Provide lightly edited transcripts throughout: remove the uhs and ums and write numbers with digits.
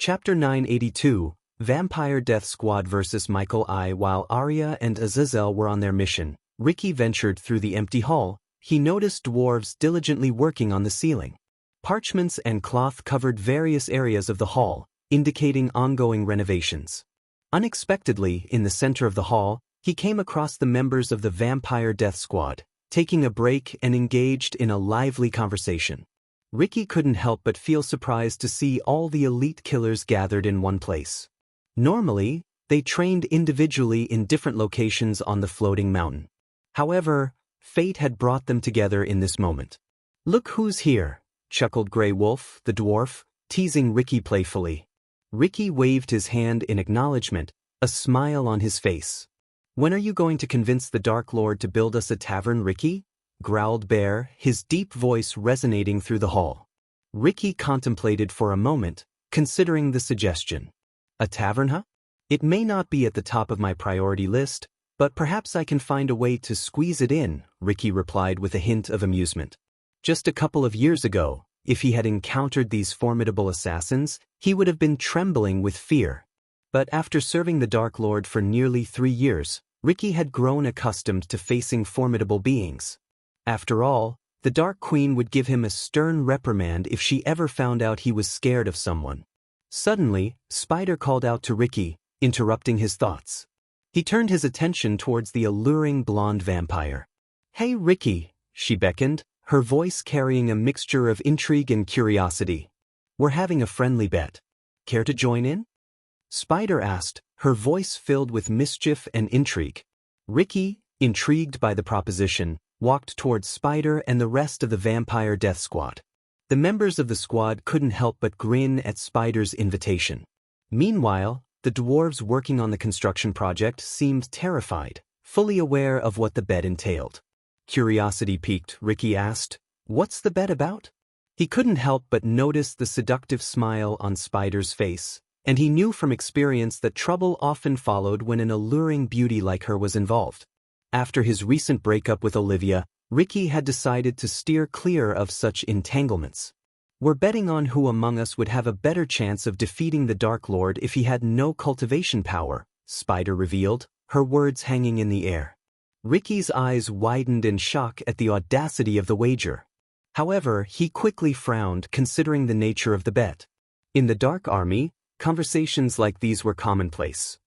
Chapter 982, Vampire Death Squad vs. Michael I. While Arya and Azazel were on their mission, Ricky ventured through the empty hall. He noticed dwarves diligently working on the ceiling. Parchments and cloth covered various areas of the hall, indicating ongoing renovations. Unexpectedly, in the center of the hall, he came across the members of the Vampire Death Squad, taking a break and engaged in a lively conversation. Ricky couldn't help but feel surprised to see all the elite killers gathered in one place. Normally, they trained individually in different locations on the floating mountain. However, fate had brought them together in this moment. "Look who's here," chuckled Grey Wolf, the dwarf, teasing Ricky playfully. Ricky waved his hand in acknowledgement, a smile on his face. "When are you going to convince the Dark Lord to build us a tavern, Ricky?" growled Bear, his deep voice resonating through the hall. Ricky contemplated for a moment, considering the suggestion. "A tavern, huh? It may not be at the top of my priority list, but perhaps I can find a way to squeeze it in," Ricky replied with a hint of amusement. Just a couple of years ago, if he had encountered these formidable assassins, he would have been trembling with fear. But after serving the Dark Lord for nearly 3 years, Ricky had grown accustomed to facing formidable beings. After all, the Dark Queen would give him a stern reprimand if she ever found out he was scared of someone. Suddenly, Spider called out to Ricky, interrupting his thoughts. He turned his attention towards the alluring blonde vampire. "Hey Ricky," she beckoned, her voice carrying a mixture of intrigue and curiosity. "We're having a friendly bet. Care to join in?" Spider asked, her voice filled with mischief and intrigue. Ricky, intrigued by the proposition, walked towards Spider and the rest of the Vampire Death Squad. The members of the squad couldn't help but grin at Spider's invitation. Meanwhile, the dwarves working on the construction project seemed terrified, fully aware of what the bet entailed. Curiosity piqued, Ricky asked, "What's the bet about?" He couldn't help but notice the seductive smile on Spider's face, and he knew from experience that trouble often followed when an alluring beauty like her was involved. After his recent breakup with Olivia, Ricky had decided to steer clear of such entanglements. "We're betting on who among us would have a better chance of defeating the Dark Lord if he had no cultivation power," Spider revealed, her words hanging in the air. Ricky's eyes widened in shock at the audacity of the wager. However, he quickly frowned considering the nature of the bet. In the Dark Army, conversations like these were commonplace.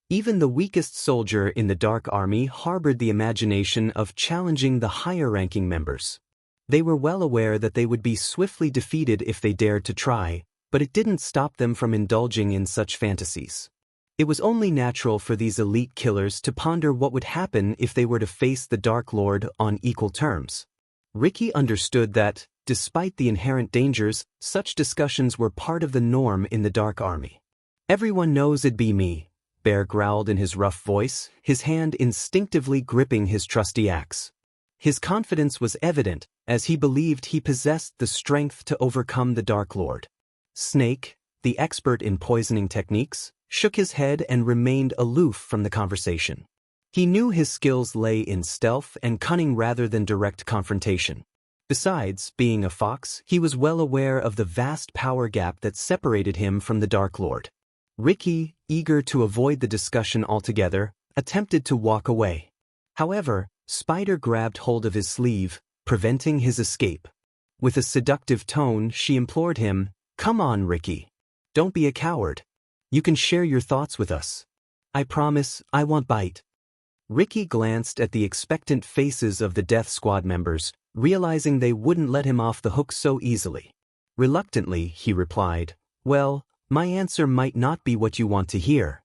Even the weakest soldier in the Dark Army harbored the imagination of challenging the higher-ranking members. They were well aware that they would be swiftly defeated if they dared to try, but it didn't stop them from indulging in such fantasies. It was only natural for these elite killers to ponder what would happen if they were to face the Dark Lord on equal terms. Ricky understood that, despite the inherent dangers, such discussions were part of the norm in the Dark Army. "Everyone knows it'd be me," Bear growled in his rough voice, his hand instinctively gripping his trusty axe. His confidence was evident, as he believed he possessed the strength to overcome the Dark Lord. Snake, the expert in poisoning techniques, shook his head and remained aloof from the conversation. He knew his skills lay in stealth and cunning rather than direct confrontation. Besides, being a fox, he was well aware of the vast power gap that separated him from the Dark Lord. Ricky, eager to avoid the discussion altogether, attempted to walk away. However, Spider grabbed hold of his sleeve, preventing his escape. With a seductive tone, she implored him, "Come on, Ricky. Don't be a coward. You can share your thoughts with us. I promise, I won't bite." Ricky glanced at the expectant faces of the Death Squad members, realizing they wouldn't let him off the hook so easily. Reluctantly, he replied, "Well, my answer might not be what you want to hear."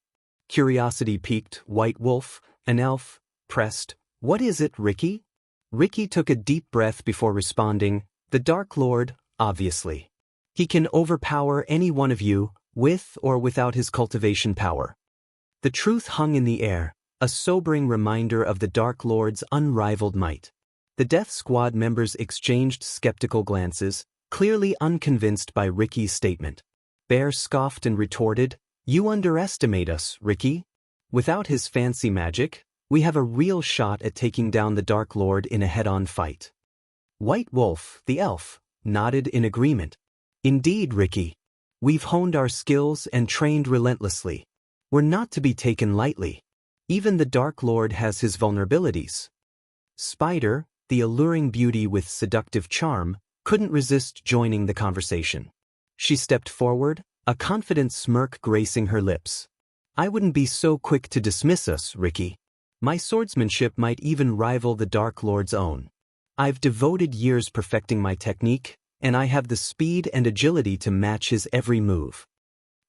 Curiosity piqued, White Wolf, an elf, pressed, "What is it, Ricky?" Ricky took a deep breath before responding, "The Dark Lord, obviously. He can overpower any one of you, with or without his cultivation power." The truth hung in the air, a sobering reminder of the Dark Lord's unrivaled might. The Death Squad members exchanged skeptical glances, clearly unconvinced by Ricky's statement. Bear scoffed and retorted, "You underestimate us, Ricky. Without his fancy magic, we have a real shot at taking down the Dark Lord in a head-on fight." White Wolf, the elf, nodded in agreement. "Indeed, Ricky. We've honed our skills and trained relentlessly. We're not to be taken lightly. Even the Dark Lord has his vulnerabilities. Spider, the alluring beauty with seductive charm, couldn't resist joining the conversation. She stepped forward, a confident smirk gracing her lips. I wouldn't be so quick to dismiss us, Ricky. My swordsmanship might even rival the Dark Lord's own. I've devoted years perfecting my technique, and I have the speed and agility to match his every move.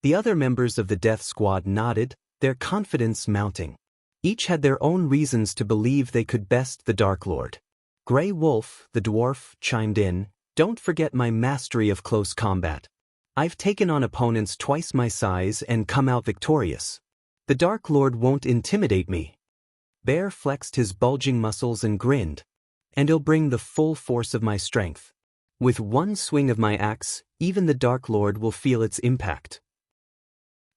The other members of the Death Squad nodded, their confidence mounting. Each had their own reasons to believe they could best the Dark Lord. Grey Wolf, the dwarf, chimed in, "Don't forget my mastery of close combat. I've taken on opponents twice my size and come out victorious. The Dark Lord won't intimidate me." Bear flexed his bulging muscles and grinned. "And he'll bring the full force of my strength. With one swing of my axe, even the Dark Lord will feel its impact."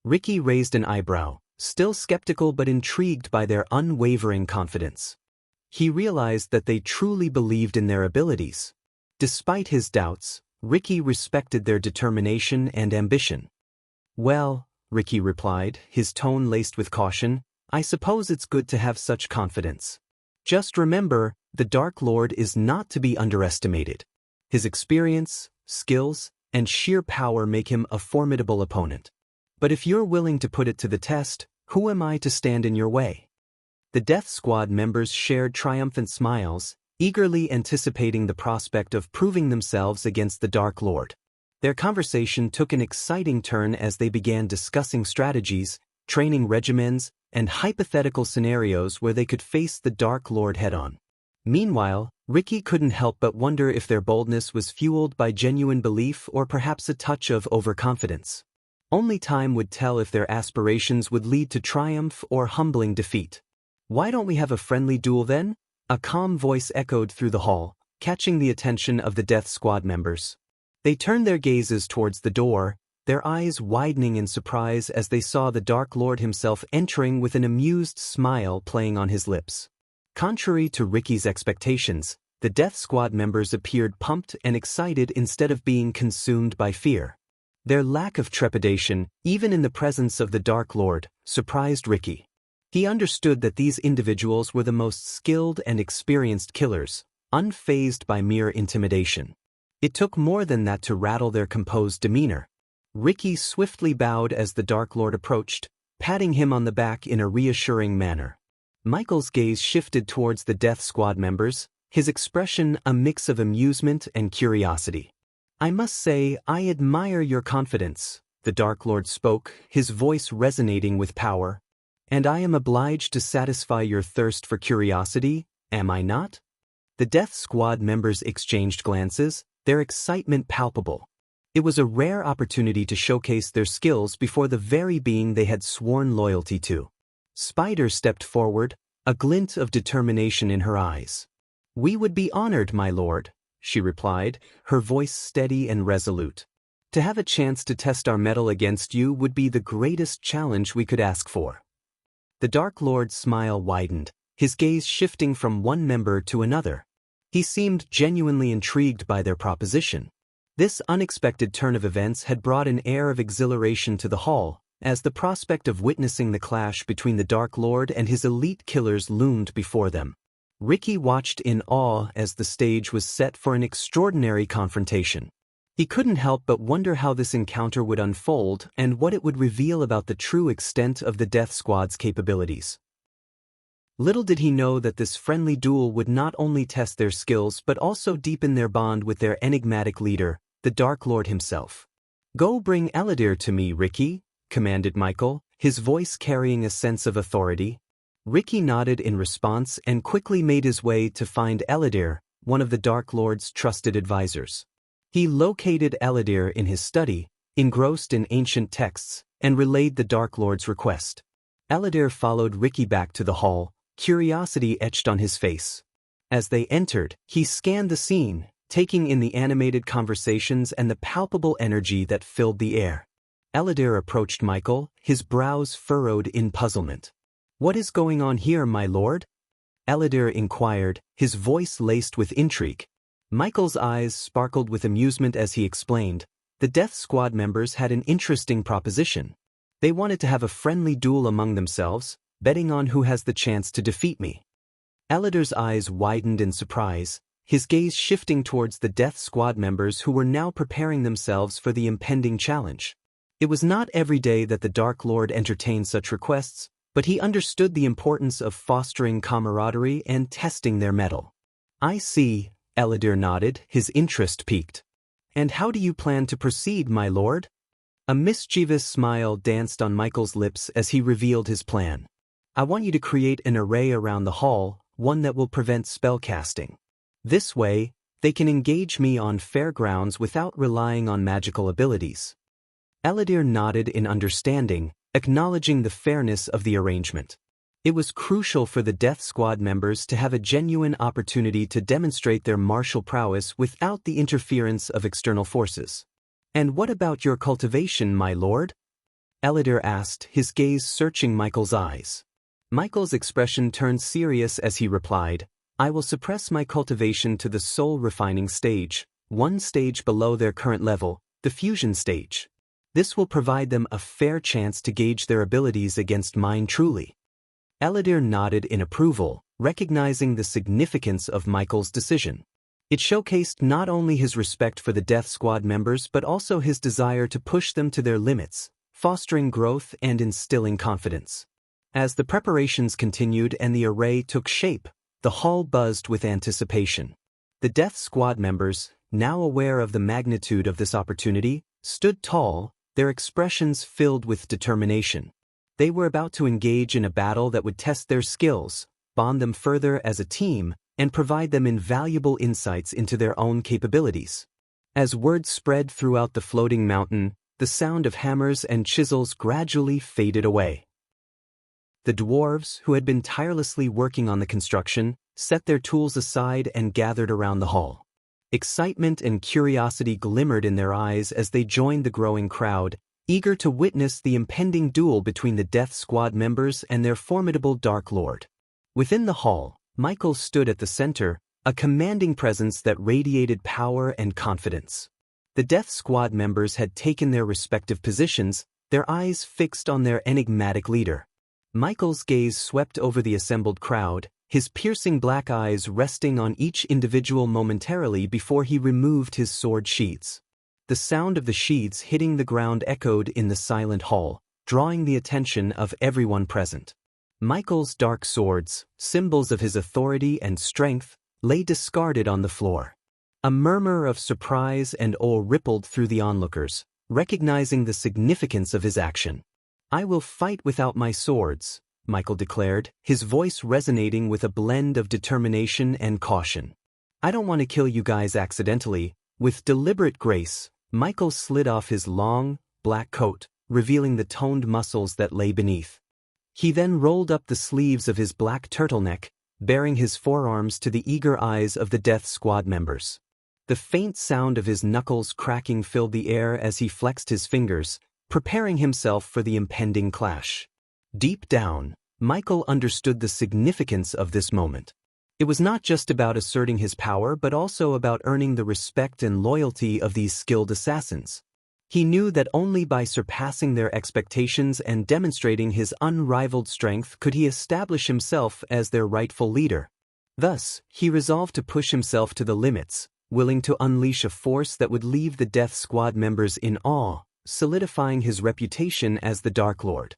Ricky raised an eyebrow, still skeptical but intrigued by their unwavering confidence. He realized that they truly believed in their abilities. Despite his doubts, Ricky respected their determination and ambition. "Well," Ricky replied, his tone laced with caution, "I suppose it's good to have such confidence. Just remember, the Dark Lord is not to be underestimated. His experience, skills, and sheer power make him a formidable opponent. But if you're willing to put it to the test, who am I to stand in your way?" The Death Squad members shared triumphant smiles, eagerly anticipating the prospect of proving themselves against the Dark Lord. Their conversation took an exciting turn as they began discussing strategies, training regimens, and hypothetical scenarios where they could face the Dark Lord head-on. Meanwhile, Ricky couldn't help but wonder if their boldness was fueled by genuine belief or perhaps a touch of overconfidence. Only time would tell if their aspirations would lead to triumph or humbling defeat. "Why don't we have a friendly duel then?" A calm voice echoed through the hall, catching the attention of the Death Squad members. They turned their gazes towards the door, their eyes widening in surprise as they saw the Dark Lord himself entering with an amused smile playing on his lips. Contrary to Ricky's expectations, the Death Squad members appeared pumped and excited instead of being consumed by fear. Their lack of trepidation, even in the presence of the Dark Lord, surprised Ricky. He understood that these individuals were the most skilled and experienced killers, unfazed by mere intimidation. It took more than that to rattle their composed demeanor. Ricky swiftly bowed as the Dark Lord approached, patting him on the back in a reassuring manner. Michael's gaze shifted towards the Death Squad members, his expression a mix of amusement and curiosity. "I must say, I admire your confidence," the Dark Lord spoke, his voice resonating with power. "And I am obliged to satisfy your thirst for curiosity, am I not?" The Death Squad members exchanged glances, their excitement palpable. It was a rare opportunity to showcase their skills before the very being they had sworn loyalty to. Spider stepped forward, a glint of determination in her eyes. "We would be honored, my lord," she replied, her voice steady and resolute. "To have a chance to test our mettle against you would be the greatest challenge we could ask for." The Dark Lord's smile widened, his gaze shifting from one member to another. He seemed genuinely intrigued by their proposition. This unexpected turn of events had brought an air of exhilaration to the hall, as the prospect of witnessing the clash between the Dark Lord and his elite killers loomed before them. Ricky watched in awe as the stage was set for an extraordinary confrontation. He couldn't help but wonder how this encounter would unfold and what it would reveal about the true extent of the Death Squad's capabilities. Little did he know that this friendly duel would not only test their skills but also deepen their bond with their enigmatic leader, the Dark Lord himself. "Go bring Eladir to me, Ricky," commanded Michael, his voice carrying a sense of authority. Ricky nodded in response and quickly made his way to find Eladir, one of the Dark Lord's trusted advisors. He located Eladir in his study, engrossed in ancient texts, and relayed the Dark Lord's request. Eladir followed Ricky back to the hall, curiosity etched on his face. As they entered, he scanned the scene, taking in the animated conversations and the palpable energy that filled the air. Eladir approached Michael, his brows furrowed in puzzlement. "What is going on here, my lord?" Eladir inquired, his voice laced with intrigue. Michael's eyes sparkled with amusement as he explained, The Death Squad members had an interesting proposition. They wanted to have a friendly duel among themselves, betting on who has the chance to defeat me. Elidar's eyes widened in surprise, his gaze shifting towards the Death Squad members who were now preparing themselves for the impending challenge. It was not every day that the Dark Lord entertained such requests, but he understood the importance of fostering camaraderie and testing their mettle. "I see," Elidar nodded, his interest piqued. "And how do you plan to proceed, my lord?" A mischievous smile danced on Michael's lips as he revealed his plan. "I want you to create an array around the hall, one that will prevent spellcasting. This way, they can engage me on fair grounds without relying on magical abilities." Elidar nodded in understanding, acknowledging the fairness of the arrangement. It was crucial for the Death Squad members to have a genuine opportunity to demonstrate their martial prowess without the interference of external forces. "And what about your cultivation, my lord?" Elidar asked, his gaze searching Michael's eyes. Michael's expression turned serious as he replied, "I will suppress my cultivation to the soul refining stage, one stage below their current level, the fusion stage. This will provide them a fair chance to gauge their abilities against mine truly." Elidar nodded in approval, recognizing the significance of Michael's decision. It showcased not only his respect for the Death Squad members but also his desire to push them to their limits, fostering growth and instilling confidence. As the preparations continued and the array took shape, the hall buzzed with anticipation. The Death Squad members, now aware of the magnitude of this opportunity, stood tall, their expressions filled with determination. They were about to engage in a battle that would test their skills, bond them further as a team, and provide them invaluable insights into their own capabilities. As word spread throughout the floating mountain, the sound of hammers and chisels gradually faded away. The dwarves, who had been tirelessly working on the construction, set their tools aside and gathered around the hall. Excitement and curiosity glimmered in their eyes as they joined the growing crowd, eager to witness the impending duel between the Death Squad members and their formidable Dark Lord. Within the hall, Michael stood at the center, a commanding presence that radiated power and confidence. The Death Squad members had taken their respective positions, their eyes fixed on their enigmatic leader. Michael's gaze swept over the assembled crowd, his piercing black eyes resting on each individual momentarily before he removed his sword sheaths. The sound of the sheaths hitting the ground echoed in the silent hall, drawing the attention of everyone present. Michael's dark swords, symbols of his authority and strength, lay discarded on the floor. A murmur of surprise and awe rippled through the onlookers, recognizing the significance of his action. "I will fight without my swords," Michael declared, his voice resonating with a blend of determination and caution. "I don't want to kill you guys accidentally." With deliberate grace, Michael slid off his long, black coat, revealing the toned muscles that lay beneath. He then rolled up the sleeves of his black turtleneck, baring his forearms to the eager eyes of the Death Squad members. The faint sound of his knuckles cracking filled the air as he flexed his fingers, preparing himself for the impending clash. Deep down, Michael understood the significance of this moment. It was not just about asserting his power but also about earning the respect and loyalty of these skilled assassins. He knew that only by surpassing their expectations and demonstrating his unrivaled strength could he establish himself as their rightful leader. Thus, he resolved to push himself to the limits, willing to unleash a force that would leave the Death Squad members in awe, solidifying his reputation as the Dark Lord.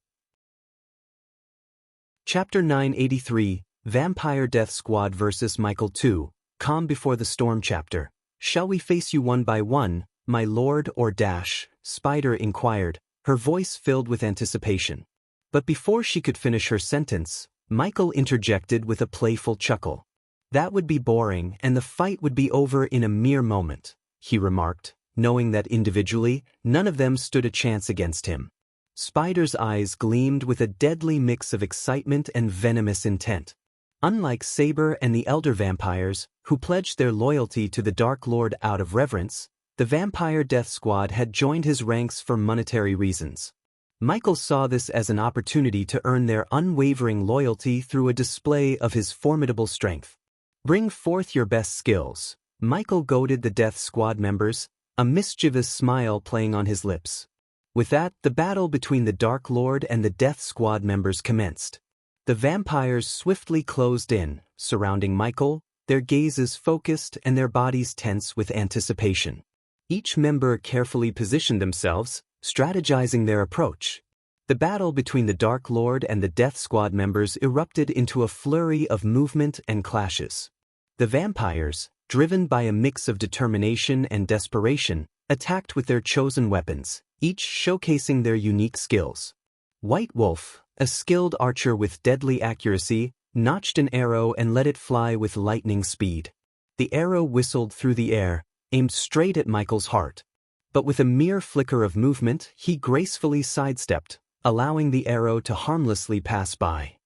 Chapter 983, Vampire Death Squad vs. Michael 2, Calm Before the Storm Chapter. "Shall we face you one by one, my lord, or dash?" Spider inquired, her voice filled with anticipation. But before she could finish her sentence, Michael interjected with a playful chuckle. "That would be boring and the fight would be over in a mere moment," he remarked, knowing that individually, none of them stood a chance against him. Spider's eyes gleamed with a deadly mix of excitement and venomous intent. Unlike Saber and the Elder Vampires, who pledged their loyalty to the Dark Lord out of reverence, the Vampire Death Squad had joined his ranks for monetary reasons. Michael saw this as an opportunity to earn their unwavering loyalty through a display of his formidable strength. "Bring forth your best skills," Michael goaded the Death Squad members, a mischievous smile playing on his lips. With that, the battle between the Dark Lord and the Death Squad members commenced. The vampires swiftly closed in, surrounding Michael, their gazes focused and their bodies tense with anticipation. Each member carefully positioned themselves, strategizing their approach. The battle between the Dark Lord and the Death Squad members erupted into a flurry of movement and clashes. The vampires, driven by a mix of determination and desperation, attacked with their chosen weapons, each showcasing their unique skills. White Wolf, a skilled archer with deadly accuracy, notched an arrow and let it fly with lightning speed. The arrow whistled through the air, aimed straight at Michael's heart. But with a mere flicker of movement, he gracefully sidestepped, allowing the arrow to harmlessly pass by.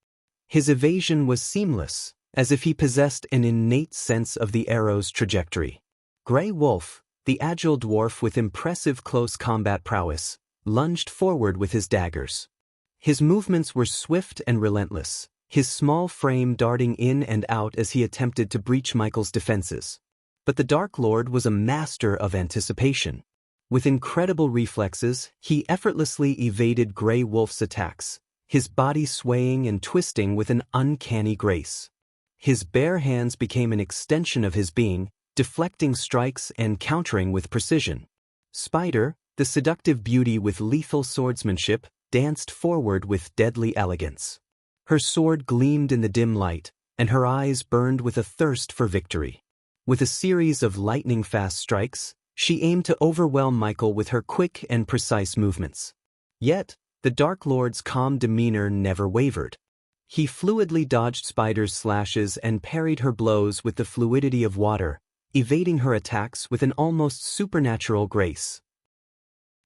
His evasion was seamless, as if he possessed an innate sense of the arrow's trajectory. Grey Wolf, the agile dwarf with impressive close combat prowess, lunged forward with his daggers. His movements were swift and relentless, his small frame darting in and out as he attempted to breach Michael's defenses. But the Dark Lord was a master of anticipation. With incredible reflexes, he effortlessly evaded Grey Wolf's attacks, his body swaying and twisting with an uncanny grace. His bare hands became an extension of his being, deflecting strikes and countering with precision. Spider, the seductive beauty with lethal swordsmanship, danced forward with deadly elegance. Her sword gleamed in the dim light, and her eyes burned with a thirst for victory. With a series of lightning-fast strikes, she aimed to overwhelm Michael with her quick and precise movements. Yet, the Dark Lord's calm demeanor never wavered. He fluidly dodged Spider's slashes and parried her blows with the fluidity of water, evading her attacks with an almost supernatural grace.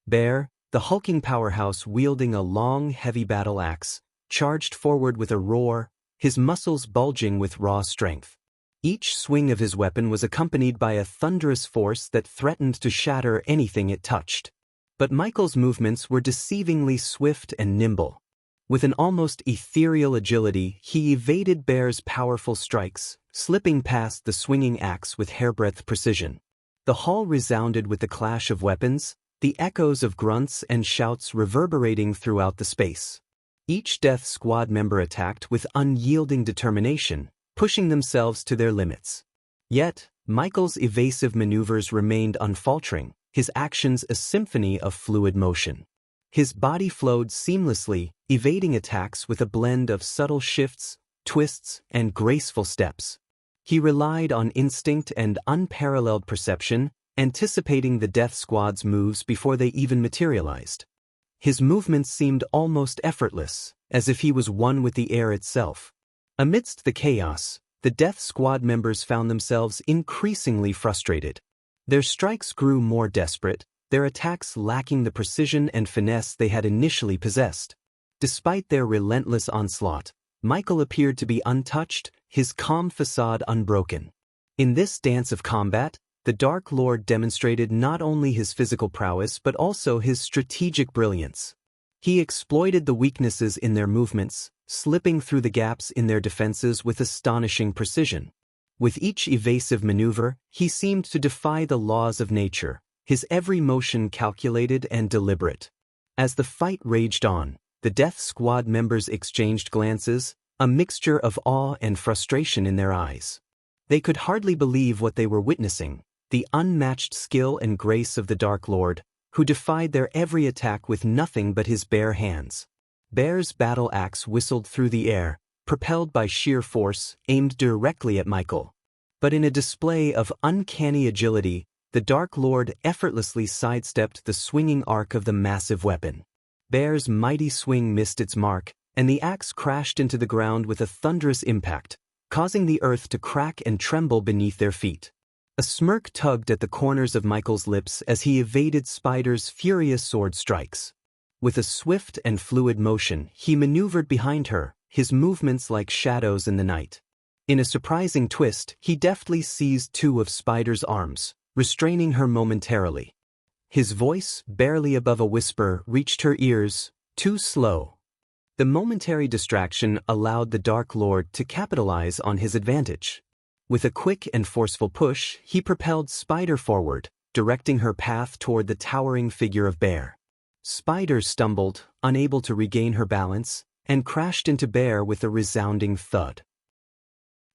Bear, the hulking powerhouse wielding a long, heavy battle axe, charged forward with a roar, his muscles bulging with raw strength. Each swing of his weapon was accompanied by a thunderous force that threatened to shatter anything it touched. But Michael's movements were deceivingly swift and nimble. With an almost ethereal agility, he evaded Bear's powerful strikes, slipping past the swinging axe with hairbreadth precision. The hall resounded with the clash of weapons, the echoes of grunts and shouts reverberating throughout the space. Each Death Squad member attacked with unyielding determination, pushing themselves to their limits. Yet, Michael's evasive maneuvers remained unfaltering, his actions a symphony of fluid motion. His body flowed seamlessly, evading attacks with a blend of subtle shifts, twists, and graceful steps. He relied on instinct and unparalleled perception, anticipating the Death Squad's moves before they even materialized. His movements seemed almost effortless, as if he was one with the air itself. Amidst the chaos, the Death Squad members found themselves increasingly frustrated. Their strikes grew more desperate, their attacks lacking the precision and finesse they had initially possessed. Despite their relentless onslaught, Michael appeared to be untouched, his calm facade unbroken. In this dance of combat, the Dark Lord demonstrated not only his physical prowess but also his strategic brilliance. He exploited the weaknesses in their movements, slipping through the gaps in their defenses with astonishing precision. With each evasive maneuver, he seemed to defy the laws of nature, his every motion calculated and deliberate. As the fight raged on, the Death Squad members exchanged glances, a mixture of awe and frustration in their eyes. They could hardly believe what they were witnessing, the unmatched skill and grace of the Dark Lord, who defied their every attack with nothing but his bare hands. Bear's battle axe whistled through the air, propelled by sheer force, aimed directly at Michael. But in a display of uncanny agility, the Dark Lord effortlessly sidestepped the swinging arc of the massive weapon. Bear's mighty swing missed its mark, and the axe crashed into the ground with a thunderous impact, causing the earth to crack and tremble beneath their feet. A smirk tugged at the corners of Michael's lips as he evaded Spider's furious sword strikes. With a swift and fluid motion, he maneuvered behind her, his movements like shadows in the night. In a surprising twist, he deftly seized two of Spider's arms, restraining her momentarily. His voice, barely above a whisper, reached her ears, too slow. The momentary distraction allowed the Dark Lord to capitalize on his advantage. With a quick and forceful push, he propelled Spider forward, directing her path toward the towering figure of Bear. Spider stumbled, unable to regain her balance, and crashed into Bear with a resounding thud.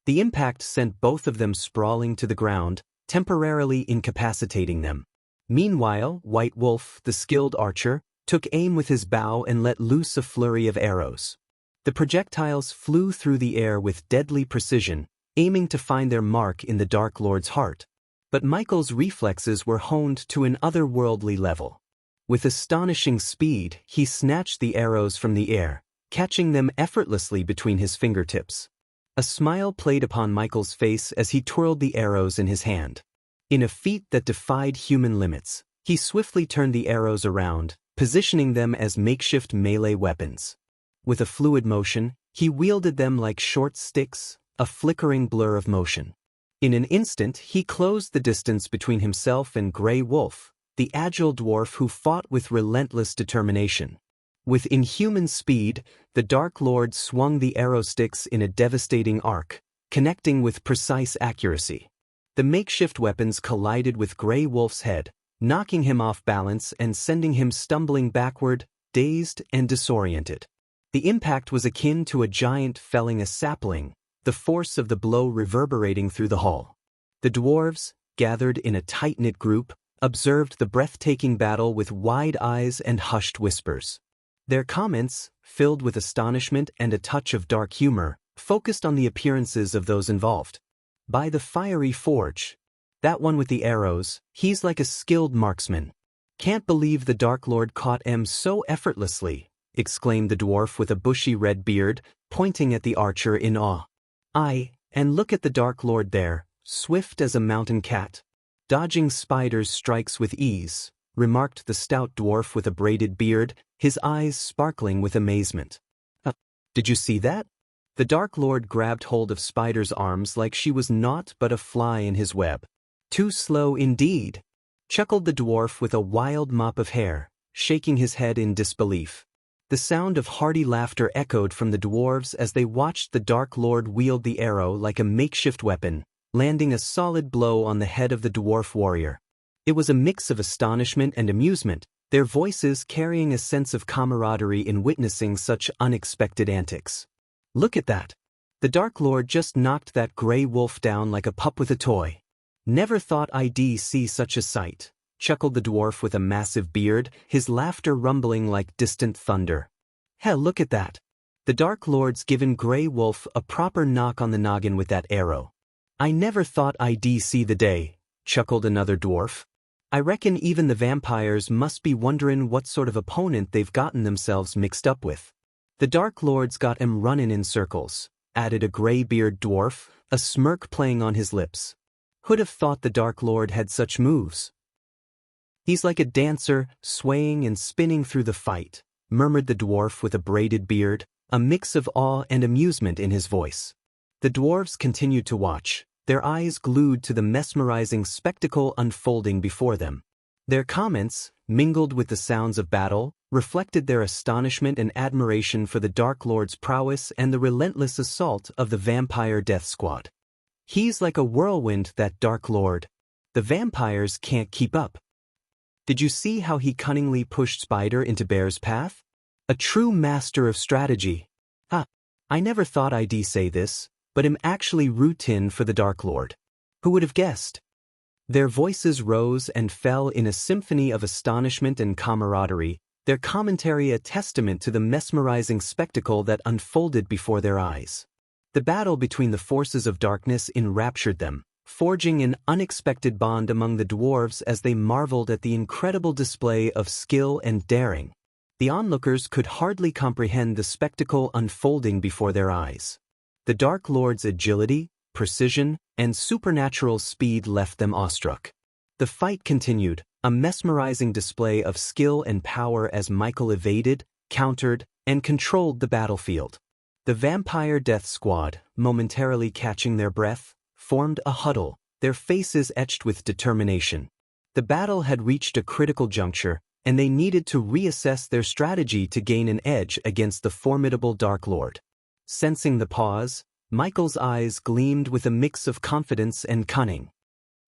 The impact sent both of them sprawling to the ground, temporarily incapacitating them. Meanwhile, White Wolf, the skilled archer, took aim with his bow and let loose a flurry of arrows. The projectiles flew through the air with deadly precision, aiming to find their mark in the Dark Lord's heart. But Michael's reflexes were honed to an otherworldly level. With astonishing speed, he snatched the arrows from the air, catching them effortlessly between his fingertips. A smile played upon Michael's face as he twirled the arrows in his hand. In a feat that defied human limits, he swiftly turned the arrows around, positioning them as makeshift melee weapons. With a fluid motion, he wielded them like short sticks, a flickering blur of motion. In an instant, he closed the distance between himself and Grey Wolf, the agile dwarf who fought with relentless determination. With inhuman speed, the Dark Lord swung the arrow sticks in a devastating arc, connecting with precise accuracy. The makeshift weapons collided with Grey Wolf's head, knocking him off balance and sending him stumbling backward, dazed and disoriented. The impact was akin to a giant felling a sapling, the force of the blow reverberating through the hall. The dwarves, gathered in a tight-knit group, observed the breathtaking battle with wide eyes and hushed whispers. Their comments, filled with astonishment and a touch of dark humor, focused on the appearances of those involved. By the fiery forge, that one with the arrows, he's like a skilled marksman. Can't believe the Dark Lord caught em so effortlessly, exclaimed the dwarf with a bushy red beard, pointing at the archer in awe. Aye, and look at the Dark Lord there, swift as a mountain cat, dodging spiders' strikes with ease, remarked the stout dwarf with a braided beard, his eyes sparkling with amazement. Did you see that? The Dark Lord grabbed hold of Spider's arms like she was naught but a fly in his web. Too slow indeed, chuckled the dwarf with a wild mop of hair, shaking his head in disbelief. The sound of hearty laughter echoed from the dwarves as they watched the Dark Lord wield the arrow like a makeshift weapon, landing a solid blow on the head of the dwarf warrior. It was a mix of astonishment and amusement, their voices carrying a sense of camaraderie in witnessing such unexpected antics. Look at that! The Dark Lord just knocked that Grey Wolf down like a pup with a toy. Never thought I'd see such a sight, chuckled the dwarf with a massive beard, his laughter rumbling like distant thunder. Hell, look at that! The Dark Lord's given Grey Wolf a proper knock on the noggin with that arrow. I never thought I'd see the day, chuckled another dwarf. I reckon even the vampires must be wonderin' what sort of opponent they've gotten themselves mixed up with. The Dark Lord's got 'em runnin' in circles, added a grey-beard dwarf, a smirk playing on his lips. Who'd have thought the Dark Lord had such moves? He's like a dancer, swaying and spinning through the fight, murmured the dwarf with a braided beard, a mix of awe and amusement in his voice. The dwarves continued to watch, their eyes glued to the mesmerizing spectacle unfolding before them. Their comments, mingled with the sounds of battle, reflected their astonishment and admiration for the Dark Lord's prowess and the relentless assault of the Vampire Death Squad. He's like a whirlwind, that Dark Lord. The vampires can't keep up. Did you see how he cunningly pushed Spider into Bear's path? A true master of strategy. I never thought I'd say this, but am actually root-in for the Dark Lord. Who would have guessed? Their voices rose and fell in a symphony of astonishment and camaraderie, their commentary a testament to the mesmerizing spectacle that unfolded before their eyes. The battle between the forces of darkness enraptured them, forging an unexpected bond among the dwarves as they marveled at the incredible display of skill and daring. The onlookers could hardly comprehend the spectacle unfolding before their eyes. The Dark Lord's agility, precision, and supernatural speed left them awestruck. The fight continued, a mesmerizing display of skill and power as Michael evaded, countered, and controlled the battlefield. The Vampire Death Squad, momentarily catching their breath, formed a huddle, their faces etched with determination. The battle had reached a critical juncture, and they needed to reassess their strategy to gain an edge against the formidable Dark Lord. Sensing the pause, Michael's eyes gleamed with a mix of confidence and cunning.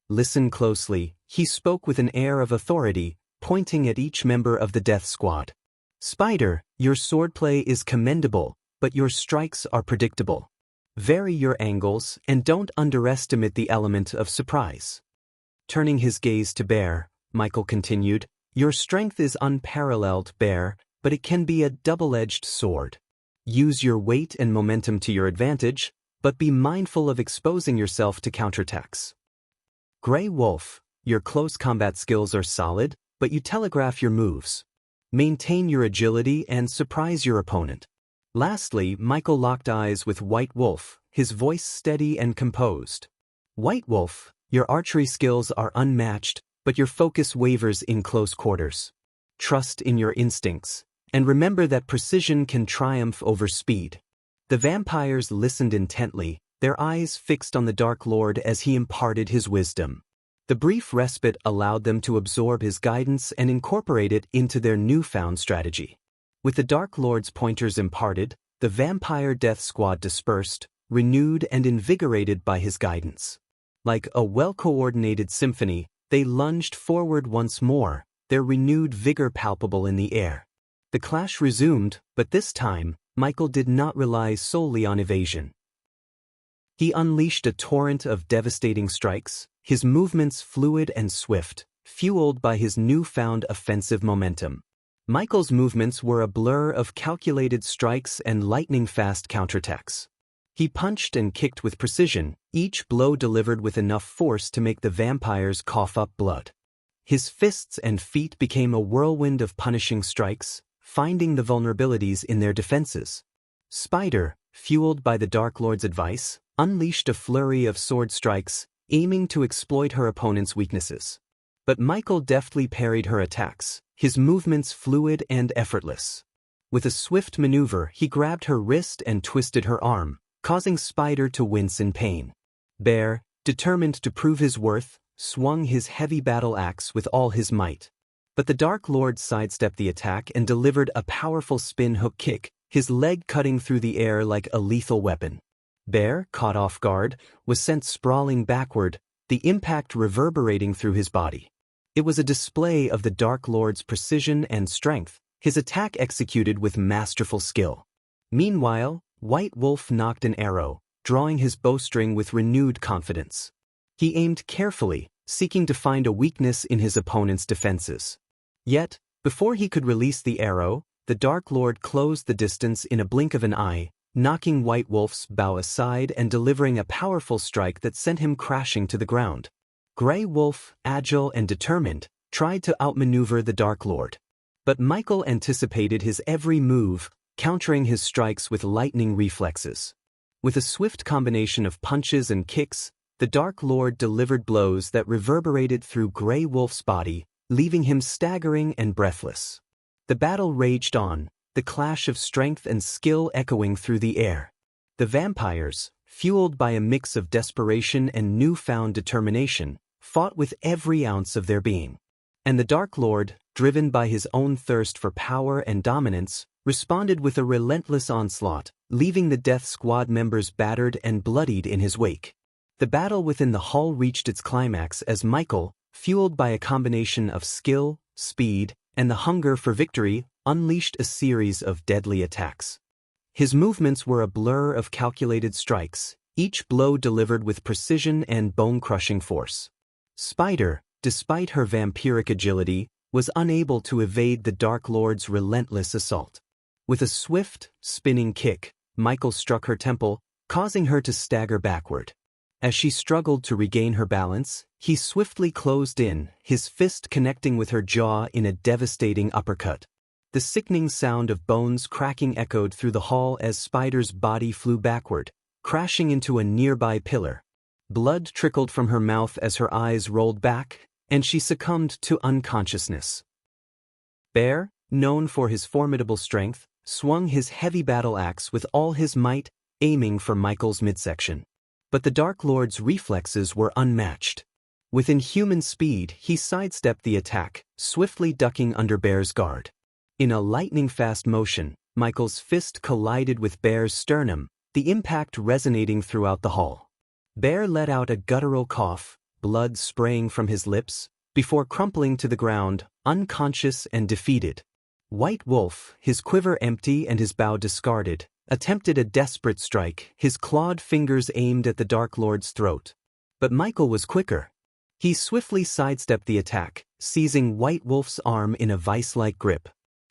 Listen closely, he spoke with an air of authority, pointing at each member of the death squad. Spider, your swordplay is commendable, but your strikes are predictable. Vary your angles and don't underestimate the element of surprise. Turning his gaze to Bear, Michael continued, your strength is unparalleled, Bear, but it can be a double-edged sword. Use your weight and momentum to your advantage, but be mindful of exposing yourself to counterattacks. Gray Wolf, your close combat skills are solid, but you telegraph your moves. Maintain your agility and surprise your opponent. Lastly, Michael locked eyes with White Wolf, his voice steady and composed. White Wolf, your archery skills are unmatched, but your focus wavers in close quarters. Trust in your instincts, and remember that precision can triumph over speed. The vampires listened intently, their eyes fixed on the Dark Lord as he imparted his wisdom. The brief respite allowed them to absorb his guidance and incorporate it into their newfound strategy. With the Dark Lord's pointers imparted, the vampire death squad dispersed, renewed and invigorated by his guidance. Like a well-coordinated symphony, they lunged forward once more, their renewed vigor palpable in the air. The clash resumed, but this time, Michael did not rely solely on evasion. He unleashed a torrent of devastating strikes, his movements fluid and swift, fueled by his newfound offensive momentum. Michael's movements were a blur of calculated strikes and lightning-fast counterattacks. He punched and kicked with precision, each blow delivered with enough force to make the vampires cough up blood. His fists and feet became a whirlwind of punishing strikes, finding the vulnerabilities in their defenses. Spider, fueled by the Dark Lord's advice, unleashed a flurry of sword strikes, aiming to exploit her opponent's weaknesses. But Michael deftly parried her attacks, his movements fluid and effortless. With a swift maneuver, he grabbed her wrist and twisted her arm, causing Spider to wince in pain. Bear, determined to prove his worth, swung his heavy battle axe with all his might. But the Dark Lord sidestepped the attack and delivered a powerful spin hook kick, his leg cutting through the air like a lethal weapon. Bear, caught off guard, was sent sprawling backward, the impact reverberating through his body. It was a display of the Dark Lord's precision and strength, his attack executed with masterful skill. Meanwhile, White Wolf knocked an arrow, drawing his bowstring with renewed confidence. He aimed carefully, seeking to find a weakness in his opponent's defenses. Yet, before he could release the arrow, the Dark Lord closed the distance in a blink of an eye, knocking White Wolf's bow aside and delivering a powerful strike that sent him crashing to the ground. Gray Wolf, agile and determined, tried to outmaneuver the Dark Lord. But Michael anticipated his every move, countering his strikes with lightning reflexes. With a swift combination of punches and kicks, the Dark Lord delivered blows that reverberated through Gray Wolf's body, leaving him staggering and breathless. The battle raged on, the clash of strength and skill echoing through the air. The vampires, fueled by a mix of desperation and newfound determination, fought with every ounce of their being. And the Dark Lord, driven by his own thirst for power and dominance, responded with a relentless onslaught, leaving the Death Squad members battered and bloodied in his wake. The battle within the hall reached its climax as Michael, fueled by a combination of skill, speed, and the hunger for victory, unleashed a series of deadly attacks. His movements were a blur of calculated strikes, each blow delivered with precision and bone-crushing force. Spider, despite her vampiric agility, was unable to evade the Dark Lord's relentless assault. With a swift, spinning kick, Michael struck her temple, causing her to stagger backward. As she struggled to regain her balance, he swiftly closed in, his fist connecting with her jaw in a devastating uppercut. The sickening sound of bones cracking echoed through the hall as Spider's body flew backward, crashing into a nearby pillar. Blood trickled from her mouth as her eyes rolled back, and she succumbed to unconsciousness. Bear, known for his formidable strength, swung his heavy battle axe with all his might, aiming for Michael's midsection. But the Dark Lord's reflexes were unmatched. With inhuman speed, he sidestepped the attack, swiftly ducking under Bear's guard. In a lightning-fast motion, Michael's fist collided with Bear's sternum, the impact resonating throughout the hall. Bear let out a guttural cough, blood spraying from his lips, before crumpling to the ground, unconscious and defeated. White Wolf, his quiver empty and his bow discarded, attempted a desperate strike, his clawed fingers aimed at the Dark Lord's throat. But Michael was quicker. He swiftly sidestepped the attack, seizing White Wolf's arm in a vice-like grip.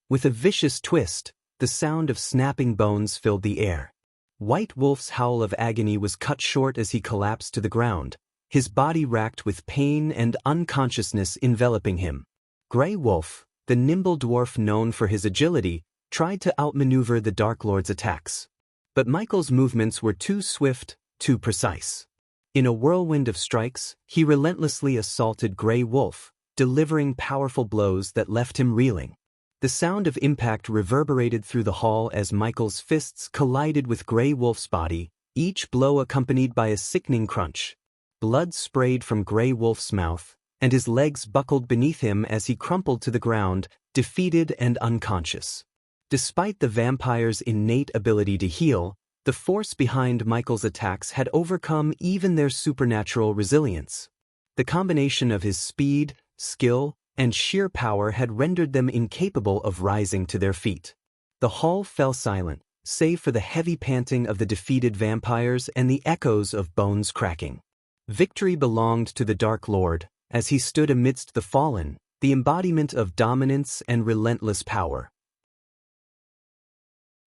With a vicious twist, the sound of snapping bones filled the air. White Wolf's howl of agony was cut short as he collapsed to the ground, his body racked with pain and unconsciousness enveloping him. Grey Wolf, the nimble dwarf known for his agility, tried to outmaneuver the Dark Lord's attacks. But Michael's movements were too swift, too precise. In a whirlwind of strikes, he relentlessly assaulted Grey Wolf, delivering powerful blows that left him reeling. The sound of impact reverberated through the hall as Michael's fists collided with Grey Wolf's body, each blow accompanied by a sickening crunch. Blood sprayed from Grey Wolf's mouth, and his legs buckled beneath him as he crumpled to the ground, defeated and unconscious. Despite the vampire's innate ability to heal, the force behind Michael's attacks had overcome even their supernatural resilience. The combination of his speed, skill, and sheer power had rendered them incapable of rising to their feet. The hall fell silent, save for the heavy panting of the defeated vampires and the echoes of bones cracking. Victory belonged to the Dark Lord, as he stood amidst the fallen, the embodiment of dominance and relentless power.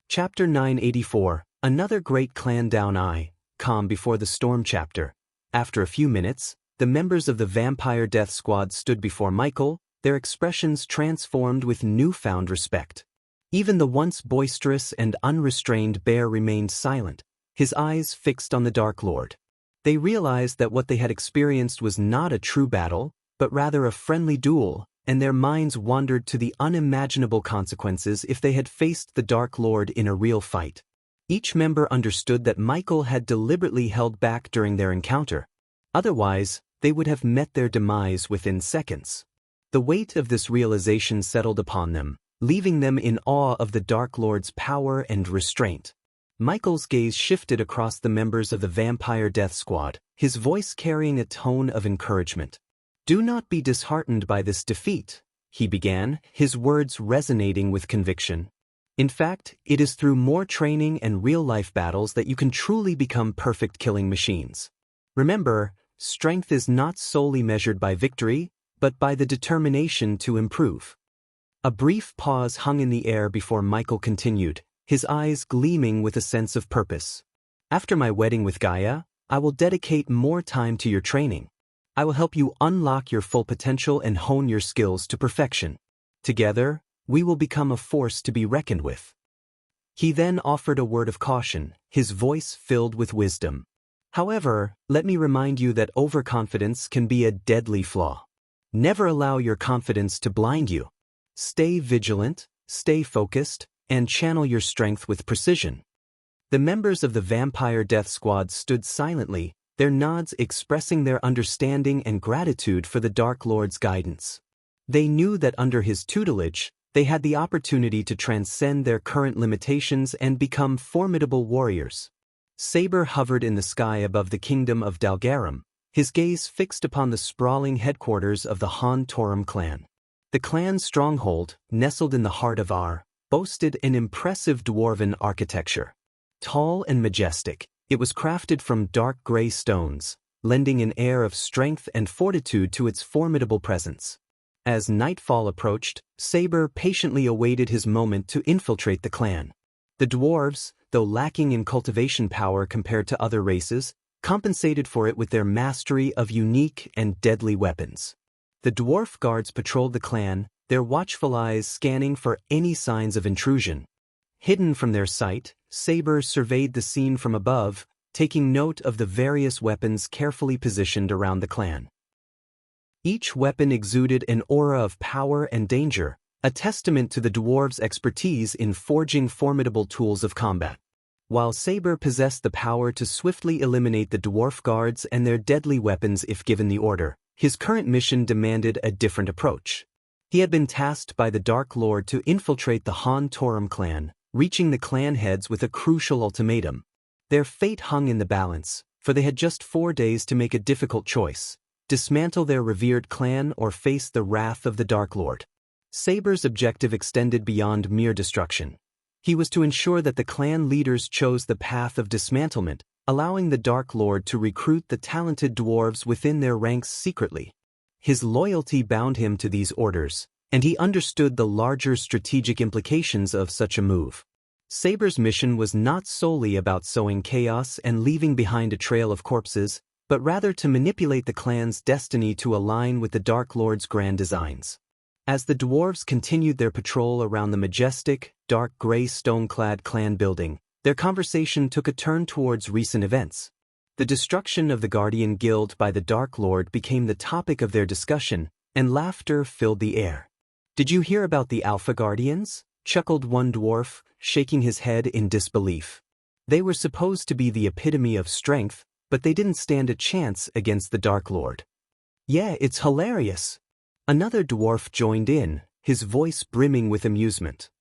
Chapter 984, Another Great Clan Down I, Calm Before the Storm Chapter. After a few minutes, the members of the Vampire Death Squad stood before Michael, their expressions transformed with newfound respect. Even the once boisterous and unrestrained bear remained silent, his eyes fixed on the Dark Lord. They realized that what they had experienced was not a true battle, but rather a friendly duel, and their minds wandered to the unimaginable consequences if they had faced the Dark Lord in a real fight. Each member understood that Michael had deliberately held back during their encounter. Otherwise, they would have met their demise within seconds. The weight of this realization settled upon them, leaving them in awe of the Dark Lord's power and restraint. Michael's gaze shifted across the members of the Vampire Death Squad, his voice carrying a tone of encouragement. "Do not be disheartened by this defeat," he began, his words resonating with conviction. "In fact, it is through more training and real-life battles that you can truly become perfect killing machines. Remember, strength is not solely measured by victory, but by the determination to improve." A brief pause hung in the air before Michael continued, his eyes gleaming with a sense of purpose. "After my wedding with Gaia, I will dedicate more time to your training. I will help you unlock your full potential and hone your skills to perfection. Together, we will become a force to be reckoned with." He then offered a word of caution, his voice filled with wisdom. "However, let me remind you that overconfidence can be a deadly flaw. Never allow your confidence to blind you. Stay vigilant, stay focused, and channel your strength with precision." The members of the Vampire Death Squad stood silently, their nods expressing their understanding and gratitude for the Dark Lord's guidance. They knew that under his tutelage, they had the opportunity to transcend their current limitations and become formidable warriors. Saber hovered in the sky above the kingdom of Dalgarum, his gaze fixed upon the sprawling headquarters of the Han Torum clan. The clan's stronghold, nestled in the heart of Ar, boasted an impressive dwarven architecture. Tall and majestic, it was crafted from dark gray stones, lending an air of strength and fortitude to its formidable presence. As nightfall approached, Saber patiently awaited his moment to infiltrate the clan. The dwarves, though lacking in cultivation power compared to other races, compensated for it with their mastery of unique and deadly weapons. The dwarf guards patrolled the clan, their watchful eyes scanning for any signs of intrusion. Hidden from their sight, Saber surveyed the scene from above, taking note of the various weapons carefully positioned around the clan. Each weapon exuded an aura of power and danger, a testament to the dwarves' expertise in forging formidable tools of combat. While Saber possessed the power to swiftly eliminate the dwarf guards and their deadly weapons if given the order, his current mission demanded a different approach. He had been tasked by the Dark Lord to infiltrate the Han Torum clan, reaching the clan heads with a crucial ultimatum. Their fate hung in the balance, for they had just 4 days to make a difficult choice: dismantle their revered clan or face the wrath of the Dark Lord. Saber's objective extended beyond mere destruction. He was to ensure that the clan leaders chose the path of dismantlement, allowing the Dark Lord to recruit the talented dwarves within their ranks secretly. His loyalty bound him to these orders, and he understood the larger strategic implications of such a move. Saber's mission was not solely about sowing chaos and leaving behind a trail of corpses, but rather to manipulate the clan's destiny to align with the Dark Lord's grand designs. As the dwarves continued their patrol around the majestic, dark gray stone-clad clan building, their conversation took a turn towards recent events. The destruction of the Guardian Guild by the Dark Lord became the topic of their discussion, and laughter filled the air. "Did you hear about the Alpha Guardians?" chuckled one dwarf, shaking his head in disbelief. They were supposed to be the epitome of strength, but they didn't stand a chance against the Dark Lord. "Yeah, it's hilarious." Another dwarf joined in, his voice brimming with amusement.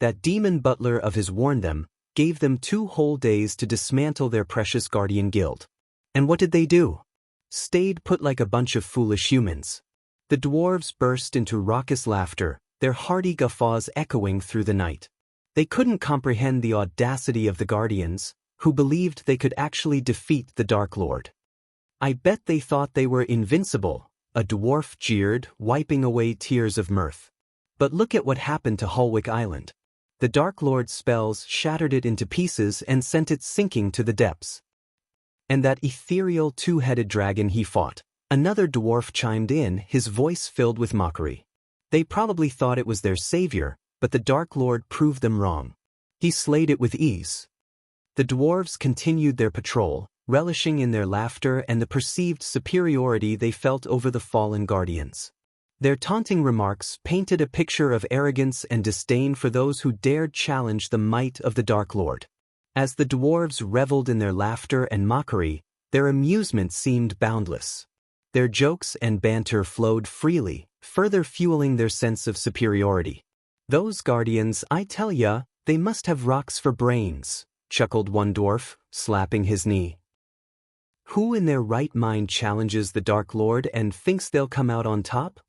That demon butler of his warned them, gave them 2 whole days to dismantle their precious Guardian Guild. And what did they do? Stayed put like a bunch of foolish humans. The dwarves burst into raucous laughter, their hearty guffaws echoing through the night. They couldn't comprehend the audacity of the Guardians, who believed they could actually defeat the Dark Lord. "I bet they thought they were invincible," a dwarf jeered, wiping away tears of mirth. "But look at what happened to Holwick Island. The Dark Lord's spells shattered it into pieces and sent it sinking to the depths. And that ethereal 2-headed dragon he fought," another dwarf chimed in, his voice filled with mockery. "They probably thought it was their savior, but the Dark Lord proved them wrong. He slayed it with ease." The dwarves continued their patrol, relishing in their laughter and the perceived superiority they felt over the fallen guardians. Their taunting remarks painted a picture of arrogance and disdain for those who dared challenge the might of the Dark Lord. As the dwarves reveled in their laughter and mockery, their amusement seemed boundless. Their jokes and banter flowed freely, further fueling their sense of superiority. "Those guardians, I tell ya, they must have rocks for brains," chuckled one dwarf, slapping his knee. "Who in their right mind challenges the Dark Lord and thinks they'll come out on top?"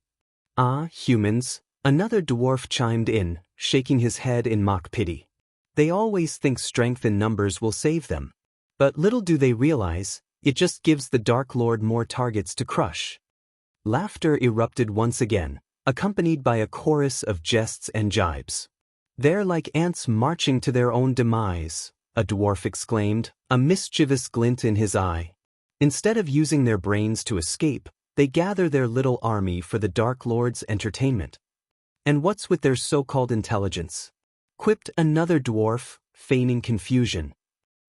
"Ah, humans," another dwarf chimed in, shaking his head in mock pity. "They always think strength in numbers will save them. But little do they realize, it just gives the Dark Lord more targets to crush." Laughter erupted once again, accompanied by a chorus of jests and jibes. "They're like ants marching to their own demise," a dwarf exclaimed, a mischievous glint in his eye. "Instead of using their brains to escape, they gather their little army for the Dark Lord's entertainment." "And what's with their so-called intelligence?" quipped another dwarf, feigning confusion.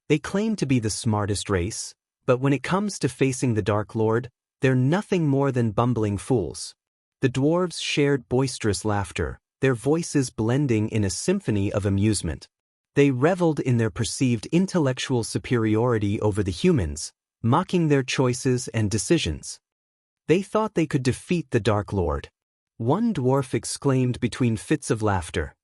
"They claim to be the smartest race, but when it comes to facing the Dark Lord, they're nothing more than bumbling fools." The dwarves shared boisterous laughter, their voices blending in a symphony of amusement. They reveled in their perceived intellectual superiority over the humans, mocking their choices and decisions. They thought they could defeat the Dark Lord. One dwarf exclaimed between fits of laughter.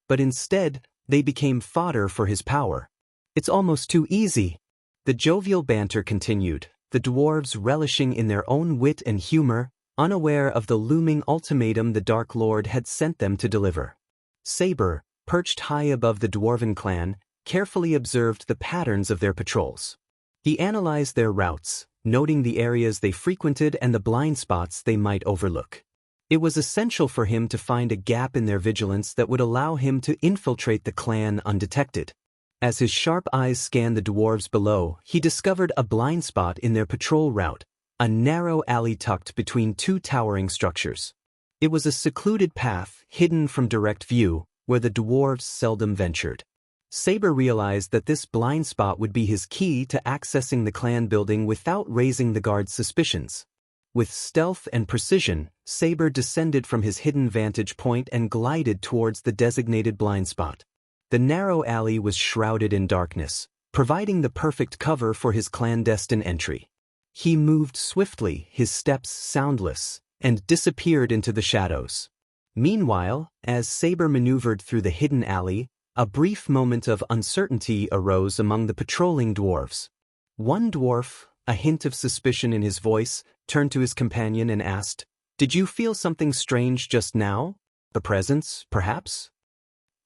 But instead, they became fodder for his power. "It's almost too easy." The jovial banter continued, the dwarves relishing in their own wit and humor, unaware of the looming ultimatum the Dark Lord had sent them to deliver. Saber, perched high above the dwarven clan, carefully observed the patterns of their patrols. He analyzed their routes, noting the areas they frequented and the blind spots they might overlook. It was essential for him to find a gap in their vigilance that would allow him to infiltrate the clan undetected. As his sharp eyes scanned the dwarves below, he discovered a blind spot in their patrol route, a narrow alley tucked between 2 towering structures. It was a secluded path, hidden from direct view, where the dwarves seldom ventured. Saber realized that this blind spot would be his key to accessing the clan building without raising the guard's suspicions. With stealth and precision, Saber descended from his hidden vantage point and glided towards the designated blind spot. The narrow alley was shrouded in darkness, providing the perfect cover for his clandestine entry. He moved swiftly, his steps soundless, and disappeared into the shadows. Meanwhile, as Saber maneuvered through the hidden alley, a brief moment of uncertainty arose among the patrolling dwarves. One dwarf, a hint of suspicion in his voice, turned to his companion and asked, "Did you feel something strange just now? A presence, perhaps?"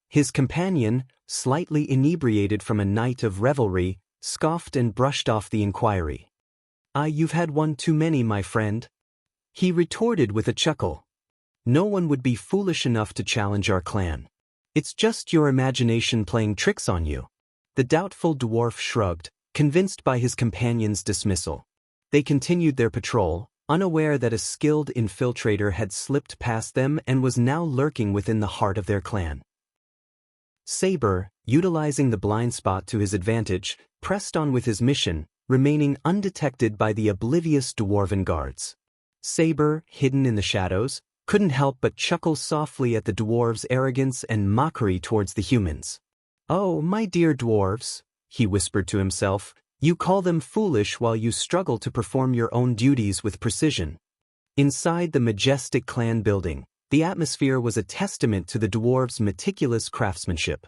His companion, slightly inebriated from a night of revelry, scoffed and brushed off the inquiry. "You've had one too many, my friend," he retorted with a chuckle. "No one would be foolish enough to challenge our clan. It's just your imagination playing tricks on you." The doubtful dwarf shrugged, convinced by his companion's dismissal. They continued their patrol, unaware that a skilled infiltrator had slipped past them and was now lurking within the heart of their clan. Saber, utilizing the blind spot to his advantage, pressed on with his mission, remaining undetected by the oblivious dwarven guards. Saber, hidden in the shadows, couldn't help but chuckle softly at the dwarves' arrogance and mockery towards the humans. "Oh, my dear dwarves," he whispered to himself, "you call them foolish while you struggle to perform your own duties with precision." Inside the majestic clan building, the atmosphere was a testament to the dwarves' meticulous craftsmanship.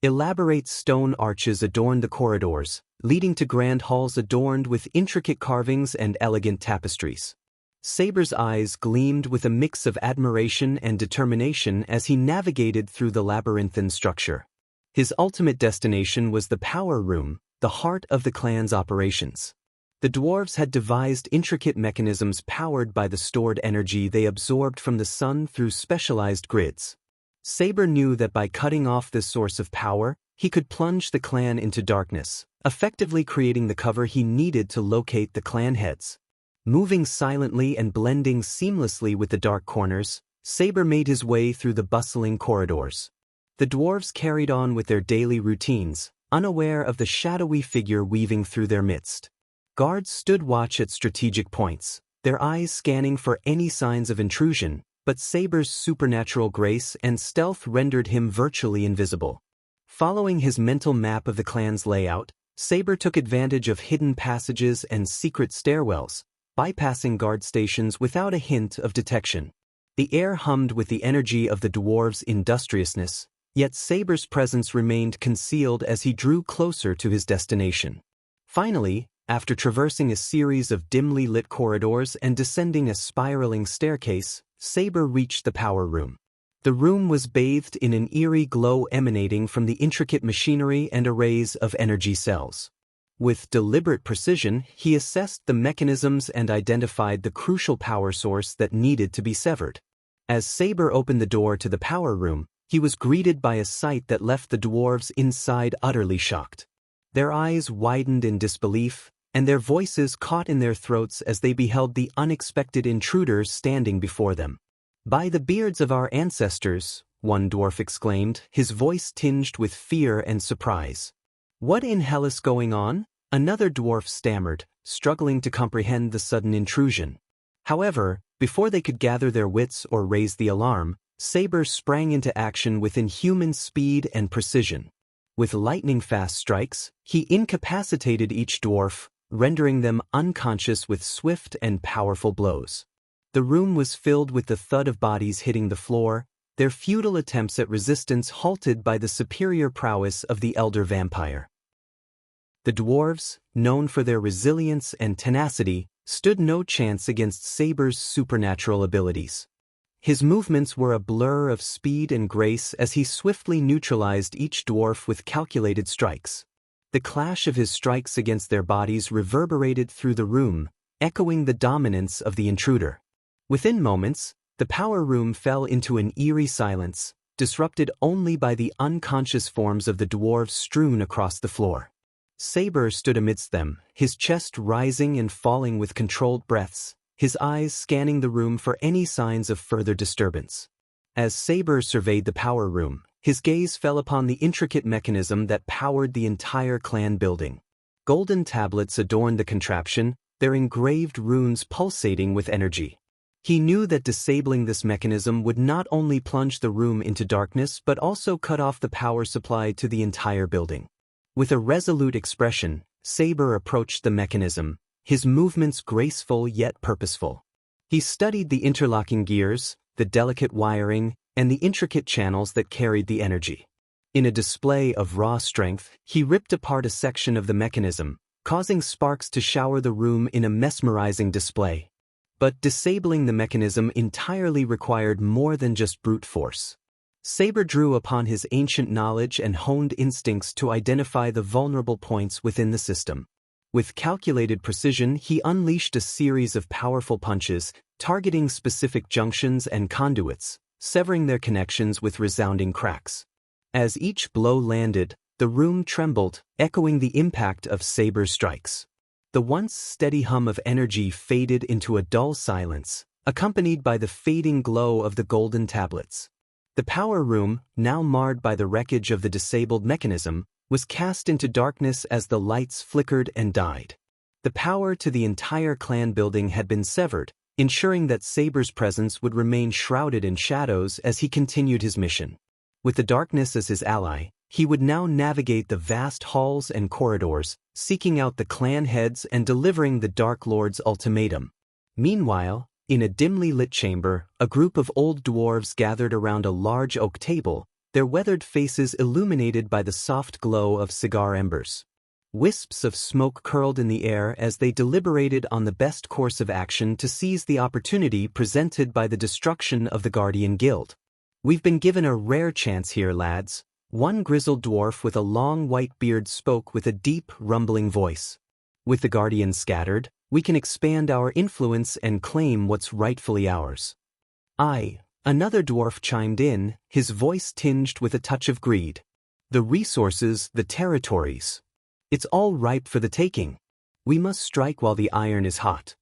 Elaborate stone arches adorned the corridors, leading to grand halls adorned with intricate carvings and elegant tapestries. Saber's eyes gleamed with a mix of admiration and determination as he navigated through the labyrinthine structure. His ultimate destination was the power room, the heart of the clan's operations. The dwarves had devised intricate mechanisms powered by the stored energy they absorbed from the sun through specialized grids. Saber knew that by cutting off this source of power, he could plunge the clan into darkness, effectively creating the cover he needed to locate the clan heads. Moving silently and blending seamlessly with the dark corners, Saber made his way through the bustling corridors. The dwarves carried on with their daily routines, unaware of the shadowy figure weaving through their midst. Guards stood watch at strategic points, their eyes scanning for any signs of intrusion, but Saber's supernatural grace and stealth rendered him virtually invisible. Following his mental map of the clan's layout, Saber took advantage of hidden passages and secret stairwells, bypassing guard stations without a hint of detection. The air hummed with the energy of the dwarves' industriousness, yet Saber's presence remained concealed as he drew closer to his destination. Finally, after traversing a series of dimly lit corridors and descending a spiraling staircase, Saber reached the power room. The room was bathed in an eerie glow emanating from the intricate machinery and arrays of energy cells. With deliberate precision, he assessed the mechanisms and identified the crucial power source that needed to be severed. As Saber opened the door to the power room, he was greeted by a sight that left the dwarves inside utterly shocked. Their eyes widened in disbelief, and their voices caught in their throats as they beheld the unexpected intruder standing before them. "By the beards of our ancestors," one dwarf exclaimed, his voice tinged with fear and surprise. "What in hell is going on?" another dwarf stammered, struggling to comprehend the sudden intrusion. However, before they could gather their wits or raise the alarm, Saber sprang into action with inhuman speed and precision. With lightning-fast strikes, he incapacitated each dwarf, rendering them unconscious with swift and powerful blows. The room was filled with the thud of bodies hitting the floor, their futile attempts at resistance halted by the superior prowess of the elder vampire. The dwarves, known for their resilience and tenacity, stood no chance against Saber's supernatural abilities. His movements were a blur of speed and grace as he swiftly neutralized each dwarf with calculated strikes. The clash of his strikes against their bodies reverberated through the room, echoing the dominance of the intruder. Within moments, the power room fell into an eerie silence, disrupted only by the unconscious forms of the dwarves strewn across the floor. Saber stood amidst them, his chest rising and falling with controlled breaths, his eyes scanning the room for any signs of further disturbance. As Saber surveyed the power room, his gaze fell upon the intricate mechanism that powered the entire clan building. Golden tablets adorned the contraption, their engraved runes pulsating with energy. He knew that disabling this mechanism would not only plunge the room into darkness but also cut off the power supply to the entire building. With a resolute expression, Saber approached the mechanism, his movements graceful yet purposeful. He studied the interlocking gears, the delicate wiring, and the intricate channels that carried the energy. In a display of raw strength, he ripped apart a section of the mechanism, causing sparks to shower the room in a mesmerizing display. But disabling the mechanism entirely required more than just brute force. Saber drew upon his ancient knowledge and honed instincts to identify the vulnerable points within the system. With calculated precision, he unleashed a series of powerful punches, targeting specific junctions and conduits, severing their connections with resounding cracks. As each blow landed, the room trembled, echoing the impact of Saber's strikes. The once steady hum of energy faded into a dull silence, accompanied by the fading glow of the golden tablets. The power room, now marred by the wreckage of the disabled mechanism, was cast into darkness as the lights flickered and died. The power to the entire clan building had been severed, ensuring that Saber's presence would remain shrouded in shadows as he continued his mission. With the darkness as his ally, he would now navigate the vast halls and corridors, seeking out the clan heads and delivering the Dark Lord's ultimatum. Meanwhile, in a dimly lit chamber, a group of old dwarves gathered around a large oak table, their weathered faces illuminated by the soft glow of cigar embers. Wisps of smoke curled in the air as they deliberated on the best course of action to seize the opportunity presented by the destruction of the Guardian Guild. "We've been given a rare chance here, lads," one grizzled dwarf with a long white beard spoke with a deep, rumbling voice. "With the Guardians scattered, we can expand our influence and claim what's rightfully ours." "Aye," another dwarf chimed in, his voice tinged with a touch of greed. "The resources, the territories. It's all ripe for the taking. We must strike while the iron is hot."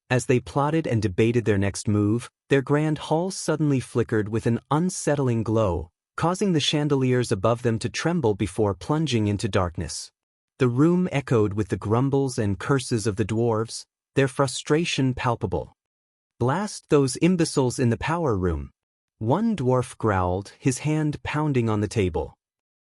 As they plotted and debated their next move, their grand hall suddenly flickered with an unsettling glow, causing the chandeliers above them to tremble before plunging into darkness. The room echoed with the grumbles and curses of the dwarves, their frustration palpable. "Blast those imbeciles in the power room," one dwarf growled, his hand pounding on the table.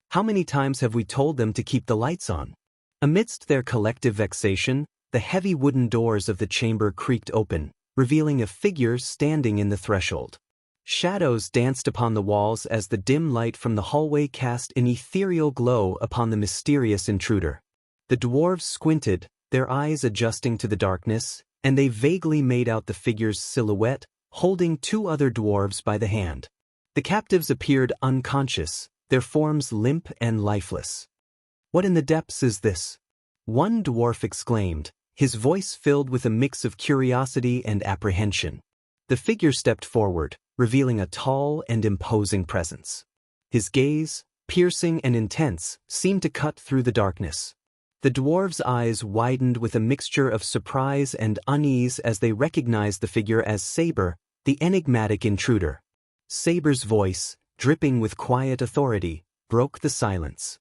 "How many times have we told them to keep the lights on?" Amidst their collective vexation, the heavy wooden doors of the chamber creaked open, revealing a figure standing in the threshold. Shadows danced upon the walls as the dim light from the hallway cast an ethereal glow upon the mysterious intruder. The dwarves squinted, their eyes adjusting to the darkness, and they vaguely made out the figure's silhouette, holding two other dwarves by the hand. The captives appeared unconscious, their forms limp and lifeless. "What in the depths is this?" one dwarf exclaimed, his voice filled with a mix of curiosity and apprehension. The figure stepped forward, revealing a tall and imposing presence. His gaze, piercing and intense, seemed to cut through the darkness. The dwarves' eyes widened with a mixture of surprise and unease as they recognized the figure as Saber, the enigmatic intruder. Saber's voice, dripping with quiet authority, broke the silence.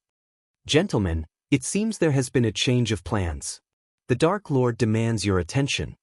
"Gentlemen, it seems there has been a change of plans. The Dark Lord demands your attention."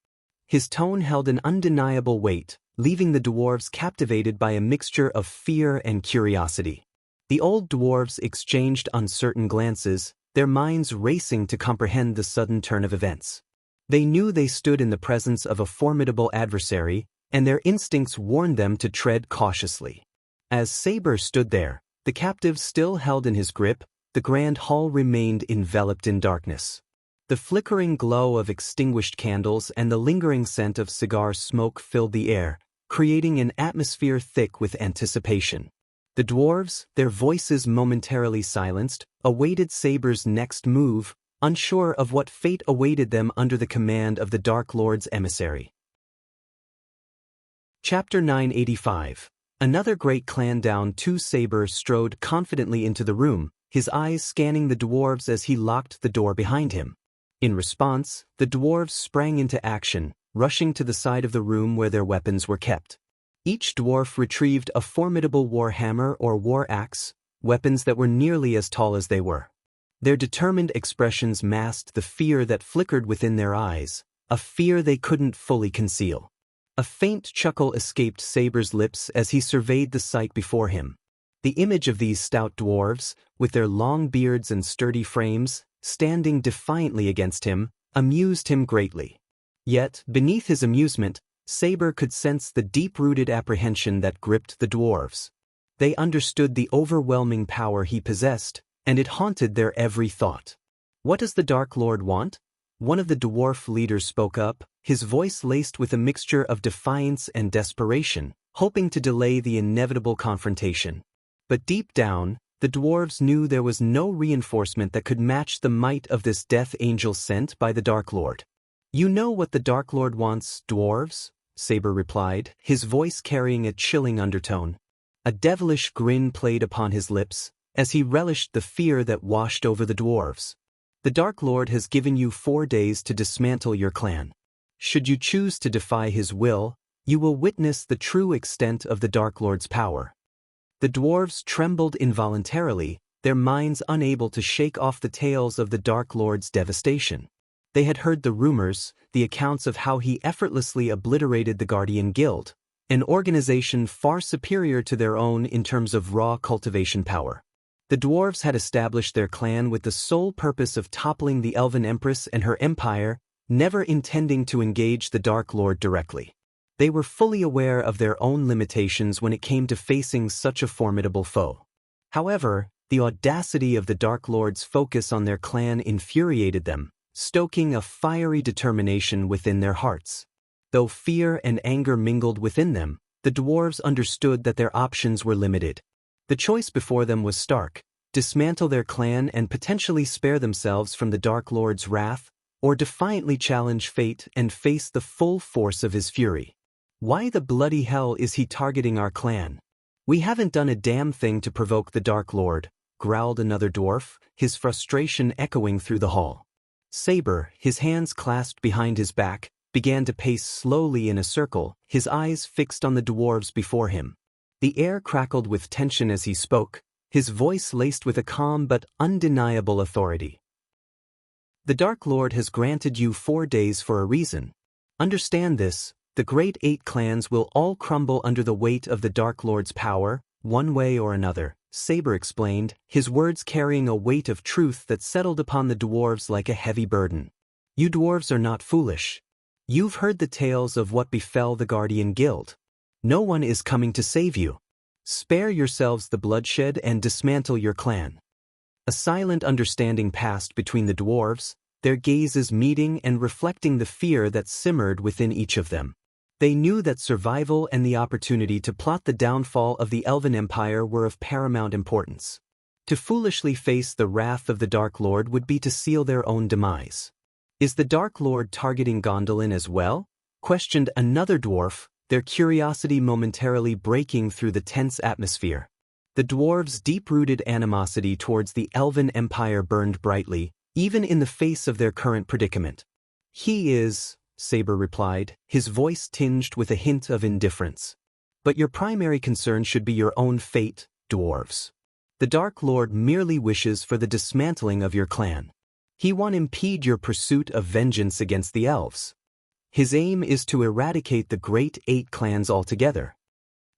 His tone held an undeniable weight, leaving the dwarves captivated by a mixture of fear and curiosity. The old dwarves exchanged uncertain glances, their minds racing to comprehend the sudden turn of events. They knew they stood in the presence of a formidable adversary, and their instincts warned them to tread cautiously. As Saber stood there, the captive still held in his grip, the grand hall remained enveloped in darkness. The flickering glow of extinguished candles and the lingering scent of cigar smoke filled the air, creating an atmosphere thick with anticipation. The dwarves, their voices momentarily silenced, awaited Saber's next move, unsure of what fate awaited them under the command of the Dark Lord's emissary. Chapter 985. Another great clan down to Saber strode confidently into the room, his eyes scanning the dwarves as he locked the door behind him. In response, the dwarves sprang into action, rushing to the side of the room where their weapons were kept. Each dwarf retrieved a formidable war hammer or war axe, weapons that were nearly as tall as they were. Their determined expressions masked the fear that flickered within their eyes, a fear they couldn't fully conceal. A faint chuckle escaped Saber's lips as he surveyed the sight before him. The image of these stout dwarves, with their long beards and sturdy frames, standing defiantly against him, amused him greatly. Yet, beneath his amusement, Saber could sense the deep-rooted apprehension that gripped the dwarves. They understood the overwhelming power he possessed, and it haunted their every thought. "What does the Dark Lord want?" One of the dwarf leaders spoke up, his voice laced with a mixture of defiance and desperation, hoping to delay the inevitable confrontation. But deep down, the dwarves knew there was no reinforcement that could match the might of this death angel sent by the Dark Lord. "You know what the Dark Lord wants, dwarves?" Saber replied, his voice carrying a chilling undertone. A devilish grin played upon his lips, as he relished the fear that washed over the dwarves. "The Dark Lord has given you 4 days to dismantle your clan. Should you choose to defy his will, you will witness the true extent of the Dark Lord's power." The dwarves trembled involuntarily, their minds unable to shake off the tales of the Dark Lord's devastation. They had heard the rumors, the accounts of how he effortlessly obliterated the Guardian Guild, an organization far superior to their own in terms of raw cultivation power. The dwarves had established their clan with the sole purpose of toppling the Elven Empress and her empire, never intending to engage the Dark Lord directly. They were fully aware of their own limitations when it came to facing such a formidable foe. However, the audacity of the Dark Lord's focus on their clan infuriated them, stoking a fiery determination within their hearts. Though fear and anger mingled within them, the dwarves understood that their options were limited. The choice before them was stark: dismantle their clan and potentially spare themselves from the Dark Lord's wrath, or defiantly challenge fate and face the full force of his fury. "Why the bloody hell is he targeting our clan? We haven't done a damn thing to provoke the Dark Lord," growled another dwarf, his frustration echoing through the hall. Saber, his hands clasped behind his back, began to pace slowly in a circle, his eyes fixed on the dwarves before him. The air crackled with tension as he spoke, his voice laced with a calm but undeniable authority. "The Dark Lord has granted you 4 days for a reason. Understand this: the great 8 clans will all crumble under the weight of the Dark Lord's power, one way or another," Saber explained, his words carrying a weight of truth that settled upon the dwarves like a heavy burden. "You dwarves are not foolish. You've heard the tales of what befell the Guardian Guild. No one is coming to save you. Spare yourselves the bloodshed and dismantle your clan." A silent understanding passed between the dwarves, their gazes meeting and reflecting the fear that simmered within each of them. They knew that survival and the opportunity to plot the downfall of the Elven Empire were of paramount importance. To foolishly face the wrath of the Dark Lord would be to seal their own demise. "Is the Dark Lord targeting Gondolin as well?" questioned another dwarf, their curiosity momentarily breaking through the tense atmosphere. The dwarves' deep-rooted animosity towards the Elven Empire burned brightly, even in the face of their current predicament. "He is," Saber replied, his voice tinged with a hint of indifference. "But your primary concern should be your own fate, dwarves. The Dark Lord merely wishes for the dismantling of your clan. He won't impede your pursuit of vengeance against the elves. His aim is to eradicate the great 8 clans altogether."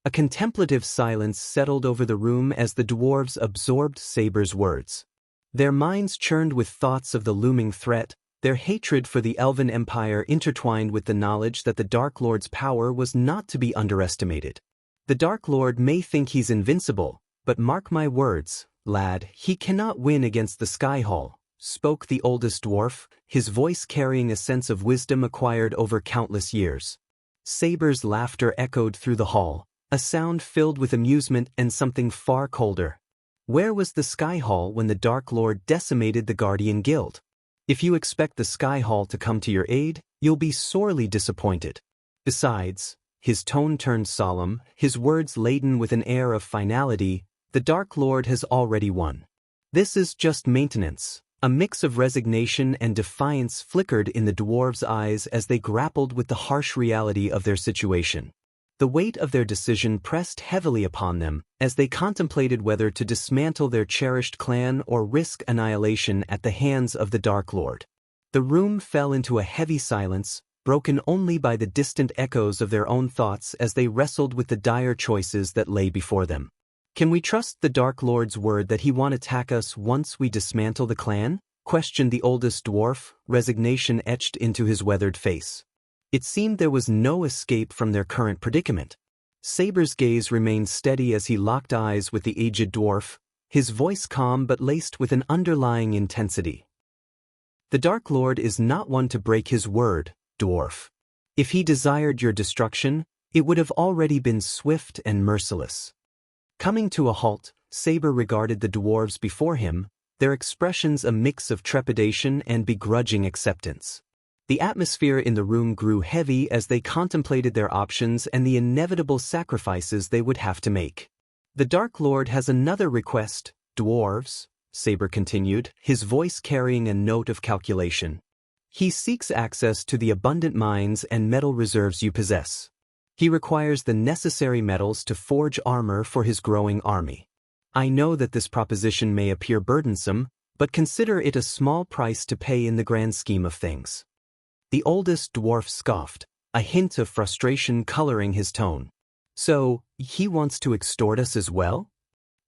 A contemplative silence settled over the room as the dwarves absorbed Saber's words. Their minds churned with thoughts of the looming threat, their hatred for the Elven Empire intertwined with the knowledge that the Dark Lord's power was not to be underestimated. "The Dark Lord may think he's invincible, but mark my words, lad, he cannot win against the Sky Hall," spoke the oldest dwarf, his voice carrying a sense of wisdom acquired over countless years. Saber's laughter echoed through the hall, a sound filled with amusement and something far colder. Where was the Sky Hall when the Dark Lord decimated the Guardian Guild? If you expect the Sky Hall to come to your aid, you'll be sorely disappointed. Besides, his tone turned solemn, his words laden with an air of finality, the Dark Lord has already won. This is just maintenance. A mix of resignation and defiance flickered in the dwarves' eyes as they grappled with the harsh reality of their situation. The weight of their decision pressed heavily upon them as they contemplated whether to dismantle their cherished clan or risk annihilation at the hands of the Dark Lord. The room fell into a heavy silence, broken only by the distant echoes of their own thoughts as they wrestled with the dire choices that lay before them. "Can we trust the Dark Lord's word that he won't attack us once we dismantle the clan?" questioned the oldest dwarf, resignation etched into his weathered face. It seemed there was no escape from their current predicament. Saber's gaze remained steady as he locked eyes with the aged dwarf, his voice calm but laced with an underlying intensity. The Dark Lord is not one to break his word, dwarf. If he desired your destruction, it would have already been swift and merciless. Coming to a halt, Saber regarded the dwarves before him, their expressions a mix of trepidation and begrudging acceptance. The atmosphere in the room grew heavy as they contemplated their options and the inevitable sacrifices they would have to make. The Dark Lord has another request, dwarves, Saber continued, his voice carrying a note of calculation. He seeks access to the abundant mines and metal reserves you possess. He requires the necessary metals to forge armor for his growing army. I know that this proposition may appear burdensome, but consider it a small price to pay in the grand scheme of things. The oldest dwarf scoffed, a hint of frustration coloring his tone. So, he wants to extort us as well?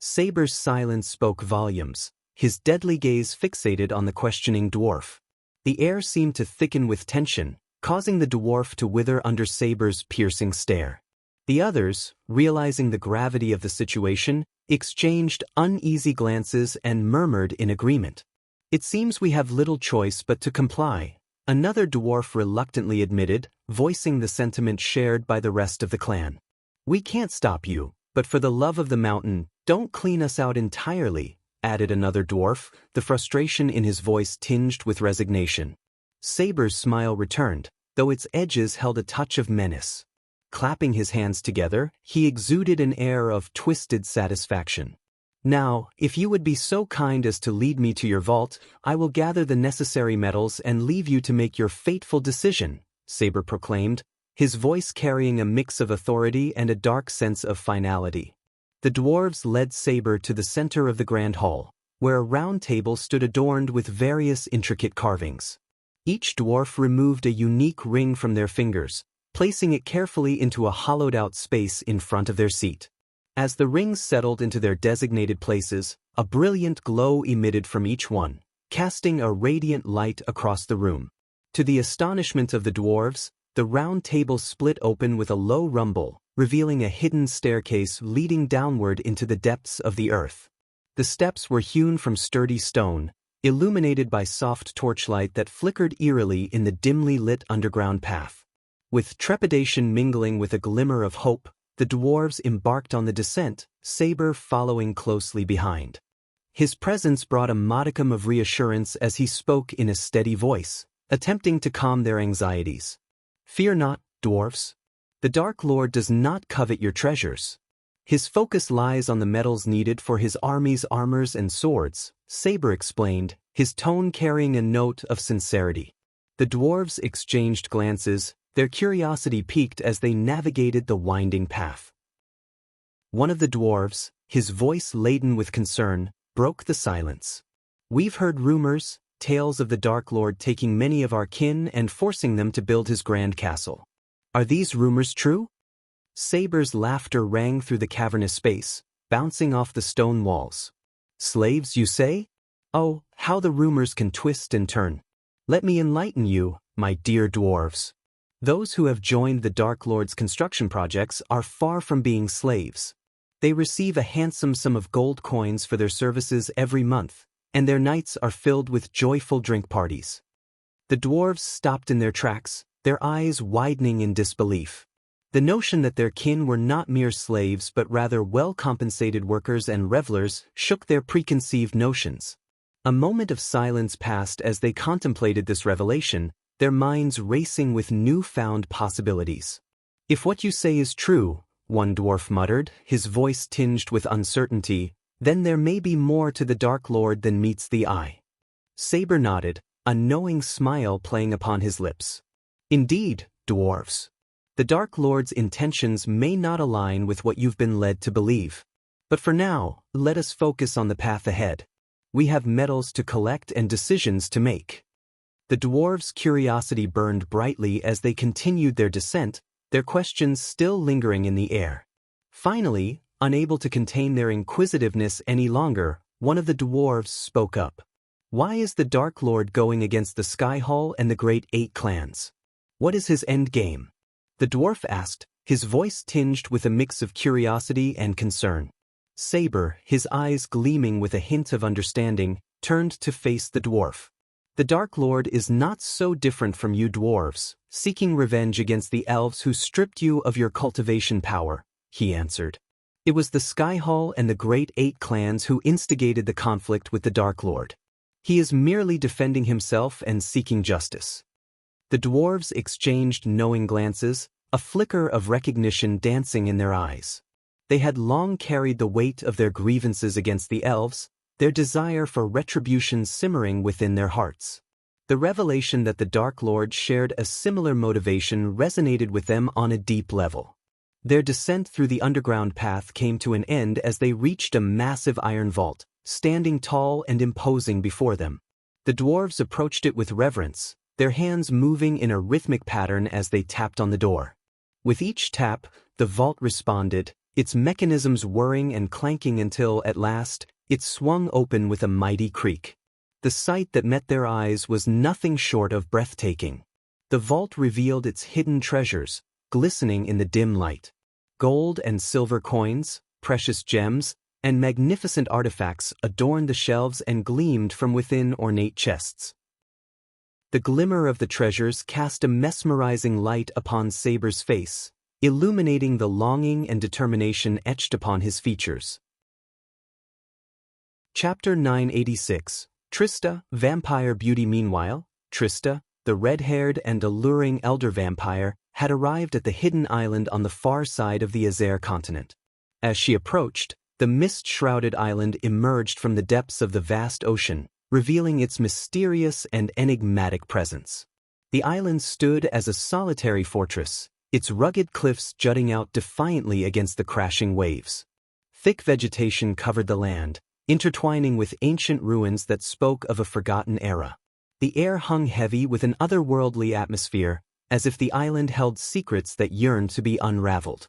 Saber's silence spoke volumes, his deadly gaze fixated on the questioning dwarf. The air seemed to thicken with tension, causing the dwarf to wither under Saber's piercing stare. The others, realizing the gravity of the situation, exchanged uneasy glances and murmured in agreement. It seems we have little choice but to comply, another dwarf reluctantly admitted, voicing the sentiment shared by the rest of the clan. We can't stop you, but for the love of the mountain, don't clean us out entirely, added another dwarf, the frustration in his voice tinged with resignation. Saber's smile returned, though its edges held a touch of menace. Clapping his hands together, he exuded an air of twisted satisfaction. Now, if you would be so kind as to lead me to your vault, I will gather the necessary metals and leave you to make your fateful decision, Saber proclaimed, his voice carrying a mix of authority and a dark sense of finality. The dwarves led Saber to the center of the grand hall, where a round table stood adorned with various intricate carvings. Each dwarf removed a unique ring from their fingers, placing it carefully into a hollowed-out space in front of their seat. As the rings settled into their designated places, a brilliant glow emitted from each one, casting a radiant light across the room. To the astonishment of the dwarves, the round table split open with a low rumble, revealing a hidden staircase leading downward into the depths of the earth. The steps were hewn from sturdy stone, illuminated by soft torchlight that flickered eerily in the dimly lit underground path. With trepidation mingling with a glimmer of hope, the dwarves embarked on the descent, Saber following closely behind. His presence brought a modicum of reassurance as he spoke in a steady voice, attempting to calm their anxieties. Fear not, dwarves. The Dark Lord does not covet your treasures. His focus lies on the metals needed for his army's armors and swords, Saber explained, his tone carrying a note of sincerity. The dwarves exchanged glances, their curiosity piqued as they navigated the winding path. One of the dwarves, his voice laden with concern, broke the silence. We've heard rumors, tales of the Dark Lord taking many of our kin and forcing them to build his grand castle. Are these rumors true? Saber's laughter rang through the cavernous space, bouncing off the stone walls. Slaves, you say? Oh, how the rumors can twist and turn. Let me enlighten you, my dear dwarves. Those who have joined the Dark Lord's construction projects are far from being slaves. They receive a handsome sum of gold coins for their services every month, and their nights are filled with joyful drink parties. The dwarves stopped in their tracks, their eyes widening in disbelief. The notion that their kin were not mere slaves but rather well-compensated workers and revelers shook their preconceived notions. A moment of silence passed as they contemplated this revelation, their minds racing with newfound possibilities. If what you say is true, one dwarf muttered, his voice tinged with uncertainty, then there may be more to the Dark Lord than meets the eye. Saber nodded, a knowing smile playing upon his lips. Indeed, dwarves. The Dark Lord's intentions may not align with what you've been led to believe. But for now, let us focus on the path ahead. We have metals to collect and decisions to make. The dwarves' curiosity burned brightly as they continued their descent, their questions still lingering in the air. Finally, unable to contain their inquisitiveness any longer, one of the dwarves spoke up. Why is the Dark Lord going against the Sky Hall and the Great Eight clans? What is his end game? The dwarf asked, his voice tinged with a mix of curiosity and concern. Saber, his eyes gleaming with a hint of understanding, turned to face the dwarf. The Dark Lord is not so different from you dwarves, seeking revenge against the elves who stripped you of your cultivation power, he answered. It was the Skyhall and the Great Eight clans who instigated the conflict with the Dark Lord. He is merely defending himself and seeking justice. The dwarves exchanged knowing glances, a flicker of recognition dancing in their eyes. They had long carried the weight of their grievances against the elves, their desire for retribution simmering within their hearts. The revelation that the Dark Lord shared a similar motivation resonated with them on a deep level. Their descent through the underground path came to an end as they reached a massive iron vault, standing tall and imposing before them. The dwarves approached it with reverence, their hands moving in a rhythmic pattern as they tapped on the door. With each tap, the vault responded, its mechanisms whirring and clanking until, at last, it swung open with a mighty creak. The sight that met their eyes was nothing short of breathtaking. The vault revealed its hidden treasures, glistening in the dim light. Gold and silver coins, precious gems, and magnificent artifacts adorned the shelves and gleamed from within ornate chests. The glimmer of the treasures cast a mesmerizing light upon Saber's face, illuminating the longing and determination etched upon his features. Chapter 986, Trista, Vampire Beauty. Meanwhile, Trista, the red-haired and alluring elder vampire, had arrived at the hidden island on the far side of the Azer continent. As she approached, the mist-shrouded island emerged from the depths of the vast ocean, revealing its mysterious and enigmatic presence. The island stood as a solitary fortress, its rugged cliffs jutting out defiantly against the crashing waves. Thick vegetation covered the land, intertwining with ancient ruins that spoke of a forgotten era. The air hung heavy with an otherworldly atmosphere, as if the island held secrets that yearned to be unraveled.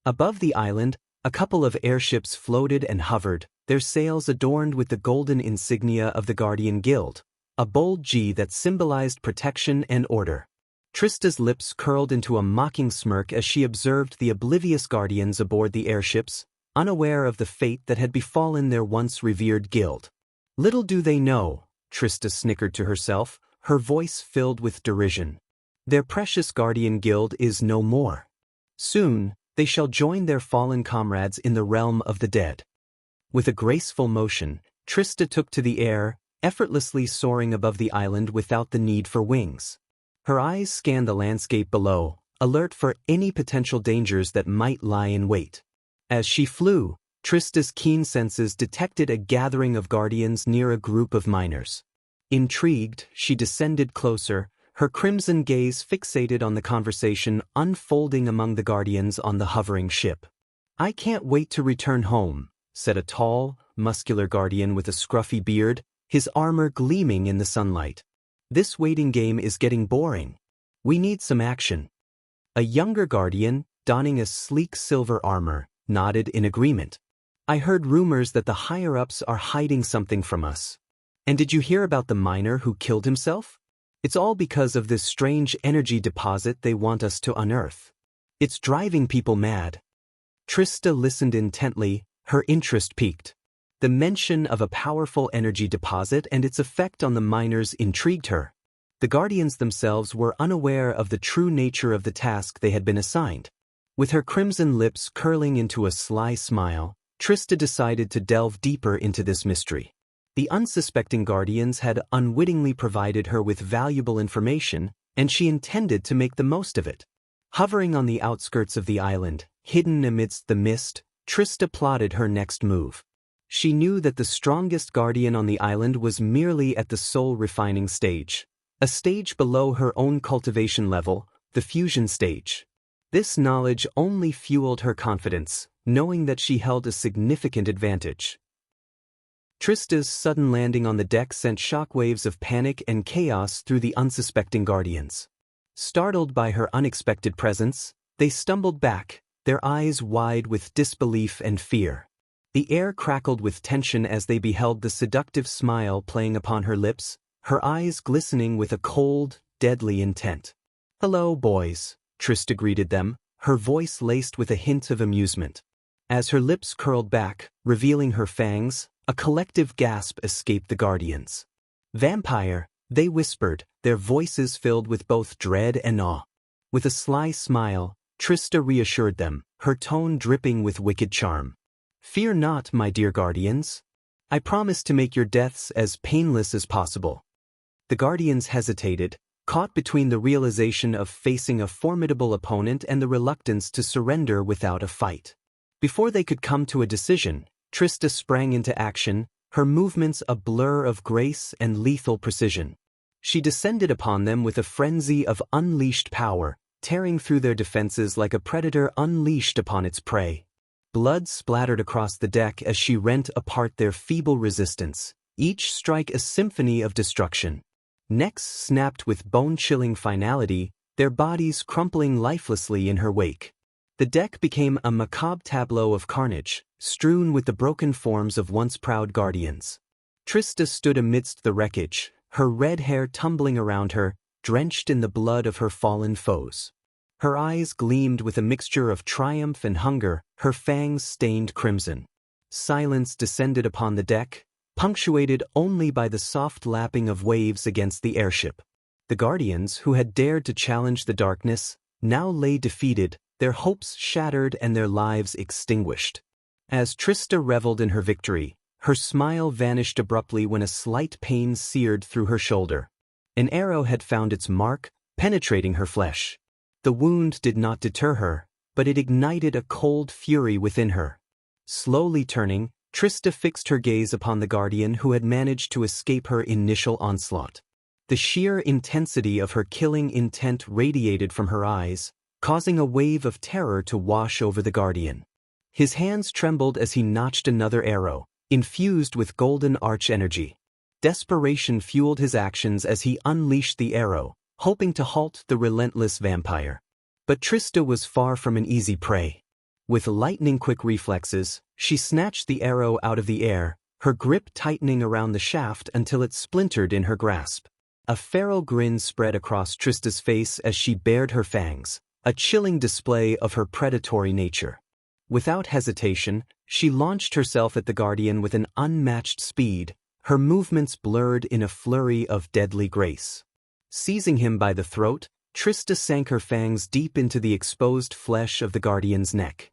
Above the island, a couple of airships floated and hovered, their sails adorned with the golden insignia of the Guardian Guild, a bold G that symbolized protection and order. Trista's lips curled into a mocking smirk as she observed the oblivious guardians aboard the airships, unaware of the fate that had befallen their once revered guild. Little do they know, Trista snickered to herself, her voice filled with derision. Their precious Guardian Guild is no more. Soon, they shall join their fallen comrades in the realm of the dead. With a graceful motion, Trista took to the air, effortlessly soaring above the island without the need for wings. Her eyes scanned the landscape below, alert for any potential dangers that might lie in wait. As she flew, Trista's keen senses detected a gathering of guardians near a group of miners. Intrigued, she descended closer, her crimson gaze fixated on the conversation unfolding among the guardians on the hovering ship. "I can't wait to return home," said a tall, muscular guardian with a scruffy beard, his armor gleaming in the sunlight. "This waiting game is getting boring. We need some action." A younger guardian, donning a sleek silver armor, nodded in agreement. "I heard rumors that the higher-ups are hiding something from us. And did you hear about the miner who killed himself? It's all because of this strange energy deposit they want us to unearth. It's driving people mad." Trista listened intently, her interest piqued. The mention of a powerful energy deposit and its effect on the miners intrigued her. The guardians themselves were unaware of the true nature of the task they had been assigned. With her crimson lips curling into a sly smile, Trista decided to delve deeper into this mystery. The unsuspecting guardians had unwittingly provided her with valuable information, and she intended to make the most of it. Hovering on the outskirts of the island, hidden amidst the mist, Trista plotted her next move. She knew that the strongest guardian on the island was merely at the soul refining stage, a stage below her own cultivation level, the fusion stage. This knowledge only fueled her confidence, knowing that she held a significant advantage. Trista's sudden landing on the deck sent shockwaves of panic and chaos through the unsuspecting guardians. Startled by her unexpected presence, they stumbled back, their eyes wide with disbelief and fear. The air crackled with tension as they beheld the seductive smile playing upon her lips, her eyes glistening with a cold, deadly intent. "Hello, boys," Trista greeted them, her voice laced with a hint of amusement. As her lips curled back, revealing her fangs, a collective gasp escaped the guardians. "Vampire, They whispered, their voices filled with both dread and awe. With a sly smile, Trista reassured them, her tone dripping with wicked charm. "Fear not, my dear guardians. I promise to make your deaths as painless as possible." The guardians hesitated, caught between the realization of facing a formidable opponent and the reluctance to surrender without a fight. Before they could come to a decision, Trista sprang into action, her movements a blur of grace and lethal precision. She descended upon them with a frenzy of unleashed power, tearing through their defenses like a predator unleashed upon its prey. Blood splattered across the deck as she rent apart their feeble resistance, each strike a symphony of destruction. Necks snapped with bone-chilling finality, their bodies crumpling lifelessly in her wake. The deck became a macabre tableau of carnage, strewn with the broken forms of once proud guardians. Trista stood amidst the wreckage, her red hair tumbling around her, drenched in the blood of her fallen foes. Her eyes gleamed with a mixture of triumph and hunger, her fangs stained crimson. Silence descended upon the deck, punctuated only by the soft lapping of waves against the airship. The guardians, who had dared to challenge the darkness, now lay defeated, their hopes shattered and their lives extinguished. As Trista reveled in her victory, her smile vanished abruptly when a slight pain seared through her shoulder. An arrow had found its mark, penetrating her flesh. The wound did not deter her, but it ignited a cold fury within her. Slowly turning, Trista fixed her gaze upon the guardian who had managed to escape her initial onslaught. The sheer intensity of her killing intent radiated from her eyes, causing a wave of terror to wash over the guardian. His hands trembled as he notched another arrow, infused with golden arch energy. Desperation fueled his actions as he unleashed the arrow, hoping to halt the relentless vampire. But Trista was far from an easy prey. With lightning-quick reflexes, she snatched the arrow out of the air, her grip tightening around the shaft until it splintered in her grasp. A feral grin spread across Trista's face as she bared her fangs, a chilling display of her predatory nature. Without hesitation, she launched herself at the guardian with an unmatched speed, her movements blurred in a flurry of deadly grace. Seizing him by the throat, Trista sank her fangs deep into the exposed flesh of the guardian's neck.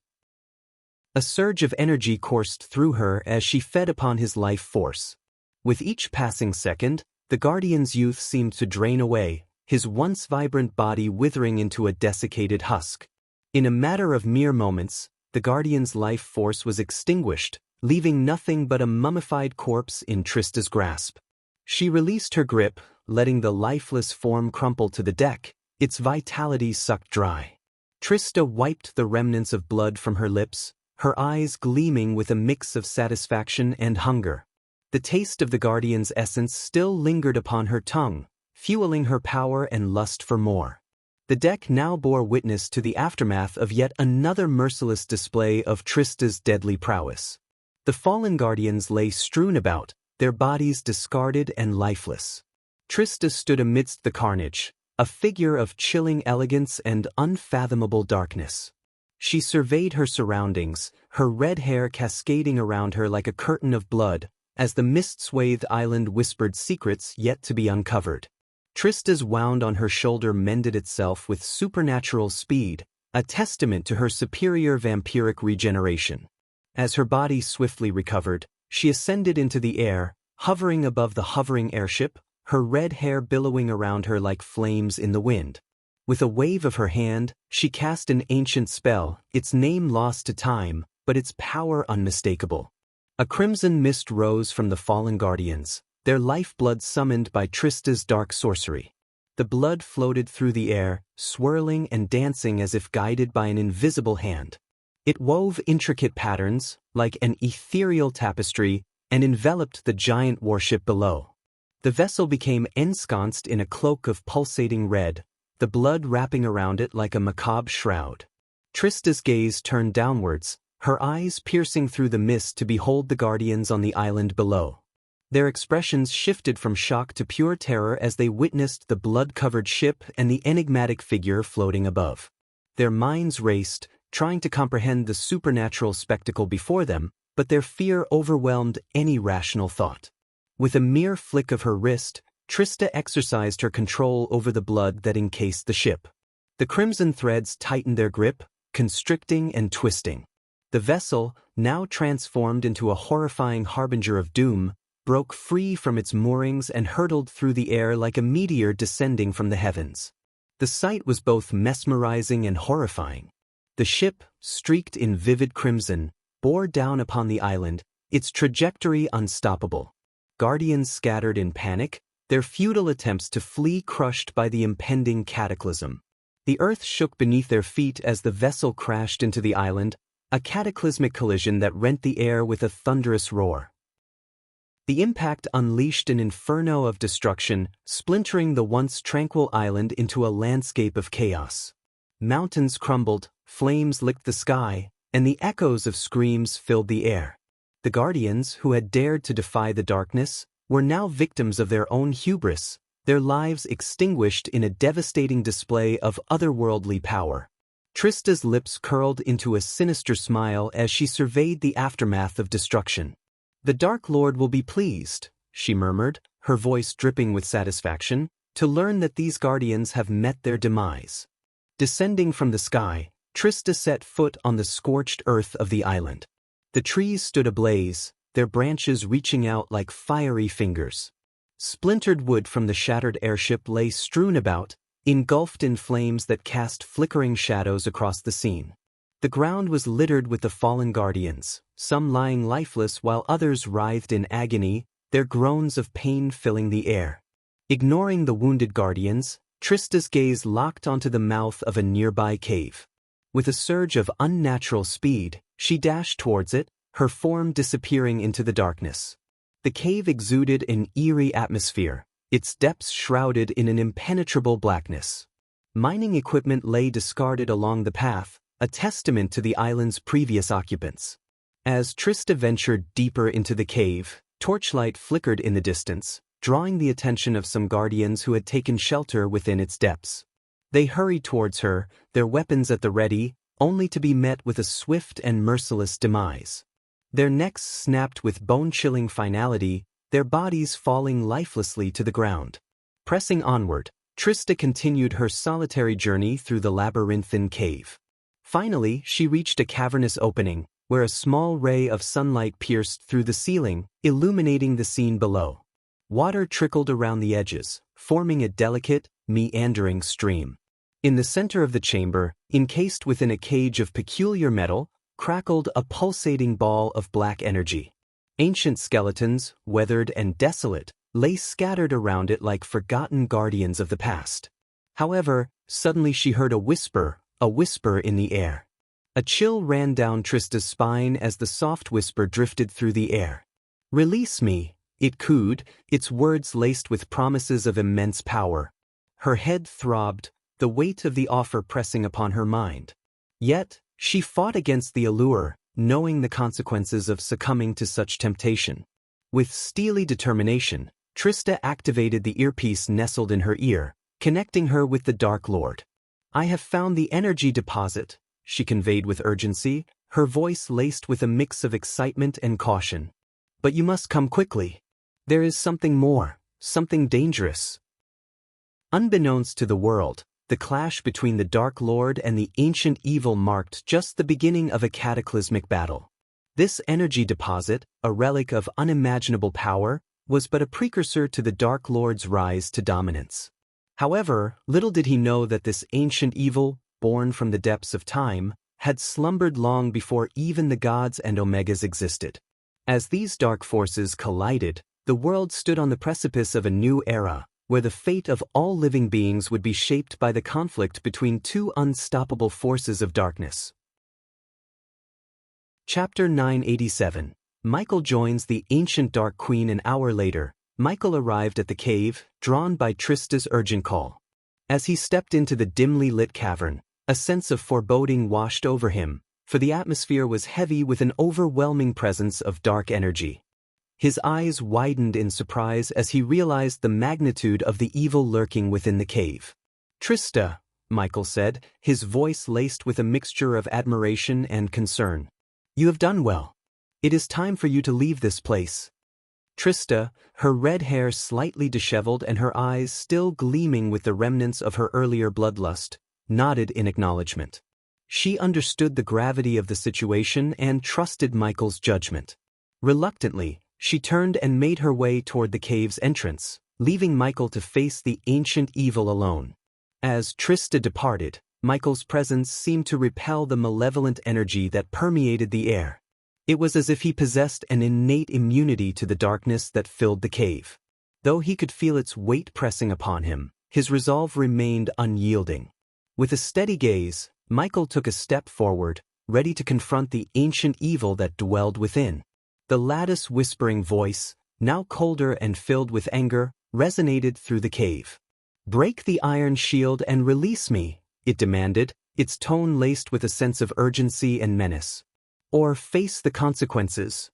A surge of energy coursed through her as she fed upon his life force. With each passing second, the guardian's youth seemed to drain away, his once vibrant body withering into a desiccated husk. In a matter of mere moments, the guardian's life force was extinguished, leaving nothing but a mummified corpse in Trista's grasp. She released her grip, letting the lifeless form crumple to the deck, its vitality sucked dry. Trista wiped the remnants of blood from her lips, her eyes gleaming with a mix of satisfaction and hunger. The taste of the guardian's essence still lingered upon her tongue, fueling her power and lust for more. The deck now bore witness to the aftermath of yet another merciless display of Trista's deadly prowess. The fallen guardians lay strewn about, their bodies discarded and lifeless. Trista stood amidst the carnage, a figure of chilling elegance and unfathomable darkness. She surveyed her surroundings, her red hair cascading around her like a curtain of blood, as the mist-swathed island whispered secrets yet to be uncovered. Trista's wound on her shoulder mended itself with supernatural speed, a testament to her superior vampiric regeneration. As her body swiftly recovered, she ascended into the air, hovering above the hovering airship, her red hair billowing around her like flames in the wind. With a wave of her hand, she cast an ancient spell, its name lost to time, but its power unmistakable. A crimson mist rose from the fallen guardians, their lifeblood summoned by Trista's dark sorcery. The blood floated through the air, swirling and dancing as if guided by an invisible hand. It wove intricate patterns, like an ethereal tapestry, and enveloped the giant warship below. The vessel became ensconced in a cloak of pulsating red, the blood wrapping around it like a macabre shroud. Trista's gaze turned downwards, her eyes piercing through the mist to behold the guardians on the island below. Their expressions shifted from shock to pure terror as they witnessed the blood-covered ship and the enigmatic figure floating above. Their minds raced, trying to comprehend the supernatural spectacle before them, but their fear overwhelmed any rational thought. With a mere flick of her wrist, Trista exercised her control over the blood that encased the ship. The crimson threads tightened their grip, constricting and twisting. The vessel, now transformed into a horrifying harbinger of doom, broke free from its moorings and hurtled through the air like a meteor descending from the heavens. The sight was both mesmerizing and horrifying. The ship, streaked in vivid crimson, bore down upon the island, its trajectory unstoppable. Guardians scattered in panic, their futile attempts to flee crushed by the impending cataclysm. The earth shook beneath their feet as the vessel crashed into the island, a cataclysmic collision that rent the air with a thunderous roar. The impact unleashed an inferno of destruction, splintering the once tranquil island into a landscape of chaos. Mountains crumbled, flames licked the sky, and the echoes of screams filled the air. The Guardians, who had dared to defy the darkness, were now victims of their own hubris, their lives extinguished in a devastating display of otherworldly power. Trista's lips curled into a sinister smile as she surveyed the aftermath of destruction. "The Dark Lord will be pleased," she murmured, her voice dripping with satisfaction, "to learn that these Guardians have met their demise." Descending from the sky, Trista set foot on the scorched earth of the island. The trees stood ablaze, their branches reaching out like fiery fingers. Splintered wood from the shattered airship lay strewn about, engulfed in flames that cast flickering shadows across the scene. The ground was littered with the fallen Guardians, some lying lifeless while others writhed in agony, their groans of pain filling the air. Ignoring the wounded Guardians, Trista's gaze locked onto the mouth of a nearby cave. With a surge of unnatural speed, she dashed towards it, her form disappearing into the darkness. The cave exuded an eerie atmosphere, its depths shrouded in an impenetrable blackness. Mining equipment lay discarded along the path, a testament to the island's previous occupants. As Trista ventured deeper into the cave, torchlight flickered in the distance, drawing the attention of some Guardians who had taken shelter within its depths. They hurried towards her, their weapons at the ready, only to be met with a swift and merciless demise. Their necks snapped with bone-chilling finality, their bodies falling lifelessly to the ground. Pressing onward, Trista continued her solitary journey through the labyrinthine cave. Finally, she reached a cavernous opening, where a small ray of sunlight pierced through the ceiling, illuminating the scene below. Water trickled around the edges, forming a delicate, meandering stream. In the center of the chamber, encased within a cage of peculiar metal, crackled a pulsating ball of black energy. Ancient skeletons, weathered and desolate, lay scattered around it like forgotten guardians of the past. However, suddenly she heard a whisper in the air. A chill ran down Trista's spine as the soft whisper drifted through the air. "Release me," it cooed, its words laced with promises of immense power. Her head throbbed, the weight of the offer pressing upon her mind. Yet, she fought against the allure, knowing the consequences of succumbing to such temptation. With steely determination, Trista activated the earpiece nestled in her ear, connecting her with the Dark Lord. "I have found the energy deposit," she conveyed with urgency, her voice laced with a mix of excitement and caution. "But you must come quickly. There is something more, something dangerous." Unbeknownst to the world, the clash between the Dark Lord and the ancient evil marked just the beginning of a cataclysmic battle. This energy deposit, a relic of unimaginable power, was but a precursor to the Dark Lord's rise to dominance. However, little did he know that this ancient evil, born from the depths of time, had slumbered long before even the gods and omegas existed. As these dark forces collided, the world stood on the precipice of a new era, where the fate of all living beings would be shaped by the conflict between two unstoppable forces of darkness. Chapter 987. Michael joins the ancient Dark Queen. An hour later, Michael arrived at the cave, drawn by Trista's urgent call. As he stepped into the dimly lit cavern, a sense of foreboding washed over him, for the atmosphere was heavy with an overwhelming presence of dark energy. His eyes widened in surprise as he realized the magnitude of the evil lurking within the cave. "Trista," Michael said, his voice laced with a mixture of admiration and concern. "You have done well. It is time for you to leave this place." Trista, her red hair slightly disheveled and her eyes still gleaming with the remnants of her earlier bloodlust, nodded in acknowledgement. She understood the gravity of the situation and trusted Michael's judgment. Reluctantly, she turned and made her way toward the cave's entrance, leaving Michael to face the ancient evil alone. As Trista departed, Michael's presence seemed to repel the malevolent energy that permeated the air. It was as if he possessed an innate immunity to the darkness that filled the cave. Though he could feel its weight pressing upon him, his resolve remained unyielding. With a steady gaze, Michael took a step forward, ready to confront the ancient evil that dwelled within. The lattice whispering voice, now colder and filled with anger, resonated through the cave. "Break the iron shield and release me," it demanded, its tone laced with a sense of urgency and menace. "Or face the consequences."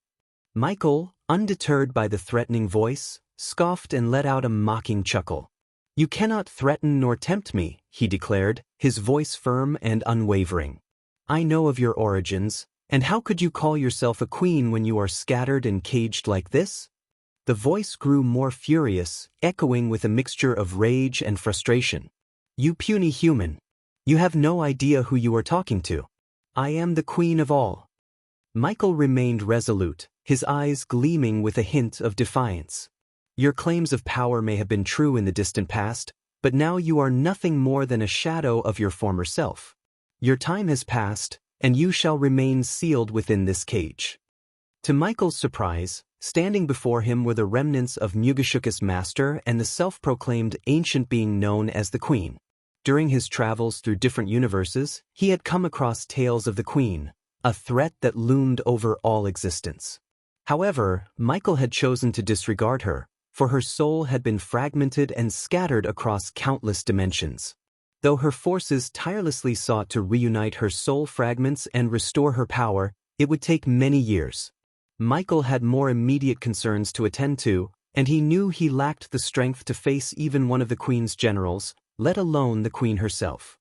Michael, undeterred by the threatening voice, scoffed and let out a mocking chuckle. "You cannot threaten nor tempt me," he declared, his voice firm and unwavering. "I know of your origins, and how could you call yourself a queen when you are scattered and caged like this?" The voice grew more furious, echoing with a mixture of rage and frustration. "You puny human. You have no idea who you are talking to. I am the queen of all." Michael remained resolute, his eyes gleaming with a hint of defiance. "Your claims of power may have been true in the distant past, but now you are nothing more than a shadow of your former self. Your time has passed, and you shall remain sealed within this cage." To Michael's surprise, standing before him were the remnants of Mugashuka's master and the self-proclaimed ancient being known as the Queen. During his travels through different universes, he had come across tales of the Queen, a threat that loomed over all existence. However, Michael had chosen to disregard her, for her soul had been fragmented and scattered across countless dimensions. Though her forces tirelessly sought to reunite her soul fragments and restore her power, it would take many years. Michael had more immediate concerns to attend to, and he knew he lacked the strength to face even one of the Queen's generals, let alone the Queen herself.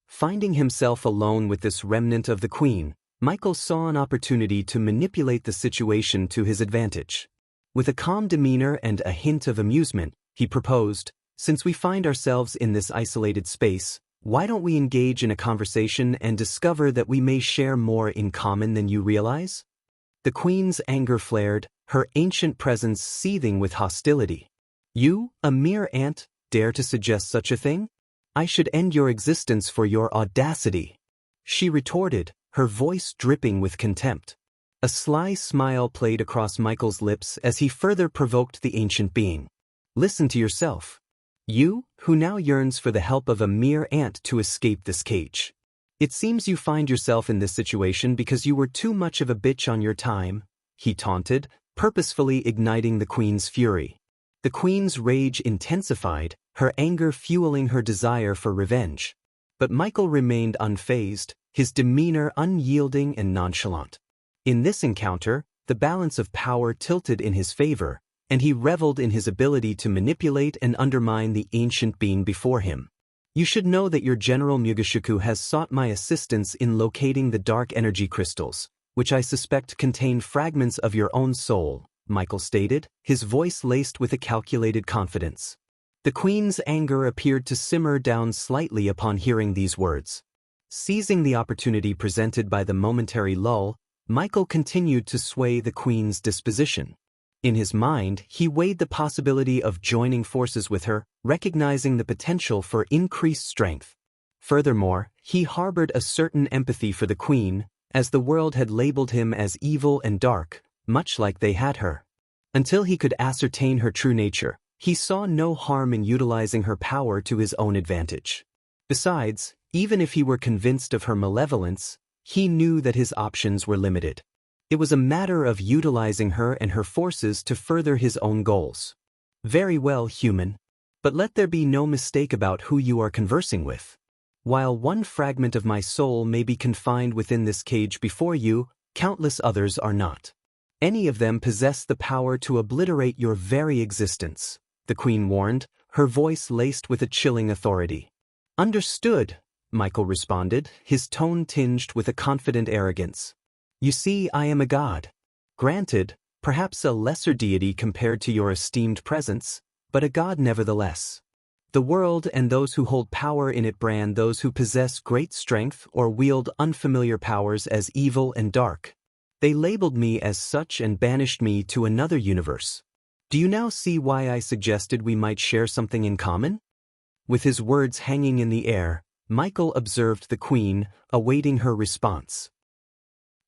Finding himself alone with this remnant of the Queen, Michael saw an opportunity to manipulate the situation to his advantage. With a calm demeanor and a hint of amusement, he proposed, "Since we find ourselves in this isolated space, why don't we engage in a conversation and discover that we may share more in common than you realize?" The Queen's anger flared, her ancient presence seething with hostility. "You, a mere ant, dare to suggest such a thing? I should end your existence for your audacity," she retorted, her voice dripping with contempt. A sly smile played across Michael's lips as he further provoked the ancient being. "Listen to yourself. You, who now yearns for the help of a mere ant to escape this cage. It seems you find yourself in this situation because you were too much of a bitch on your time," he taunted, purposefully igniting the Queen's fury. The Queen's rage intensified, her anger fueling her desire for revenge. But Michael remained unfazed, his demeanor unyielding and nonchalant. In this encounter, the balance of power tilted in his favor, and he reveled in his ability to manipulate and undermine the ancient being before him. "You should know that your General Mugashuku has sought my assistance in locating the dark energy crystals, which I suspect contain fragments of your own soul," Michael stated, his voice laced with a calculated confidence. The Queen's anger appeared to simmer down slightly upon hearing these words. Seizing the opportunity presented by the momentary lull, Michael continued to sway the Queen's disposition. In his mind, he weighed the possibility of joining forces with her, recognizing the potential for increased strength. Furthermore, he harbored a certain empathy for the Queen, as the world had labeled him as evil and dark, much like they had her. Until he could ascertain her true nature, he saw no harm in utilizing her power to his own advantage. Besides, even if he were convinced of her malevolence, he knew that his options were limited. It was a matter of utilizing her and her forces to further his own goals. "Very well, human. But let there be no mistake about who you are conversing with. While one fragment of my soul may be confined within this cage before you, countless others are not. Any of them possess the power to obliterate your very existence," the Queen warned, her voice laced with a chilling authority. "Understood," Michael responded, his tone tinged with a confident arrogance. "You see, I am a god. Granted, perhaps a lesser deity compared to your esteemed presence, but a god nevertheless. The world and those who hold power in it brand those who possess great strength or wield unfamiliar powers as evil and dark. They labeled me as such and banished me to another universe. Do you now see why I suggested we might share something in common? With his words hanging in the air, Michael observed the Queen, awaiting her response.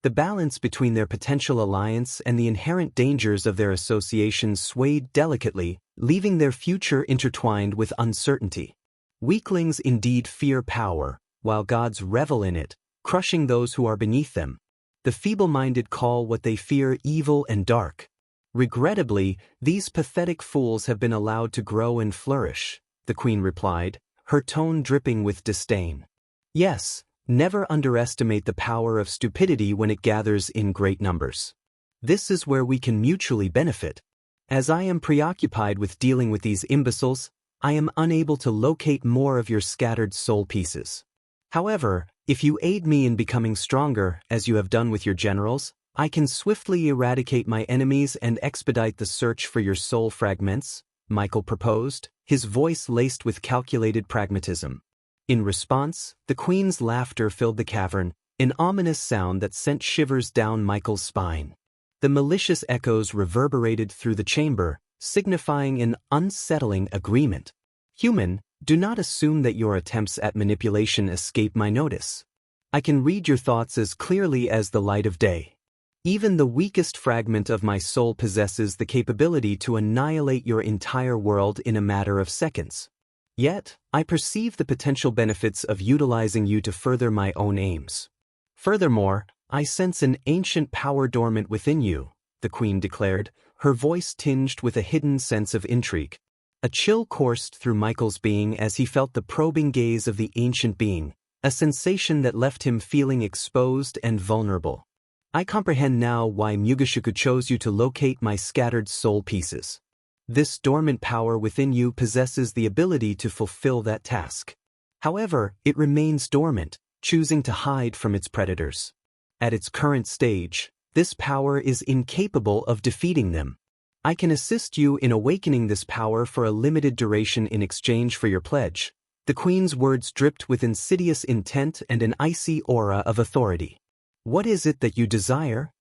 The balance between their potential alliance and the inherent dangers of their association swayed delicately, leaving their future intertwined with uncertainty. Weaklings indeed fear power, while gods revel in it, crushing those who are beneath them. The feeble-minded call what they fear evil and dark. Regrettably, these pathetic fools have been allowed to grow and flourish, the Queen replied, her tone dripping with disdain. Yes, never underestimate the power of stupidity when it gathers in great numbers. This is where we can mutually benefit. As I am preoccupied with dealing with these imbeciles, I am unable to locate more of your scattered soul pieces. However, if you aid me in becoming stronger, as you have done with your generals, I can swiftly eradicate my enemies and expedite the search for your soul fragments, Michael proposed, his voice laced with calculated pragmatism. In response, the Queen's laughter filled the cavern, an ominous sound that sent shivers down Michael's spine. The malicious echoes reverberated through the chamber, signifying an unsettling agreement. Human, do not assume that your attempts at manipulation escape my notice. I can read your thoughts as clearly as the light of day. Even the weakest fragment of my soul possesses the capability to annihilate your entire world in a matter of seconds. Yet, I perceive the potential benefits of utilizing you to further my own aims. Furthermore, I sense an ancient power dormant within you, the Queen declared, her voice tinged with a hidden sense of intrigue. A chill coursed through Michael's being as he felt the probing gaze of the ancient being, a sensation that left him feeling exposed and vulnerable. I comprehend now why Mugeshiku chose you to locate my scattered soul pieces. This dormant power within you possesses the ability to fulfill that task. However, it remains dormant, choosing to hide from its predators. At its current stage, this power is incapable of defeating them. I can assist you in awakening this power for a limited duration in exchange for your pledge. The Queen's words dripped with insidious intent and an icy aura of authority. What is it that you desire?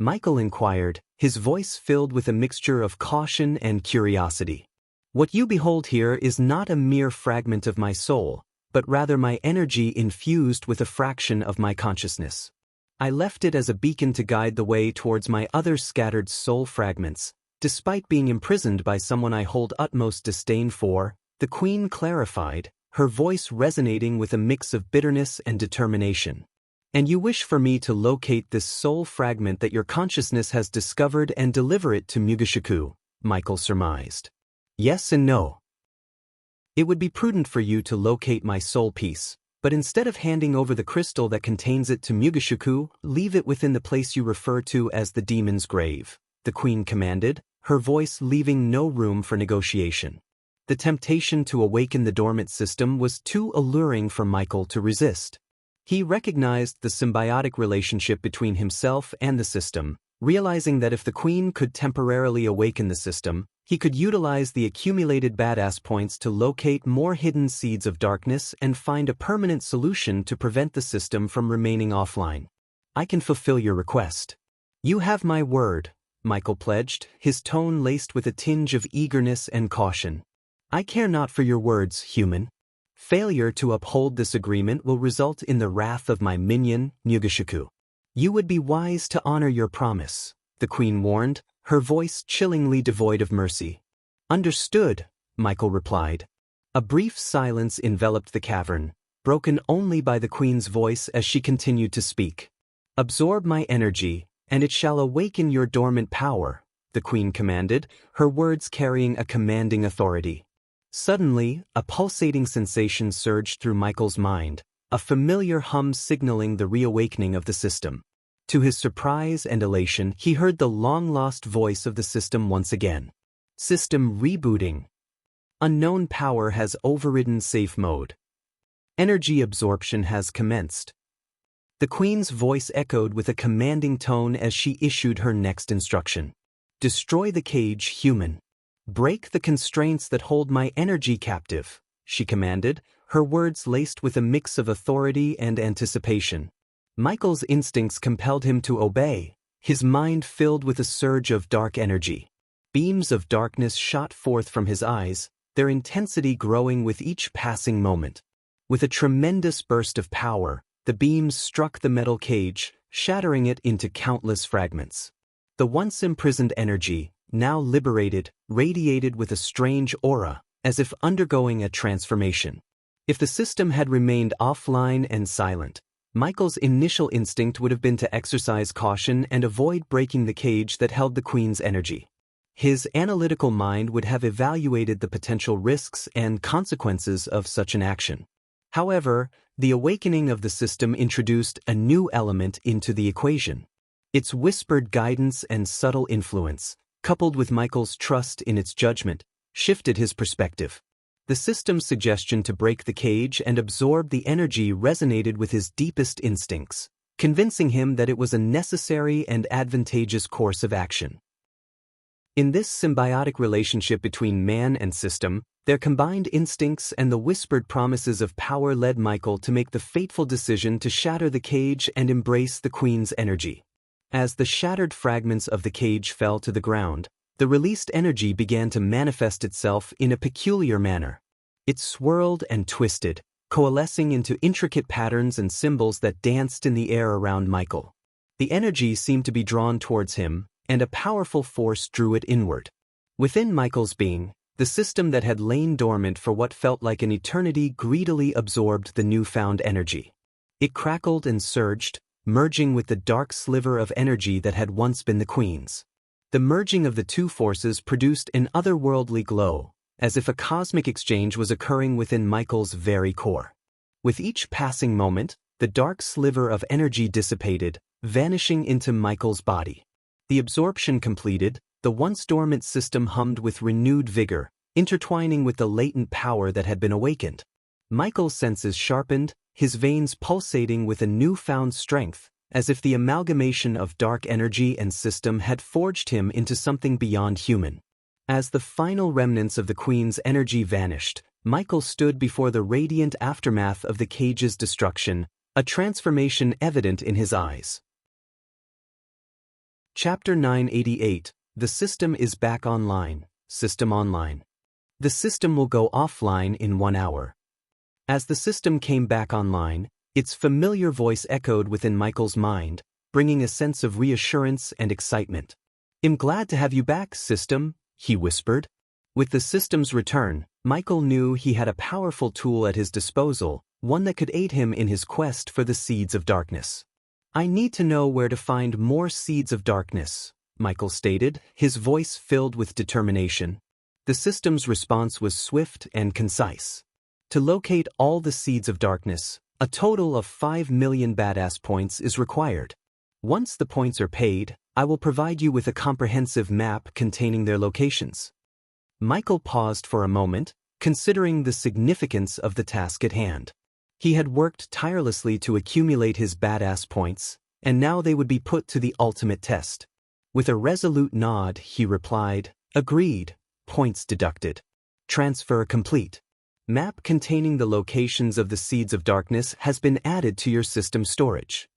Michael inquired, his voice filled with a mixture of caution and curiosity. What you behold here is not a mere fragment of my soul, but rather my energy infused with a fraction of my consciousness. I left it as a beacon to guide the way towards my other scattered soul fragments, despite being imprisoned by someone I hold utmost disdain for, the Queen clarified, her voice resonating with a mix of bitterness and determination. And you wish for me to locate this soul fragment that your consciousness has discovered and deliver it to Mugeshiku, Michael surmised. Yes and no. It would be prudent for you to locate my soul piece, but instead of handing over the crystal that contains it to Mugeshiku, leave it within the place you refer to as the Demon's Grave, the Queen commanded, her voice leaving no room for negotiation. The temptation to awaken the dormant system was too alluring for Michael to resist. He recognized the symbiotic relationship between himself and the system, realizing that if the Queen could temporarily awaken the system, he could utilize the accumulated badass points to locate more hidden seeds of darkness and find a permanent solution to prevent the system from remaining offline. I can fulfill your request. You have my word, Michael pledged, his tone laced with a tinge of eagerness and caution. I care not for your words, human. Failure to uphold this agreement will result in the wrath of my minion, Mugeshiku. You would be wise to honor your promise, the Queen warned, her voice chillingly devoid of mercy. Understood, Michael replied. A brief silence enveloped the cavern, broken only by the Queen's voice as she continued to speak. Absorb my energy, and it shall awaken your dormant power, the Queen commanded, her words carrying a commanding authority. Suddenly, a pulsating sensation surged through Michael's mind, a familiar hum signaling the reawakening of the system. To his surprise and elation, he heard the long-lost voice of the system once again. System rebooting. Unknown power has overridden safe mode. Energy absorption has commenced. The Queen's voice echoed with a commanding tone as she issued her next instruction. Destroy the cage, human. Break the constraints that hold my energy captive, she commanded, her words laced with a mix of authority and anticipation. Michael's instincts compelled him to obey, his mind filled with a surge of dark energy. Beams of darkness shot forth from his eyes, their intensity growing with each passing moment. With a tremendous burst of power, the beams struck the metal cage, shattering it into countless fragments. The once imprisoned energy, now liberated, radiated with a strange aura, as if undergoing a transformation. If the system had remained offline and silent, Michael's initial instinct would have been to exercise caution and avoid breaking the cage that held the Queen's energy. His analytical mind would have evaluated the potential risks and consequences of such an action. However, the awakening of the system introduced a new element into the equation. Its whispered guidance and subtle influence, coupled with Michael's trust in its judgment, shifted his perspective. The system's suggestion to break the cage and absorb the energy resonated with his deepest instincts, convincing him that it was a necessary and advantageous course of action. In this symbiotic relationship between man and system, their combined instincts and the whispered promises of power led Michael to make the fateful decision to shatter the cage and embrace the Queen's energy. As the shattered fragments of the cage fell to the ground, the released energy began to manifest itself in a peculiar manner. It swirled and twisted, coalescing into intricate patterns and symbols that danced in the air around Michael. The energy seemed to be drawn towards him, and a powerful force drew it inward. Within Michael's being, the system that had lain dormant for what felt like an eternity greedily absorbed the newfound energy. It crackled and surged, merging with the dark sliver of energy that had once been the Queen's. The merging of the two forces produced an otherworldly glow, as if a cosmic exchange was occurring within Michael's very core. With each passing moment, the dark sliver of energy dissipated, vanishing into Michael's body. The absorption completed, the once dormant system hummed with renewed vigor, intertwining with the latent power that had been awakened. Michael's senses sharpened, his veins pulsating with a newfound strength, as if the amalgamation of dark energy and system had forged him into something beyond human. As the final remnants of the Queen's energy vanished, Michael stood before the radiant aftermath of the cage's destruction, a transformation evident in his eyes. Chapter 988, The System is Back Online, System Online. The system will go offline in 1 hour. As the system came back online, its familiar voice echoed within Michael's mind, bringing a sense of reassurance and excitement. "I'm glad to have you back, system," he whispered. With the system's return, Michael knew he had a powerful tool at his disposal, one that could aid him in his quest for the seeds of darkness. "I need to know where to find more seeds of darkness," Michael stated, his voice filled with determination. The system's response was swift and concise. "To locate all the seeds of darkness, a total of 5 million badass points is required. Once the points are paid, I will provide you with a comprehensive map containing their locations." Michael paused for a moment, considering the significance of the task at hand. He had worked tirelessly to accumulate his badass points, and now they would be put to the ultimate test. With a resolute nod, he replied, "Agreed. Points deducted. Transfer complete. Map containing the locations of the seeds of darkness has been added to your system storage."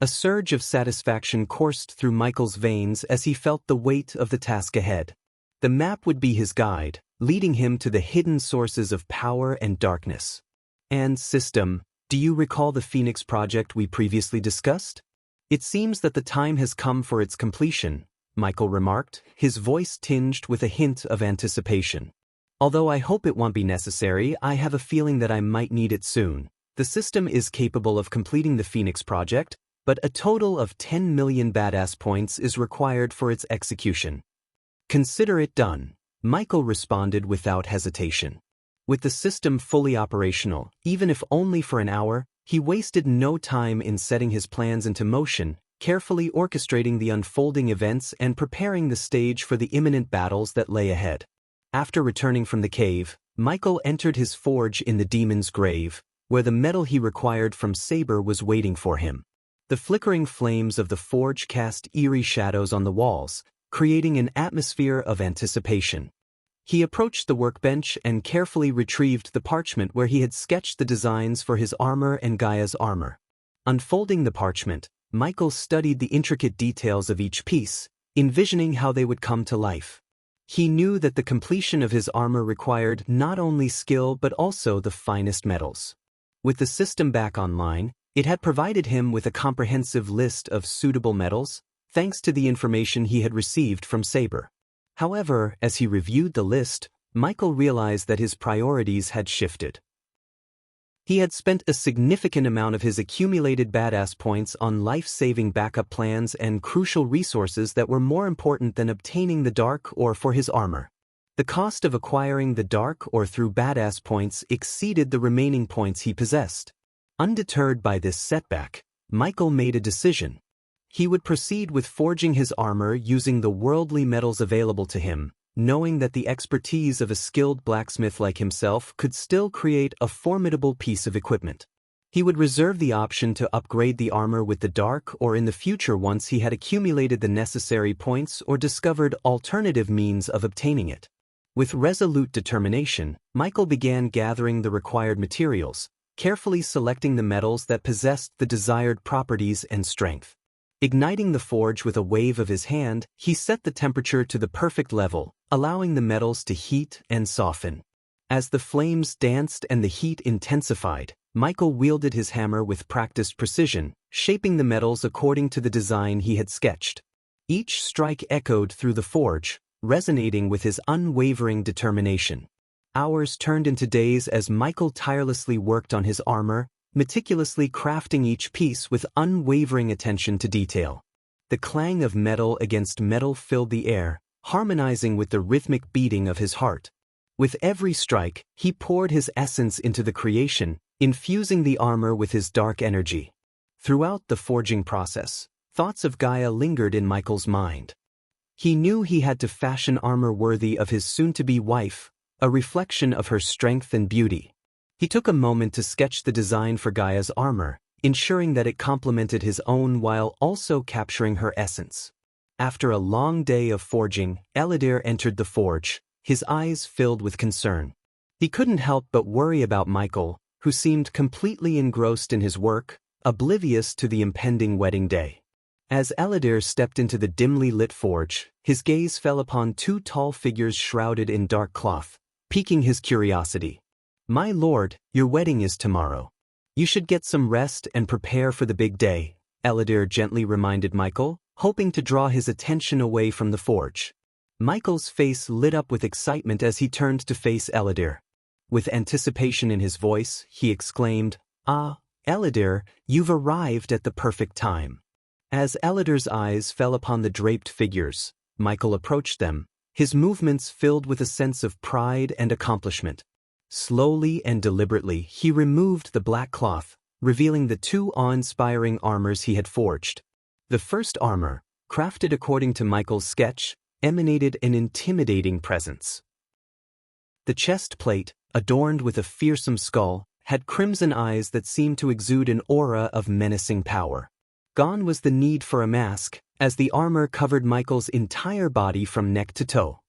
A surge of satisfaction coursed through Michael's veins as he felt the weight of the task ahead. The map would be his guide, leading him to the hidden sources of power and darkness. "And system, do you recall the Phoenix project we previously discussed? It seems that the time has come for its completion," Michael remarked, his voice tinged with a hint of anticipation. "Although I hope it won't be necessary, I have a feeling that I might need it soon. The system is capable of completing the Phoenix project, but a total of 10 million badass points is required for its execution." "Consider it done," Michael responded without hesitation. With the system fully operational, even if only for an hour, he wasted no time in setting his plans into motion, carefully orchestrating the unfolding events and preparing the stage for the imminent battles that lay ahead. After returning from the cave, Michael entered his forge in the Demon's Grave, where the metal he required from Saber was waiting for him. The flickering flames of the forge cast eerie shadows on the walls, creating an atmosphere of anticipation. He approached the workbench and carefully retrieved the parchment where he had sketched the designs for his armor and Gaia's armor. Unfolding the parchment, Michael studied the intricate details of each piece, envisioning how they would come to life. He knew that the completion of his armor required not only skill but also the finest metals. With the system back online, it had provided him with a comprehensive list of suitable metals, thanks to the information he had received from Saber. However, as he reviewed the list, Michael realized that his priorities had shifted. He had spent a significant amount of his accumulated badass points on life-saving backup plans and crucial resources that were more important than obtaining the dark ore for his armor. The cost of acquiring the dark ore through badass points exceeded the remaining points he possessed. Undeterred by this setback, Michael made a decision. He would proceed with forging his armor using the worldly metals available to him, knowing that the expertise of a skilled blacksmith like himself could still create a formidable piece of equipment. He would reserve the option to upgrade the armor with the dark or in the future once he had accumulated the necessary points or discovered alternative means of obtaining it. With resolute determination, Michael began gathering the required materials, carefully selecting the metals that possessed the desired properties and strength. Igniting the forge with a wave of his hand, he set the temperature to the perfect level, allowing the metals to heat and soften. As the flames danced and the heat intensified, Michael wielded his hammer with practiced precision, shaping the metals according to the design he had sketched. Each strike echoed through the forge, resonating with his unwavering determination. Hours turned into days as Michael tirelessly worked on his armor, meticulously crafting each piece with unwavering attention to detail. The clang of metal against metal filled the air, harmonizing with the rhythmic beating of his heart. With every strike, he poured his essence into the creation, infusing the armor with his dark energy. Throughout the forging process, thoughts of Gaia lingered in Michael's mind. He knew he had to fashion armor worthy of his soon-to-be wife, a reflection of her strength and beauty. He took a moment to sketch the design for Gaia's armor, ensuring that it complemented his own while also capturing her essence. After a long day of forging, Eladir entered the forge, his eyes filled with concern. He couldn't help but worry about Michael, who seemed completely engrossed in his work, oblivious to the impending wedding day. As Eladir stepped into the dimly lit forge, his gaze fell upon two tall figures shrouded in dark cloth, piquing his curiosity. "My lord, your wedding is tomorrow. You should get some rest and prepare for the big day," Eladir gently reminded Michael, hoping to draw his attention away from the forge. Michael's face lit up with excitement as he turned to face Eladir. With anticipation in his voice, he exclaimed, "Ah, Eladir, you've arrived at the perfect time." As Eladir's eyes fell upon the draped figures, Michael approached them, his movements filled with a sense of pride and accomplishment. Slowly and deliberately, he removed the black cloth, revealing the two awe-inspiring armors he had forged. The first armor, crafted according to Michael's sketch, emanated an intimidating presence. The chest plate, adorned with a fearsome skull, had crimson eyes that seemed to exude an aura of menacing power. Gone was the need for a mask, as the armor covered Michael's entire body from neck to toe.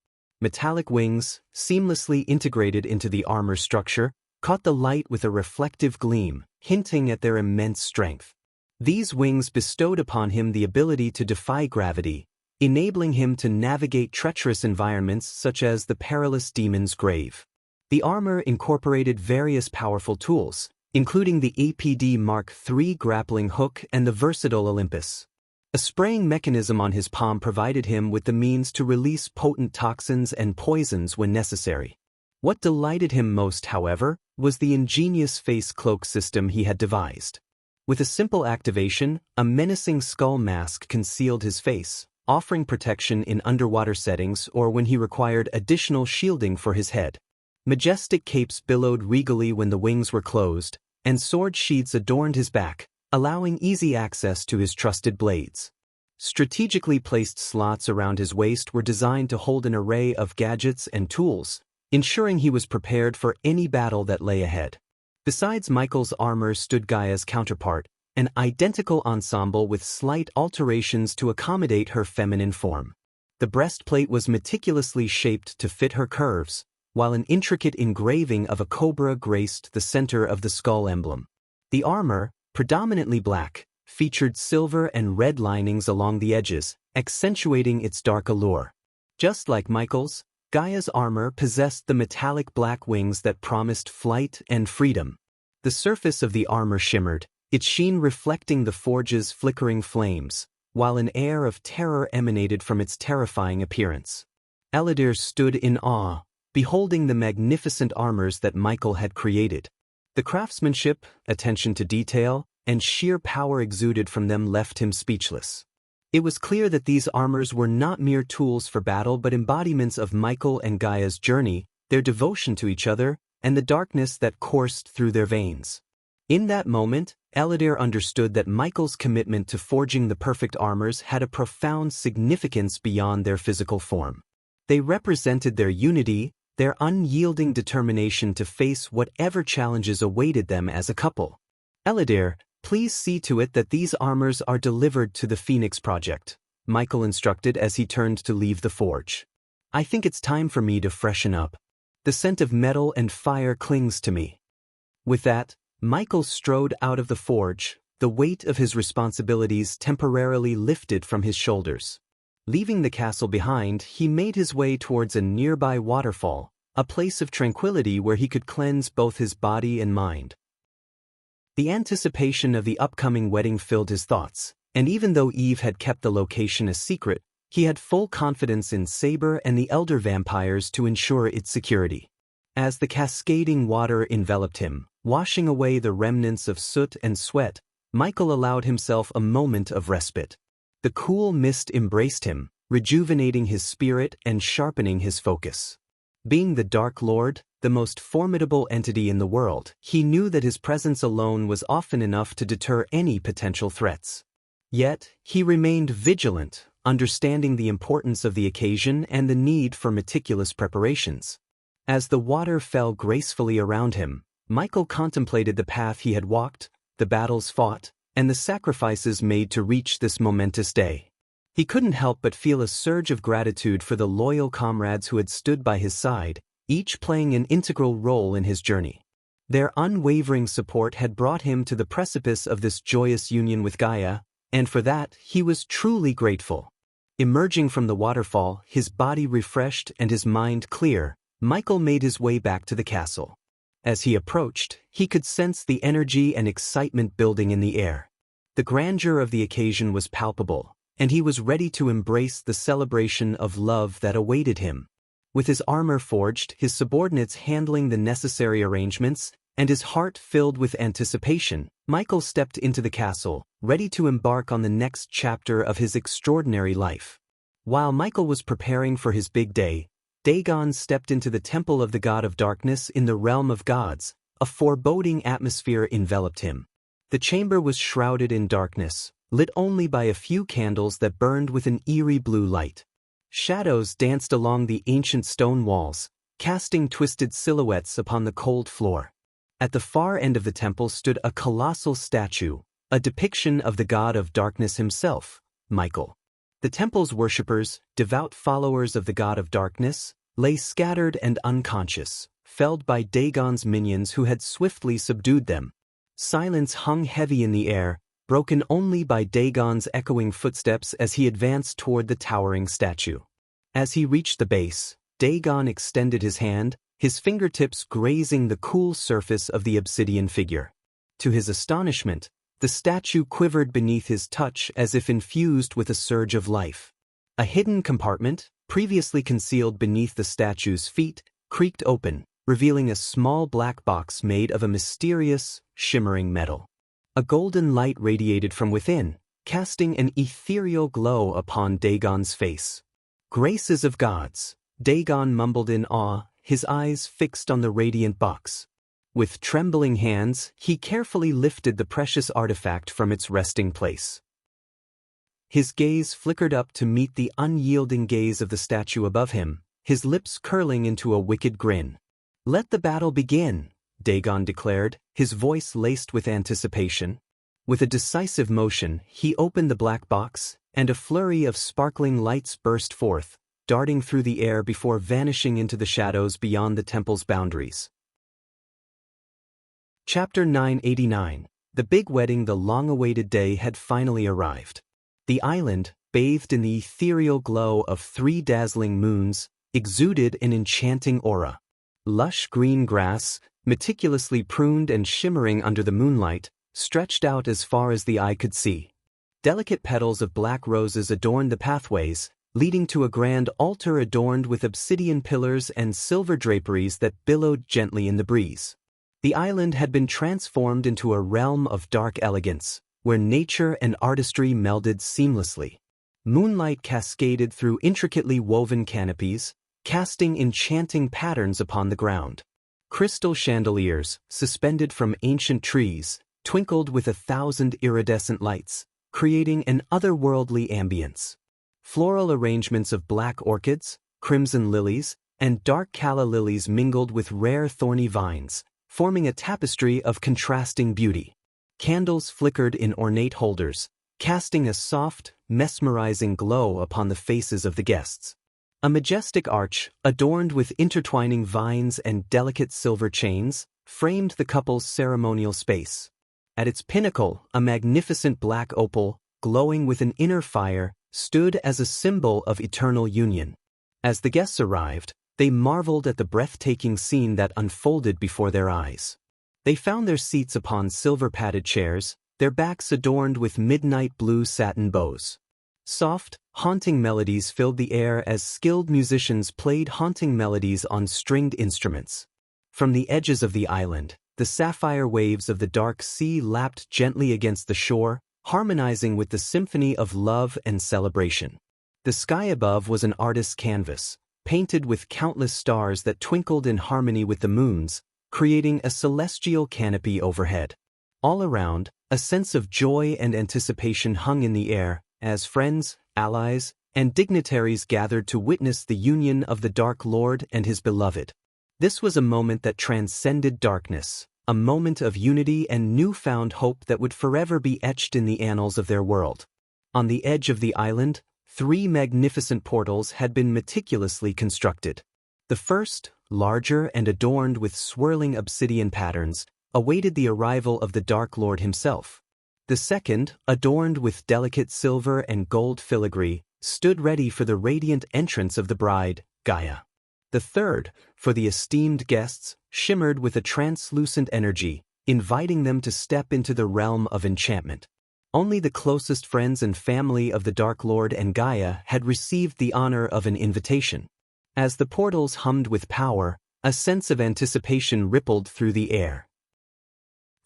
Metallic wings, seamlessly integrated into the armor structure, caught the light with a reflective gleam, hinting at their immense strength. These wings bestowed upon him the ability to defy gravity, enabling him to navigate treacherous environments such as the perilous demon's grave. The armor incorporated various powerful tools, including the APD Mark III grappling hook and the versatile Olympus. A spraying mechanism on his palm provided him with the means to release potent toxins and poisons when necessary. What delighted him most, however, was the ingenious face cloak system he had devised. With a simple activation, a menacing skull mask concealed his face, offering protection in underwater settings or when he required additional shielding for his head. Majestic capes billowed regally when the wings were closed, and sword sheaths adorned his back, allowing easy access to his trusted blades. Strategically placed slots around his waist were designed to hold an array of gadgets and tools, ensuring he was prepared for any battle that lay ahead. Besides Michael's armor stood Gaia's counterpart, an identical ensemble with slight alterations to accommodate her feminine form. The breastplate was meticulously shaped to fit her curves, while an intricate engraving of a cobra graced the center of the skull emblem. The armor, predominantly black, featured silver and red linings along the edges, accentuating its dark allure. Just like Michael's, Gaia's armor possessed the metallic black wings that promised flight and freedom. The surface of the armor shimmered, its sheen reflecting the forge's flickering flames, while an air of terror emanated from its terrifying appearance. Eladir stood in awe, beholding the magnificent armors that Michael had created. The craftsmanship, attention to detail, and sheer power exuded from them left him speechless. It was clear that these armors were not mere tools for battle but embodiments of Michael and Gaia's journey, their devotion to each other, and the darkness that coursed through their veins. In that moment, Eladir understood that Michael's commitment to forging the perfect armors had a profound significance beyond their physical form. They represented their unity, their unyielding determination to face whatever challenges awaited them as a couple. "Eladir, please see to it that these armors are delivered to the Phoenix Project," Michael instructed as he turned to leave the forge. "I think it's time for me to freshen up. The scent of metal and fire clings to me." With that, Michael strode out of the forge, the weight of his responsibilities temporarily lifted from his shoulders. Leaving the castle behind, he made his way towards a nearby waterfall, a place of tranquility where he could cleanse both his body and mind. The anticipation of the upcoming wedding filled his thoughts, and even though Eve had kept the location a secret, he had full confidence in Saber and the elder vampires to ensure its security. As the cascading water enveloped him, washing away the remnants of soot and sweat, Michael allowed himself a moment of respite. The cool mist embraced him, rejuvenating his spirit and sharpening his focus. Being the Dark Lord, the most formidable entity in the world, he knew that his presence alone was often enough to deter any potential threats. Yet, he remained vigilant, understanding the importance of the occasion and the need for meticulous preparations. As the water fell gracefully around him, Michael contemplated the path he had walked, the battles fought, and the sacrifices made to reach this momentous day. He couldn't help but feel a surge of gratitude for the loyal comrades who had stood by his side, each playing an integral role in his journey. Their unwavering support had brought him to the precipice of this joyous union with Gaia, and for that he was truly grateful. Emerging from the waterfall, his body refreshed and his mind clear, Michael made his way back to the castle. As he approached, he could sense the energy and excitement building in the air. The grandeur of the occasion was palpable, and he was ready to embrace the celebration of love that awaited him. With his armor forged, his subordinates handling the necessary arrangements, and his heart filled with anticipation, Michael stepped into the castle, ready to embark on the next chapter of his extraordinary life. While Michael was preparing for his big day, Dagon stepped into the temple of the god of darkness in the realm of gods. A foreboding atmosphere enveloped him. The chamber was shrouded in darkness, lit only by a few candles that burned with an eerie blue light. Shadows danced along the ancient stone walls, casting twisted silhouettes upon the cold floor. At the far end of the temple stood a colossal statue, a depiction of the god of darkness himself, Michael. The temple's worshippers, devout followers of the god of darkness, lay scattered and unconscious, felled by Dagon's minions who had swiftly subdued them. Silence hung heavy in the air, broken only by Dagon's echoing footsteps as he advanced toward the towering statue. As he reached the base, Dagon extended his hand, his fingertips grazing the cool surface of the obsidian figure. To his astonishment, the statue quivered beneath his touch as if infused with a surge of life. A hidden compartment, previously concealed beneath the statue's feet, creaked open, revealing a small black box made of a mysterious, shimmering metal. A golden light radiated from within, casting an ethereal glow upon Dagon's face. "Graces of gods," Dagon mumbled in awe, his eyes fixed on the radiant box. With trembling hands, he carefully lifted the precious artifact from its resting place. His gaze flickered up to meet the unyielding gaze of the statue above him, his lips curling into a wicked grin. "Let the battle begin," Dagon declared, his voice laced with anticipation. With a decisive motion, he opened the black box, and a flurry of sparkling lights burst forth, darting through the air before vanishing into the shadows beyond the temple's boundaries. Chapter 989. The big wedding. The long-awaited day had finally arrived. The island, bathed in the ethereal glow of 3 dazzling moons, exuded an enchanting aura. Lush green grass, meticulously pruned and shimmering under the moonlight, stretched out as far as the eye could see. Delicate petals of black roses adorned the pathways, leading to a grand altar adorned with obsidian pillars and silver draperies that billowed gently in the breeze. The island had been transformed into a realm of dark elegance, where nature and artistry melded seamlessly. Moonlight cascaded through intricately woven canopies, casting enchanting patterns upon the ground. Crystal chandeliers, suspended from ancient trees, twinkled with 1,000 iridescent lights, creating an otherworldly ambience. Floral arrangements of black orchids, crimson lilies, and dark calla lilies mingled with rare thorny vines, forming a tapestry of contrasting beauty. Candles flickered in ornate holders, casting a soft, mesmerizing glow upon the faces of the guests. A majestic arch, adorned with intertwining vines and delicate silver chains, framed the couple's ceremonial space. At its pinnacle, a magnificent black opal, glowing with an inner fire, stood as a symbol of eternal union. As the guests arrived, they marveled at the breathtaking scene that unfolded before their eyes. They found their seats upon silver-padded chairs, their backs adorned with midnight blue satin bows. Soft, haunting melodies filled the air as skilled musicians played haunting melodies on stringed instruments. From the edges of the island, the sapphire waves of the dark sea lapped gently against the shore, harmonizing with the symphony of love and celebration. The sky above was an artist's canvas, painted with countless stars that twinkled in harmony with the moons, creating a celestial canopy overhead. All around, a sense of joy and anticipation hung in the air, as friends, allies, and dignitaries gathered to witness the union of the Dark Lord and his beloved. This was a moment that transcended darkness, a moment of unity and newfound hope that would forever be etched in the annals of their world. On the edge of the island, 3 magnificent portals had been meticulously constructed. The first, larger and adorned with swirling obsidian patterns, awaited the arrival of the Dark Lord himself. The second, adorned with delicate silver and gold filigree, stood ready for the radiant entrance of the bride, Gaia. The third, for the esteemed guests, shimmered with a translucent energy, inviting them to step into the realm of enchantment. Only the closest friends and family of the Dark Lord and Gaia had received the honor of an invitation. As the portals hummed with power, a sense of anticipation rippled through the air.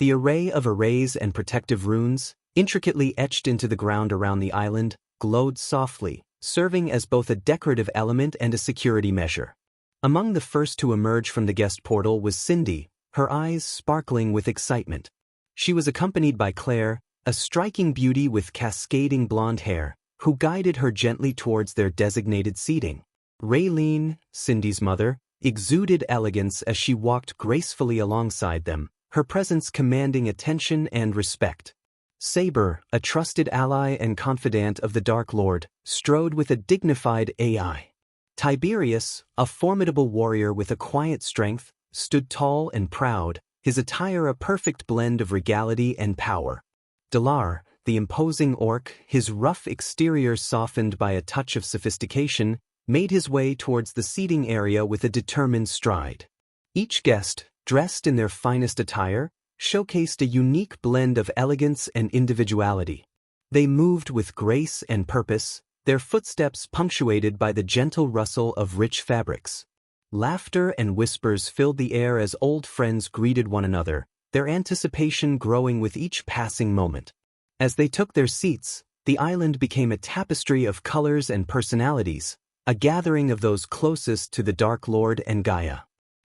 The array of arrays and protective runes, intricately etched into the ground around the island, glowed softly, serving as both a decorative element and a security measure. Among the first to emerge from the guest portal was Cindy, her eyes sparkling with excitement. She was accompanied by Claire, a striking beauty with cascading blonde hair, who guided her gently towards their designated seating. Raylene, Cindy's mother, exuded elegance as she walked gracefully alongside them, her presence commanding attention and respect. Saber, a trusted ally and confidant of the Dark Lord, strode with a dignified AI. Tiberius, a formidable warrior with a quiet strength, stood tall and proud, his attire a perfect blend of regality and power. Delar, the imposing orc, his rough exterior softened by a touch of sophistication, made his way towards the seating area with a determined stride. Each guest, dressed in their finest attire, showcased a unique blend of elegance and individuality. They moved with grace and purpose, their footsteps punctuated by the gentle rustle of rich fabrics. Laughter and whispers filled the air as old friends greeted one another, their anticipation growing with each passing moment. As they took their seats, the island became a tapestry of colors and personalities, a gathering of those closest to the Dark Lord and Gaia.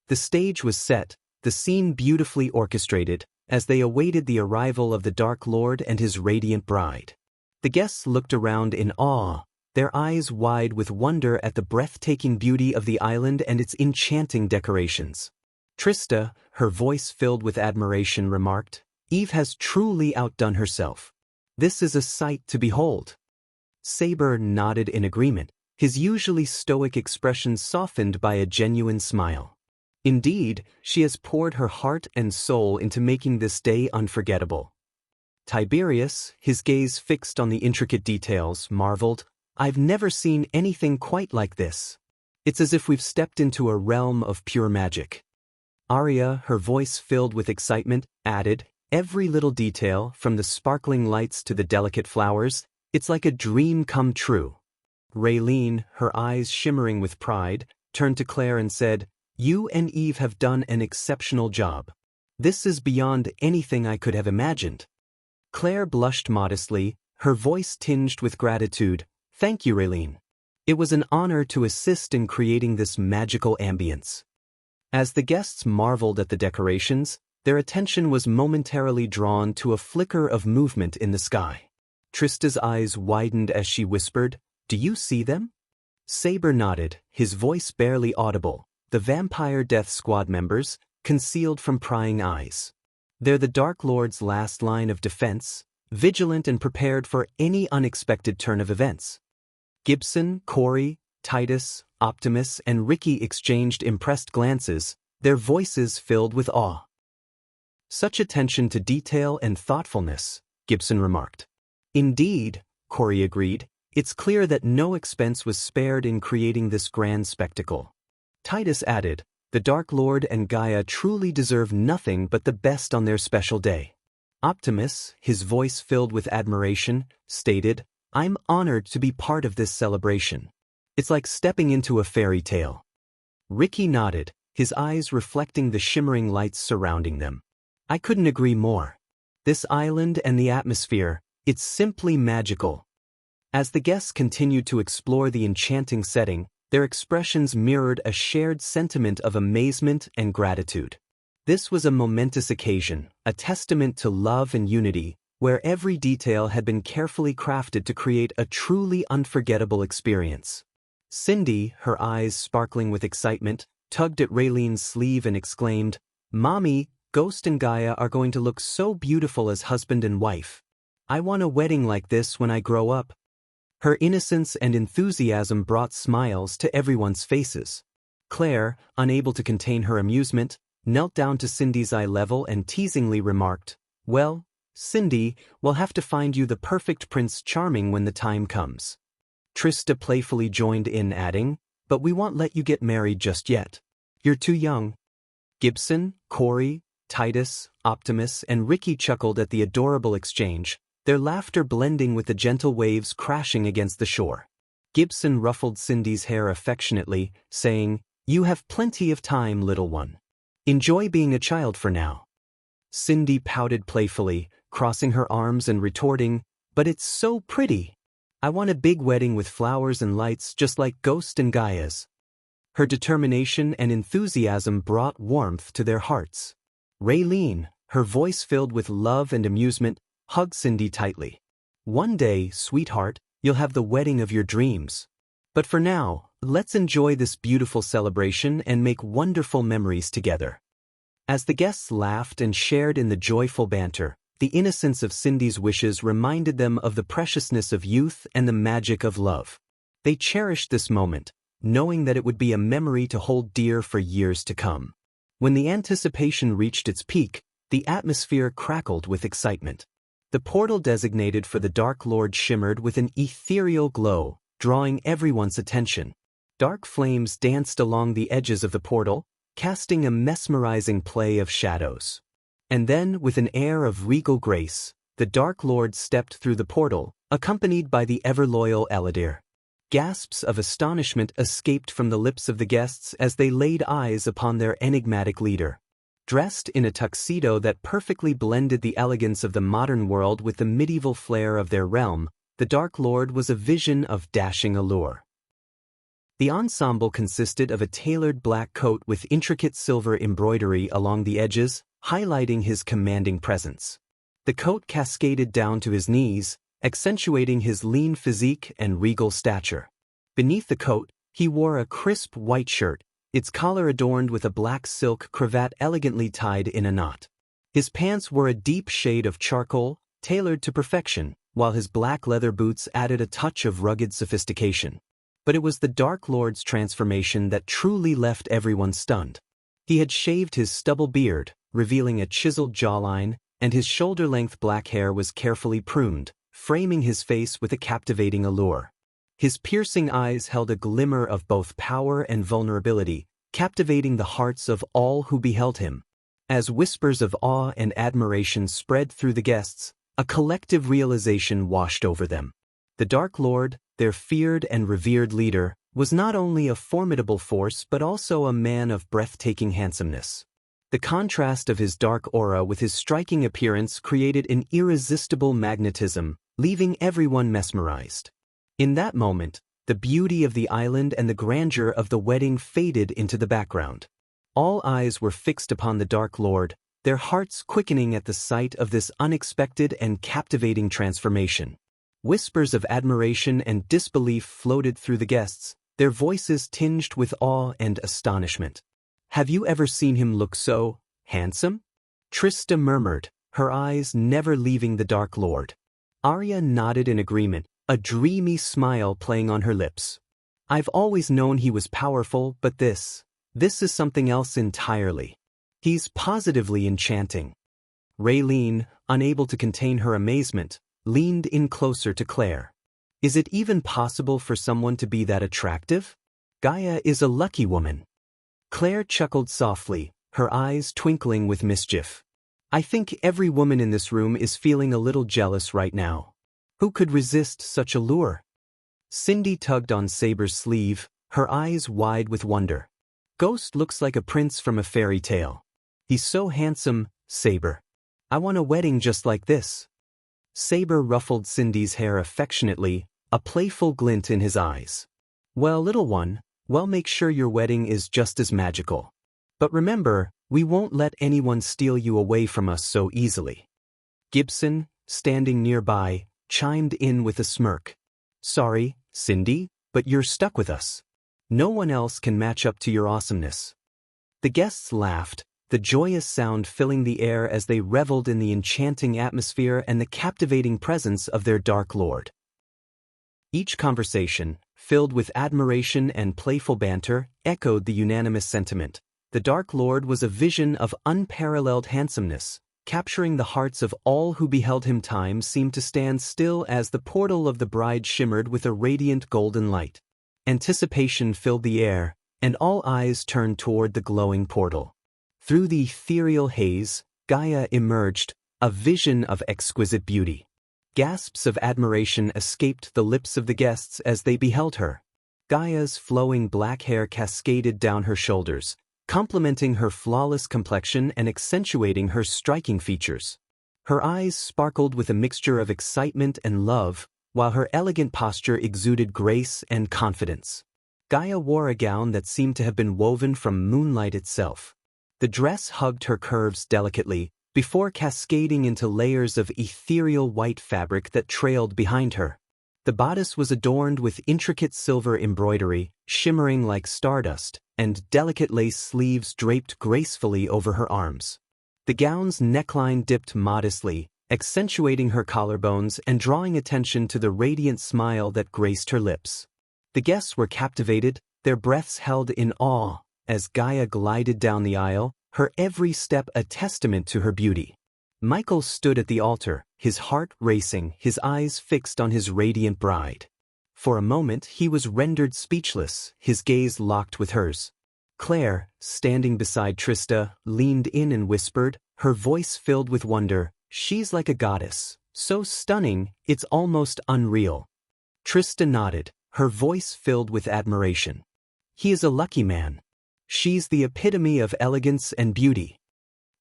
The stage was set, the scene beautifully orchestrated, as they awaited the arrival of the Dark Lord and his radiant bride. The guests looked around in awe, their eyes wide with wonder at the breathtaking beauty of the island and its enchanting decorations. Trista, her voice filled with admiration, remarked, "Eve has truly outdone herself. This is a sight to behold." Saber nodded in agreement, his usually stoic expression softened by a genuine smile. Indeed, she has poured her heart and soul into making this day unforgettable. Tiberius, his gaze fixed on the intricate details, marveled, "I've never seen anything quite like this. It's as if we've stepped into a realm of pure magic." Arya, her voice filled with excitement, added, "Every little detail, from the sparkling lights to the delicate flowers, it's like a dream come true." Raylene, her eyes shimmering with pride, turned to Claire and said, "You and Eve have done an exceptional job. This is beyond anything I could have imagined." Claire blushed modestly, her voice tinged with gratitude. "Thank you, Raylene. It was an honor to assist in creating this magical ambience." As the guests marveled at the decorations, their attention was momentarily drawn to a flicker of movement in the sky. Trista's eyes widened as she whispered, "Do you see them?" Saber nodded, his voice barely audible. "The Vampire Death Squad members, concealed from prying eyes. They're the Dark Lord's last line of defense, vigilant and prepared for any unexpected turn of events." Gibson, Corey, Titus, Optimus, and Ricky exchanged impressed glances, their voices filled with awe. "Such attention to detail and thoughtfulness," Gibson remarked. "Indeed," Corey agreed, "it's clear that no expense was spared in creating this grand spectacle." Titus added, "The Dark Lord and Gaia truly deserve nothing but the best on their special day." Optimus, his voice filled with admiration, stated, "I'm honored to be part of this celebration. It's like stepping into a fairy tale." Ricky nodded, his eyes reflecting the shimmering lights surrounding them. "I couldn't agree more. This island and the atmosphere, it's simply magical." As the guests continued to explore the enchanting setting, their expressions mirrored a shared sentiment of amazement and gratitude. This was a momentous occasion, a testament to love and unity, where every detail had been carefully crafted to create a truly unforgettable experience. Cindy, her eyes sparkling with excitement, tugged at Raylene's sleeve and exclaimed, "Mommy, Ghost and Gaia are going to look so beautiful as husband and wife. I want a wedding like this when I grow up." Her innocence and enthusiasm brought smiles to everyone's faces. Claire, unable to contain her amusement, knelt down to Cindy's eye level and teasingly remarked, "Well, Cindy, we'll have to find you the perfect Prince Charming when the time comes." Trista playfully joined in, adding, "But we won't let you get married just yet. You're too young." Gibson, Corey, Titus, Optimus, and Ricky chuckled at the adorable exchange, their laughter blending with the gentle waves crashing against the shore. Gibson ruffled Cindy's hair affectionately, saying, "You have plenty of time, little one. Enjoy being a child for now." Cindy pouted playfully, crossing her arms and retorting, "But it's so pretty. I want a big wedding with flowers and lights just like Ghost and Gaia's." Her determination and enthusiasm brought warmth to their hearts. Raylene, her voice filled with love and amusement, hugged Cindy tightly. "One day, sweetheart, you'll have the wedding of your dreams. But for now, let's enjoy this beautiful celebration and make wonderful memories together." As the guests laughed and shared in the joyful banter, the innocence of Cindy's wishes reminded them of the preciousness of youth and the magic of love. They cherished this moment, knowing that it would be a memory to hold dear for years to come. When the anticipation reached its peak, the atmosphere crackled with excitement. The portal designated for the Dark Lord shimmered with an ethereal glow, drawing everyone's attention. Dark flames danced along the edges of the portal, casting a mesmerizing play of shadows. And then, with an air of regal grace, the Dark Lord stepped through the portal, accompanied by the ever-loyal Eladir. Gasps of astonishment escaped from the lips of the guests as they laid eyes upon their enigmatic leader. Dressed in a tuxedo that perfectly blended the elegance of the modern world with the medieval flair of their realm, the Dark Lord was a vision of dashing allure. The ensemble consisted of a tailored black coat with intricate silver embroidery along the edges, highlighting his commanding presence. The coat cascaded down to his knees, accentuating his lean physique and regal stature. Beneath the coat, he wore a crisp white shirt, its collar adorned with a black silk cravat elegantly tied in a knot. His pants were a deep shade of charcoal, tailored to perfection, while his black leather boots added a touch of rugged sophistication. But it was the Dark Lord's transformation that truly left everyone stunned. He had shaved his stubble beard, revealing a chiseled jawline, and his shoulder-length black hair was carefully pruned, framing his face with a captivating allure. His piercing eyes held a glimmer of both power and vulnerability, captivating the hearts of all who beheld him. As whispers of awe and admiration spread through the guests, a collective realization washed over them. The Dark Lord, their feared and revered leader, was not only a formidable force but also a man of breathtaking handsomeness. The contrast of his dark aura with his striking appearance created an irresistible magnetism, leaving everyone mesmerized. In that moment, the beauty of the island and the grandeur of the wedding faded into the background. All eyes were fixed upon the Dark Lord, their hearts quickening at the sight of this unexpected and captivating transformation. Whispers of admiration and disbelief floated through the guests, their voices tinged with awe and astonishment. "Have you ever seen him look so handsome?" Trista murmured, her eyes never leaving the Dark Lord. Arya nodded in agreement, a dreamy smile playing on her lips. "I've always known he was powerful, but this is something else entirely. He's positively enchanting." Raylene, unable to contain her amazement, leaned in closer to Claire. "Is it even possible for someone to be that attractive? Gaia is a lucky woman." Claire chuckled softly, her eyes twinkling with mischief. "I think every woman in this room is feeling a little jealous right now. Who could resist such a lure?" Cindy tugged on Saber's sleeve, her eyes wide with wonder. "Ghost looks like a prince from a fairy tale. He's so handsome, Saber. I want a wedding just like this." Saber ruffled Cindy's hair affectionately, a playful glint in his eyes. "Well, little one, make sure your wedding is just as magical. But remember, we won't let anyone steal you away from us so easily." Gibson, standing nearby, chimed in with a smirk. "Sorry, Cindy, but you're stuck with us. No one else can match up to your awesomeness." The guests laughed, the joyous sound filling the air as they reveled in the enchanting atmosphere and the captivating presence of their Dark Lord. Each conversation, filled with admiration and playful banter, echoed the unanimous sentiment. The Dark Lord was a vision of unparalleled handsomeness, capturing the hearts of all who beheld him. Time seemed to stand still as the portal of the bride shimmered with a radiant golden light. Anticipation filled the air, and all eyes turned toward the glowing portal. Through the ethereal haze, Gaia emerged, a vision of exquisite beauty. Gasps of admiration escaped the lips of the guests as they beheld her. Gaia's flowing black hair cascaded down her shoulders, complementing her flawless complexion and accentuating her striking features. Her eyes sparkled with a mixture of excitement and love, while her elegant posture exuded grace and confidence. Gaia wore a gown that seemed to have been woven from moonlight itself. The dress hugged her curves delicately, before cascading into layers of ethereal white fabric that trailed behind her. The bodice was adorned with intricate silver embroidery, shimmering like stardust, and delicate lace sleeves draped gracefully over her arms. The gown's neckline dipped modestly, accentuating her collarbones and drawing attention to the radiant smile that graced her lips. The guests were captivated, their breaths held in awe, as Gaia glided down the aisle, her every step a testament to her beauty. Michael stood at the altar, his heart racing, his eyes fixed on his radiant bride. For a moment he was rendered speechless, his gaze locked with hers. Claire, standing beside Trista, leaned in and whispered, her voice filled with wonder, "She's like a goddess, so stunning, it's almost unreal." Trista nodded, her voice filled with admiration. "He is a lucky man. She's the epitome of elegance and beauty."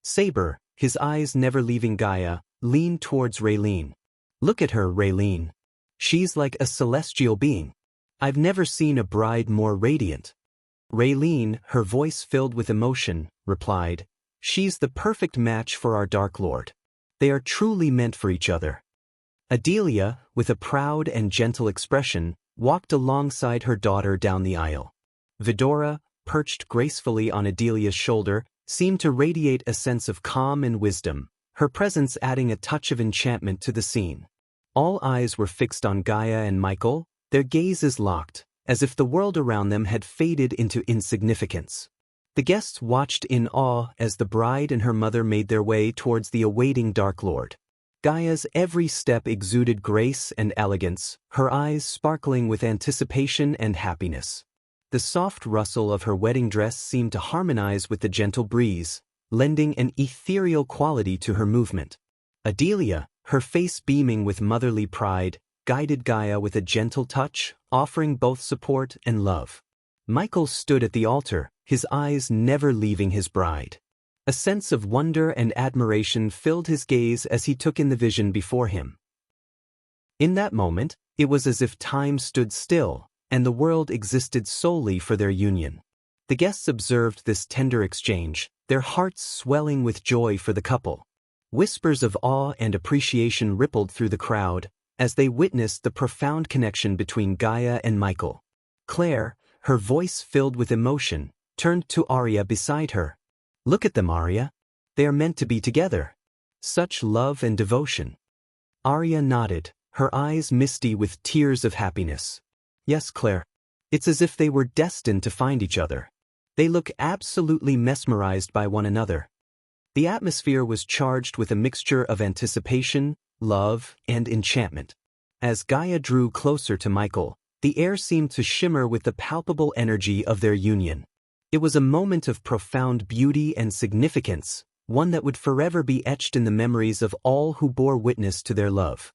Saber, his eyes never leaving Gaia, leaned towards Raylene. "Look at her, Raylene. She's like a celestial being. I've never seen a bride more radiant." Raylene, her voice filled with emotion, replied, "She's the perfect match for our Dark Lord. They are truly meant for each other." Adelia, with a proud and gentle expression, walked alongside her daughter down the aisle. Vidora, perched gracefully on Adelia's shoulder, seemed to radiate a sense of calm and wisdom, her presence adding a touch of enchantment to the scene. All eyes were fixed on Gaia and Michael, their gazes locked, as if the world around them had faded into insignificance. The guests watched in awe as the bride and her mother made their way towards the awaiting Dark Lord. Gaia's every step exuded grace and elegance, her eyes sparkling with anticipation and happiness. The soft rustle of her wedding dress seemed to harmonize with the gentle breeze, lending an ethereal quality to her movement. Adelia, her face beaming with motherly pride, guided Gaia with a gentle touch, offering both support and love. Michael stood at the altar, his eyes never leaving his bride. A sense of wonder and admiration filled his gaze as he took in the vision before him. In that moment, it was as if time stood still, and the world existed solely for their union. The guests observed this tender exchange, their hearts swelling with joy for the couple. Whispers of awe and appreciation rippled through the crowd as they witnessed the profound connection between Gaia and Michael. Claire, her voice filled with emotion, turned to Arya beside her. "Look at them, Arya. They are meant to be together. Such love and devotion." Arya nodded, her eyes misty with tears of happiness. "Yes, Claire. It's as if they were destined to find each other. They look absolutely mesmerized by one another." The atmosphere was charged with a mixture of anticipation, love, and enchantment. As Gaia drew closer to Michael, the air seemed to shimmer with the palpable energy of their union. It was a moment of profound beauty and significance, one that would forever be etched in the memories of all who bore witness to their love.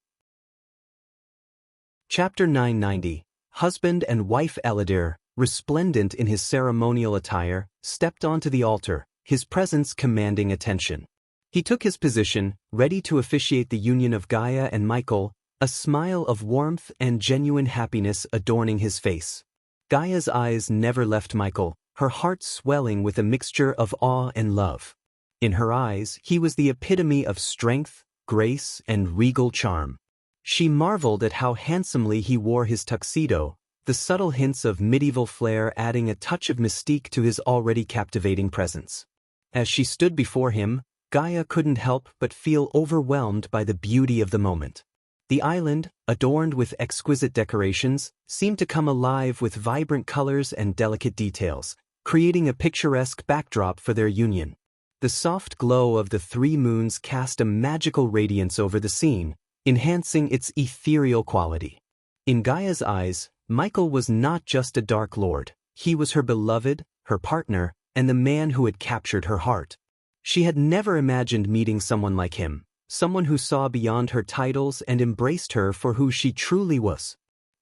Chapter 990. Husband and wife Eladir, resplendent in his ceremonial attire, stepped onto the altar, his presence commanding attention. He took his position, ready to officiate the union of Gaia and Michael, a smile of warmth and genuine happiness adorning his face. Gaia's eyes never left Michael, her heart swelling with a mixture of awe and love. In her eyes, he was the epitome of strength, grace, and regal charm. She marveled at how handsomely he wore his tuxedo, the subtle hints of medieval flair adding a touch of mystique to his already captivating presence. As she stood before him, Gaia couldn't help but feel overwhelmed by the beauty of the moment. The island, adorned with exquisite decorations, seemed to come alive with vibrant colors and delicate details, creating a picturesque backdrop for their union. The soft glow of the three moons cast a magical radiance over the scene, enhancing its ethereal quality. In Gaia's eyes, Michael was not just a Dark Lord, he was her beloved, her partner, and the man who had captured her heart. She had never imagined meeting someone like him, someone who saw beyond her titles and embraced her for who she truly was.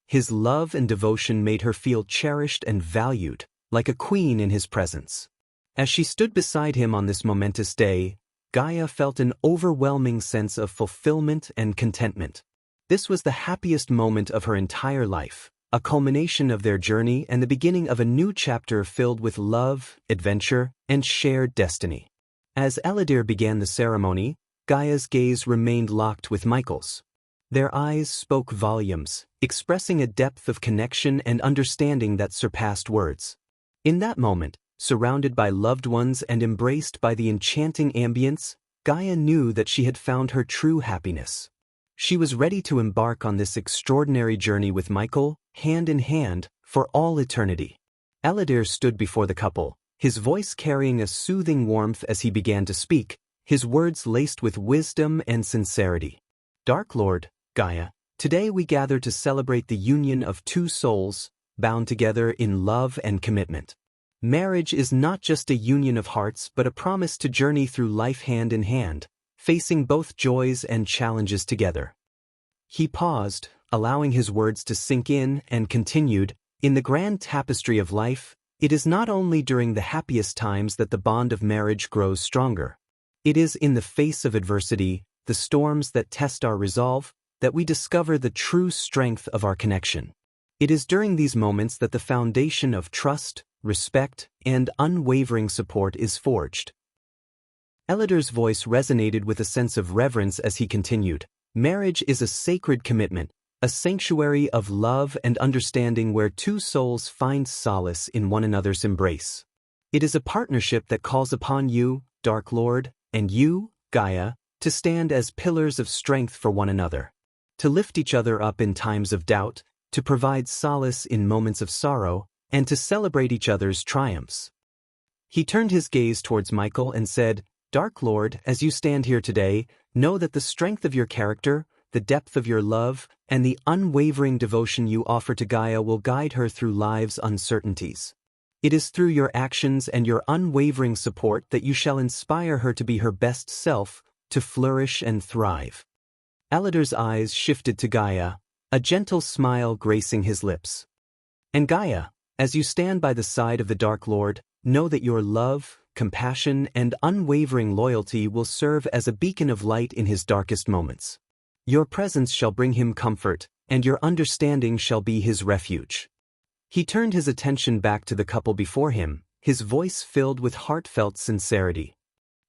His love and devotion made her feel cherished and valued, like a queen in his presence. As she stood beside him on this momentous day, Gaia felt an overwhelming sense of fulfillment and contentment. This was the happiest moment of her entire life, a culmination of their journey and the beginning of a new chapter filled with love, adventure, and shared destiny. As Eladir began the ceremony, Gaia's gaze remained locked with Michael's. Their eyes spoke volumes, expressing a depth of connection and understanding that surpassed words. In that moment, surrounded by loved ones and embraced by the enchanting ambience, Gaia knew that she had found her true happiness. She was ready to embark on this extraordinary journey with Michael, hand in hand, for all eternity. Eladir stood before the couple, his voice carrying a soothing warmth as he began to speak, his words laced with wisdom and sincerity. "Dark Lord, Gaia, today we gather to celebrate the union of two souls, bound together in love and commitment. Marriage is not just a union of hearts but a promise to journey through life hand in hand, facing both joys and challenges together." He paused, allowing his words to sink in, and continued, "In the grand tapestry of life, it is not only during the happiest times that the bond of marriage grows stronger. It is in the face of adversity, the storms that test our resolve, that we discover the true strength of our connection. It is during these moments that the foundation of trust, respect, and unwavering support is forged." Eladir's voice resonated with a sense of reverence as he continued, "Marriage is a sacred commitment, a sanctuary of love and understanding where two souls find solace in one another's embrace. It is a partnership that calls upon you, Dark Lord, and you, Gaia, to stand as pillars of strength for one another. to lift each other up in times of doubt, to provide solace in moments of sorrow, and to celebrate each other's triumphs. He turned his gaze towards Michael and said, "Dark Lord, as you stand here today, know that the strength of your character, the depth of your love, and the unwavering devotion you offer to Gaia will guide her through life's uncertainties. It is through your actions and your unwavering support that you shall inspire her to be her best self, to flourish and thrive." Aladir's eyes shifted to Gaia, a gentle smile gracing his lips. "And Gaia, as you stand by the side of the Dark Lord, know that your love, compassion, and unwavering loyalty will serve as a beacon of light in his darkest moments. Your presence shall bring him comfort, and your understanding shall be his refuge." He turned his attention back to the couple before him, his voice filled with heartfelt sincerity.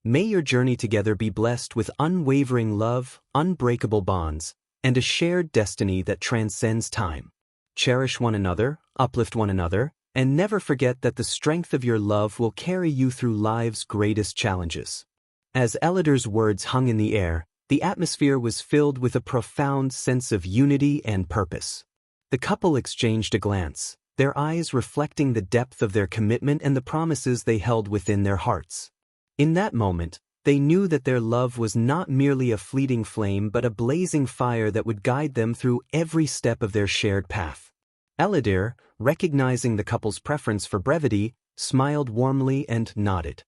"May your journey together be blessed with unwavering love, unbreakable bonds, and a shared destiny that transcends time. Cherish one another, uplift one another, and never forget that the strength of your love will carry you through life's greatest challenges." As Aladir's words hung in the air, the atmosphere was filled with a profound sense of unity and purpose. The couple exchanged a glance, their eyes reflecting the depth of their commitment and the promises they held within their hearts. In that moment, they knew that their love was not merely a fleeting flame but a blazing fire that would guide them through every step of their shared path. Aladir, recognizing the couple's preference for brevity, smiled warmly and nodded.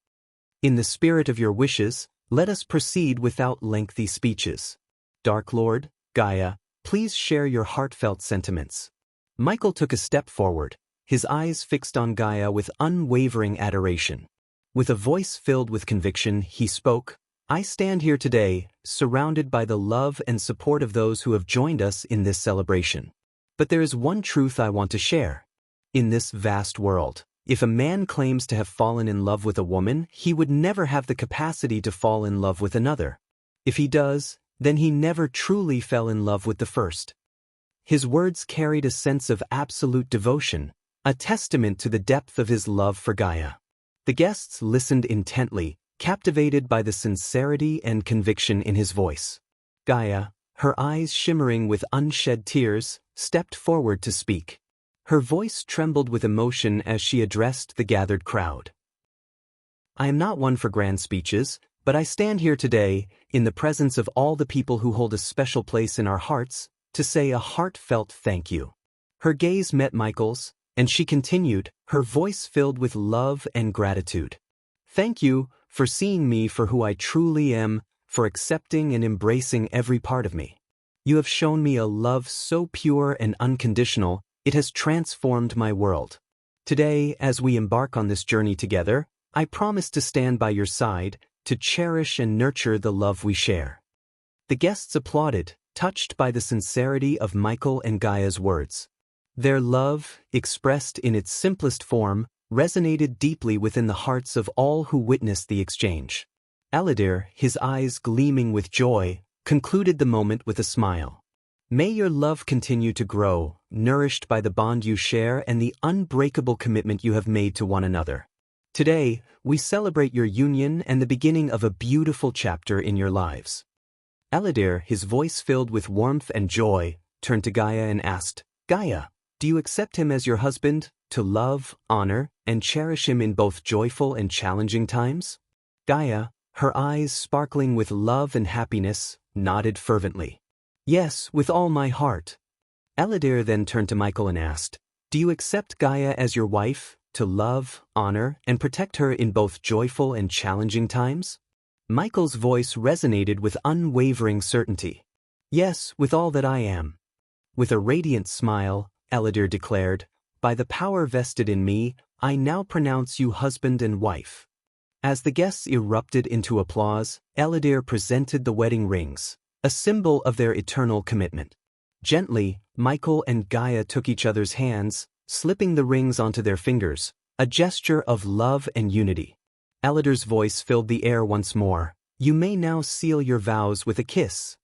"In the spirit of your wishes, let us proceed without lengthy speeches. Dark Lord, Gaia, please share your heartfelt sentiments." Michael took a step forward, his eyes fixed on Gaia with unwavering adoration. With a voice filled with conviction, he spoke, "I stand here today, surrounded by the love and support of those who have joined us in this celebration. But there is one truth I want to share. In this vast world, if a man claims to have fallen in love with a woman, he would never have the capacity to fall in love with another. If he does, then he never truly fell in love with the first." His words carried a sense of absolute devotion, a testament to the depth of his love for Gaia. The guests listened intently, captivated by the sincerity and conviction in his voice. Gaia, her eyes shimmering with unshed tears, stepped forward to speak. Her voice trembled with emotion as she addressed the gathered crowd. "I am not one for grand speeches, but I stand here today, in the presence of all the people who hold a special place in our hearts, to say a heartfelt thank you." Her gaze met Michael's, and she continued, her voice filled with love and gratitude. "Thank you for seeing me for who I truly am, for accepting and embracing every part of me. You have shown me a love so pure and unconditional, it has transformed my world. Today, as we embark on this journey together, I promise to stand by your side, to cherish and nurture the love we share." The guests applauded, touched by the sincerity of Michael and Gaia's words. Their love, expressed in its simplest form, resonated deeply within the hearts of all who witnessed the exchange. Aladir, his eyes gleaming with joy, concluded the moment with a smile. "May your love continue to grow, nourished by the bond you share and the unbreakable commitment you have made to one another. Today, we celebrate your union and the beginning of a beautiful chapter in your lives." Aladir, his voice filled with warmth and joy, turned to Gaia and asked, "Gaia, do you accept him as your husband, to love, honor, and cherish him in both joyful and challenging times?" Gaia, her eyes sparkling with love and happiness, nodded fervently. "Yes, with all my heart." Aladir then turned to Michael and asked, "Do you accept Gaia as your wife, to love, honor, and protect her in both joyful and challenging times?" Michael's voice resonated with unwavering certainty. "Yes, with all that I am." With a radiant smile, Aladir declared, "By the power vested in me, I now pronounce you husband and wife." As the guests erupted into applause, Aladir presented the wedding rings, a symbol of their eternal commitment. Gently, Michael and Gaia took each other's hands, slipping the rings onto their fingers, a gesture of love and unity. Aladir's voice filled the air once more. "You may now seal your vows with a kiss."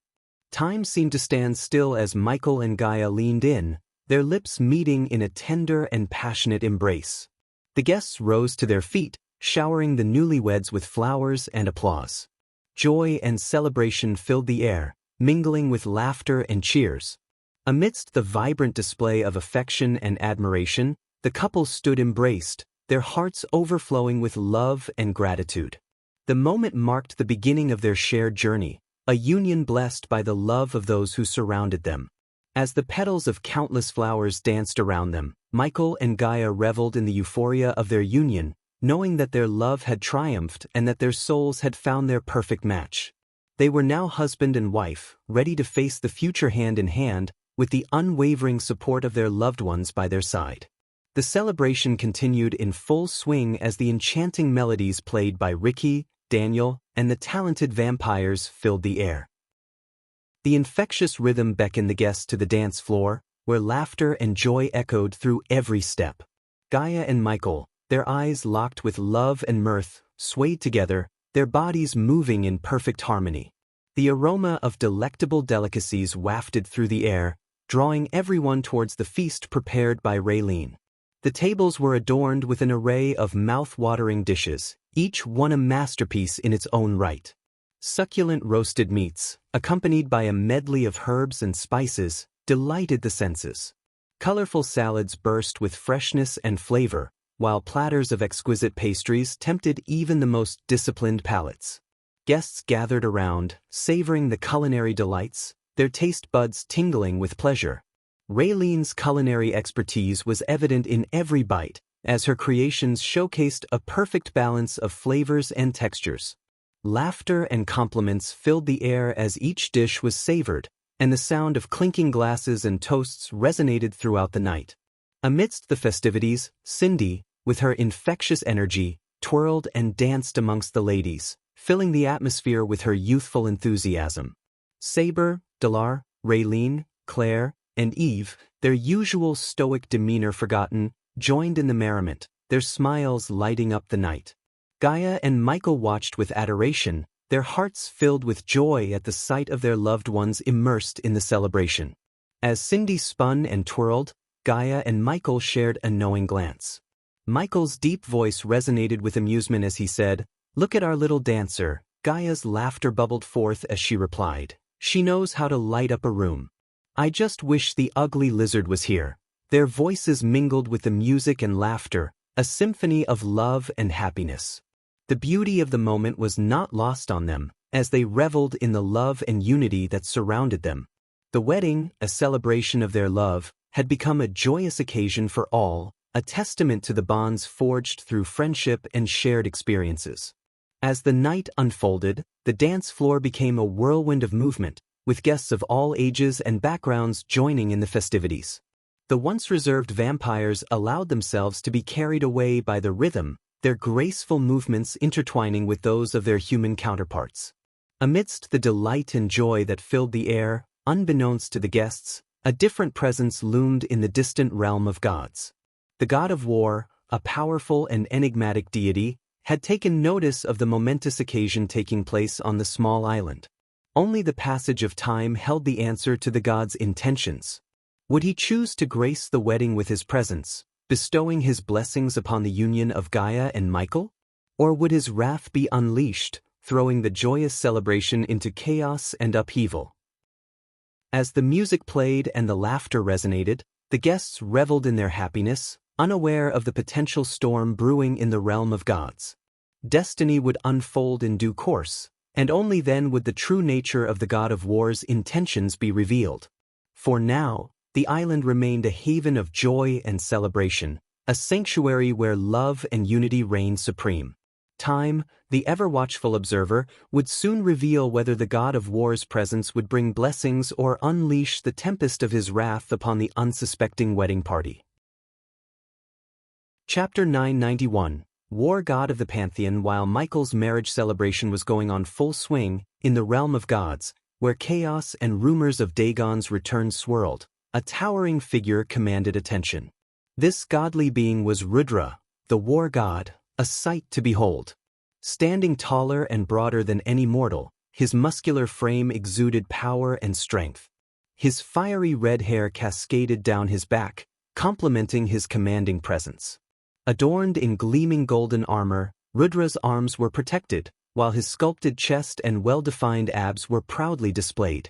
Time seemed to stand still as Michael and Gaia leaned in, their lips meeting in a tender and passionate embrace. The guests rose to their feet, showering the newlyweds with flowers and applause. Joy and celebration filled the air, mingling with laughter and cheers. Amidst the vibrant display of affection and admiration, the couple stood embraced, their hearts overflowing with love and gratitude. The moment marked the beginning of their shared journey, a union blessed by the love of those who surrounded them. As the petals of countless flowers danced around them, Michael and Gaia reveled in the euphoria of their union, knowing that their love had triumphed and that their souls had found their perfect match. They were now husband and wife, ready to face the future hand in hand, with the unwavering support of their loved ones by their side. The celebration continued in full swing as the enchanting melodies played by Ricky, Daniel, and the talented vampires filled the air. The infectious rhythm beckoned the guests to the dance floor, where laughter and joy echoed through every step. Gaia and Michael, their eyes locked with love and mirth, swayed together, their bodies moving in perfect harmony. The aroma of delectable delicacies wafted through the air, drawing everyone towards the feast prepared by Raylene. The tables were adorned with an array of mouth-watering dishes, each one a masterpiece in its own right. Succulent roasted meats, accompanied by a medley of herbs and spices, delighted the senses. Colorful salads burst with freshness and flavor, while platters of exquisite pastries tempted even the most disciplined palates. Guests gathered around, savoring the culinary delights, their taste buds tingling with pleasure. Raylene's culinary expertise was evident in every bite, as her creations showcased a perfect balance of flavors and textures. Laughter and compliments filled the air as each dish was savored, and the sound of clinking glasses and toasts resonated throughout the night. Amidst the festivities, Cindy, with her infectious energy, twirled and danced amongst the ladies, filling the atmosphere with her youthful enthusiasm. Saber, Delar, Raylene, Claire, and Eve, their usual stoic demeanor forgotten, joined in the merriment, their smiles lighting up the night. Gaia and Michael watched with adoration, their hearts filled with joy at the sight of their loved ones immersed in the celebration. As Cindy spun and twirled, Gaia and Michael shared a knowing glance. Michael's deep voice resonated with amusement as he said, "Look at our little dancer." Gaia's laughter bubbled forth as she replied, "She knows how to light up a room. I just wish the ugly lizard was here." Their voices mingled with the music and laughter, a symphony of love and happiness. The beauty of the moment was not lost on them, as they reveled in the love and unity that surrounded them. The wedding, a celebration of their love, had become a joyous occasion for all, a testament to the bonds forged through friendship and shared experiences. As the night unfolded, the dance floor became a whirlwind of movement, with guests of all ages and backgrounds joining in the festivities. The once reserved vampires allowed themselves to be carried away by the rhythm, their graceful movements intertwining with those of their human counterparts. Amidst the delight and joy that filled the air, unbeknownst to the guests, a different presence loomed in the distant realm of gods. The god of war, a powerful and enigmatic deity, had taken notice of the momentous occasion taking place on the small island. Only the passage of time held the answer to the god's intentions. Would he choose to grace the wedding with his presence, bestowing his blessings upon the union of Gaia and Michael? Or would his wrath be unleashed, throwing the joyous celebration into chaos and upheaval? As the music played and the laughter resonated, the guests reveled in their happiness, unaware of the potential storm brewing in the realm of gods. Destiny would unfold in due course, and only then would the true nature of the god of war's intentions be revealed. For now, the island remained a haven of joy and celebration, a sanctuary where love and unity reigned supreme. Time, the ever-watchful observer, would soon reveal whether the god of war's presence would bring blessings or unleash the tempest of his wrath upon the unsuspecting wedding party. Chapter 991, War God of the Pantheon. While Michael's marriage celebration was going on full swing, in the realm of gods, where chaos and rumors of Dagon's return swirled, a towering figure commanded attention. This godly being was Rudra, the war god, a sight to behold. Standing taller and broader than any mortal, his muscular frame exuded power and strength. His fiery red hair cascaded down his back, complementing his commanding presence. Adorned in gleaming golden armor, Rudra's arms were protected, while his sculpted chest and well-defined abs were proudly displayed.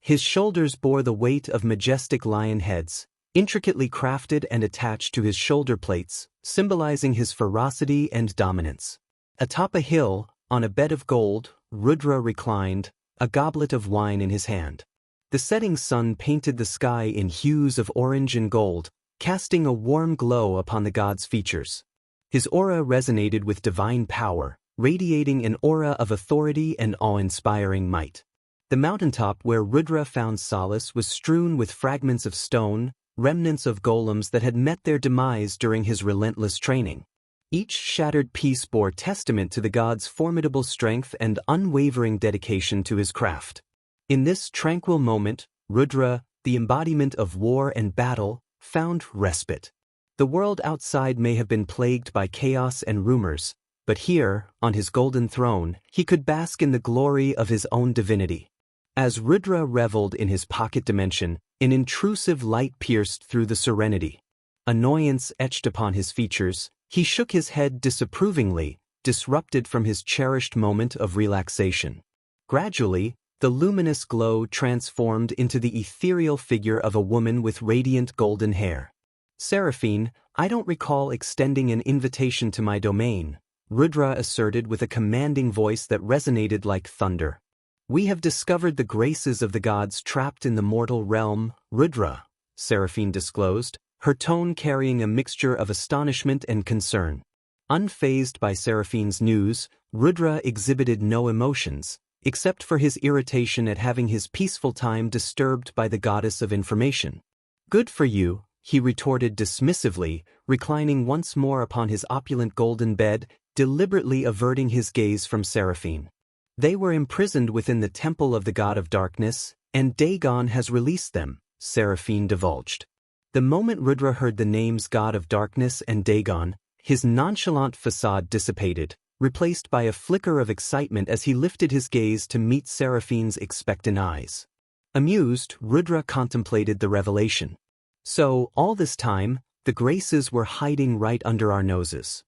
His shoulders bore the weight of majestic lion heads, intricately crafted and attached to his shoulder plates, symbolizing his ferocity and dominance. Atop a hill, on a bed of gold, Rudra reclined, a goblet of wine in his hand. The setting sun painted the sky in hues of orange and gold, casting a warm glow upon the god's features. His aura resonated with divine power, radiating an aura of authority and awe-inspiring might. The mountaintop where Rudra found solace was strewn with fragments of stone, remnants of golems that had met their demise during his relentless training. Each shattered piece bore testament to the god's formidable strength and unwavering dedication to his craft. In this tranquil moment, Rudra, the embodiment of war and battle, found respite. The world outside may have been plagued by chaos and rumors, but here, on his golden throne, he could bask in the glory of his own divinity. As Rudra reveled in his pocket dimension, an intrusive light pierced through the serenity. Annoyance etched upon his features, he shook his head disapprovingly, disrupted from his cherished moment of relaxation. Gradually, the luminous glow transformed into the ethereal figure of a woman with radiant golden hair. "Seraphine, I don't recall extending an invitation to my domain," Rudra asserted with a commanding voice that resonated like thunder. "We have discovered the graces of the gods trapped in the mortal realm, Rudra," Seraphine disclosed, her tone carrying a mixture of astonishment and concern. Unfazed by Seraphine's news, Rudra exhibited no emotions, except for his irritation at having his peaceful time disturbed by the goddess of information. "Good for you," he retorted dismissively, reclining once more upon his opulent golden bed, deliberately averting his gaze from Seraphine. "They were imprisoned within the temple of the god of darkness, and Dagon has released them," Seraphine divulged. The moment Rudra heard the names God of Darkness and Dagon, his nonchalant facade dissipated, replaced by a flicker of excitement as he lifted his gaze to meet Seraphine's expectant eyes. Amused, Rudra contemplated the revelation. "So, all this time, the graces were hiding right under our noses.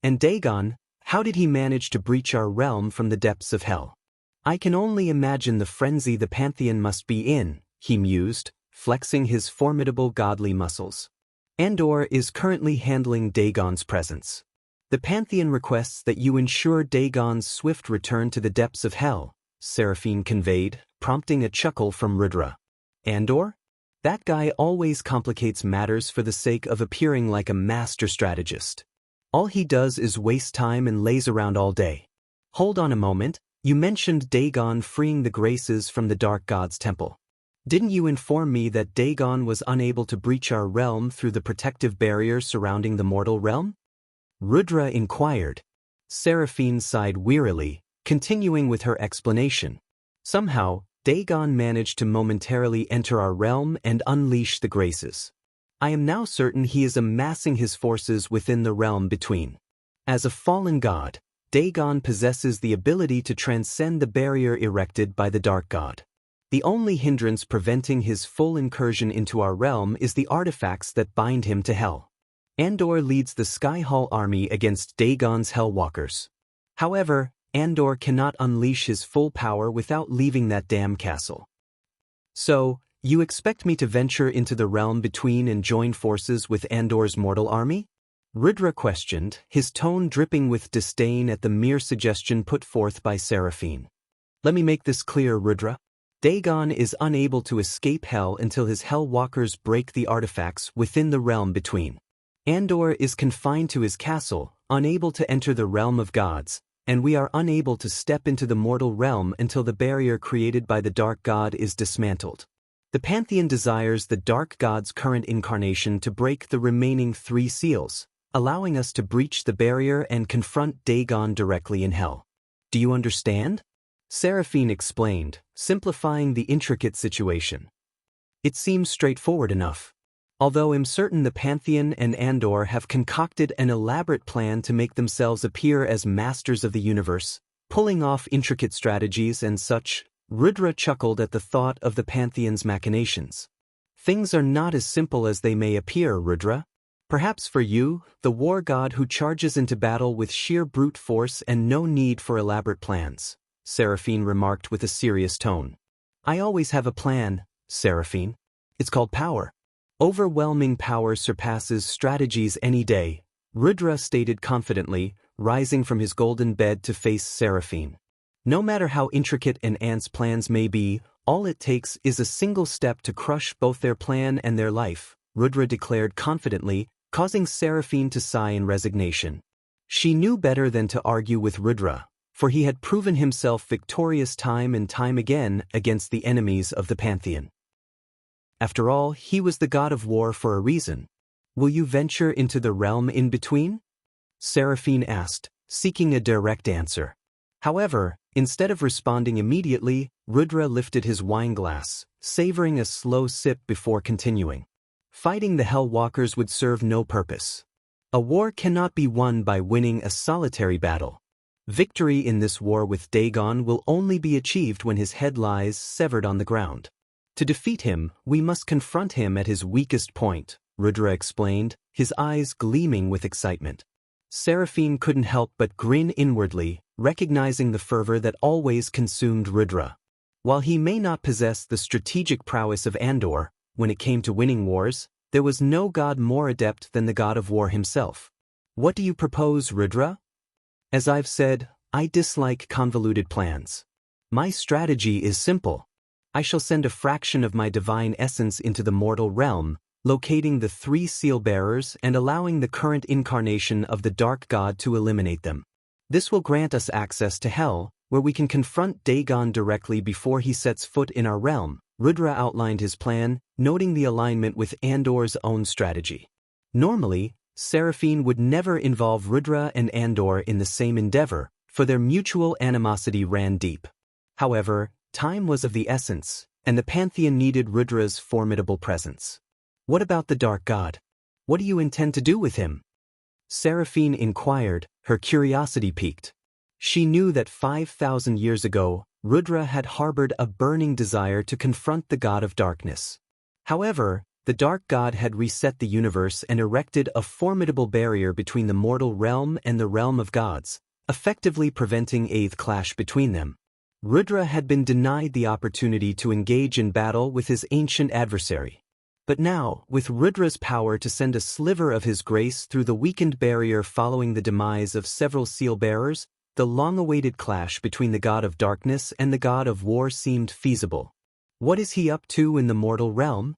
And Dagon, how did he manage to breach our realm from the depths of hell? I can only imagine the frenzy the Pantheon must be in," he mused, flexing his formidable godly muscles. "Andor is currently handling Dagon's presence. The Pantheon requests that you ensure Dagon's swift return to the depths of hell," Seraphine conveyed, prompting a chuckle from Rudra. "Andor? That guy always complicates matters for the sake of appearing like a master strategist. All he does is waste time and lays around all day. Hold on a moment, you mentioned Dagon freeing the graces from the Dark God's temple. Didn't you inform me that Dagon was unable to breach our realm through the protective barrier surrounding the mortal realm?" Rudra inquired. Seraphine sighed wearily, continuing with her explanation. "Somehow, Dagon managed to momentarily enter our realm and unleash the graces. I am now certain he is amassing his forces within the realm between. As a fallen god, Dagon possesses the ability to transcend the barrier erected by the Dark God. The only hindrance preventing his full incursion into our realm is the artifacts that bind him to hell. Andor leads the Skyhall army against Dagon's Hellwalkers. However, Andor cannot unleash his full power without leaving that damn castle. So, you expect me to venture into the realm between and join forces with Andor's mortal army?" Rudra questioned, his tone dripping with disdain at the mere suggestion put forth by Seraphine. "Let me make this clear, Rudra. Dagon is unable to escape hell until his Hellwalkers break the artifacts within the realm between. Andor is confined to his castle, unable to enter the realm of gods, and we are unable to step into the mortal realm until the barrier created by the Dark God is dismantled. The Pantheon desires the Dark God's current incarnation to break the remaining 3 seals, allowing us to breach the barrier and confront Dagon directly in hell. Do you understand?" Seraphine explained, simplifying the intricate situation. "It seems straightforward enough. Although I'm certain the Pantheon and Andor have concocted an elaborate plan to make themselves appear as masters of the universe, pulling off intricate strategies and such." Rudra chuckled at the thought of the Pantheon's machinations. "Things are not as simple as they may appear, Rudra. Perhaps for you, the war god who charges into battle with sheer brute force and no need for elaborate plans," Seraphine remarked with a serious tone. I always have a plan, Seraphine. It's called power. Overwhelming power surpasses strategies any day, Rudra stated confidently, rising from his golden bed to face Seraphine. No matter how intricate an ant's plans may be, all it takes is a single step to crush both their plan and their life, Rudra declared confidently, causing Seraphine to sigh in resignation. She knew better than to argue with Rudra, for he had proven himself victorious time and time again against the enemies of the pantheon. After all, he was the god of war for a reason. Will you venture into the realm in between? Seraphine asked, seeking a direct answer. However, instead of responding immediately, Rudra lifted his wineglass, savoring a slow sip before continuing. Fighting the Hellwalkers would serve no purpose. A war cannot be won by winning a solitary battle. Victory in this war with Dagon will only be achieved when his head lies severed on the ground. To defeat him, we must confront him at his weakest point, Rudra explained, his eyes gleaming with excitement. Seraphine couldn't help but grin inwardly, recognizing the fervor that always consumed Rudra. While he may not possess the strategic prowess of Andor, when it came to winning wars, there was no god more adept than the god of war himself. What do you propose, Rudra? As I've said, I dislike convoluted plans. My strategy is simple. I shall send a fraction of my divine essence into the mortal realm, locating the 3 seal-bearers and allowing the current incarnation of the dark god to eliminate them. This will grant us access to Hell, where we can confront Dagon directly before he sets foot in our realm. Rudra outlined his plan, noting the alignment with Andor's own strategy. Normally, Seraphine would never involve Rudra and Andor in the same endeavor, for their mutual animosity ran deep. However, time was of the essence, and the pantheon needed Rudra's formidable presence. What about the dark god? What do you intend to do with him? Seraphine inquired, her curiosity piqued. She knew that 5,000 years ago, Rudra had harbored a burning desire to confront the god of darkness. However, the dark god had reset the universe and erected a formidable barrier between the mortal realm and the realm of gods, effectively preventing a clash between them. Rudra had been denied the opportunity to engage in battle with his ancient adversary. But now, with Rudra's power to send a sliver of his grace through the weakened barrier following the demise of several seal-bearers, the long-awaited clash between the god of darkness and the god of war seemed feasible. What is he up to in the mortal realm?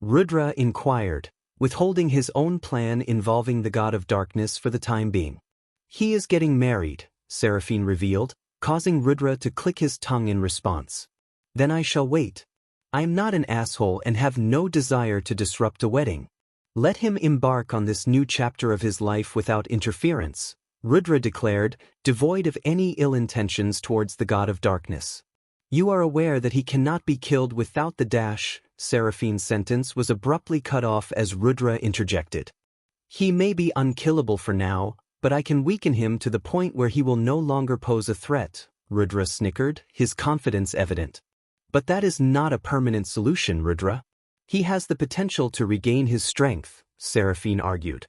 Rudra inquired, withholding his own plan involving the god of darkness for the time being. He is getting married, Seraphine revealed, causing Rudra to click his tongue in response. Then I shall wait. I am not an asshole and have no desire to disrupt a wedding. Let him embark on this new chapter of his life without interference, Rudra declared, devoid of any ill intentions towards the god of darkness. You are aware that he cannot be killed without the dash. Seraphine's sentence was abruptly cut off as Rudra interjected. He may be unkillable for now, but I can weaken him to the point where he will no longer pose a threat, Rudra snickered, his confidence evident. But that is not a permanent solution, Rudra. He has the potential to regain his strength, Seraphine argued.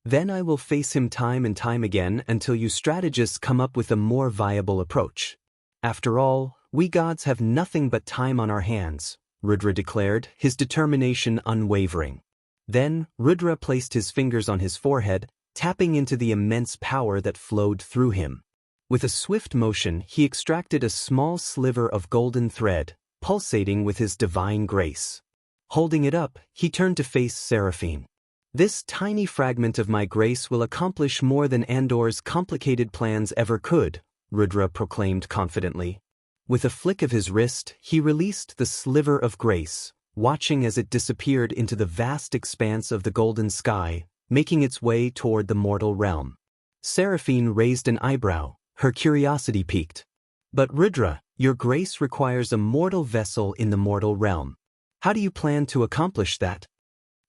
Then I will face him time and time again until you strategists come up with a more viable approach. After all, we gods have nothing but time on our hands, Rudra declared, his determination unwavering. Then, Rudra placed his fingers on his forehead, tapping into the immense power that flowed through him. With a swift motion, he extracted a small sliver of golden thread, pulsating with his divine grace. Holding it up, he turned to face Seraphine. This tiny fragment of my grace will accomplish more than Andor's complicated plans ever could, Rudra proclaimed confidently. With a flick of his wrist, he released the sliver of grace, watching as it disappeared into the vast expanse of the golden sky, making its way toward the mortal realm. Seraphine raised an eyebrow, her curiosity piqued. But Rudra, your grace requires a mortal vessel in the mortal realm. How do you plan to accomplish that?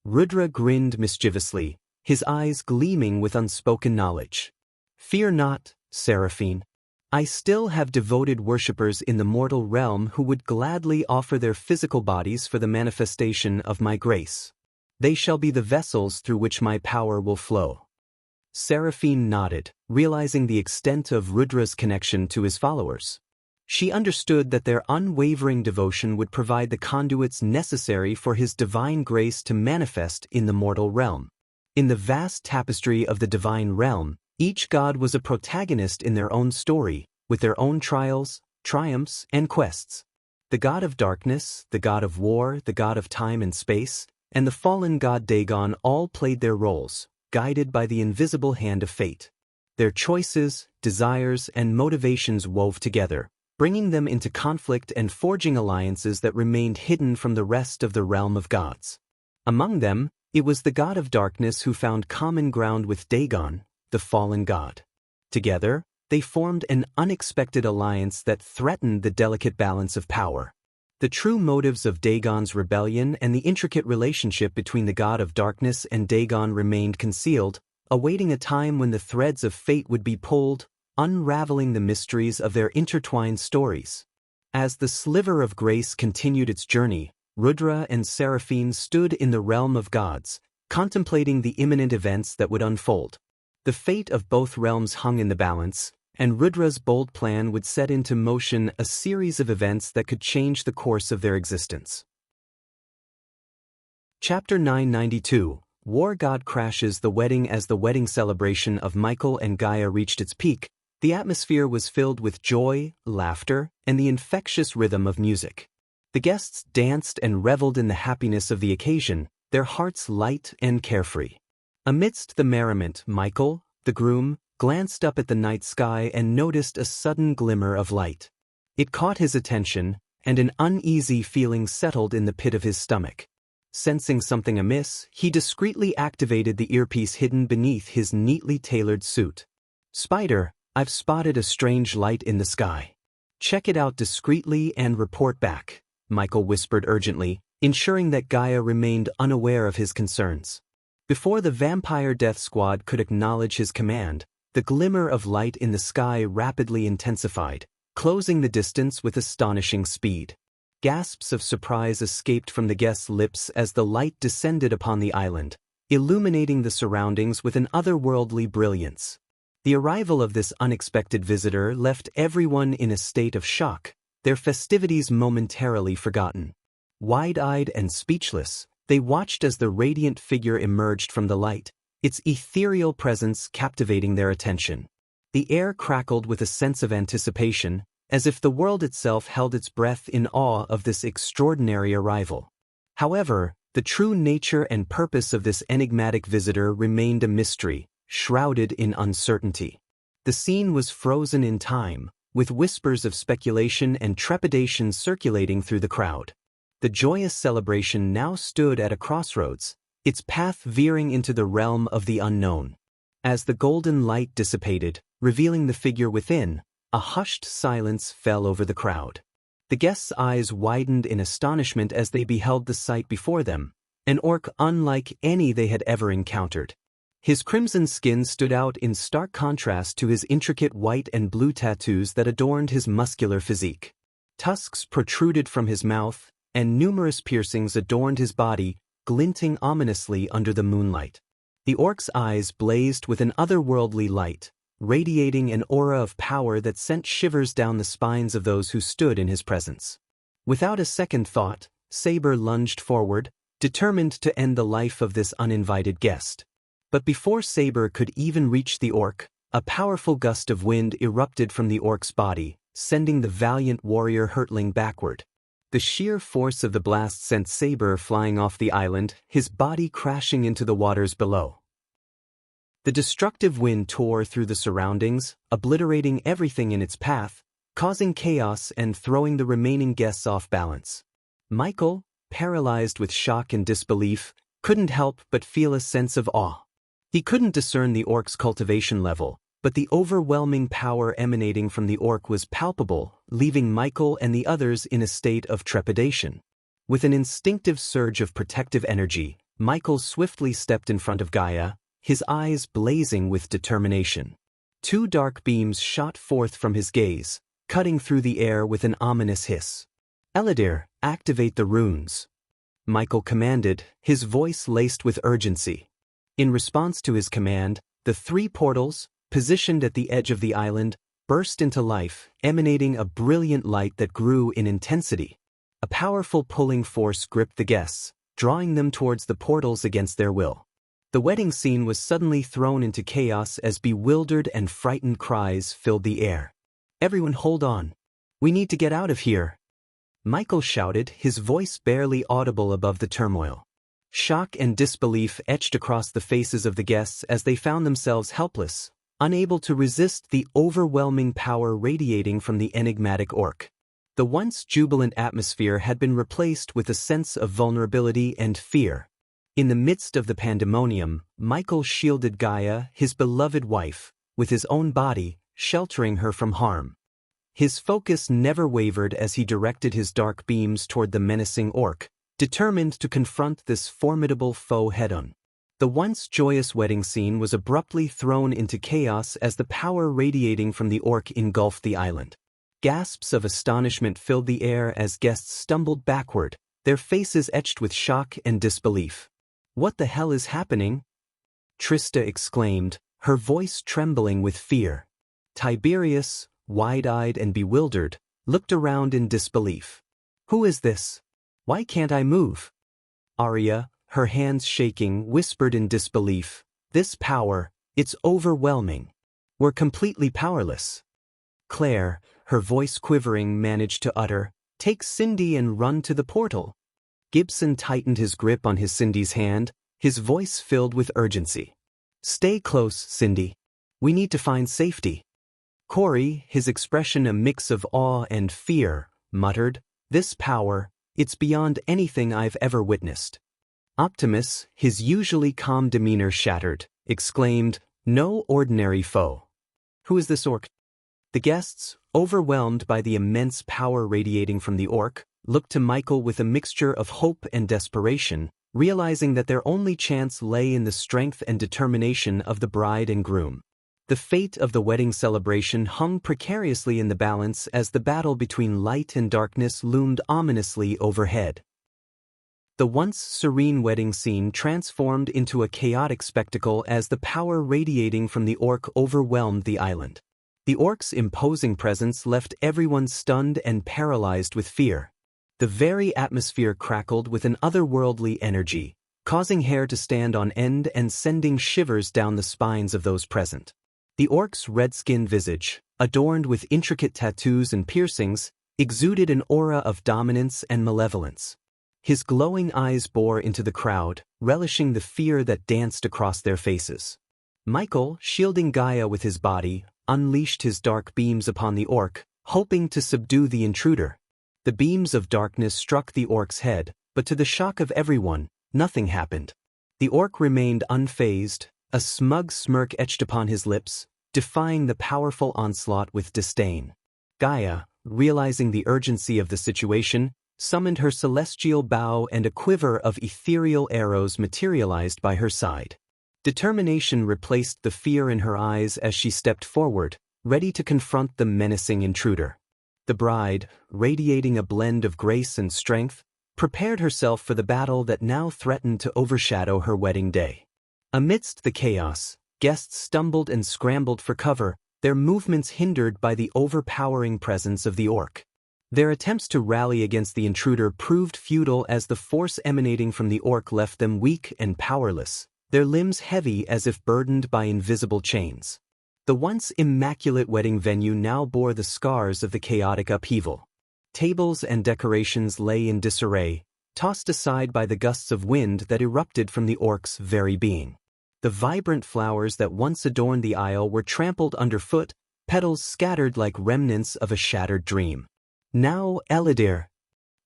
Rudra grinned mischievously, his eyes gleaming with unspoken knowledge. Fear not, Seraphine. I still have devoted worshippers in the mortal realm who would gladly offer their physical bodies for the manifestation of my grace. They shall be the vessels through which my power will flow. Seraphine nodded, realizing the extent of Rudra's connection to his followers. She understood that their unwavering devotion would provide the conduits necessary for his divine grace to manifest in the mortal realm. In the vast tapestry of the divine realm, each god was a protagonist in their own story, with their own trials, triumphs, and quests. The god of darkness, the god of war, the god of time and space, and the fallen god Dagon all played their roles, guided by the invisible hand of fate. Their choices, desires, and motivations wove together, bringing them into conflict and forging alliances that remained hidden from the rest of the realm of gods. Among them, it was the god of darkness who found common ground with Dagon, the fallen god. Together, they formed an unexpected alliance that threatened the delicate balance of power. The true motives of Dagon's rebellion and the intricate relationship between the god of darkness and Dagon remained concealed, awaiting a time when the threads of fate would be pulled, unraveling the mysteries of their intertwined stories. As the sliver of grace continued its journey, Rudra and Seraphim stood in the realm of gods, contemplating the imminent events that would unfold. The fate of both realms hung in the balance, and Rudra's bold plan would set into motion a series of events that could change the course of their existence. Chapter 992, War God crashes the wedding. As the wedding celebration of Michael and Gaia reached its peak, the atmosphere was filled with joy, laughter, and the infectious rhythm of music. The guests danced and reveled in the happiness of the occasion, their hearts light and carefree. Amidst the merriment, Michael, the groom, glanced up at the night sky and noticed a sudden glimmer of light. It caught his attention, and an uneasy feeling settled in the pit of his stomach. Sensing something amiss, he discreetly activated the earpiece hidden beneath his neatly tailored suit. "Spider, I've spotted a strange light in the sky. Check it out discreetly and report back," Michael whispered urgently, ensuring that Gaia remained unaware of his concerns. Before the Vampire Death Squad could acknowledge his command, the glimmer of light in the sky rapidly intensified, closing the distance with astonishing speed. Gasps of surprise escaped from the guests' lips as the light descended upon the island, illuminating the surroundings with an otherworldly brilliance. The arrival of this unexpected visitor left everyone in a state of shock, their festivities momentarily forgotten. Wide-eyed and speechless, they watched as the radiant figure emerged from the light, its ethereal presence captivating their attention. The air crackled with a sense of anticipation, as if the world itself held its breath in awe of this extraordinary arrival. However, the true nature and purpose of this enigmatic visitor remained a mystery, shrouded in uncertainty. The scene was frozen in time, with whispers of speculation and trepidation circulating through the crowd. The joyous celebration now stood at a crossroads, its path veering into the realm of the unknown. As the golden light dissipated, revealing the figure within, a hushed silence fell over the crowd. The guests' eyes widened in astonishment as they beheld the sight before them, an orc unlike any they had ever encountered. His crimson skin stood out in stark contrast to his intricate white and blue tattoos that adorned his muscular physique. Tusks protruded from his mouth, and numerous piercings adorned his body, glinting ominously under the moonlight. The orc's eyes blazed with an otherworldly light, radiating an aura of power that sent shivers down the spines of those who stood in his presence. Without a second thought, Saber lunged forward, determined to end the life of this uninvited guest. But before Saber could even reach the orc, a powerful gust of wind erupted from the orc's body, sending the valiant warrior hurtling backward. The sheer force of the blast sent Saber flying off the island, his body crashing into the waters below. The destructive wind tore through the surroundings, obliterating everything in its path, causing chaos and throwing the remaining guests off balance. Michael, paralyzed with shock and disbelief, couldn't help but feel a sense of awe. He couldn't discern the orc's cultivation level, but the overwhelming power emanating from the orc was palpable, leaving Michael and the others in a state of trepidation. With an instinctive surge of protective energy, Michael swiftly stepped in front of Gaia, his eyes blazing with determination. Two dark beams shot forth from his gaze, cutting through the air with an ominous hiss. "Eladir, activate the runes," Michael commanded, his voice laced with urgency. In response to his command, the three portals, positioned at the edge of the island, burst into life, emanating a brilliant light that grew in intensity. A powerful pulling force gripped the guests, drawing them towards the portals against their will. The wedding scene was suddenly thrown into chaos as bewildered and frightened cries filled the air. "Everyone hold on. We need to get out of here," Michael shouted, his voice barely audible above the turmoil. Shock and disbelief etched across the faces of the guests as they found themselves helpless, unable to resist the overwhelming power radiating from the enigmatic orc. The once jubilant atmosphere had been replaced with a sense of vulnerability and fear. In the midst of the pandemonium, Michael shielded Gaia, his beloved wife, with his own body, sheltering her from harm. His focus never wavered as he directed his dark beams toward the menacing orc, determined to confront this formidable foe head-on. The once joyous wedding scene was abruptly thrown into chaos as the power radiating from the orc engulfed the island. Gasps of astonishment filled the air as guests stumbled backward, their faces etched with shock and disbelief. "What the hell is happening?" Trista exclaimed, her voice trembling with fear. Tiberius, wide-eyed and bewildered, looked around in disbelief. "Who is this? Why can't I move?" Arya, her hands shaking, whispered in disbelief, "This power, it's overwhelming. We're completely powerless." Claire, her voice quivering, managed to utter, "Take Cindy and run to the portal." Gibson tightened his grip on Cindy's hand, his voice filled with urgency. "Stay close, Cindy. We need to find safety." Corey, his expression a mix of awe and fear, muttered, "This power, it's beyond anything I've ever witnessed." Optimus, his usually calm demeanor shattered, exclaimed, "No ordinary foe." "Who is this orc?" The guests, overwhelmed by the immense power radiating from the orc, looked to Michael with a mixture of hope and desperation, realizing that their only chance lay in the strength and determination of the bride and groom. The fate of the wedding celebration hung precariously in the balance as the battle between light and darkness loomed ominously overhead. The once serene wedding scene transformed into a chaotic spectacle as the power radiating from the orc overwhelmed the island. The orc's imposing presence left everyone stunned and paralyzed with fear. The very atmosphere crackled with an otherworldly energy, causing hair to stand on end and sending shivers down the spines of those present. The orc's red-skinned visage, adorned with intricate tattoos and piercings, exuded an aura of dominance and malevolence. His glowing eyes bore into the crowd, relishing the fear that danced across their faces. Michael, shielding Gaia with his body, unleashed his dark beams upon the orc, hoping to subdue the intruder. The beams of darkness struck the orc's head, but to the shock of everyone, nothing happened. The orc remained unfazed, a smug smirk etched upon his lips, defying the powerful onslaught with disdain. Gaia, realizing the urgency of the situation, summoned her celestial bow and a quiver of ethereal arrows materialized by her side. Determination replaced the fear in her eyes as she stepped forward, ready to confront the menacing intruder. The bride, radiating a blend of grace and strength, prepared herself for the battle that now threatened to overshadow her wedding day. Amidst the chaos, guests stumbled and scrambled for cover, their movements hindered by the overpowering presence of the orc. Their attempts to rally against the intruder proved futile as the force emanating from the orc left them weak and powerless, their limbs heavy as if burdened by invisible chains. The once immaculate wedding venue now bore the scars of the chaotic upheaval. Tables and decorations lay in disarray, tossed aside by the gusts of wind that erupted from the orc's very being. The vibrant flowers that once adorned the aisle were trampled underfoot, petals scattered like remnants of a shattered dream. "Now, Eladir!"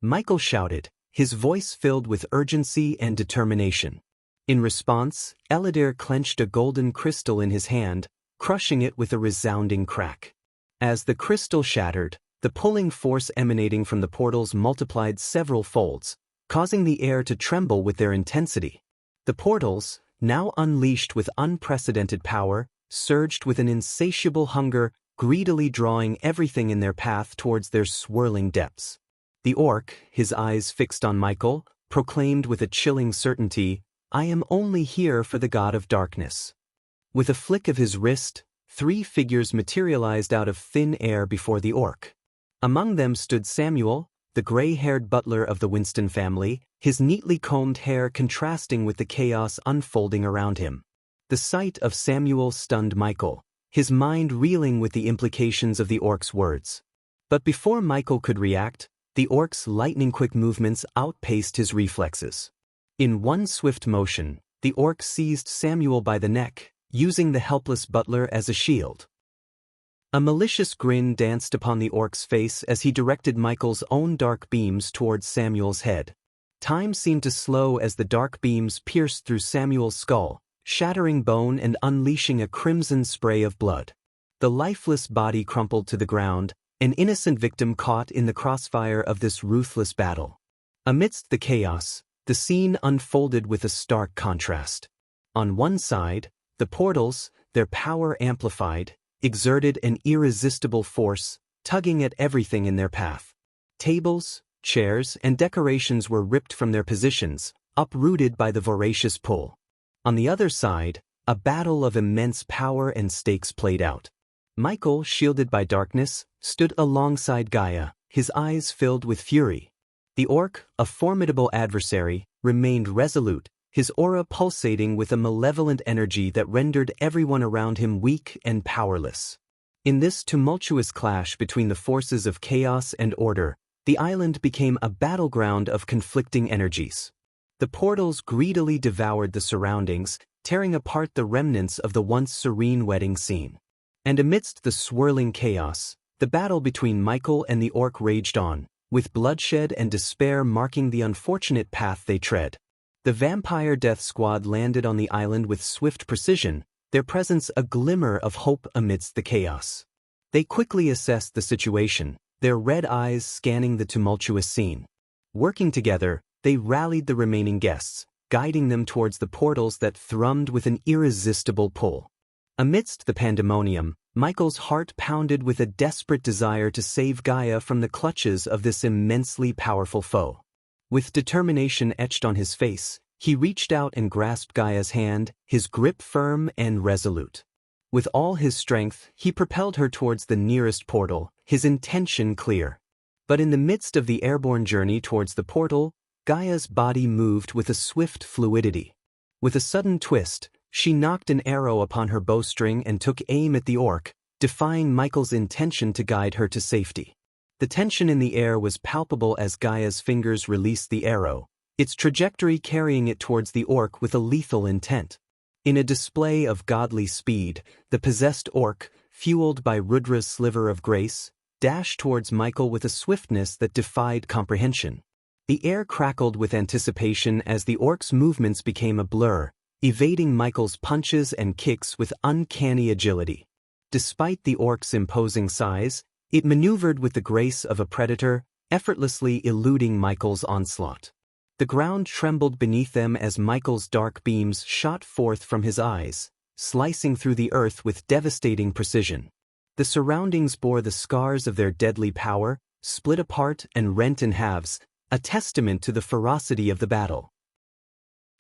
Michael shouted, his voice filled with urgency and determination. In response, Eladir clenched a golden crystal in his hand, crushing it with a resounding crack. As the crystal shattered, the pulling force emanating from the portals multiplied several folds, causing the air to tremble with their intensity. The portals, now unleashed with unprecedented power, surged with an insatiable hunger, greedily drawing everything in their path towards their swirling depths. The orc, his eyes fixed on Michael, proclaimed with a chilling certainty, "I am only here for the god of darkness." With a flick of his wrist, 3 figures materialized out of thin air before the orc. Among them stood Samuel, the gray-haired butler of the Winston family, his neatly combed hair contrasting with the chaos unfolding around him. The sight of Samuel stunned Michael, his mind reeling with the implications of the orc's words. But before Michael could react, the orc's lightning-quick movements outpaced his reflexes. In one swift motion, the orc seized Samuel by the neck, using the helpless butler as a shield. A malicious grin danced upon the orc's face as he directed Michael's own dark beams towards Samuel's head. Time seemed to slow as the dark beams pierced through Samuel's skull, shattering bone and unleashing a crimson spray of blood. The lifeless body crumpled to the ground, an innocent victim caught in the crossfire of this ruthless battle. Amidst the chaos, the scene unfolded with a stark contrast. On one side, the portals, their power amplified, exerted an irresistible force, tugging at everything in their path. Tables, chairs, and decorations were ripped from their positions, uprooted by the voracious pull. On the other side, a battle of immense power and stakes played out. Michael, shielded by darkness, stood alongside Gaia, his eyes filled with fury. The orc, a formidable adversary, remained resolute, his aura pulsating with a malevolent energy that rendered everyone around him weak and powerless. In this tumultuous clash between the forces of chaos and order, the island became a battleground of conflicting energies. The portals greedily devoured the surroundings, tearing apart the remnants of the once serene wedding scene. And amidst the swirling chaos, the battle between Michael and the orc raged on, with bloodshed and despair marking the unfortunate path they tread. The vampire death squad landed on the island with swift precision, their presence a glimmer of hope amidst the chaos. They quickly assessed the situation, their red eyes scanning the tumultuous scene. Working together, they rallied the remaining guests, guiding them towards the portals that thrummed with an irresistible pull. Amidst the pandemonium, Michael's heart pounded with a desperate desire to save Gaia from the clutches of this immensely powerful foe. With determination etched on his face, he reached out and grasped Gaia's hand, his grip firm and resolute. With all his strength, he propelled her towards the nearest portal, his intention clear. But in the midst of the airborne journey towards the portal, Gaia's body moved with a swift fluidity. With a sudden twist, she knocked an arrow upon her bowstring and took aim at the orc, defying Michael's intention to guide her to safety. The tension in the air was palpable as Gaia's fingers released the arrow, its trajectory carrying it towards the orc with a lethal intent. In a display of godly speed, the possessed orc, fueled by Rudra's sliver of grace, dashed towards Michael with a swiftness that defied comprehension. The air crackled with anticipation as the orc's movements became a blur, evading Michael's punches and kicks with uncanny agility. Despite the orc's imposing size, it maneuvered with the grace of a predator, effortlessly eluding Michael's onslaught. The ground trembled beneath them as Michael's dark beams shot forth from his eyes, slicing through the earth with devastating precision. The surroundings bore the scars of their deadly power, split apart and rent in halves, a testament to the ferocity of the battle.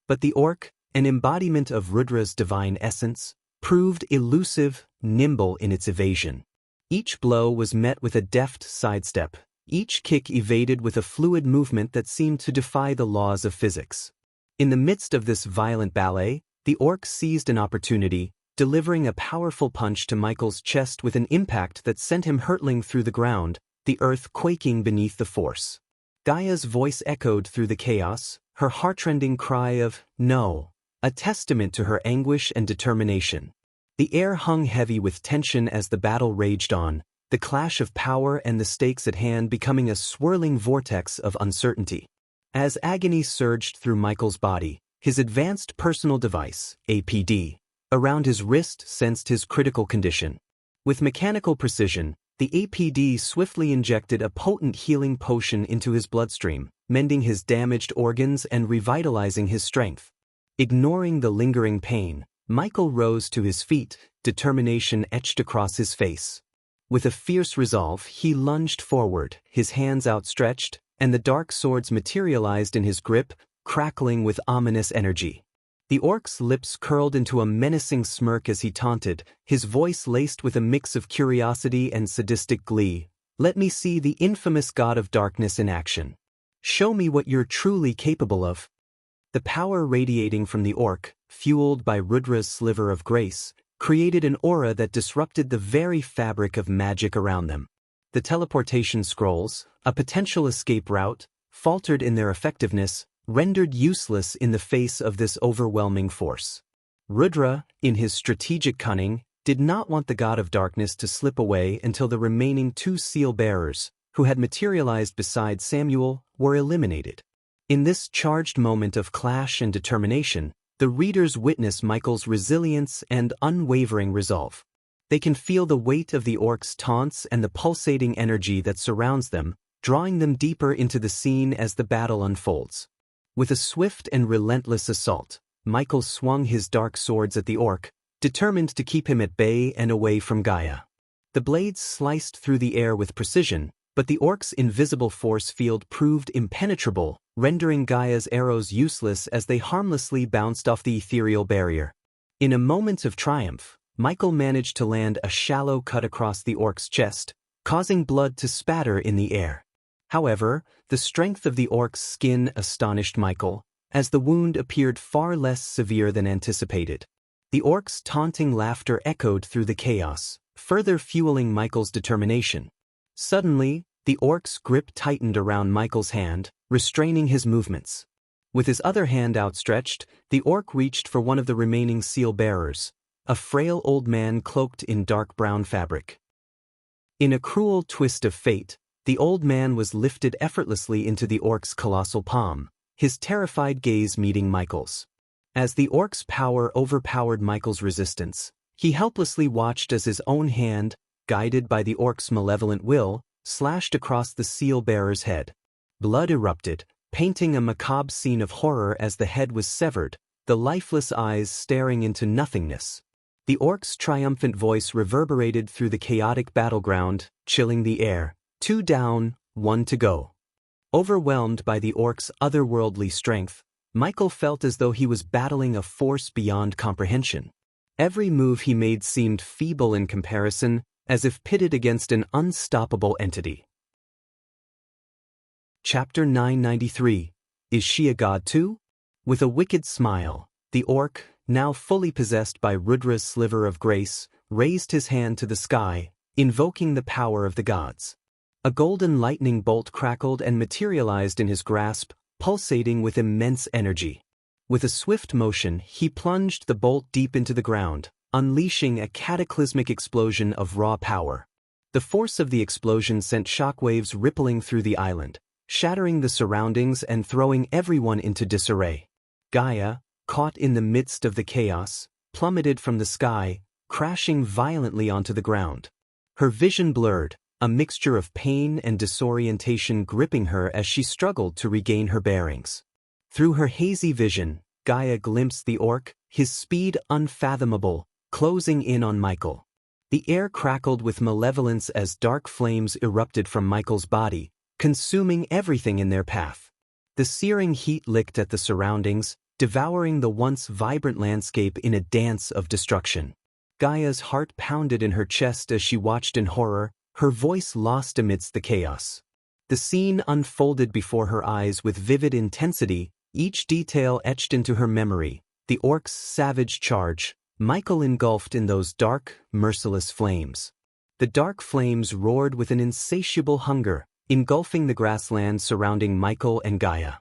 But the orc, an embodiment of Rudra's divine essence, proved elusive, nimble in its evasion. Each blow was met with a deft sidestep, each kick evaded with a fluid movement that seemed to defy the laws of physics. In the midst of this violent ballet, the orc seized an opportunity, delivering a powerful punch to Michael's chest with an impact that sent him hurtling through the ground, the earth quaking beneath the force. Gaia's voice echoed through the chaos, her heartrending cry of, "No," a testament to her anguish and determination. The air hung heavy with tension as the battle raged on, the clash of power and the stakes at hand becoming a swirling vortex of uncertainty. As agony surged through Michael's body, his advanced personal device, APD, around his wrist sensed his critical condition. With mechanical precision, the APD swiftly injected a potent healing potion into his bloodstream, mending his damaged organs and revitalizing his strength. Ignoring the lingering pain, Michael rose to his feet, determination etched across his face. With a fierce resolve, he lunged forward, his hands outstretched, and the dark swords materialized in his grip, crackling with ominous energy. The orc's lips curled into a menacing smirk as he taunted, his voice laced with a mix of curiosity and sadistic glee. "Let me see the infamous god of darkness in action. Show me what you're truly capable of." The power radiating from the orc, fueled by Rudra's sliver of grace, created an aura that disrupted the very fabric of magic around them. The teleportation scrolls, a potential escape route, faltered in their effectiveness, rendered useless in the face of this overwhelming force. Rudra, in his strategic cunning, did not want the god of darkness to slip away until the remaining 2 seal-bearers, who had materialized beside Samuel, were eliminated. In this charged moment of clash and determination, the readers witness Michael's resilience and unwavering resolve. They can feel the weight of the orc's taunts and the pulsating energy that surrounds them, drawing them deeper into the scene as the battle unfolds. With a swift and relentless assault, Michael swung his dark swords at the orc, determined to keep him at bay and away from Gaia. The blades sliced through the air with precision, but the orc's invisible force field proved impenetrable, rendering Gaia's arrows useless as they harmlessly bounced off the ethereal barrier. In a moment of triumph, Michael managed to land a shallow cut across the orc's chest, causing blood to spatter in the air. However, the strength of the orc's skin astonished Michael, as the wound appeared far less severe than anticipated. The orc's taunting laughter echoed through the chaos, further fueling Michael's determination. Suddenly, the orc's grip tightened around Michael's hand, restraining his movements. With his other hand outstretched, the orc reached for one of the remaining seal-bearers, a frail old man cloaked in dark brown fabric. In a cruel twist of fate, the old man was lifted effortlessly into the orc's colossal palm, his terrified gaze meeting Michael's. As the orc's power overpowered Michael's resistance, he helplessly watched as his own hand, guided by the orc's malevolent will, slashed across the seal-bearer's head. Blood erupted, painting a macabre scene of horror as the head was severed, the lifeless eyes staring into nothingness. The orc's triumphant voice reverberated through the chaotic battleground, chilling the air. 2 down, 1 to go. Overwhelmed by the orc's otherworldly strength, Michael felt as though he was battling a force beyond comprehension. Every move he made seemed feeble in comparison, as if pitted against an unstoppable entity. Chapter 993. Is she a god too? With a wicked smile, the orc, now fully possessed by Rudra's sliver of grace, raised his hand to the sky, invoking the power of the gods. A golden lightning bolt crackled and materialized in his grasp, pulsating with immense energy. With a swift motion, he plunged the bolt deep into the ground, unleashing a cataclysmic explosion of raw power. The force of the explosion sent shockwaves rippling through the island, shattering the surroundings and throwing everyone into disarray. Gaia, caught in the midst of the chaos, plummeted from the sky, crashing violently onto the ground. Her vision blurred, a mixture of pain and disorientation gripping her as she struggled to regain her bearings. Through her hazy vision, Gaia glimpsed the orc, his speed unfathomable, closing in on Michael. The air crackled with malevolence as dark flames erupted from Michael's body, consuming everything in their path. The searing heat licked at the surroundings, devouring the once vibrant landscape in a dance of destruction. Gaia's heart pounded in her chest as she watched in horror, her voice lost amidst the chaos. The scene unfolded before her eyes with vivid intensity, each detail etched into her memory. The orc's savage charge, Michael engulfed in those dark, merciless flames. The dark flames roared with an insatiable hunger, engulfing the grassland surrounding Michael and Gaia.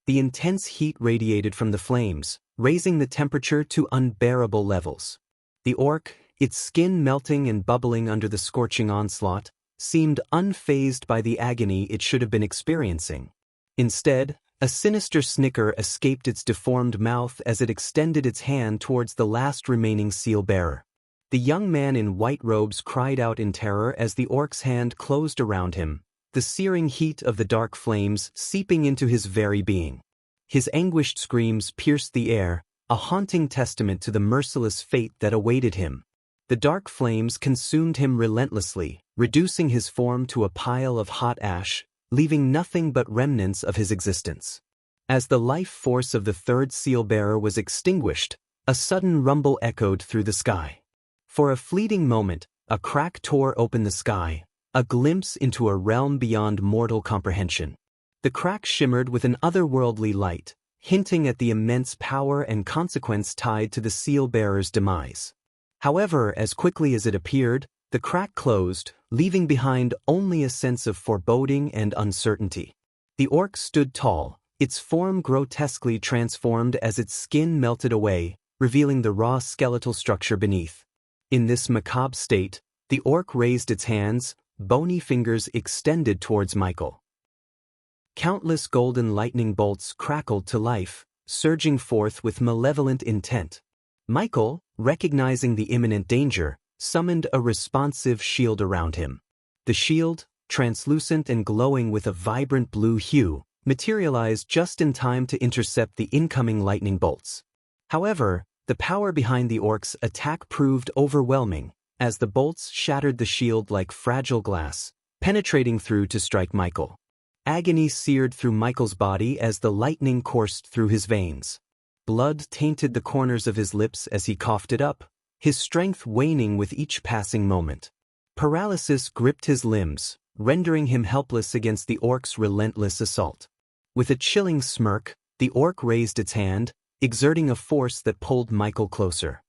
The intense heat radiated from the flames, raising the temperature to unbearable levels. The orc, its skin melting and bubbling under the scorching onslaught, seemed unfazed by the agony it should have been experiencing. Instead, a sinister snicker escaped its deformed mouth as it extended its hand towards the last remaining seal-bearer. The young man in white robes cried out in terror as the orc's hand closed around him, the searing heat of the dark flames seeping into his very being. His anguished screams pierced the air, a haunting testament to the merciless fate that awaited him. The dark flames consumed him relentlessly, reducing his form to a pile of hot ash, leaving nothing but remnants of his existence. As the life force of the third seal-bearer was extinguished, a sudden rumble echoed through the sky. For a fleeting moment, a crack tore open the sky, a glimpse into a realm beyond mortal comprehension. The crack shimmered with an otherworldly light, hinting at the immense power and consequence tied to the seal-bearer's demise. However, as quickly as it appeared, the crack closed, leaving behind only a sense of foreboding and uncertainty. The orc stood tall, its form grotesquely transformed as its skin melted away, revealing the raw skeletal structure beneath. In this macabre state, the orc raised its hands, bony fingers extended towards Michael. Countless golden lightning bolts crackled to life, surging forth with malevolent intent. Michael, recognizing the imminent danger, summoned a responsive shield around him. The shield, translucent and glowing with a vibrant blue hue, materialized just in time to intercept the incoming lightning bolts. However, the power behind the orc's attack proved overwhelming, as the bolts shattered the shield like fragile glass, penetrating through to strike Michael. Agony seared through Michael's body as the lightning coursed through his veins. Blood tainted the corners of his lips as he coughed it up, his strength waning with each passing moment. Paralysis gripped his limbs, rendering him helpless against the orc's relentless assault. With a chilling smirk, the orc raised its hand, exerting a force that pulled Michael closer.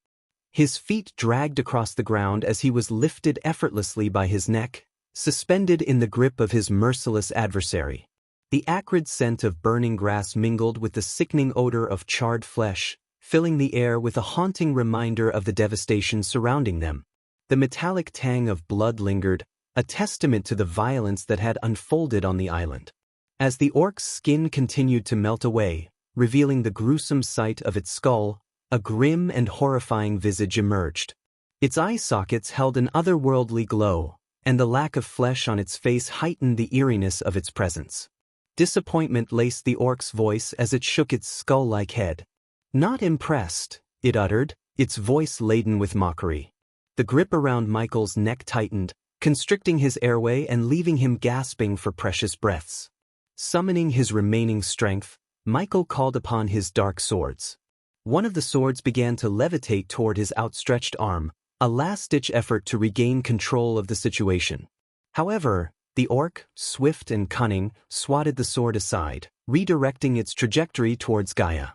His feet dragged across the ground as he was lifted effortlessly by his neck, suspended in the grip of his merciless adversary. The acrid scent of burning grass mingled with the sickening odor of charred flesh, filling the air with a haunting reminder of the devastation surrounding them. The metallic tang of blood lingered, a testament to the violence that had unfolded on the island. As the orc's skin continued to melt away, revealing the gruesome sight of its skull, a grim and horrifying visage emerged. Its eye sockets held an otherworldly glow, and the lack of flesh on its face heightened the eeriness of its presence. Disappointment laced the orc's voice as it shook its skull-like head. "Not impressed," it uttered, its voice laden with mockery. The grip around Michael's neck tightened, constricting his airway and leaving him gasping for precious breaths. Summoning his remaining strength, Michael called upon his dark swords. One of the swords began to levitate toward his outstretched arm, a last-ditch effort to regain control of the situation. However, the orc, swift and cunning, swatted the sword aside, redirecting its trajectory towards Gaia.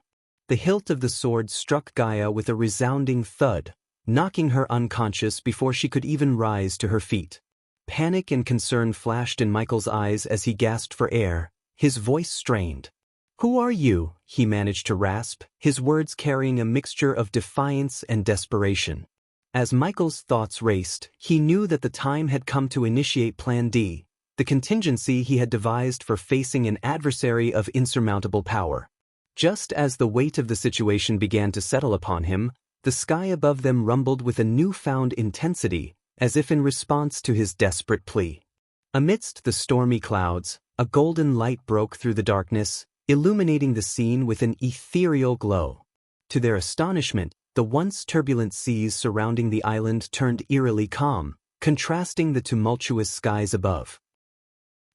The hilt of the sword struck Gaia with a resounding thud, knocking her unconscious before she could even rise to her feet. Panic and concern flashed in Michael's eyes as he gasped for air, his voice strained. "Who are you?" he managed to rasp, his words carrying a mixture of defiance and desperation. As Michael's thoughts raced, he knew that the time had come to initiate Plan D, the contingency he had devised for facing an adversary of insurmountable power. Just as the weight of the situation began to settle upon him, the sky above them rumbled with a newfound intensity, as if in response to his desperate plea. Amidst the stormy clouds, a golden light broke through the darkness, illuminating the scene with an ethereal glow. To their astonishment, the once turbulent seas surrounding the island turned eerily calm, contrasting the tumultuous skies above.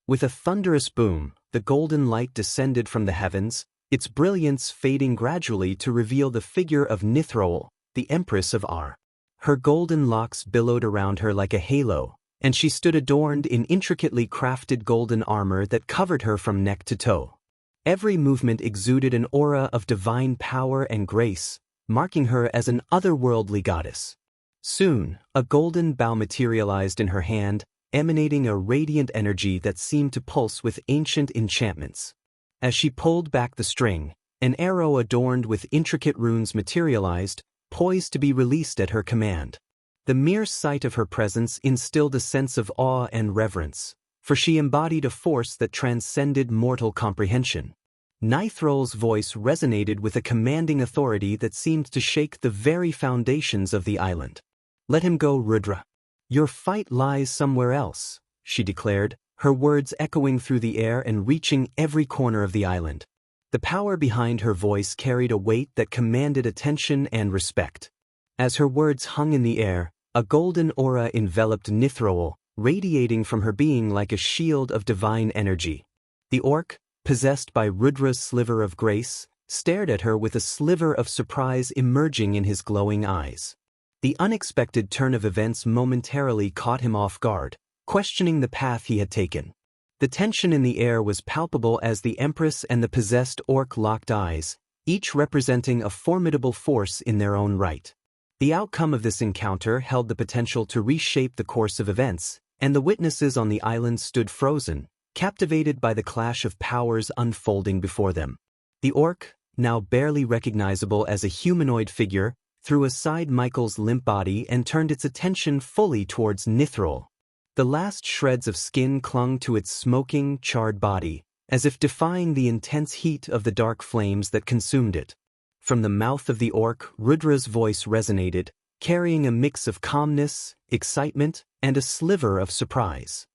With a thunderous boom, the golden light descended from the heavens, its brilliance fading gradually to reveal the figure of Nithroel, the Empress of Ar. Her golden locks billowed around her like a halo, and she stood adorned in intricately crafted golden armor that covered her from neck to toe. Every movement exuded an aura of divine power and grace, marking her as an otherworldly goddess. Soon, a golden bow materialized in her hand, emanating a radiant energy that seemed to pulse with ancient enchantments. As she pulled back the string, an arrow adorned with intricate runes materialized, poised to be released at her command. The mere sight of her presence instilled a sense of awe and reverence, for she embodied a force that transcended mortal comprehension. Nithrol's voice resonated with a commanding authority that seemed to shake the very foundations of the island. "Let him go, Rudra. Your fight lies somewhere else," she declared, her words echoing through the air and reaching every corner of the island. The power behind her voice carried a weight that commanded attention and respect. As her words hung in the air, a golden aura enveloped Nithroel, radiating from her being like a shield of divine energy. The orc, possessed by Rudra's sliver of grace, stared at her with a sliver of surprise emerging in his glowing eyes. The unexpected turn of events momentarily caught him off guard, questioning the path he had taken. The tension in the air was palpable as the Empress and the possessed orc locked eyes, each representing a formidable force in their own right. The outcome of this encounter held the potential to reshape the course of events, and the witnesses on the island stood frozen, captivated by the clash of powers unfolding before them. The orc, now barely recognizable as a humanoid figure, threw aside Michael's limp body and turned its attention fully towards Nithrol. The last shreds of skin clung to its smoking, charred body, as if defying the intense heat of the dark flames that consumed it. From the mouth of the orc, Rudra's voice resonated, carrying a mix of calmness, excitement, and a sliver of surprise.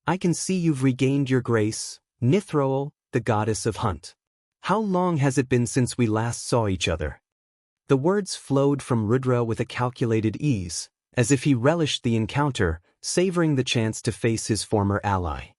"I can see you've regained your grace, Nithrol, the goddess of hunt. How long has it been since we last saw each other?" The words flowed from Rudra with a calculated ease, as if he relished the encounter, savoring the chance to face his former ally.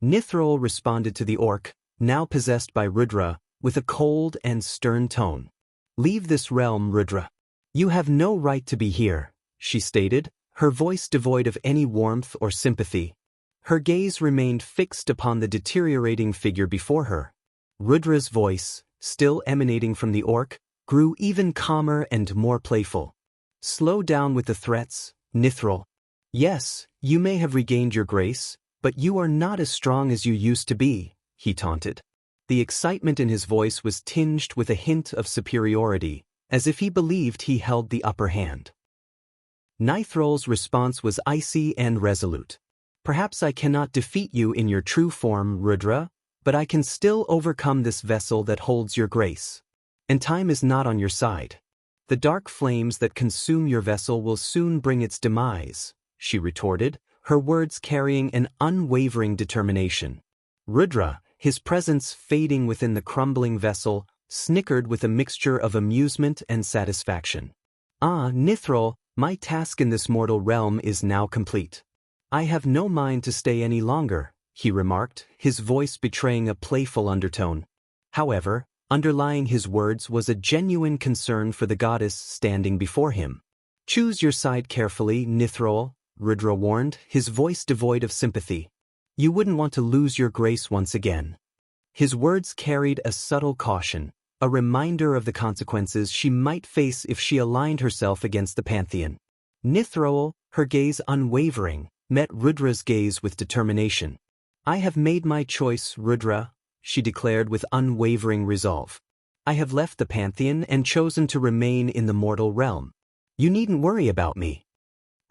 Nithrol responded to the orc, now possessed by Rudra, with a cold and stern tone. "Leave this realm, Rudra. You have no right to be here," she stated, her voice devoid of any warmth or sympathy. Her gaze remained fixed upon the deteriorating figure before her. Rudra's voice, still emanating from the orc, grew even calmer and more playful. "Slow down with the threats, Nithrol. Yes, you may have regained your grace, but you are not as strong as you used to be," he taunted. The excitement in his voice was tinged with a hint of superiority, as if he believed he held the upper hand. Nithrol's response was icy and resolute. "Perhaps I cannot defeat you in your true form, Rudra, but I can still overcome this vessel that holds your grace. And time is not on your side. The dark flames that consume your vessel will soon bring its demise," she retorted, her words carrying an unwavering determination. Rudra, his presence fading within the crumbling vessel, snickered with a mixture of amusement and satisfaction. "Ah, Nithrol, my task in this mortal realm is now complete. I have no mind to stay any longer," he remarked, his voice betraying a playful undertone. However, underlying his words was a genuine concern for the goddess standing before him. "Choose your side carefully, Nithrol," Rudra warned, his voice devoid of sympathy. "You wouldn't want to lose your grace once again." His words carried a subtle caution, a reminder of the consequences she might face if she aligned herself against the Pantheon. Nithrol, her gaze unwavering, met Rudra's gaze with determination. "I have made my choice, Rudra," she declared with unwavering resolve. "I have left the Pantheon and chosen to remain in the mortal realm. You needn't worry about me."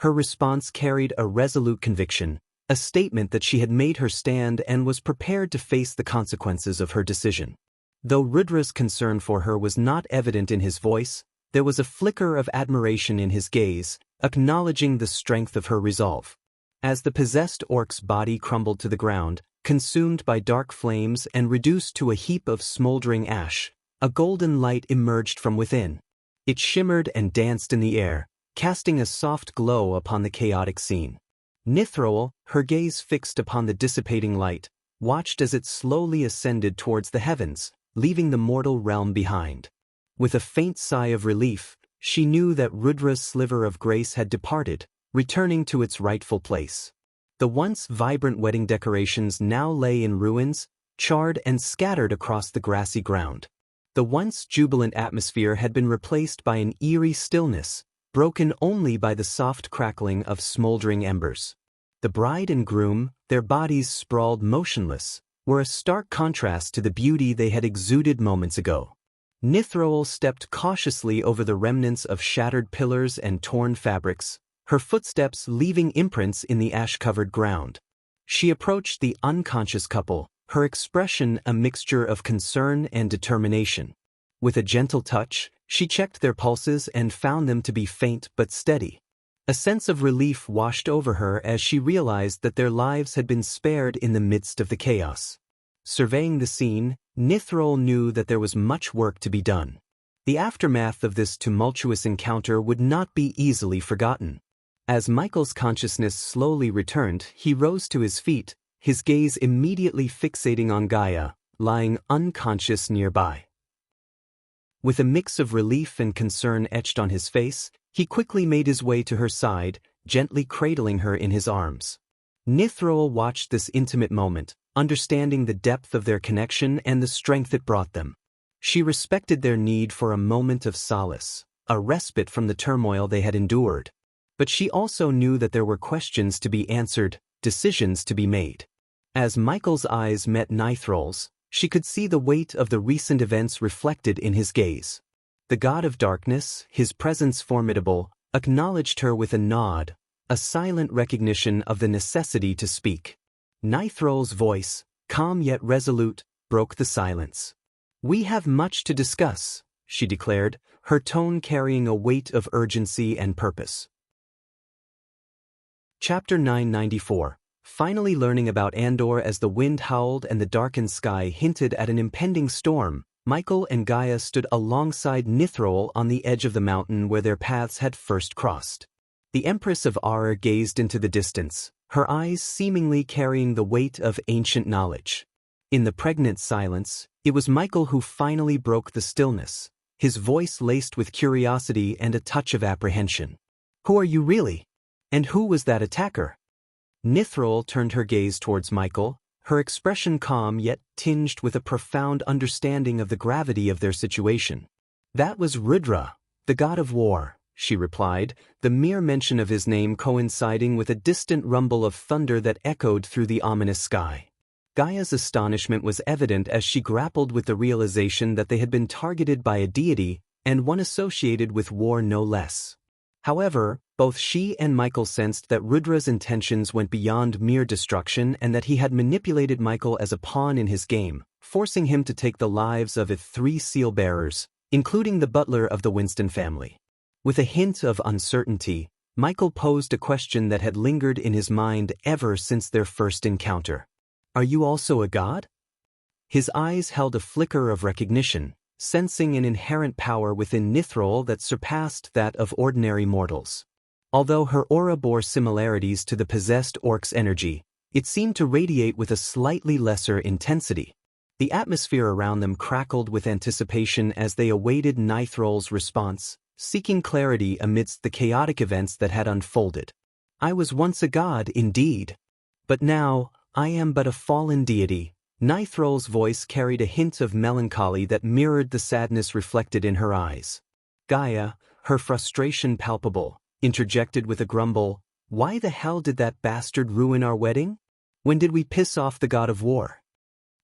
Her response carried a resolute conviction, a statement that she had made her stand and was prepared to face the consequences of her decision. Though Rudra's concern for her was not evident in his voice, there was a flicker of admiration in his gaze, acknowledging the strength of her resolve. As the possessed orc's body crumbled to the ground, consumed by dark flames and reduced to a heap of smoldering ash, a golden light emerged from within. It shimmered and danced in the air, casting a soft glow upon the chaotic scene. Nithrol, her gaze fixed upon the dissipating light, watched as it slowly ascended towards the heavens, leaving the mortal realm behind. With a faint sigh of relief, she knew that Rudra's sliver of grace had departed, returning to its rightful place. The once vibrant wedding decorations now lay in ruins, charred and scattered across the grassy ground. The once jubilant atmosphere had been replaced by an eerie stillness, broken only by the soft crackling of smoldering embers. The bride and groom, their bodies sprawled motionless, were a stark contrast to the beauty they had exuded moments ago. Nithrol stepped cautiously over the remnants of shattered pillars and torn fabrics, her footsteps leaving imprints in the ash-covered ground. She approached the unconscious couple, her expression a mixture of concern and determination. With a gentle touch, she checked their pulses and found them to be faint but steady. A sense of relief washed over her as she realized that their lives had been spared in the midst of the chaos. Surveying the scene, Nithrol knew that there was much work to be done. The aftermath of this tumultuous encounter would not be easily forgotten. As Michael's consciousness slowly returned, he rose to his feet, his gaze immediately fixating on Gaia, lying unconscious nearby. With a mix of relief and concern etched on his face, he quickly made his way to her side, gently cradling her in his arms. Nithroel watched this intimate moment, understanding the depth of their connection and the strength it brought them. She respected their need for a moment of solace, a respite from the turmoil they had endured. But she also knew that there were questions to be answered, decisions to be made. As Michael's eyes met Nithroel's, she could see the weight of the recent events reflected in his gaze. The god of darkness, his presence formidable, acknowledged her with a nod, a silent recognition of the necessity to speak. Nithroel's voice, calm yet resolute, broke the silence. "We have much to discuss," she declared, her tone carrying a weight of urgency and purpose. Chapter 994. Finally learning about Andor. As the wind howled and the darkened sky hinted at an impending storm, Michael and Gaia stood alongside Nithroel on the edge of the mountain where their paths had first crossed. The Empress of Ar gazed into the distance, her eyes seemingly carrying the weight of ancient knowledge. In the pregnant silence, it was Michael who finally broke the stillness, his voice laced with curiosity and a touch of apprehension. "Who are you really? And who was that attacker?" Nithroel turned her gaze towards Michael, her expression calm yet tinged with a profound understanding of the gravity of their situation. "That was Rudra, the god of war," she replied, the mere mention of his name coinciding with a distant rumble of thunder that echoed through the ominous sky. Gaia's astonishment was evident as she grappled with the realization that they had been targeted by a deity, and one associated with war no less. However, both she and Michael sensed that Rudra's intentions went beyond mere destruction and that he had manipulated Michael as a pawn in his game, forcing him to take the lives of 3 seal-bearers, including the butler of the Winston family. With a hint of uncertainty, Michael posed a question that had lingered in his mind ever since their first encounter. "Are you also a god?" His eyes held a flicker of recognition, sensing an inherent power within Nithroel that surpassed that of ordinary mortals. Although her aura bore similarities to the possessed orc's energy, it seemed to radiate with a slightly lesser intensity. The atmosphere around them crackled with anticipation as they awaited Nithroel's response, seeking clarity amidst the chaotic events that had unfolded. "I was once a god, indeed. But now, I am but a fallen deity." Nithroel's voice carried a hint of melancholy that mirrored the sadness reflected in her eyes. Gaia, her frustration palpable, interjected with a grumble, "Why the hell did that bastard ruin our wedding? When did we piss off the god of war?"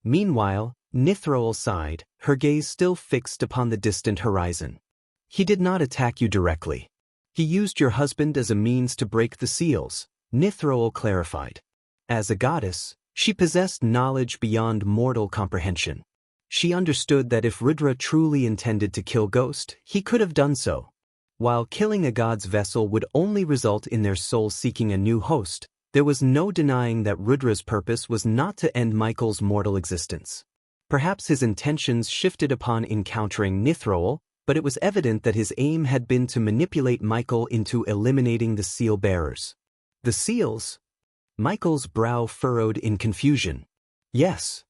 Meanwhile, Nithroel sighed, her gaze still fixed upon the distant horizon. "He did not attack you directly. He used your husband as a means to break the seals," Nithroel clarified. As a goddess, she possessed knowledge beyond mortal comprehension. She understood that if Rudra truly intended to kill Ghost, he could have done so. While killing a god's vessel would only result in their soul seeking a new host, there was no denying that Rudra's purpose was not to end Michael's mortal existence. Perhaps his intentions shifted upon encountering Nithroel, but it was evident that his aim had been to manipulate Michael into eliminating the seal-bearers. "The seals?" Michael's brow furrowed in confusion. "Yes.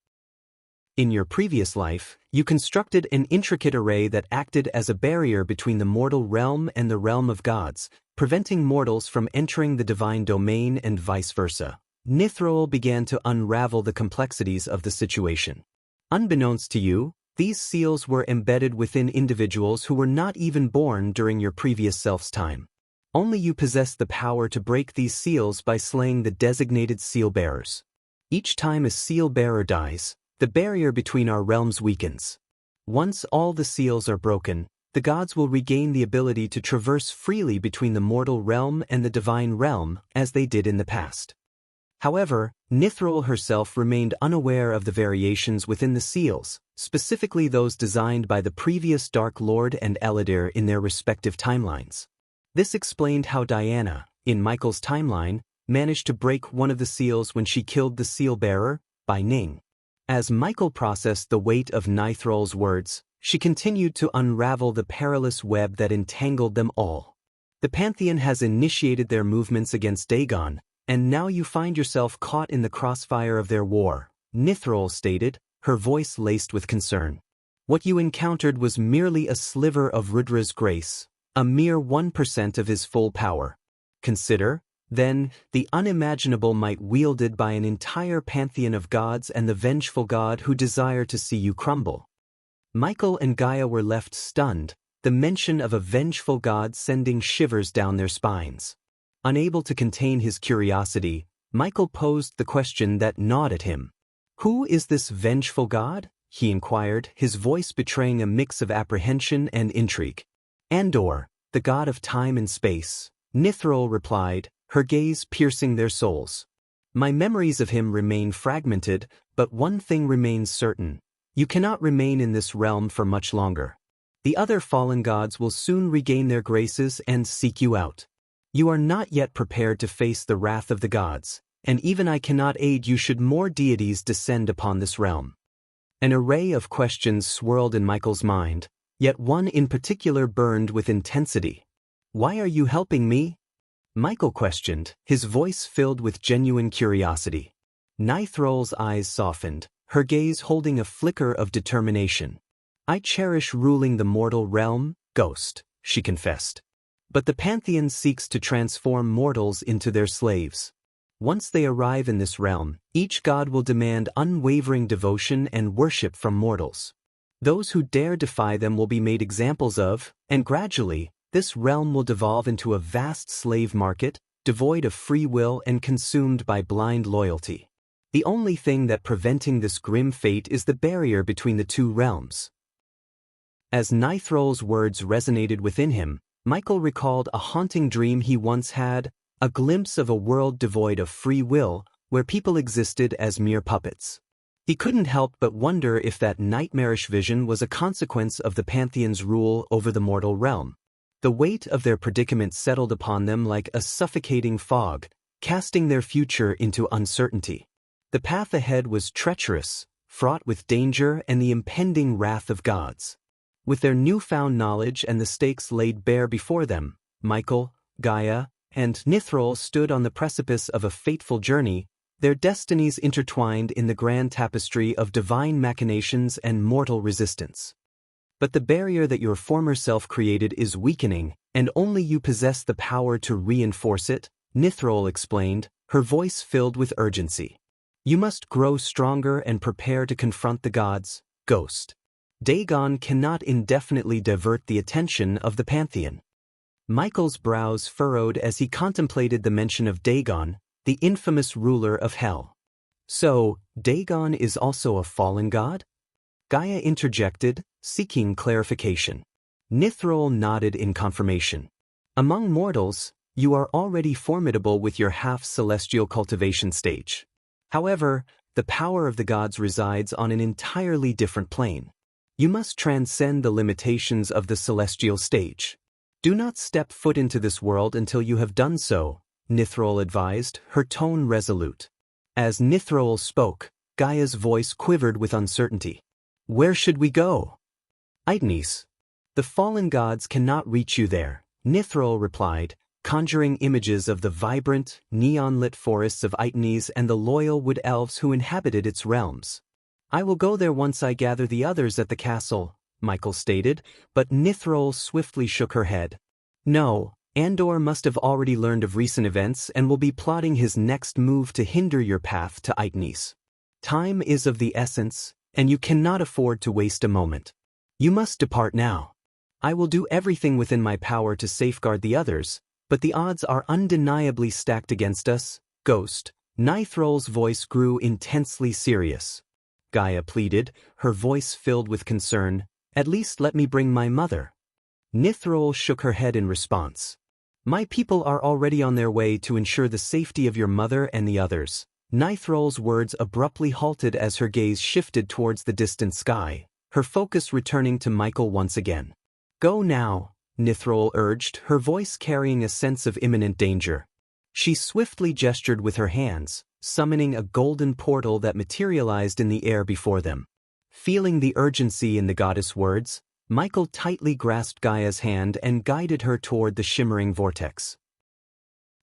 In your previous life, you constructed an intricate array that acted as a barrier between the mortal realm and the realm of gods, preventing mortals from entering the divine domain and vice versa." Nithroel began to unravel the complexities of the situation. "Unbeknownst to you, these seals were embedded within individuals who were not even born during your previous self's time. Only you possess the power to break these seals by slaying the designated seal-bearers. Each time a seal-bearer dies, the barrier between our realms weakens. Once all the seals are broken, the gods will regain the ability to traverse freely between the mortal realm and the divine realm, as they did in the past." However, Nithroel herself remained unaware of the variations within the seals, specifically those designed by the previous Dark Lord and Eladir in their respective timelines. This explained how Diana, in Michael's timeline, managed to break one of the seals when she killed the seal-bearer, Bai Ning. As Michael processed the weight of Nithroel's words, she continued to unravel the perilous web that entangled them all. "The Pantheon has initiated their movements against Dagon, and now you find yourself caught in the crossfire of their war," Nithroel stated, her voice laced with concern. What you encountered was merely a sliver of Rudra's grace, a mere 1% of his full power. Consider, then, the unimaginable might wielded by an entire pantheon of gods and the vengeful god who desire to see you crumble. Michael and Gaia were left stunned, the mention of a vengeful god sending shivers down their spines. Unable to contain his curiosity, Michael posed the question that gnawed at him. "Who is this vengeful god?" he inquired, his voice betraying a mix of apprehension and intrigue. "Andor, the god of time and space," Nithrol replied, her gaze piercing their souls. "My memories of him remain fragmented, but one thing remains certain. You cannot remain in this realm for much longer. The other fallen gods will soon regain their graces and seek you out. You are not yet prepared to face the wrath of the gods, and even I cannot aid you should more deities descend upon this realm." An array of questions swirled in Michael's mind, yet one in particular burned with intensity. "Why are you helping me?" Michael questioned, his voice filled with genuine curiosity. Nithrol's eyes softened, her gaze holding a flicker of determination. "I cherish ruling the mortal realm, Ghost," she confessed. "But the Pantheon seeks to transform mortals into their slaves. Once they arrive in this realm, each god will demand unwavering devotion and worship from mortals. Those who dare defy them will be made examples of, and gradually, this realm will devolve into a vast slave market, devoid of free will and consumed by blind loyalty. The only thing that preventing this grim fate is the barrier between the two realms." As Nithrol's words resonated within him, Michael recalled a haunting dream he once had, a glimpse of a world devoid of free will, where people existed as mere puppets. He couldn't help but wonder if that nightmarish vision was a consequence of the Pantheon's rule over the mortal realm. The weight of their predicament settled upon them like a suffocating fog, casting their future into uncertainty. The path ahead was treacherous, fraught with danger and the impending wrath of gods. With their newfound knowledge and the stakes laid bare before them, Michael, Gaia, and Nithrol stood on the precipice of a fateful journey, their destinies intertwined in the grand tapestry of divine machinations and mortal resistance. "But the barrier that your former self created is weakening, and only you possess the power to reinforce it," Nithrol explained, her voice filled with urgency. "You must grow stronger and prepare to confront the gods, Ghost. Dagon cannot indefinitely divert the attention of the Pantheon." Michael's brows furrowed as he contemplated the mention of Dagon, the infamous ruler of Hell. "So, Dagon is also a fallen god?" Gaia interjected, seeking clarification. Nithrol nodded in confirmation. "Among mortals, you are already formidable with your half-celestial cultivation stage. However, the power of the gods resides on an entirely different plane. You must transcend the limitations of the celestial stage. Do not step foot into this world until you have done so," Nithrol advised, her tone resolute. As Nithrol spoke, Gaia's voice quivered with uncertainty. "Where should we go?" "Aitnes. The fallen gods cannot reach you there," Nithrol replied, conjuring images of the vibrant, neon-lit forests of Aitnes and the loyal wood elves who inhabited its realms. "I will go there once I gather the others at the castle," Michael stated, but Nithrol swiftly shook her head. "No, Andor must have already learned of recent events and will be plotting his next move to hinder your path to Aitnes. Time is of the essence, and you cannot afford to waste a moment. You must depart now. I will do everything within my power to safeguard the others, but the odds are undeniably stacked against us, Ghost." Nithrol's voice grew intensely serious. Gaia pleaded, her voice filled with concern. "At least let me bring my mother." Nithrol shook her head in response. "My people are already on their way to ensure the safety of your mother and the others." Nithrol's words abruptly halted as her gaze shifted towards the distant sky, her focus returning to Michael once again. "Go now," Nithrol urged, her voice carrying a sense of imminent danger. She swiftly gestured with her hands, summoning a golden portal that materialized in the air before them. Feeling the urgency in the goddess' words, Michael tightly grasped Gaia's hand and guided her toward the shimmering vortex.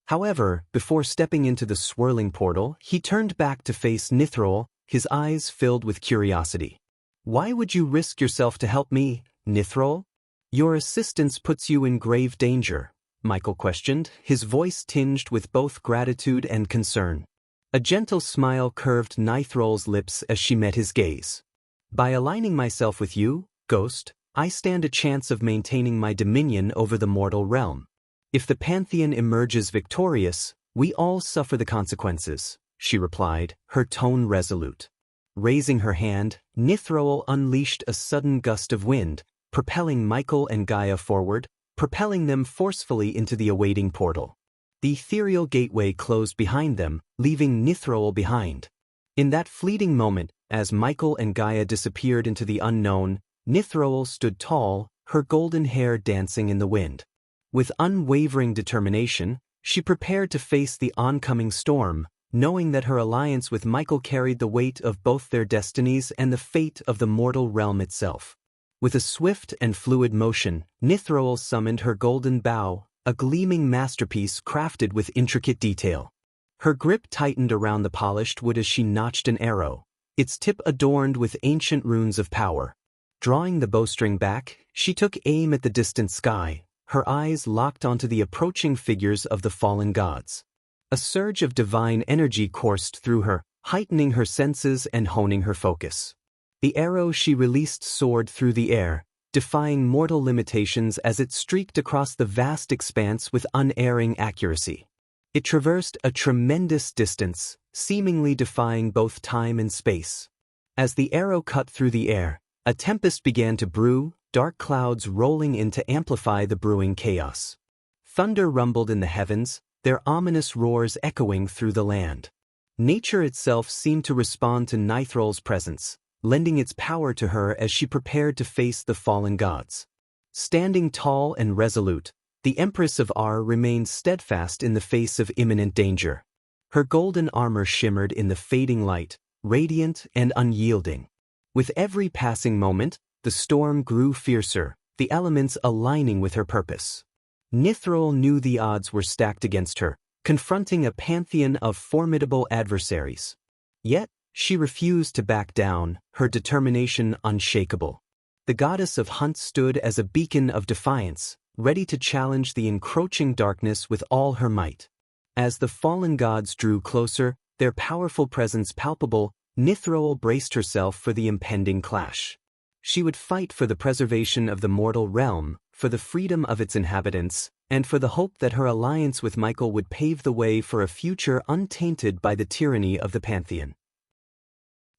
However, before stepping into the swirling portal, he turned back to face Nithrol, his eyes filled with curiosity. "Why would you risk yourself to help me, Nithrol? Your assistance puts you in grave danger," Michael questioned, his voice tinged with both gratitude and concern. A gentle smile curved Nithrol's lips as she met his gaze. "By aligning myself with you, Ghost, I stand a chance of maintaining my dominion over the mortal realm. If the Pantheon emerges victorious, we all suffer the consequences," she replied, her tone resolute. Raising her hand, Nithrol unleashed a sudden gust of wind, propelling Michael and Gaia forward, propelling them forcefully into the awaiting portal. The ethereal gateway closed behind them, leaving Nithrol behind. In that fleeting moment, as Michael and Gaia disappeared into the unknown, Nithrol stood tall, her golden hair dancing in the wind. With unwavering determination, she prepared to face the oncoming storm, knowing that her alliance with Michael carried the weight of both their destinies and the fate of the mortal realm itself. With a swift and fluid motion, Nithrol summoned her golden bow, a gleaming masterpiece crafted with intricate detail. Her grip tightened around the polished wood as she notched an arrow, its tip adorned with ancient runes of power. Drawing the bowstring back, she took aim at the distant sky, her eyes locked onto the approaching figures of the fallen gods. A surge of divine energy coursed through her, heightening her senses and honing her focus. The arrow she released soared through the air, defying mortal limitations as it streaked across the vast expanse with unerring accuracy. It traversed a tremendous distance, seemingly defying both time and space. As the arrow cut through the air, a tempest began to brew, dark clouds rolling in to amplify the brewing chaos. Thunder rumbled in the heavens, their ominous roars echoing through the land. Nature itself seemed to respond to Nithrol's presence, lending its power to her as she prepared to face the fallen gods. Standing tall and resolute, the Empress of Ar remained steadfast in the face of imminent danger. Her golden armor shimmered in the fading light, radiant and unyielding. With every passing moment, the storm grew fiercer, the elements aligning with her purpose. Nithrol knew the odds were stacked against her, confronting a pantheon of formidable adversaries. Yet, she refused to back down, her determination unshakable. The goddess of Hunt stood as a beacon of defiance, ready to challenge the encroaching darkness with all her might. As the fallen gods drew closer, their powerful presence palpable, Nithrol braced herself for the impending clash. She would fight for the preservation of the mortal realm, for the freedom of its inhabitants, and for the hope that her alliance with Michael would pave the way for a future untainted by the tyranny of the Pantheon.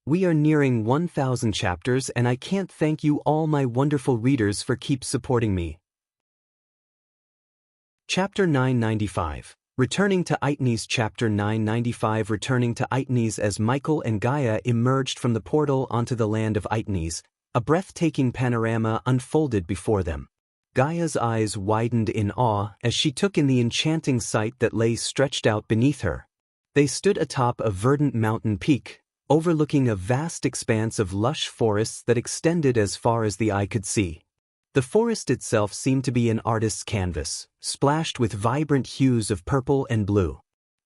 We are nearing 1,000 chapters, and I can't thank you all, my wonderful readers, for keep supporting me. Chapter 995. Returning to Aitnes. Chapter 995. Returning to Aitnes. As Michael and Gaia emerged from the portal onto the land of Aitnes, a breathtaking panorama unfolded before them. Gaia's eyes widened in awe as she took in the enchanting sight that lay stretched out beneath her. They stood atop a verdant mountain peak, overlooking a vast expanse of lush forests that extended as far as the eye could see. The forest itself seemed to be an artist's canvas, splashed with vibrant hues of purple and blue.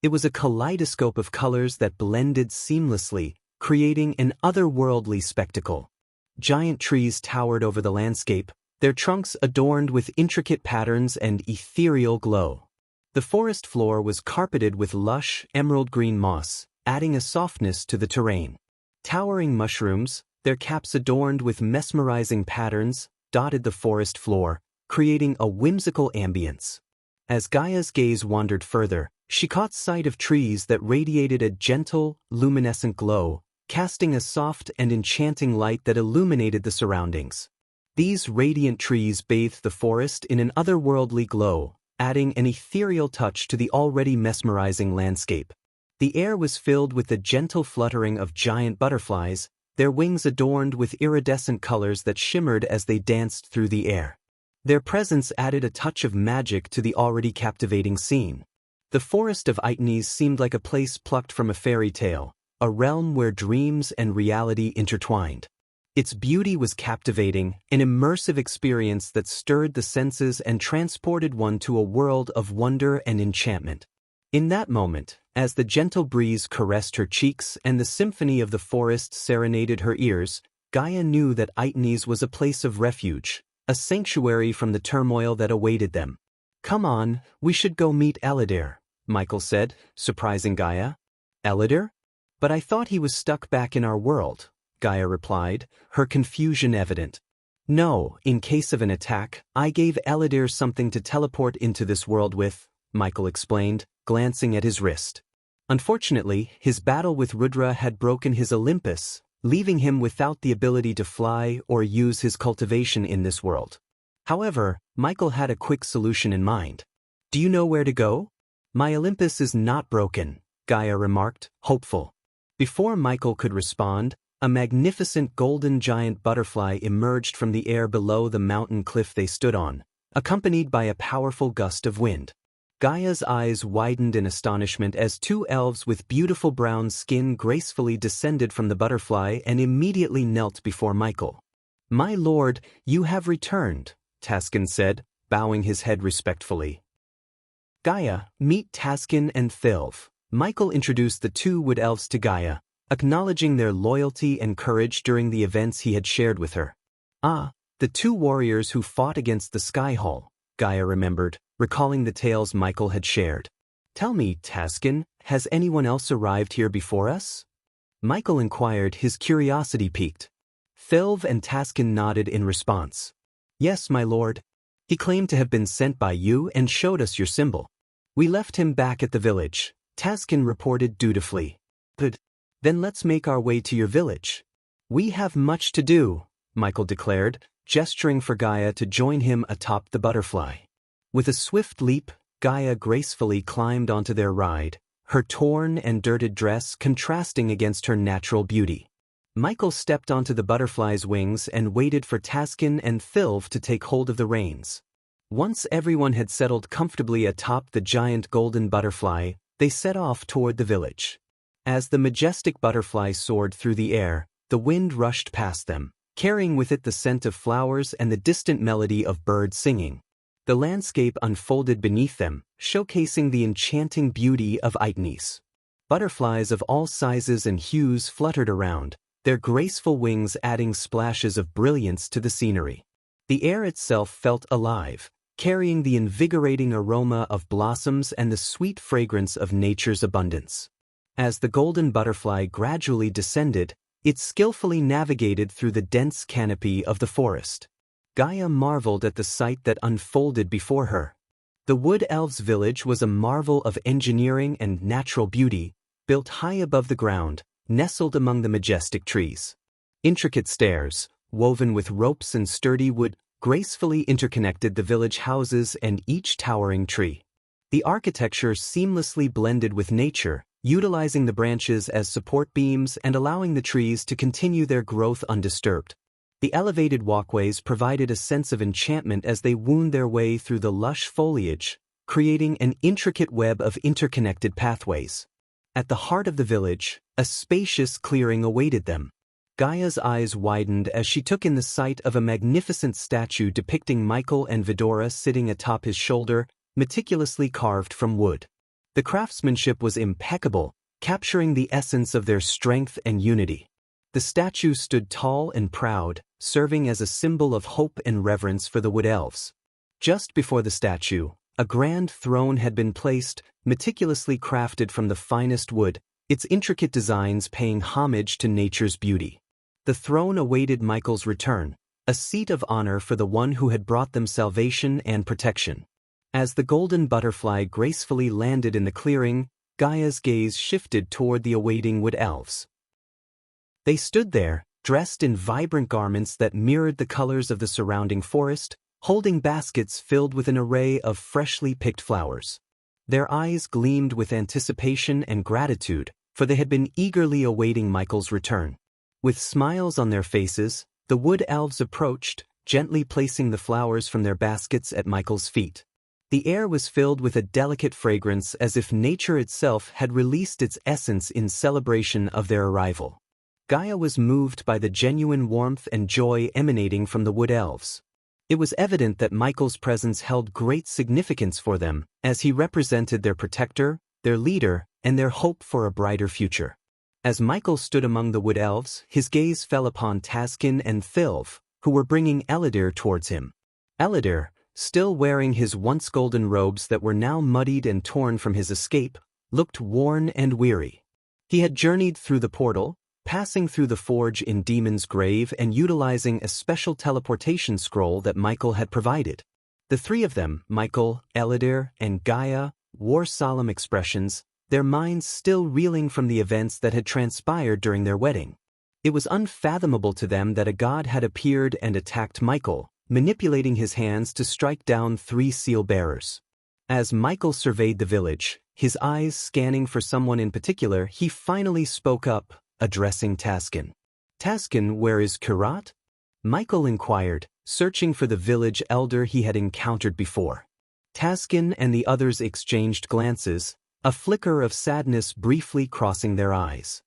It was a kaleidoscope of colors that blended seamlessly, creating an otherworldly spectacle. Giant trees towered over the landscape, their trunks adorned with intricate patterns and ethereal glow. The forest floor was carpeted with lush, emerald-green moss, adding a softness to the terrain. Towering mushrooms, their caps adorned with mesmerizing patterns, dotted the forest floor, creating a whimsical ambience. As Gaia's gaze wandered further, she caught sight of trees that radiated a gentle, luminescent glow, casting a soft and enchanting light that illuminated the surroundings. These radiant trees bathed the forest in an otherworldly glow, adding an ethereal touch to the already mesmerizing landscape. The air was filled with the gentle fluttering of giant butterflies, their wings adorned with iridescent colors that shimmered as they danced through the air. Their presence added a touch of magic to the already captivating scene. The forest of Aitnes seemed like a place plucked from a fairy tale, a realm where dreams and reality intertwined. Its beauty was captivating, an immersive experience that stirred the senses and transported one to a world of wonder and enchantment. In that moment, As the gentle breeze caressed her cheeks and the symphony of the forest serenaded her ears, Gaia knew that Aitnes was a place of refuge, a sanctuary from the turmoil that awaited them. "Come on, we should go meet Elidar," Michael said, surprising Gaia. "Elidar? But I thought he was stuck back in our world," Gaia replied, her confusion evident. "No, in case of an attack, I gave Elidar something to teleport into this world with," Michael explained, glancing at his wrist. Unfortunately, his battle with Rudra had broken his Olympus, leaving him without the ability to fly or use his cultivation in this world. However, Michael had a quick solution in mind. "Do you know where to go?" "My Olympus is not broken," Gaia remarked, hopeful. Before Michael could respond, a magnificent golden giant butterfly emerged from the air below the mountain cliff they stood on, accompanied by a powerful gust of wind. Gaia's eyes widened in astonishment as two elves with beautiful brown skin gracefully descended from the butterfly and immediately knelt before Michael. "My lord, you have returned," Taskin said, bowing his head respectfully. "Gaia, meet Taskin and Thilv." Michael introduced the two wood elves to Gaia, acknowledging their loyalty and courage during the events he had shared with her. "Ah, the two warriors who fought against the Sky Hall," Gaia remembered, recalling the tales Michael had shared. "Tell me, Taskin, has anyone else arrived here before us?" Michael inquired, his curiosity piqued. Thilv and Taskin nodded in response. "Yes, my lord. He claimed to have been sent by you and showed us your symbol. We left him back at the village," Taskin reported dutifully. "Good. Then let's make our way to your village." "We have much to do," Michael declared, gesturing for Gaia to join him atop the butterfly. With a swift leap, Gaia gracefully climbed onto their ride, her torn and dirted dress contrasting against her natural beauty. Michael stepped onto the butterfly's wings and waited for Taskin and Thilv to take hold of the reins. Once everyone had settled comfortably atop the giant golden butterfly, they set off toward the village. As the majestic butterfly soared through the air, the wind rushed past them, carrying with it the scent of flowers and the distant melody of birds singing. The landscape unfolded beneath them, showcasing the enchanting beauty of Aitnes. Butterflies of all sizes and hues fluttered around, their graceful wings adding splashes of brilliance to the scenery. The air itself felt alive, carrying the invigorating aroma of blossoms and the sweet fragrance of nature's abundance. As the golden butterfly gradually descended, it skillfully navigated through the dense canopy of the forest. Gaia marveled at the sight that unfolded before her. The Wood Elves' village was a marvel of engineering and natural beauty, built high above the ground, nestled among the majestic trees. Intricate stairs, woven with ropes and sturdy wood, gracefully interconnected the village houses and each towering tree. The architecture seamlessly blended with nature, utilizing the branches as support beams and allowing the trees to continue their growth undisturbed. The elevated walkways provided a sense of enchantment as they wound their way through the lush foliage, creating an intricate web of interconnected pathways. At the heart of the village, a spacious clearing awaited them. Gaia's eyes widened as she took in the sight of a magnificent statue depicting Michael and Vidora sitting atop his shoulder, meticulously carved from wood. The craftsmanship was impeccable, capturing the essence of their strength and unity. The statue stood tall and proud, serving as a symbol of hope and reverence for the Wood Elves. Just before the statue, a grand throne had been placed, meticulously crafted from the finest wood, its intricate designs paying homage to nature's beauty. The throne awaited Michael's return, a seat of honor for the one who had brought them salvation and protection. As the golden butterfly gracefully landed in the clearing, Gaia's gaze shifted toward the awaiting Wood Elves. They stood there, dressed in vibrant garments that mirrored the colors of the surrounding forest, holding baskets filled with an array of freshly picked flowers. Their eyes gleamed with anticipation and gratitude, for they had been eagerly awaiting Michael's return. With smiles on their faces, the Wood Elves approached, gently placing the flowers from their baskets at Michael's feet. The air was filled with a delicate fragrance as if nature itself had released its essence in celebration of their arrival. Gaia was moved by the genuine warmth and joy emanating from the Wood Elves. It was evident that Michael's presence held great significance for them, as he represented their protector, their leader, and their hope for a brighter future. As Michael stood among the wood elves, his gaze fell upon Taskin and Thilv, who were bringing Eladir towards him. Eladir, still wearing his once golden robes that were now muddied and torn from his escape, looked worn and weary. He had journeyed through the portal, passing through the forge in Demon's Grave and utilizing a special teleportation scroll that Michael had provided. The three of them, Michael, Eladir, and Gaia, wore solemn expressions, their minds still reeling from the events that had transpired during their wedding. It was unfathomable to them that a god had appeared and attacked Michael, manipulating his hands to strike down 3 seal-bearers. As Michael surveyed the village, his eyes scanning for someone in particular, he finally spoke up, addressing Taskin. "Taskin, where is Kirat?" Michael inquired, searching for the village elder he had encountered before. Taskin and the others exchanged glances, a flicker of sadness briefly crossing their eyes.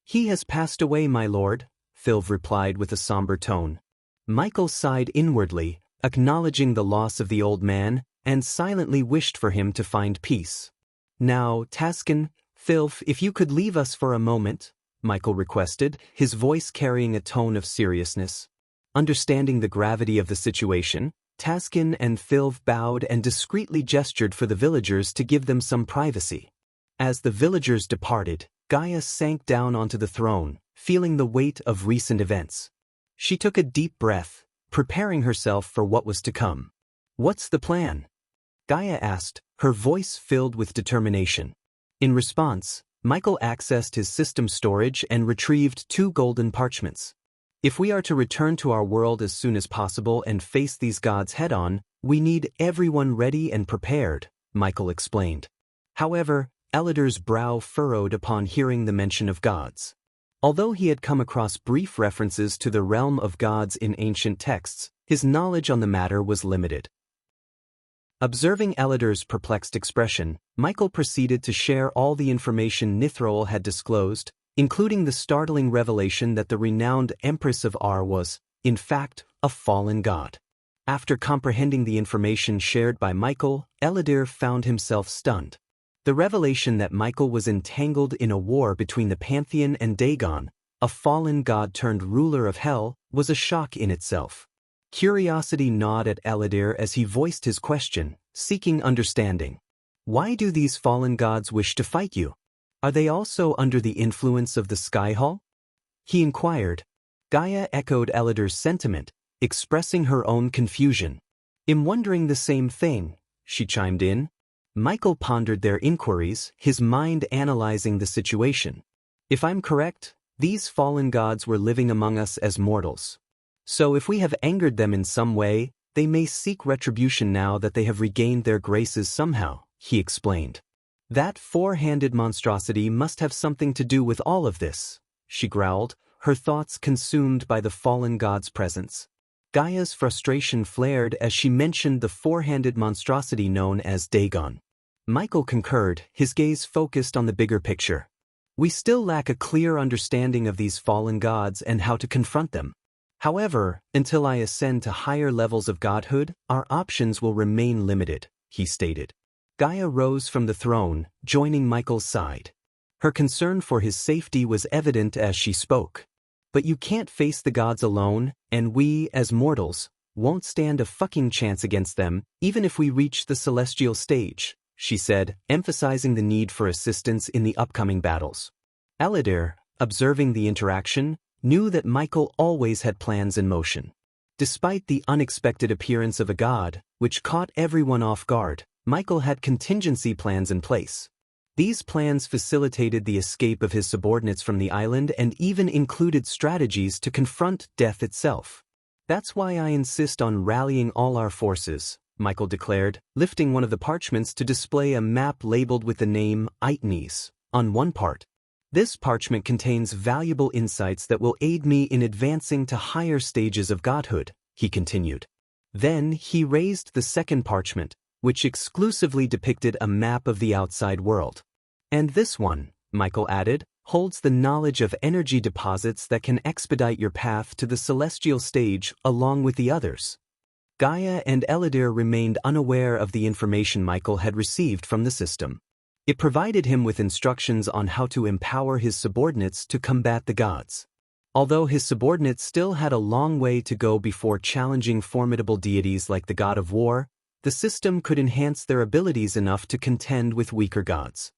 "He has passed away, my lord," Thilv replied with a somber tone. Michael sighed inwardly, acknowledging the loss of the old man, and silently wished for him to find peace. "Now, Taskin, Thilv, if you could leave us for a moment," Michael requested, his voice carrying a tone of seriousness. Understanding the gravity of the situation, Taskin and Thilv bowed and discreetly gestured for the villagers to give them some privacy. As the villagers departed, Gaia sank down onto the throne, feeling the weight of recent events. She took a deep breath, preparing herself for what was to come. "What's the plan?" Gaia asked, her voice filled with determination. In response, Michael accessed his system storage and retrieved 2 golden parchments. "If we are to return to our world as soon as possible and face these gods head-on, we need everyone ready and prepared," Michael explained. However, Eladir's brow furrowed upon hearing the mention of gods. Although he had come across brief references to the realm of gods in ancient texts, his knowledge on the matter was limited. Observing Eladir's perplexed expression, Michael proceeded to share all the information Nithroel had disclosed, including the startling revelation that the renowned Empress of Ar was, in fact, a fallen god. After comprehending the information shared by Michael, Eladir found himself stunned. The revelation that Michael was entangled in a war between the Pantheon and Dagon, a fallen god turned ruler of Hell, was a shock in itself. Curiosity gnawed at Eladir as he voiced his question, seeking understanding. "Why do these fallen gods wish to fight you? Are they also under the influence of the Skyhall?" he inquired. Gaia echoed Eladir's sentiment, expressing her own confusion. "I'm wondering the same thing," she chimed in. Michael pondered their inquiries, his mind analyzing the situation. "If I'm correct, these fallen gods were living among us as mortals. So if we have angered them in some way, they may seek retribution now that they have regained their graces somehow," he explained. "That 4-handed monstrosity must have something to do with all of this," she growled, her thoughts consumed by the fallen god's presence. Gaia's frustration flared as she mentioned the 4-handed monstrosity known as Dagon. Michael concurred, his gaze focused on the bigger picture. "We still lack a clear understanding of these fallen gods and how to confront them. However, until I ascend to higher levels of godhood, our options will remain limited," he stated. Gaia rose from the throne, joining Michael's side. Her concern for his safety was evident as she spoke. "But you can't face the gods alone, and we, as mortals, won't stand a fucking chance against them, even if we reach the celestial stage," she said, emphasizing the need for assistance in the upcoming battles. Eladir, observing the interaction, knew that Michael always had plans in motion. Despite the unexpected appearance of a god, which caught everyone off guard, Michael had contingency plans in place. These plans facilitated the escape of his subordinates from the island and even included strategies to confront death itself. "That's why I insist on rallying all our forces," Michael declared, lifting one of the parchments to display a map labeled with the name Itnes on one part. "This parchment contains valuable insights that will aid me in advancing to higher stages of godhood," he continued. Then he raised the second parchment, which exclusively depicted a map of the outside world. "And this one," Michael added, "holds the knowledge of energy deposits that can expedite your path to the celestial stage along with the others." Gaia and Eladir remained unaware of the information Michael had received from the system. It provided him with instructions on how to empower his subordinates to combat the gods. Although his subordinates still had a long way to go before challenging formidable deities like the god of war, the system could enhance their abilities enough to contend with weaker gods.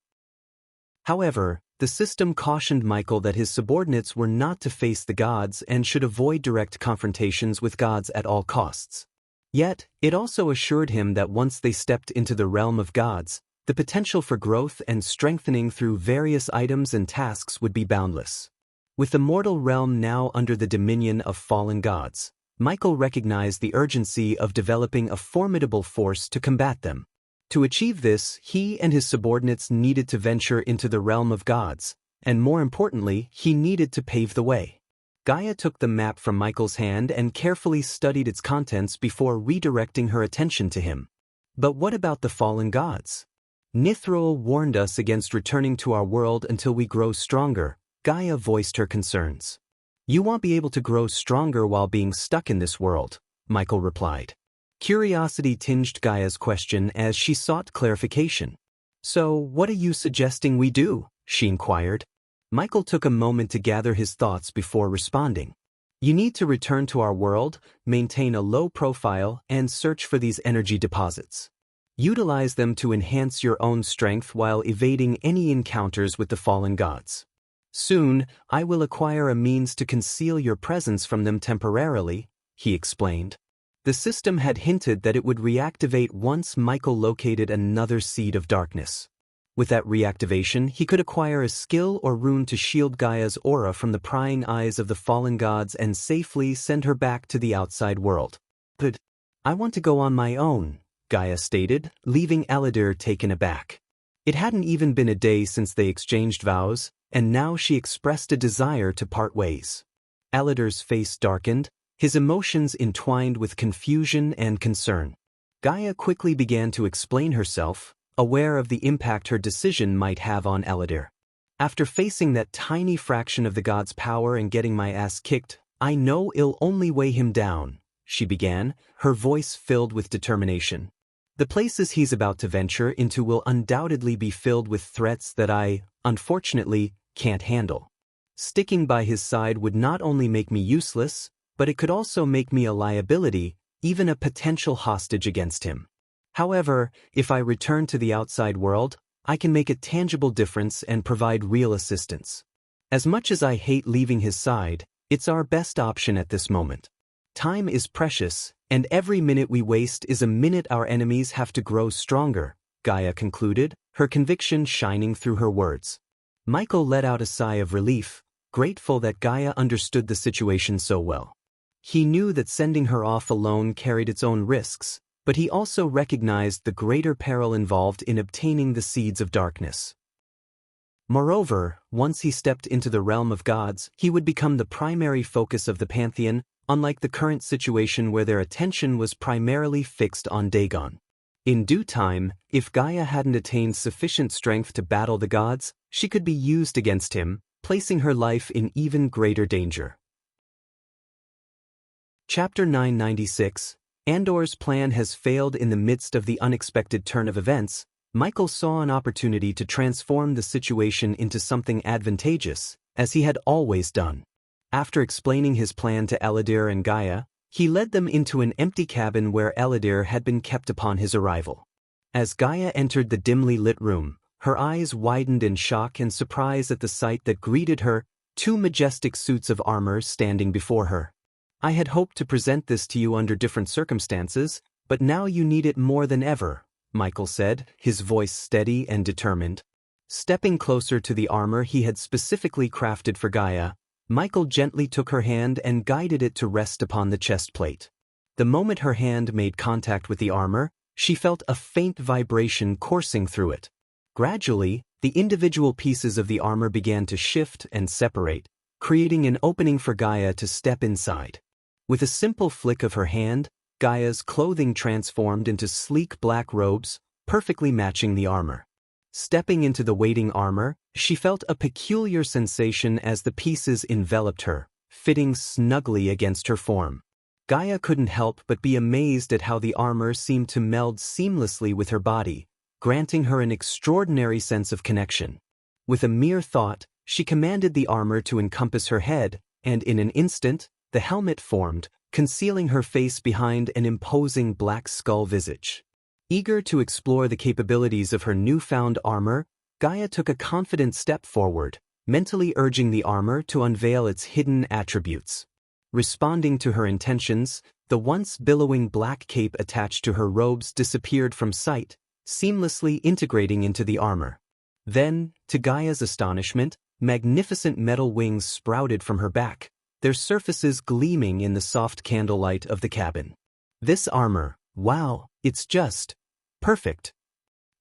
However, the system cautioned Michael that his subordinates were not to face the gods and should avoid direct confrontations with gods at all costs. Yet, it also assured him that once they stepped into the realm of gods, the potential for growth and strengthening through various items and tasks would be boundless. With the mortal realm now under the dominion of fallen gods, Michael recognized the urgency of developing a formidable force to combat them. To achieve this, he and his subordinates needed to venture into the realm of gods, and more importantly, he needed to pave the way. Gaia took the map from Michael's hand and carefully studied its contents before redirecting her attention to him. But what about the fallen gods? Nithroel warned us against returning to our world until we grow stronger, Gaia voiced her concerns. You won't be able to grow stronger while being stuck in this world, Michael replied. Curiosity tinged Gaia's question as she sought clarification. So, what are you suggesting we do? She inquired. Michael took a moment to gather his thoughts before responding. You need to return to our world, maintain a low profile, and search for these energy deposits. Utilize them to enhance your own strength while evading any encounters with the fallen gods. Soon, I will acquire a means to conceal your presence from them temporarily, he explained. The system had hinted that it would reactivate once Michael located another seed of darkness. With that reactivation, he could acquire a skill or rune to shield Gaia's aura from the prying eyes of the fallen gods and safely send her back to the outside world. But I want to go on my own, Gaia stated, leaving Aladir taken aback. It hadn't even been a day since they exchanged vows, and now she expressed a desire to part ways. Aladir's face darkened, his emotions entwined with confusion and concern. Gaia quickly began to explain herself, aware of the impact her decision might have on Aladir. After facing that tiny fraction of the god's power and getting my ass kicked, I know it'll only weigh him down, she began, her voice filled with determination. The places he's about to venture into will undoubtedly be filled with threats that I, unfortunately, can't handle. Sticking by his side would not only make me useless, but it could also make me a liability, even a potential hostage against him. However, if I return to the outside world, I can make a tangible difference and provide real assistance. As much as I hate leaving his side, it's our best option at this moment. Time is precious, and every minute we waste is a minute our enemies have to grow stronger, Gaia concluded, her conviction shining through her words. Michael let out a sigh of relief, grateful that Gaia understood the situation so well. He knew that sending her off alone carried its own risks, but he also recognized the greater peril involved in obtaining the seeds of darkness. Moreover, once he stepped into the realm of gods, he would become the primary focus of the pantheon, unlike the current situation where their attention was primarily fixed on Dagon. In due time, if Gaia hadn't attained sufficient strength to battle the gods, she could be used against him, placing her life in even greater danger. Chapter 996, Andor's plan has failed. In the midst of the unexpected turn of events, Michael saw an opportunity to transform the situation into something advantageous, as he had always done. After explaining his plan to Aladir and Gaia, he led them into an empty cabin where Aladir had been kept upon his arrival. As Gaia entered the dimly lit room, her eyes widened in shock and surprise at the sight that greeted her, two majestic suits of armor standing before her. I had hoped to present this to you under different circumstances, but now you need it more than ever, Michael said, his voice steady and determined. Stepping closer to the armor he had specifically crafted for Gaia, Michael gently took her hand and guided it to rest upon the chest plate. The moment her hand made contact with the armor, she felt a faint vibration coursing through it. Gradually, the individual pieces of the armor began to shift and separate, creating an opening for Gaia to step inside. With a simple flick of her hand, Gaia's clothing transformed into sleek black robes, perfectly matching the armor. Stepping into the waiting armor, she felt a peculiar sensation as the pieces enveloped her, fitting snugly against her form. Gaia couldn't help but be amazed at how the armor seemed to meld seamlessly with her body, granting her an extraordinary sense of connection. With a mere thought, she commanded the armor to encompass her head, and in an instant, the helmet formed, concealing her face behind an imposing black skull visage. Eager to explore the capabilities of her newfound armor, Gaia took a confident step forward, mentally urging the armor to unveil its hidden attributes. Responding to her intentions, the once billowing black cape attached to her robes disappeared from sight, seamlessly integrating into the armor. Then, to Gaia's astonishment, magnificent metal wings sprouted from her back, their surfaces gleaming in the soft candlelight of the cabin. This armor, wow, it's just perfect.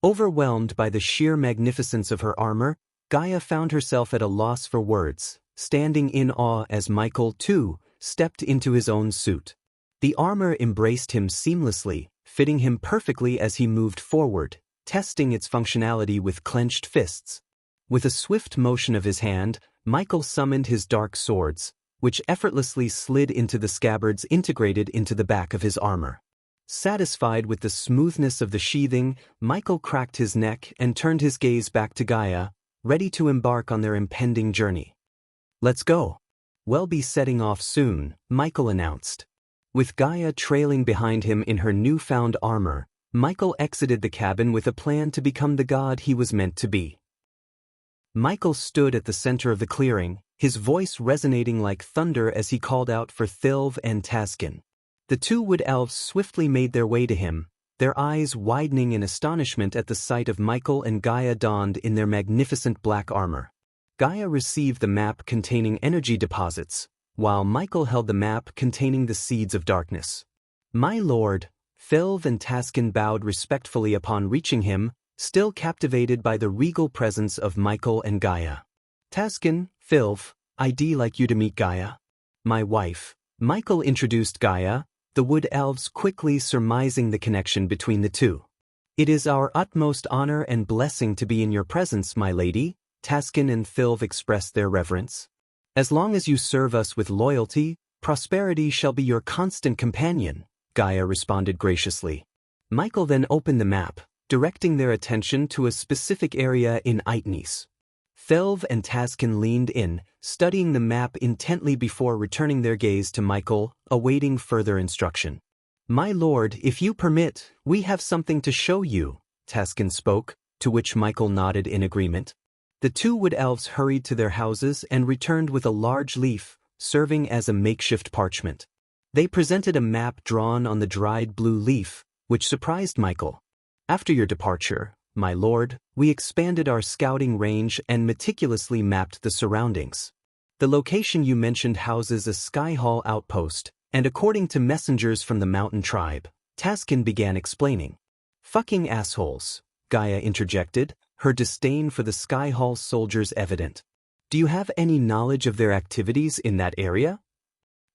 Overwhelmed by the sheer magnificence of her armor, Gaia found herself at a loss for words, standing in awe as Michael, too, stepped into his own suit. The armor embraced him seamlessly, fitting him perfectly as he moved forward, testing its functionality with clenched fists. With a swift motion of his hand, Michael summoned his dark swords, which effortlessly slid into the scabbards integrated into the back of his armor. Satisfied with the smoothness of the sheathing, Michael cracked his neck and turned his gaze back to Gaia, ready to embark on their impending journey. "Let's go. We'll be setting off soon," Michael announced. With Gaia trailing behind him in her newfound armor, Michael exited the cabin with a plan to become the god he was meant to be. Michael stood at the center of the clearing, his voice resonating like thunder as he called out for Thilv and Taskin. The two wood elves swiftly made their way to him, their eyes widening in astonishment at the sight of Michael and Gaia donned in their magnificent black armor. Gaia received the map containing energy deposits, while Michael held the map containing the seeds of darkness. "My lord," Thilv and Taskin bowed respectfully upon reaching him, still captivated by the regal presence of Michael and Gaia. "Taskin, Thilv, I'd like you to meet Gaia. My wife." Michael introduced Gaia, the wood elves quickly surmising the connection between the two. "It is our utmost honor and blessing to be in your presence, my lady," Taskin and Thilv expressed their reverence. "As long as you serve us with loyalty, prosperity shall be your constant companion," Gaia responded graciously. Michael then opened the map, directing their attention to a specific area in Itnis. Thilv and Taskin leaned in, studying the map intently before returning their gaze to Michael, awaiting further instruction. "My lord, if you permit, we have something to show you," Taskin spoke, to which Michael nodded in agreement. The two wood elves hurried to their houses and returned with a large leaf, serving as a makeshift parchment. They presented a map drawn on the dried blue leaf, which surprised Michael. "After your departure, my lord, we expanded our scouting range and meticulously mapped the surroundings. The location you mentioned houses a Sky Hall outpost, and according to messengers from the mountain tribe," Taskin began explaining. "Fucking assholes," Gaia interjected, her disdain for the Sky Hall soldiers evident. "Do you have any knowledge of their activities in that area?"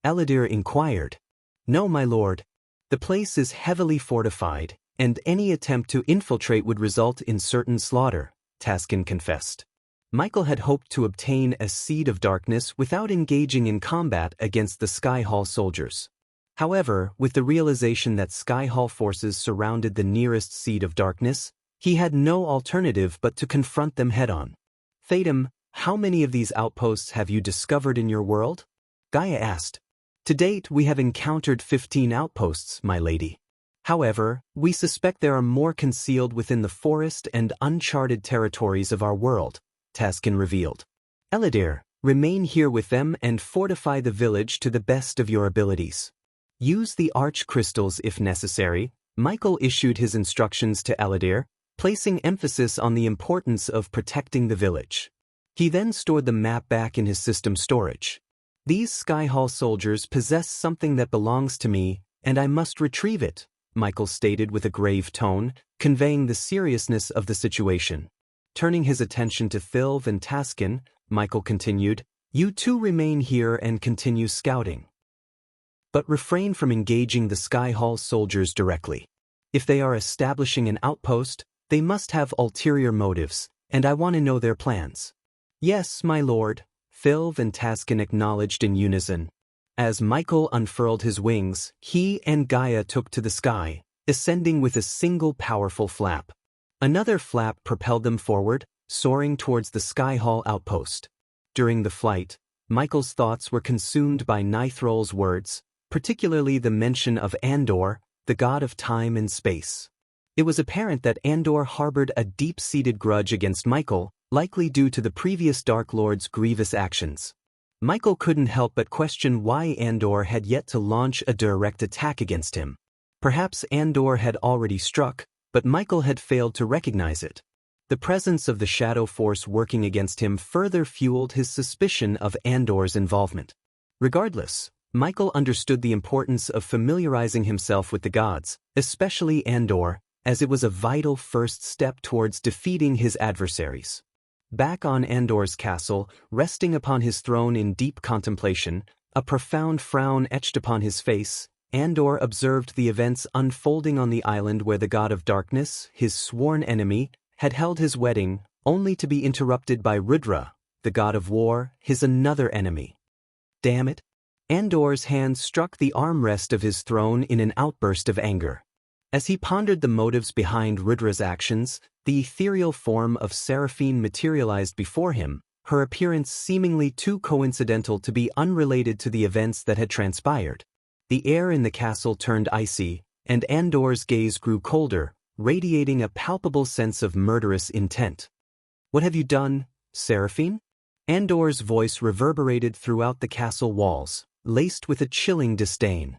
Eladir inquired. "No, my lord. The place is heavily fortified, and any attempt to infiltrate would result in certain slaughter," Taskin confessed. Michael had hoped to obtain a seed of darkness without engaging in combat against the Sky Hall soldiers. However, with the realization that Sky Hall forces surrounded the nearest seed of darkness, he had no alternative but to confront them head-on. "Fatum, how many of these outposts have you discovered in your world?" Gaia asked. "To date, we have encountered 15 outposts, my lady. However, we suspect there are more concealed within the forest and uncharted territories of our world," Taskin revealed. "Eladir, remain here with them and fortify the village to the best of your abilities. Use the arch crystals if necessary," Michael issued his instructions to Eladir, placing emphasis on the importance of protecting the village. He then stored the map back in his system storage. "These Sky Hall soldiers possess something that belongs to me, and I must retrieve it," Michael stated with a grave tone, conveying the seriousness of the situation. Turning his attention to Thilv and Taskin, Michael continued, "You two remain here and continue scouting. But refrain from engaging the Sky Hall soldiers directly. If they are establishing an outpost, they must have ulterior motives, and I want to know their plans." "Yes, my lord," Thilv and Taskin acknowledged in unison. As Michael unfurled his wings, he and Gaia took to the sky, ascending with a single powerful flap. Another flap propelled them forward, soaring towards the Sky Hall outpost. During the flight, Michael's thoughts were consumed by Nithrol's words, particularly the mention of Andor, the god of time and space. It was apparent that Andor harbored a deep-seated grudge against Michael, likely due to the previous Dark Lord's grievous actions. Michael couldn't help but question why Andor had yet to launch a direct attack against him. Perhaps Andor had already struck, but Michael had failed to recognize it. The presence of the Shadow Force working against him further fueled his suspicion of Andor's involvement. Regardless, Michael understood the importance of familiarizing himself with the gods, especially Andor, as it was a vital first step towards defeating his adversaries. Back on Andor's castle, resting upon his throne in deep contemplation, a profound frown etched upon his face, Andor observed the events unfolding on the island where the god of darkness, his sworn enemy, had held his wedding, only to be interrupted by Rudra, the god of war, his another enemy. Damn it! Andor's hand struck the armrest of his throne in an outburst of anger. As he pondered the motives behind Rudra's actions, the ethereal form of Seraphine materialized before him, her appearance seemingly too coincidental to be unrelated to the events that had transpired. The air in the castle turned icy, and Andor's gaze grew colder, radiating a palpable sense of murderous intent. "What have you done, Seraphine?" Andor's voice reverberated throughout the castle walls, laced with a chilling disdain.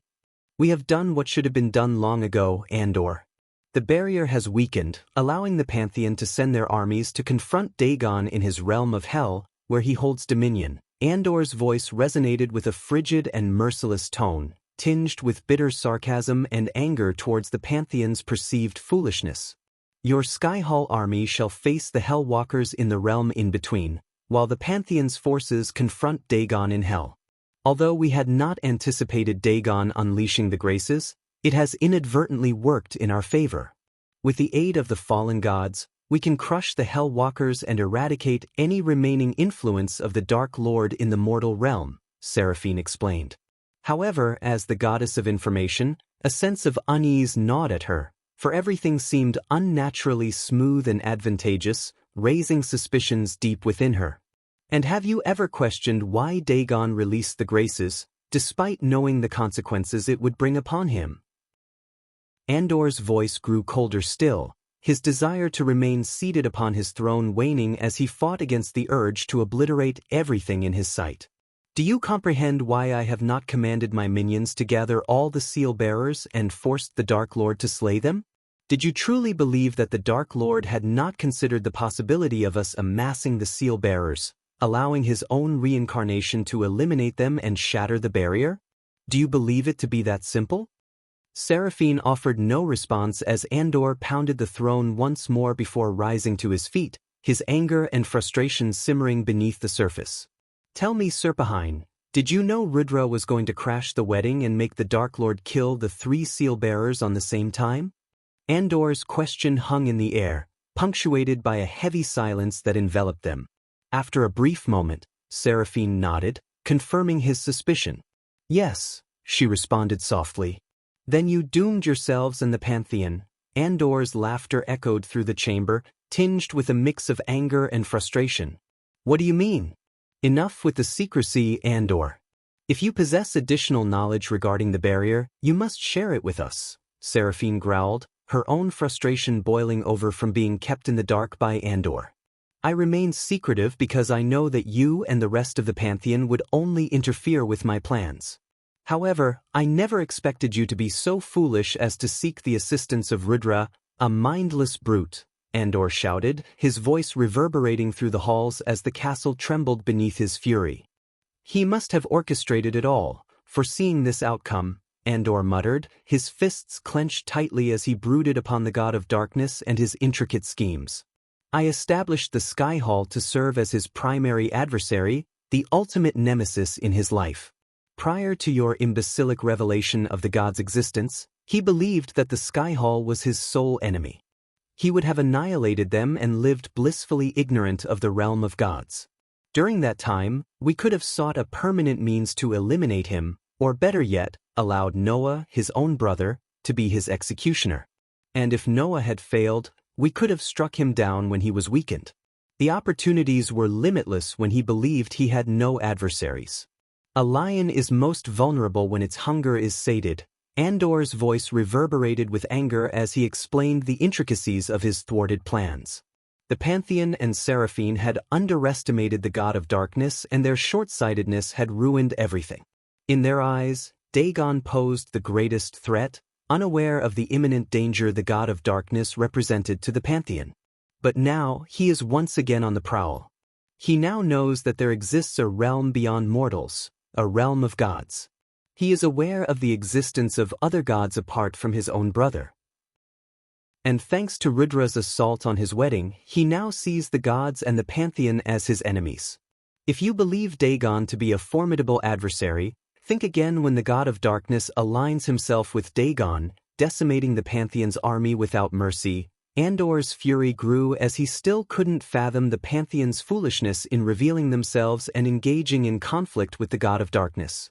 "We have done what should have been done long ago, Andor. The barrier has weakened, allowing the Pantheon to send their armies to confront Dagon in his realm of hell, where he holds dominion." Andor's voice resonated with a frigid and merciless tone, tinged with bitter sarcasm and anger towards the Pantheon's perceived foolishness. "Your Skyhall army shall face the Hellwalkers in the realm in between, while the Pantheon's forces confront Dagon in hell. Although we had not anticipated Dagon unleashing the Graces, it has inadvertently worked in our favor. With the aid of the fallen gods, we can crush the Hellwalkers and eradicate any remaining influence of the Dark Lord in the mortal realm," Seraphine explained. However, as the goddess of information, a sense of unease gnawed at her, for everything seemed unnaturally smooth and advantageous, raising suspicions deep within her. "And have you ever questioned why Dagon released the Graces, despite knowing the consequences it would bring upon him?" Andor's voice grew colder still, his desire to remain seated upon his throne waning as he fought against the urge to obliterate everything in his sight. "Do you comprehend why I have not commanded my minions to gather all the seal-bearers and forced the Dark Lord to slay them? Did you truly believe that the Dark Lord had not considered the possibility of us amassing the seal-bearers, allowing his own reincarnation to eliminate them and shatter the barrier? Do you believe it to be that simple?" Seraphine offered no response as Andor pounded the throne once more before rising to his feet, his anger and frustration simmering beneath the surface. "Tell me, Serpahine, did you know Rudra was going to crash the wedding and make the Dark Lord kill the 3 seal-bearers on the same time?" Andor's question hung in the air, punctuated by a heavy silence that enveloped them. After a brief moment, Seraphine nodded, confirming his suspicion. "Yes," she responded softly. "Then you doomed yourselves and the Pantheon." Andor's laughter echoed through the chamber, tinged with a mix of anger and frustration. "What do you mean?" "Enough with the secrecy, Andor. If you possess additional knowledge regarding the barrier, you must share it with us," Seraphine growled, her own frustration boiling over from being kept in the dark by Andor. "I remain secretive because I know that you and the rest of the Pantheon would only interfere with my plans. However, I never expected you to be so foolish as to seek the assistance of Rudra, a mindless brute," Andor shouted, his voice reverberating through the halls as the castle trembled beneath his fury. "He must have orchestrated it all, foreseeing this outcome," Andor muttered, his fists clenched tightly as he brooded upon the god of darkness and his intricate schemes. "I established the Sky Hall to serve as his primary adversary, the ultimate nemesis in his life. Prior to your imbecilic revelation of the god's existence, he believed that the Sky Hall was his sole enemy. He would have annihilated them and lived blissfully ignorant of the realm of gods. During that time, we could have sought a permanent means to eliminate him, or better yet, allowed Noah, his own brother, to be his executioner. And if Noah had failed, We could have struck him down when he was weakened. The opportunities were limitless when he believed he had no adversaries. A lion is most vulnerable when its hunger is sated. Andor's voice reverberated with anger as he explained the intricacies of his thwarted plans. The Pantheon and Seraphine had underestimated the god of darkness, and their short-sightedness had ruined everything. In their eyes, Dagon posed the greatest threat, unaware of the imminent danger the god of darkness represented to the Pantheon. But now he is once again on the prowl. He now knows that there exists a realm beyond mortals, a realm of gods. He is aware of the existence of other gods apart from his own brother. And thanks to Rudra's assault on his wedding, he now sees the gods and the Pantheon as his enemies. If you believe Dagon to be a formidable adversary, think again when the god of darkness aligns himself with Dagon, decimating the Pantheon's army without mercy. Andor's fury grew as he still couldn't fathom the Pantheon's foolishness in revealing themselves and engaging in conflict with the god of darkness.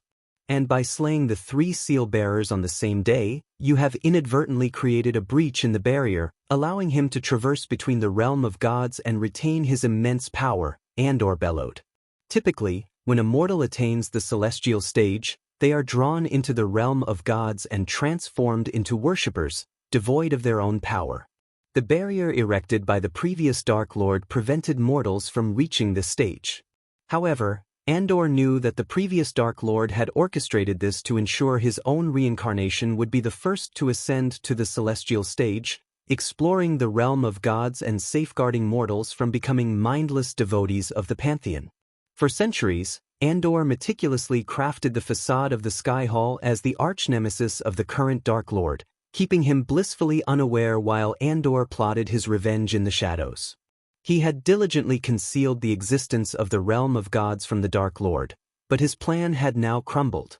And by slaying the 3 seal-bearers on the same day, you have inadvertently created a breach in the barrier, allowing him to traverse between the realm of gods and retain his immense power, Andor bellowed. Typically, when a mortal attains the celestial stage, they are drawn into the realm of gods and transformed into worshippers, devoid of their own power. The barrier erected by the previous Dark Lord prevented mortals from reaching this stage. However, Andor knew that the previous Dark Lord had orchestrated this to ensure his own reincarnation would be the first to ascend to the celestial stage, exploring the realm of gods and safeguarding mortals from becoming mindless devotees of the Pantheon. For centuries, Andor meticulously crafted the facade of the Sky Hall as the arch-nemesis of the current Dark Lord, keeping him blissfully unaware while Andor plotted his revenge in the shadows. He had diligently concealed the existence of the realm of gods from the Dark Lord, but his plan had now crumbled.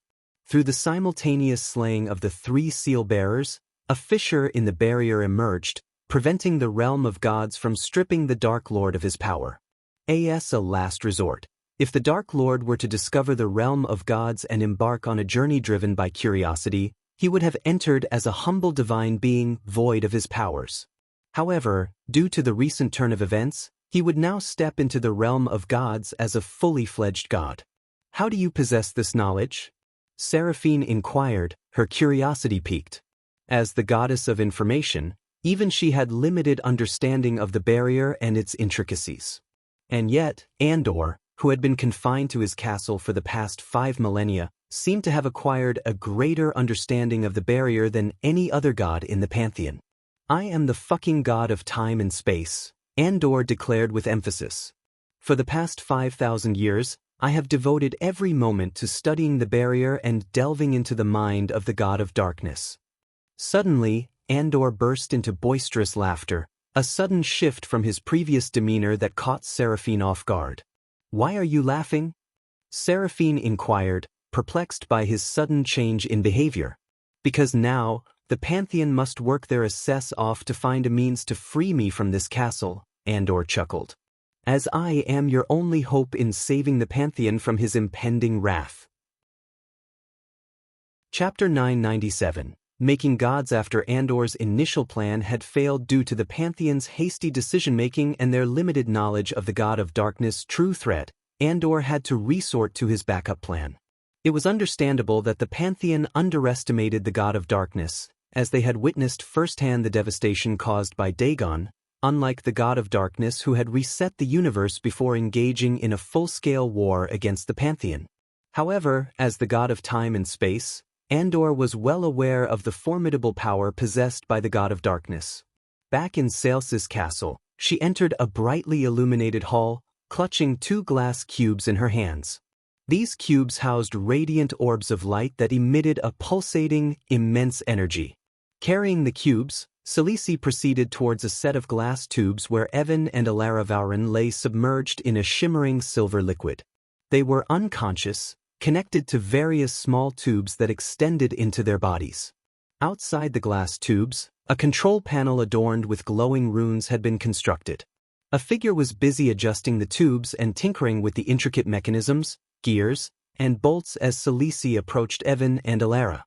Through the simultaneous slaying of the 3 seal-bearers, a fissure in the barrier emerged, preventing the realm of gods from stripping the Dark Lord of his power. As a last resort, if the Dark Lord were to discover the realm of gods and embark on a journey driven by curiosity, he would have entered as a humble divine being void of his powers. However, due to the recent turn of events, he would now step into the realm of gods as a fully fledged god. How do you possess this knowledge? Seraphine inquired, her curiosity piqued. As the goddess of information, even she had limited understanding of the barrier and its intricacies. And yet, Andor, who had been confined to his castle for the past 5 millennia, seemed to have acquired a greater understanding of the barrier than any other god in the Pantheon. I am the fucking god of time and space, Andor declared with emphasis. For the past 5,000 years, I have devoted every moment to studying the barrier and delving into the mind of the god of darkness. Suddenly, Andor burst into boisterous laughter, a sudden shift from his previous demeanor that caught Seraphine off guard. Why are you laughing? Seraphine inquired, perplexed by his sudden change in behavior. Because now, the Pantheon must work their assess off to find a means to free me from this castle, Andor chuckled. As I am your only hope in saving the Pantheon from his impending wrath. Chapter 997. Making gods. After Andor's initial plan had failed due to the Pantheon's hasty decision-making and their limited knowledge of the god of darkness' true threat, Andor had to resort to his backup plan. It was understandable that the Pantheon underestimated the god of darkness, as they had witnessed firsthand the devastation caused by Dagon, unlike the god of darkness who had reset the universe before engaging in a full-scale war against the Pantheon. However, as the god of time and space, Andor was well aware of the formidable power possessed by the god of darkness. Back in Sales's castle, she entered a brightly illuminated hall, clutching 2 glass cubes in her hands. These cubes housed radiant orbs of light that emitted a pulsating, immense energy. Carrying the cubes, Selisi proceeded towards a set of glass tubes where Evan and Alara Vauren lay submerged in a shimmering silver liquid. They were unconscious, connected to various small tubes that extended into their bodies. Outside the glass tubes, a control panel adorned with glowing runes had been constructed. A figure was busy adjusting the tubes and tinkering with the intricate mechanisms, gears, and bolts as Selisi approached Evan and Alara.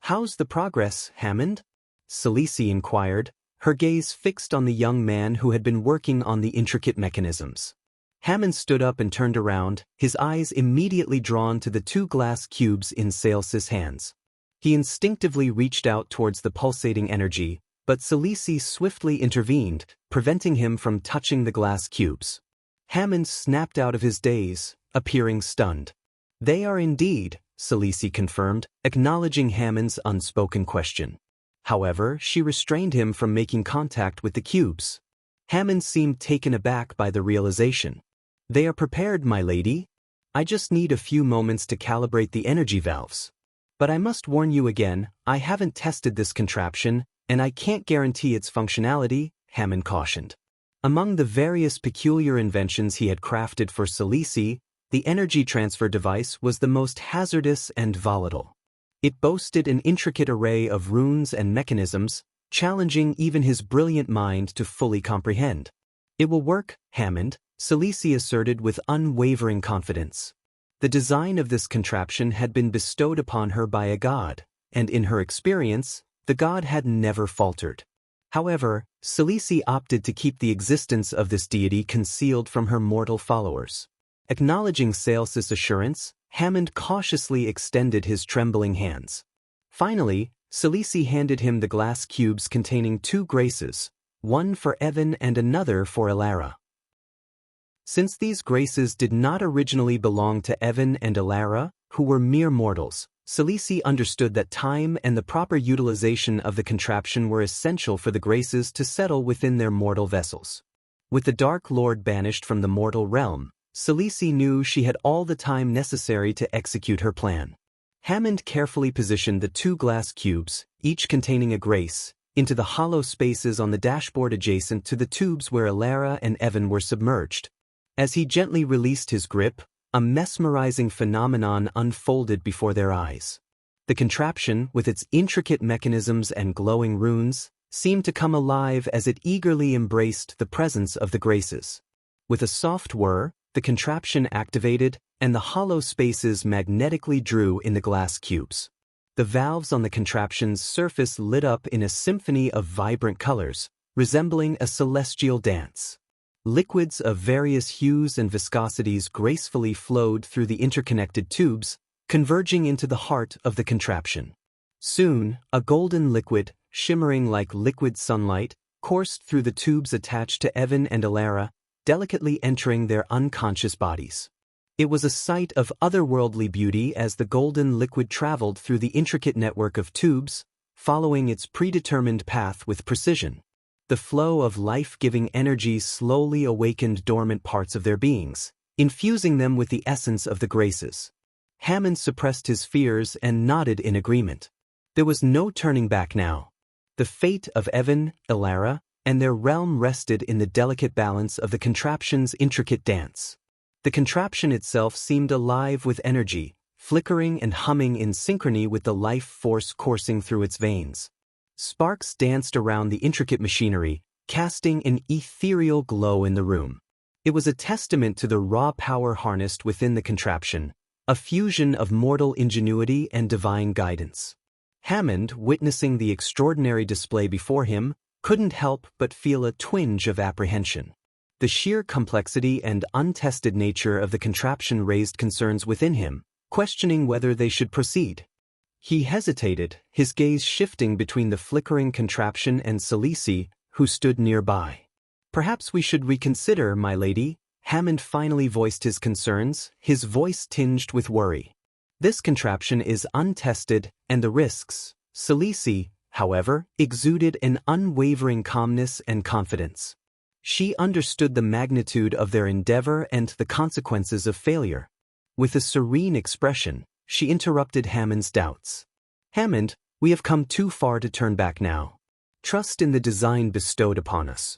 "How's the progress, Hammond?" Selisi inquired, her gaze fixed on the young man who had been working on the intricate mechanisms. Hammond stood up and turned around, his eyes immediately drawn to the 2 glass cubes in Sales's hands. He instinctively reached out towards the pulsating energy, but Salisi swiftly intervened, preventing him from touching the glass cubes. Hammond snapped out of his daze, appearing stunned. "They are indeed," Salisi confirmed, acknowledging Hammond's unspoken question. However, she restrained him from making contact with the cubes. Hammond seemed taken aback by the realization. "They are prepared, my lady. I just need a few moments to calibrate the energy valves. But I must warn you again, I haven't tested this contraption, and I can't guarantee its functionality," Hammond cautioned. Among the various peculiar inventions he had crafted for Salisi, the energy transfer device was the most hazardous and volatile. It boasted an intricate array of runes and mechanisms, challenging even his brilliant mind to fully comprehend. "It will work, Hammond," Salisi asserted with unwavering confidence. The design of this contraption had been bestowed upon her by a god, and in her experience, the god had never faltered. However, Salisi opted to keep the existence of this deity concealed from her mortal followers. Acknowledging Sales's assurance, Hammond cautiously extended his trembling hands. Finally, Salisi handed him the glass cubes containing 2 graces, one for Evan and another for Elara. Since these graces did not originally belong to Evan and Elara, who were mere mortals, Salisi understood that time and the proper utilization of the contraption were essential for the graces to settle within their mortal vessels. With the Dark Lord banished from the mortal realm, Salisi knew she had all the time necessary to execute her plan. Hammond carefully positioned the 2 glass cubes, each containing a grace, into the hollow spaces on the dashboard adjacent to the tubes where Elara and Evan were submerged. As he gently released his grip, a mesmerizing phenomenon unfolded before their eyes. The contraption, with its intricate mechanisms and glowing runes, seemed to come alive as it eagerly embraced the presence of the graces. With a soft whir, the contraption activated, and the hollow spaces magnetically drew in the glass cubes. The valves on the contraption's surface lit up in a symphony of vibrant colors, resembling a celestial dance. Liquids of various hues and viscosities gracefully flowed through the interconnected tubes, converging into the heart of the contraption. Soon, a golden liquid, shimmering like liquid sunlight, coursed through the tubes attached to Evan and Elara, delicately entering their unconscious bodies. It was a sight of otherworldly beauty as the golden liquid traveled through the intricate network of tubes, following its predetermined path with precision. The flow of life-giving energy slowly awakened dormant parts of their beings, infusing them with the essence of the graces. Hammond suppressed his fears and nodded in agreement. There was no turning back now. The fate of Evan, Elara, and their realm rested in the delicate balance of the contraption's intricate dance. The contraption itself seemed alive with energy, flickering and humming in synchrony with the life force coursing through its veins. Sparks danced around the intricate machinery, casting an ethereal glow in the room. It was a testament to the raw power harnessed within the contraption, a fusion of mortal ingenuity and divine guidance. Hammond, witnessing the extraordinary display before him, couldn't help but feel a twinge of apprehension. The sheer complexity and untested nature of the contraption raised concerns within him, questioning whether they should proceed. He hesitated, his gaze shifting between the flickering contraption and Salisi, who stood nearby. "Perhaps we should reconsider, my lady," Hammond finally voiced his concerns, his voice tinged with worry. "This contraption is untested, and the risks." Salisi, however, exuded an unwavering calmness and confidence. She understood the magnitude of their endeavor and the consequences of failure. With a serene expression, she interrupted Hammond's doubts. "Hammond, we have come too far to turn back now. Trust in the design bestowed upon us.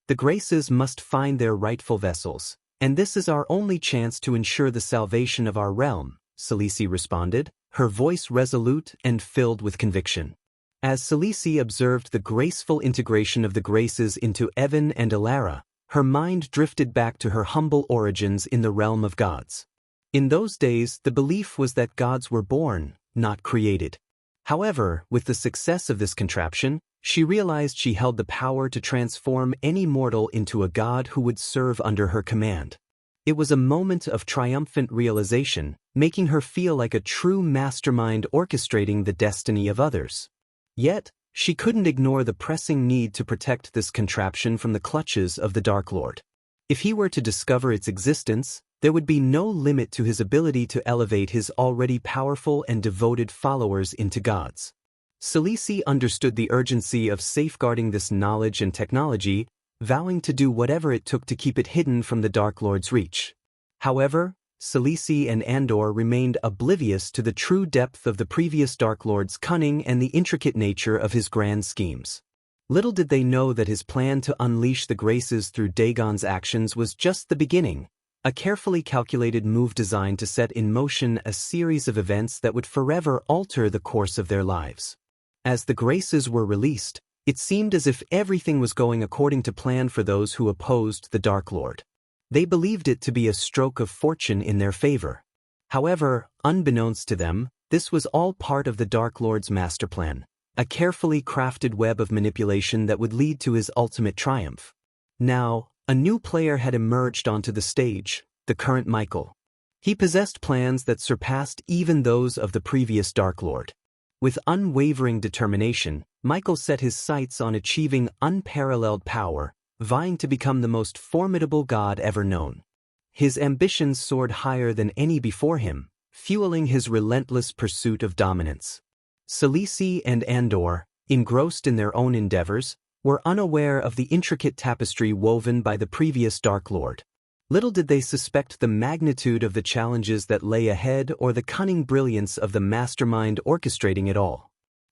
The graces must find their rightful vessels, and this is our only chance to ensure the salvation of our realm," Salisi responded, her voice resolute and filled with conviction. As Salisi observed the graceful integration of the graces into Evan and Elara, her mind drifted back to her humble origins in the realm of gods. In those days, the belief was that gods were born, not created. However, with the success of this contraption, She realized she held the power to transform any mortal into a god who would serve under her command. It was a moment of triumphant realization, making her feel like a true mastermind orchestrating the destiny of others. Yet, she couldn't ignore the pressing need to protect this contraption from the clutches of the Dark Lord. If he were to discover its existence, there would be no limit to his ability to elevate his already powerful and devoted followers into gods. Celice understood the urgency of safeguarding this knowledge and technology, vowing to do whatever it took to keep it hidden from the Dark Lord's reach. However, Celice and Andor remained oblivious to the true depth of the previous Dark Lord's cunning and the intricate nature of his grand schemes. Little did they know that his plan to unleash the Graces through Dagon's actions was just the beginning, a carefully calculated move designed to set in motion a series of events that would forever alter the course of their lives. As the Graces were released, it seemed as if everything was going according to plan for those who opposed the Dark Lord. They believed it to be a stroke of fortune in their favor. However, unbeknownst to them, this was all part of the Dark Lord's master plan, a carefully crafted web of manipulation that would lead to his ultimate triumph. Now, a new player had emerged onto the stage, the current Michael. He possessed plans that surpassed even those of the previous Dark Lord. With unwavering determination, Michael set his sights on achieving unparalleled power, vying to become the most formidable god ever known. His ambitions soared higher than any before him, fueling his relentless pursuit of dominance. Celice and Andor, engrossed in their own endeavors, were unaware of the intricate tapestry woven by the previous Dark Lord. Little did they suspect the magnitude of the challenges that lay ahead or the cunning brilliance of the mastermind orchestrating it all.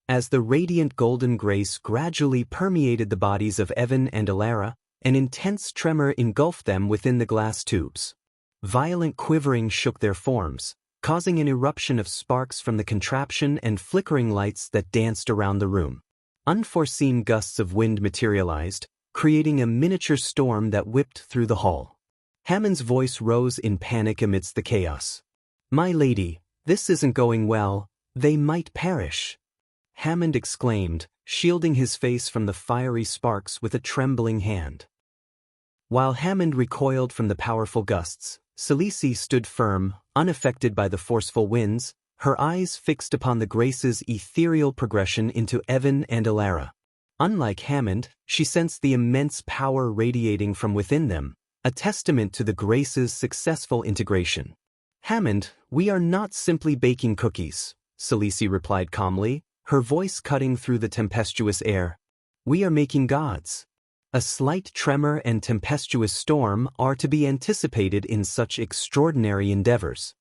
As the radiant golden grace gradually permeated the bodies of Evan and Alara, an intense tremor engulfed them within the glass tubes. Violent quivering shook their forms, causing an eruption of sparks from the contraption and flickering lights that danced around the room. Unforeseen gusts of wind materialized, creating a miniature storm that whipped through the hall. Hammond's voice rose in panic amidst the chaos. "My lady, this isn't going well. They might perish," Hammond exclaimed, shielding his face from the fiery sparks with a trembling hand. While Hammond recoiled from the powerful gusts, Celice stood firm, unaffected by the forceful winds, her eyes fixed upon the Grace's ethereal progression into Evan and Alara. Unlike Hammond, she sensed the immense power radiating from within them, a testament to the Grace's successful integration. "Hammond, we are not simply baking cookies," Celice replied calmly, her voice cutting through the tempestuous air. "We are making gods." A slight tremor and tempestuous storm are to be anticipated in such extraordinary endeavors.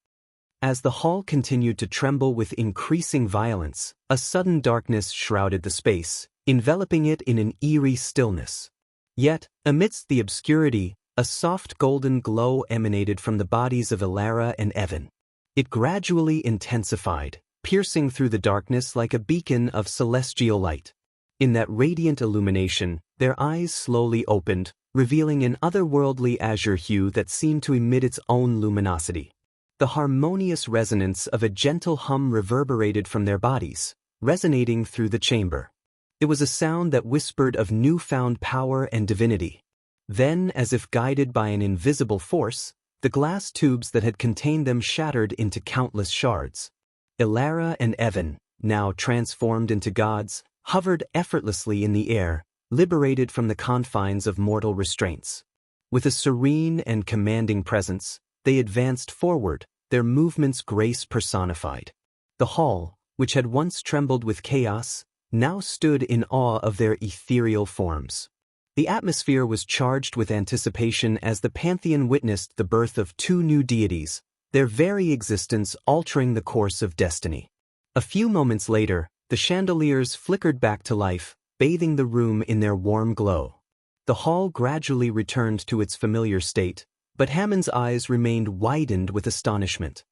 As the hall continued to tremble with increasing violence, a sudden darkness shrouded the space, enveloping it in an eerie stillness. Yet, amidst the obscurity, a soft golden glow emanated from the bodies of Alara and Evan. It gradually intensified, piercing through the darkness like a beacon of celestial light. In that radiant illumination, their eyes slowly opened, revealing an otherworldly azure hue that seemed to emit its own luminosity. The harmonious resonance of a gentle hum reverberated from their bodies, resonating through the chamber. It was a sound that whispered of newfound power and divinity. Then, as if guided by an invisible force, the glass tubes that had contained them shattered into countless shards. Alara and Evan, now transformed into gods, hovered effortlessly in the air, liberated from the confines of mortal restraints. With a serene and commanding presence, they advanced forward, their movements grace personified. The hall, which had once trembled with chaos, now stood in awe of their ethereal forms. The atmosphere was charged with anticipation as the pantheon witnessed the birth of two new deities, their very existence altering the course of destiny. A few moments later, the chandeliers flickered back to life, bathing the room in their warm glow. The hall gradually returned to its familiar state, but Hammond's eyes remained widened with astonishment.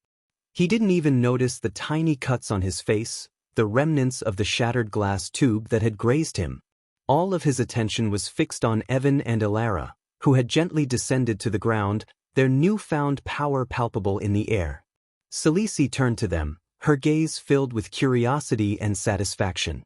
He didn't even notice the tiny cuts on his face, the remnants of the shattered glass tube that had grazed him. All of his attention was fixed on Evan and Alara, who had gently descended to the ground, their newfound power palpable in the air. Celice turned to them, her gaze filled with curiosity and satisfaction.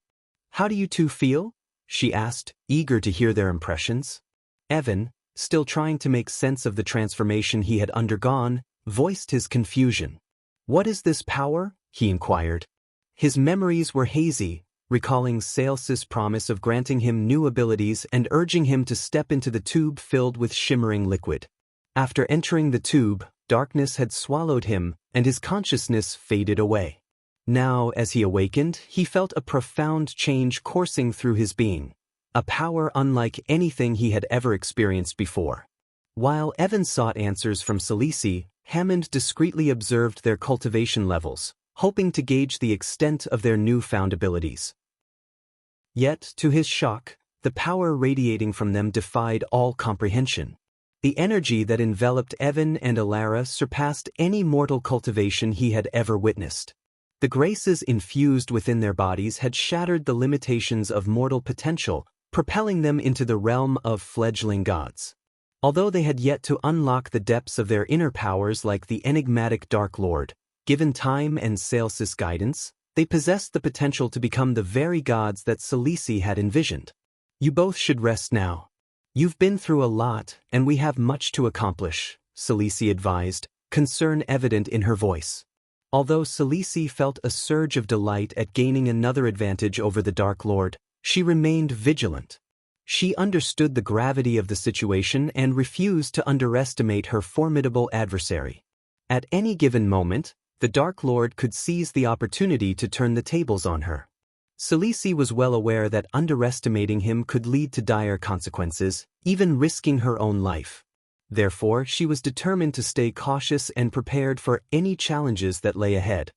"How do you two feel?" she asked, eager to hear their impressions. Evan, still trying to make sense of the transformation he had undergone, voiced his confusion. "What is this power?" he inquired. His memories were hazy, recalling Sales's promise of granting him new abilities and urging him to step into the tube filled with shimmering liquid. After entering the tube, darkness had swallowed him, and his consciousness faded away. Now, as he awakened, he felt a profound change coursing through his being, a power unlike anything he had ever experienced before. While Evan sought answers from Salisi, Hammond discreetly observed their cultivation levels, hoping to gauge the extent of their newfound abilities. Yet, to his shock, the power radiating from them defied all comprehension. The energy that enveloped Evan and Alara surpassed any mortal cultivation he had ever witnessed. The graces infused within their bodies had shattered the limitations of mortal potential, propelling them into the realm of fledgling gods. Although they had yet to unlock the depths of their inner powers like the enigmatic Dark Lord, given time and Sales's guidance, they possessed the potential to become the very gods that Salisi had envisioned. "You both should rest now. You've been through a lot, and we have much to accomplish," Salisi advised, concern evident in her voice. Although Salisi felt a surge of delight at gaining another advantage over the Dark Lord, she remained vigilant. She understood the gravity of the situation and refused to underestimate her formidable adversary. At any given moment, the Dark Lord could seize the opportunity to turn the tables on her. Salisi was well aware that underestimating him could lead to dire consequences, even risking her own life. Therefore, she was determined to stay cautious and prepared for any challenges that lay ahead.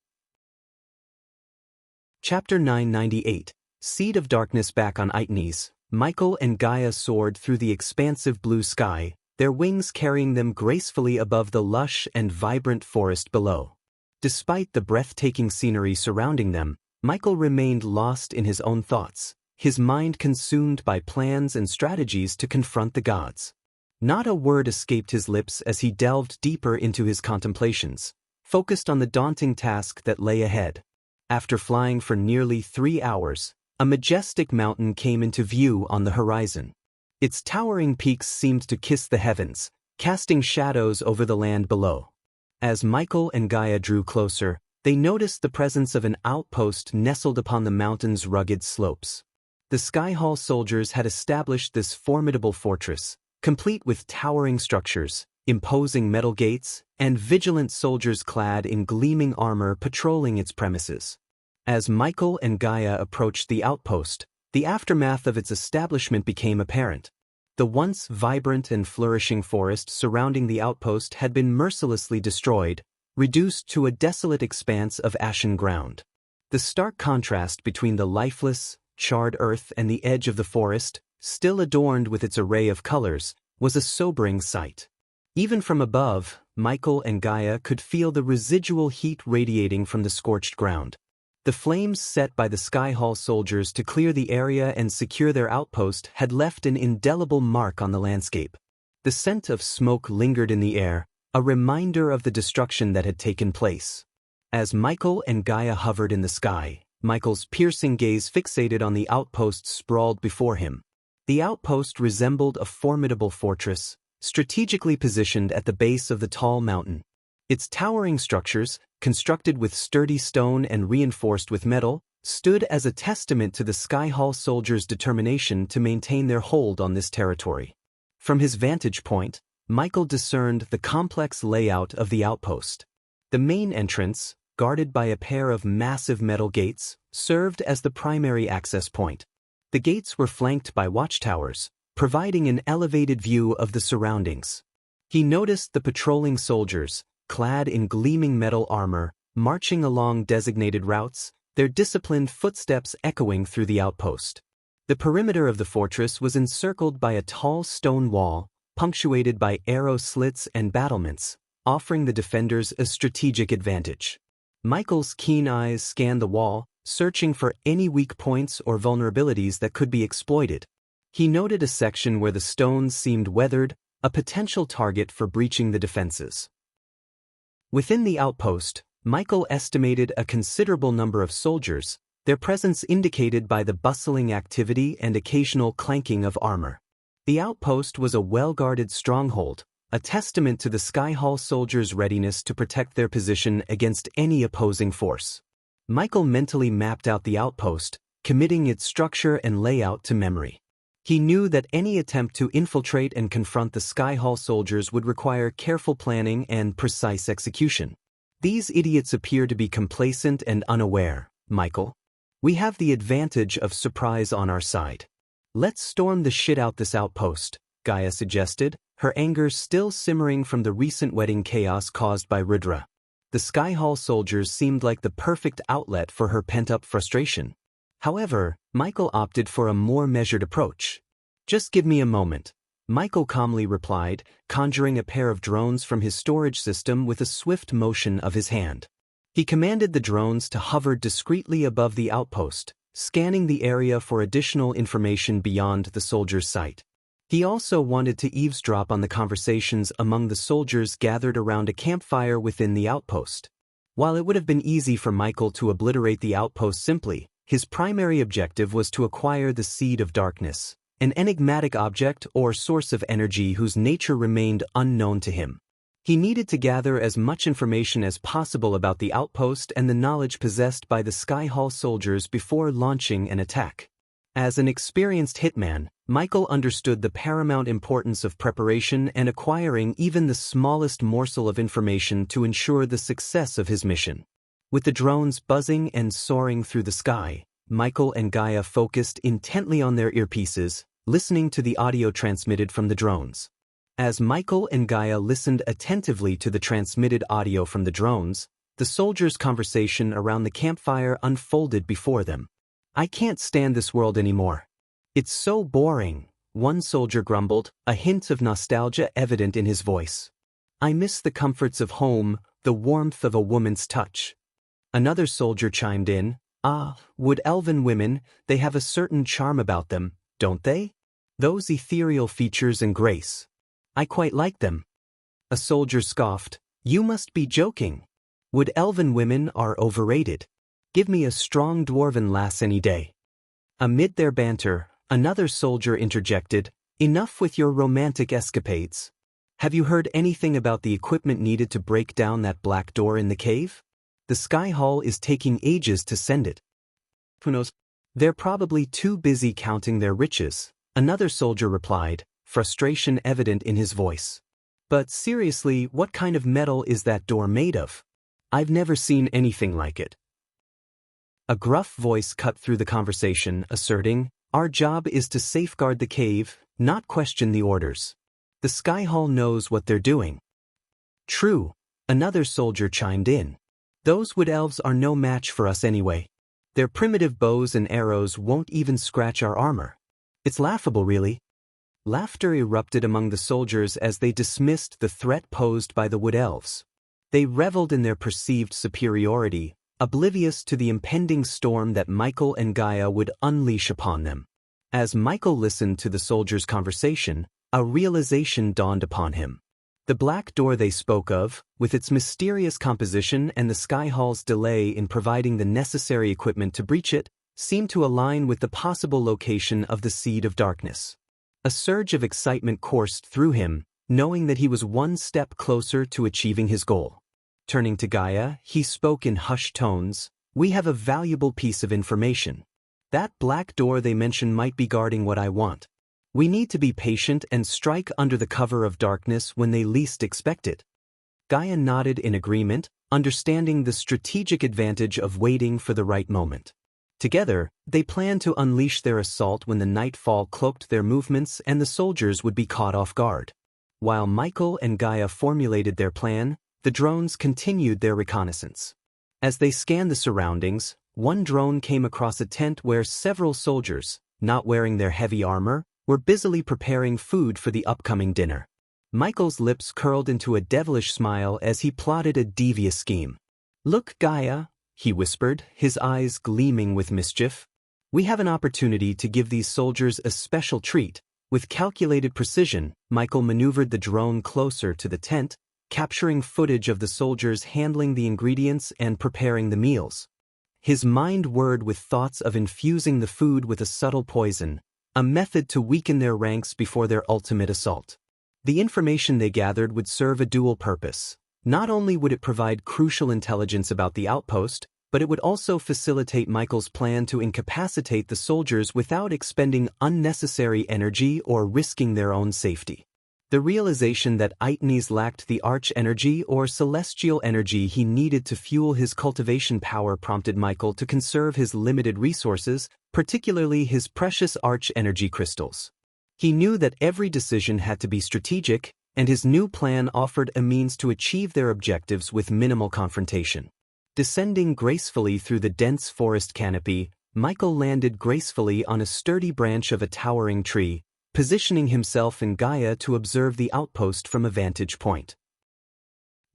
Chapter 998, Seed of Darkness. Back on Itnes, Michael and Gaia soared through the expansive blue sky, their wings carrying them gracefully above the lush and vibrant forest below. Despite the breathtaking scenery surrounding them, Michael remained lost in his own thoughts, his mind consumed by plans and strategies to confront the gods. Not a word escaped his lips as he delved deeper into his contemplations, focused on the daunting task that lay ahead. After flying for nearly 3 hours, a majestic mountain came into view on the horizon. Its towering peaks seemed to kiss the heavens, casting shadows over the land below. As Michael and Gaia drew closer, they noticed the presence of an outpost nestled upon the mountain's rugged slopes. The Skyhall soldiers had established this formidable fortress, complete with towering structures, imposing metal gates, and vigilant soldiers clad in gleaming armor patrolling its premises. As Michael and Gaia approached the outpost, the aftermath of its establishment became apparent. The once vibrant and flourishing forest surrounding the outpost had been mercilessly destroyed, reduced to a desolate expanse of ashen ground. The stark contrast between the lifeless, charred earth and the edge of the forest, still adorned with its array of colors, was a sobering sight. Even from above, Michael and Gaia could feel the residual heat radiating from the scorched ground. The flames set by the Skyhall soldiers to clear the area and secure their outpost had left an indelible mark on the landscape. The scent of smoke lingered in the air, a reminder of the destruction that had taken place. As Michael and Gaia hovered in the sky, Michael's piercing gaze fixated on the outpost sprawled before him. The outpost resembled a formidable fortress, strategically positioned at the base of the tall mountain. Its towering structures, constructed with sturdy stone and reinforced with metal, stood as a testament to the Skyhall soldiers' determination to maintain their hold on this territory. From his vantage point, Michael discerned the complex layout of the outpost. The main entrance, guarded by a pair of massive metal gates, served as the primary access point. The gates were flanked by watchtowers, providing an elevated view of the surroundings. He noticed the patrolling soldiers, clad in gleaming metal armor, marching along designated routes, their disciplined footsteps echoing through the outpost. The perimeter of the fortress was encircled by a tall stone wall, punctuated by arrow slits and battlements, offering the defenders a strategic advantage. Michael's keen eyes scanned the wall, searching for any weak points or vulnerabilities that could be exploited. He noted a section where the stones seemed weathered, a potential target for breaching the defenses. Within the outpost, Michael estimated a considerable number of soldiers, their presence indicated by the bustling activity and occasional clanking of armor. The outpost was a well-guarded stronghold, a testament to the Skyhall soldiers' readiness to protect their position against any opposing force. Michael mentally mapped out the outpost, committing its structure and layout to memory. He knew that any attempt to infiltrate and confront the Skyhall soldiers would require careful planning and precise execution. These idiots appear to be complacent and unaware, Michael. We have the advantage of surprise on our side. Let's storm the shit out this outpost, Gaia suggested, her anger still simmering from the recent wedding chaos caused by Rudra. The Skyhall soldiers seemed like the perfect outlet for her pent-up frustration. However, Michael opted for a more measured approach. Just give me a moment, Michael calmly replied, conjuring a pair of drones from his storage system with a swift motion of his hand. He commanded the drones to hover discreetly above the outpost, scanning the area for additional information beyond the soldiers' sight. He also wanted to eavesdrop on the conversations among the soldiers gathered around a campfire within the outpost. While it would have been easy for Michael to obliterate the outpost simply, his primary objective was to acquire the Seed of Darkness, an enigmatic object or source of energy whose nature remained unknown to him. He needed to gather as much information as possible about the outpost and the knowledge possessed by the Skyhall soldiers before launching an attack. As an experienced hitman, Michael understood the paramount importance of preparation and acquiring even the smallest morsel of information to ensure the success of his mission. With the drones buzzing and soaring through the sky, Michael and Gaia focused intently on their earpieces, listening to the audio transmitted from the drones. As Michael and Gaia listened attentively to the transmitted audio from the drones, the soldiers' conversation around the campfire unfolded before them. "I can't stand this world anymore. It's so boring," one soldier grumbled, a hint of nostalgia evident in his voice. "I miss the comforts of home, the warmth of a woman's touch." Another soldier chimed in, "Wood elven women, they have a certain charm about them, don't they? Those ethereal features and grace. I quite like them." A soldier scoffed, "You must be joking. Wood elven women are overrated. Give me a strong dwarven lass any day." Amid their banter, another soldier interjected, "Enough with your romantic escapades. Have you heard anything about the equipment needed to break down that black door in the cave? The Skyhall is taking ages to send it." "Who knows? They're probably too busy counting their riches," another soldier replied, frustration evident in his voice. "But seriously, what kind of metal is that door made of? I've never seen anything like it." A gruff voice cut through the conversation, asserting, "Our job is to safeguard the cave, not question the orders. The Skyhall knows what they're doing." "True," another soldier chimed in. "Those wood elves are no match for us anyway. Their primitive bows and arrows won't even scratch our armor. It's laughable, really." Laughter erupted among the soldiers as they dismissed the threat posed by the wood elves. They reveled in their perceived superiority, oblivious to the impending storm that Michael and Gaia would unleash upon them. As Michael listened to the soldiers' conversation, a realization dawned upon him. The black door they spoke of, with its mysterious composition and the Skyhall's delay in providing the necessary equipment to breach it, seemed to align with the possible location of the Seed of Darkness. A surge of excitement coursed through him, knowing that he was one step closer to achieving his goal. Turning to Gaia, he spoke in hushed tones, "We have a valuable piece of information. That black door they mention might be guarding what I want. We need to be patient and strike under the cover of darkness when they least expect it." Gaia nodded in agreement, understanding the strategic advantage of waiting for the right moment. Together, they planned to unleash their assault when the nightfall cloaked their movements and the soldiers would be caught off guard. While Michael and Gaia formulated their plan, the drones continued their reconnaissance. As they scanned the surroundings, one drone came across a tent where several soldiers, not wearing their heavy armor, were busily preparing food for the upcoming dinner. Michael's lips curled into a devilish smile as he plotted a devious scheme. "Look, Gaia," he whispered, his eyes gleaming with mischief. "We have an opportunity to give these soldiers a special treat." With calculated precision, Michael maneuvered the drone closer to the tent, capturing footage of the soldiers handling the ingredients and preparing the meals. his mind whirred with thoughts of infusing the food with a subtle poison, a method to weaken their ranks before their ultimate assault. The information they gathered would serve a dual purpose. Not only would it provide crucial intelligence about the outpost, but it would also facilitate Michael's plan to incapacitate the soldiers without expending unnecessary energy or risking their own safety. The realization that Aitnes lacked the arch-energy or celestial energy he needed to fuel his cultivation power prompted Michael to conserve his limited resources, particularly his precious arch-energy crystals. He knew that every decision had to be strategic, and his new plan offered a means to achieve their objectives with minimal confrontation. Descending gracefully through the dense forest canopy, Michael landed gracefully on a sturdy branch of a towering tree, positioning himself and Gaia to observe the outpost from a vantage point.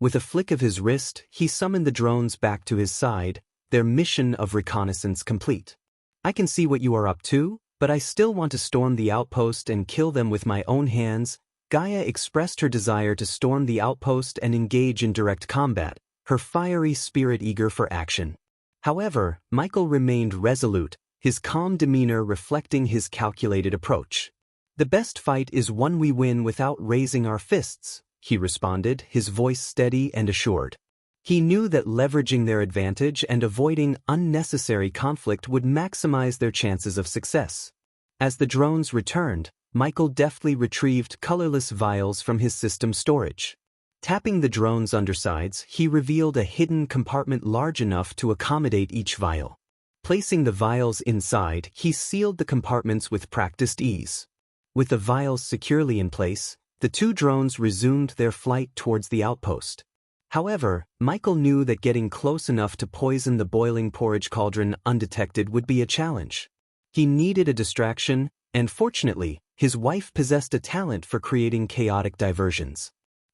With a flick of his wrist, he summoned the drones back to his side, their mission of reconnaissance complete. "I can see what you are up to, but I still want to storm the outpost and kill them with my own hands." Gaia expressed her desire to storm the outpost and engage in direct combat, her fiery spirit eager for action. However, Michael remained resolute, his calm demeanor reflecting his calculated approach. "The best fight is one we win without raising our fists," he responded, his voice steady and assured. He knew that leveraging their advantage and avoiding unnecessary conflict would maximize their chances of success. As the drones returned, Michael deftly retrieved colorless vials from his system storage. Tapping the drone's undersides, he revealed a hidden compartment large enough to accommodate each vial. Placing the vials inside, he sealed the compartments with practiced ease. With the vials securely in place, the two drones resumed their flight towards the outpost. However, Michael knew that getting close enough to poison the boiling porridge cauldron undetected would be a challenge. He needed a distraction, and fortunately, his wife possessed a talent for creating chaotic diversions.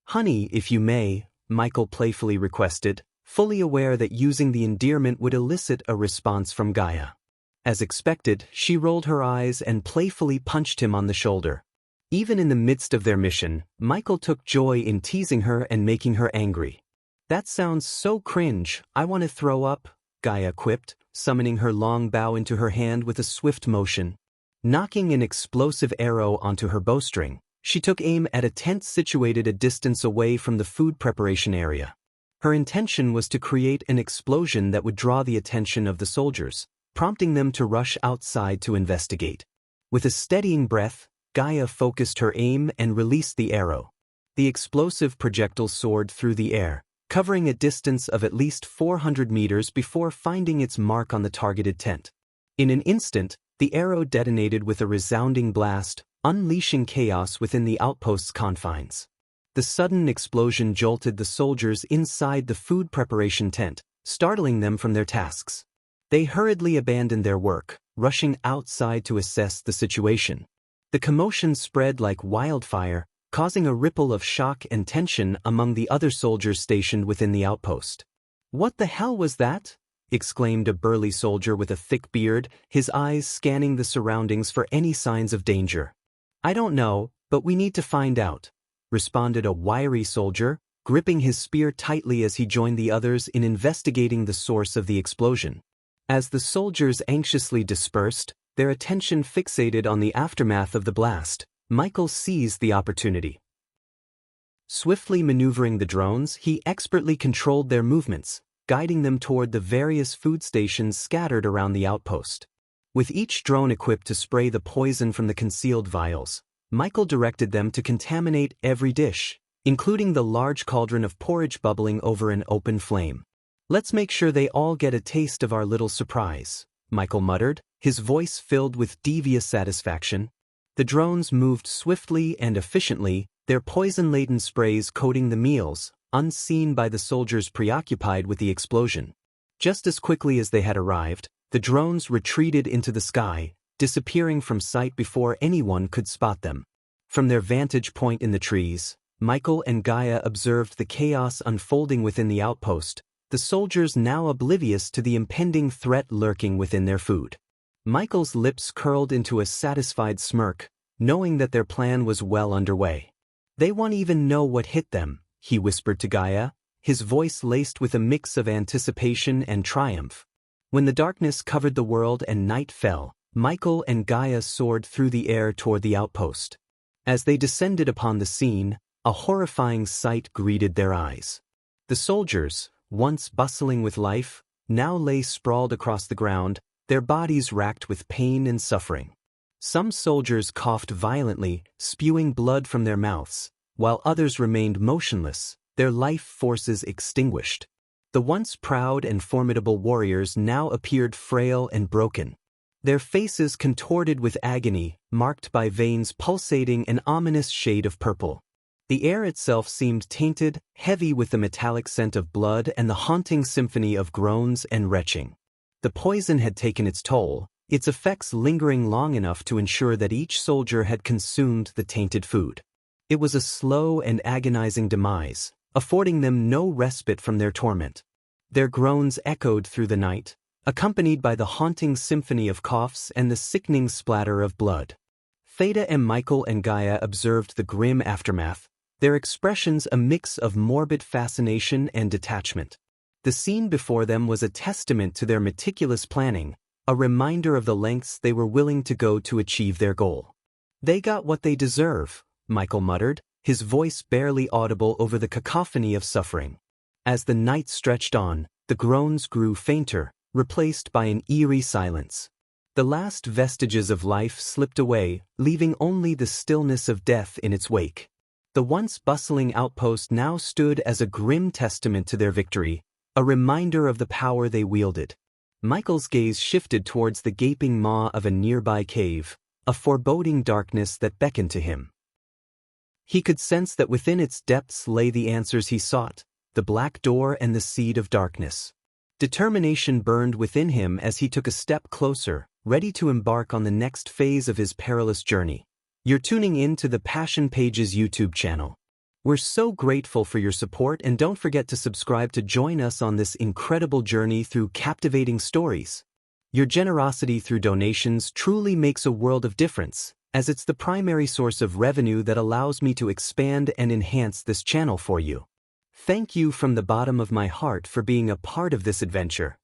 "Honey, if you may," Michael playfully requested, fully aware that using the endearment would elicit a response from Gaia. As expected, she rolled her eyes and playfully punched him on the shoulder. Even in the midst of their mission, Michael took joy in teasing her and making her angry. "That sounds so cringe, I want to throw up," Gaia quipped, summoning her long bow into her hand with a swift motion. Knocking an explosive arrow onto her bowstring, she took aim at a tent situated a distance away from the food preparation area. Her intention was to create an explosion that would draw the attention of the soldiers, prompting them to rush outside to investigate. With a steadying breath, Gaia focused her aim and released the arrow. The explosive projectile soared through the air, covering a distance of at least 400 meters before finding its mark on the targeted tent. In an instant, the arrow detonated with a resounding blast, unleashing chaos within the outpost's confines. The sudden explosion jolted the soldiers inside the food preparation tent, startling them from their tasks. They hurriedly abandoned their work, rushing outside to assess the situation. The commotion spread like wildfire, causing a ripple of shock and tension among the other soldiers stationed within the outpost. "What the hell was that?" exclaimed a burly soldier with a thick beard, his eyes scanning the surroundings for any signs of danger. "I don't know, but we need to find out," responded a wiry soldier, gripping his spear tightly as he joined the others in investigating the source of the explosion. As the soldiers anxiously dispersed, their attention fixated on the aftermath of the blast, Michael seized the opportunity. Swiftly maneuvering the drones, he expertly controlled their movements, guiding them toward the various food stations scattered around the outpost. With each drone equipped to spray the poison from the concealed vials, Michael directed them to contaminate every dish, including the large cauldron of porridge bubbling over an open flame. "Let's make sure they all get a taste of our little surprise," Michael muttered, his voice filled with devious satisfaction. The drones moved swiftly and efficiently, their poison-laden sprays coating the meals, unseen by the soldiers preoccupied with the explosion. Just as quickly as they had arrived, the drones retreated into the sky, disappearing from sight before anyone could spot them. From their vantage point in the trees, Michael and Gaia observed the chaos unfolding within the outpost, the soldiers now oblivious to the impending threat lurking within their food. Michael's lips curled into a satisfied smirk, knowing that their plan was well underway. "They won't even know what hit them," he whispered to Gaia, his voice laced with a mix of anticipation and triumph. When the darkness covered the world and night fell, Michael and Gaia soared through the air toward the outpost. As they descended upon the scene, a horrifying sight greeted their eyes. The soldiers, once bustling with life, now lay sprawled across the ground, their bodies racked with pain and suffering. Some soldiers coughed violently, spewing blood from their mouths, while others remained motionless, their life forces extinguished. The once proud and formidable warriors now appeared frail and broken. Their faces contorted with agony, marked by veins pulsating an ominous shade of purple. The air itself seemed tainted, heavy with the metallic scent of blood and the haunting symphony of groans and retching. The poison had taken its toll, its effects lingering long enough to ensure that each soldier had consumed the tainted food. It was a slow and agonizing demise, affording them no respite from their torment. Their groans echoed through the night, accompanied by the haunting symphony of coughs and the sickening splatter of blood. Theta and Michael and Gaia observed the grim aftermath, their expressions a mix of morbid fascination and detachment. The scene before them was a testament to their meticulous planning, a reminder of the lengths they were willing to go to achieve their goal. "They got what they deserve," Michael muttered, his voice barely audible over the cacophony of suffering. As the night stretched on, the groans grew fainter, replaced by an eerie silence. The last vestiges of life slipped away, leaving only the stillness of death in its wake. The once bustling outpost now stood as a grim testament to their victory, a reminder of the power they wielded. Michael's gaze shifted towards the gaping maw of a nearby cave, a foreboding darkness that beckoned to him. He could sense that within its depths lay the answers he sought, the black door and the seed of darkness. Determination burned within him as he took a step closer, ready to embark on the next phase of his perilous journey. You're tuning in to the Passion Pages YouTube channel. We're so grateful for your support, and don't forget to subscribe to join us on this incredible journey through captivating stories. Your generosity through donations truly makes a world of difference, as it's the primary source of revenue that allows me to expand and enhance this channel for you. Thank you from the bottom of my heart for being a part of this adventure.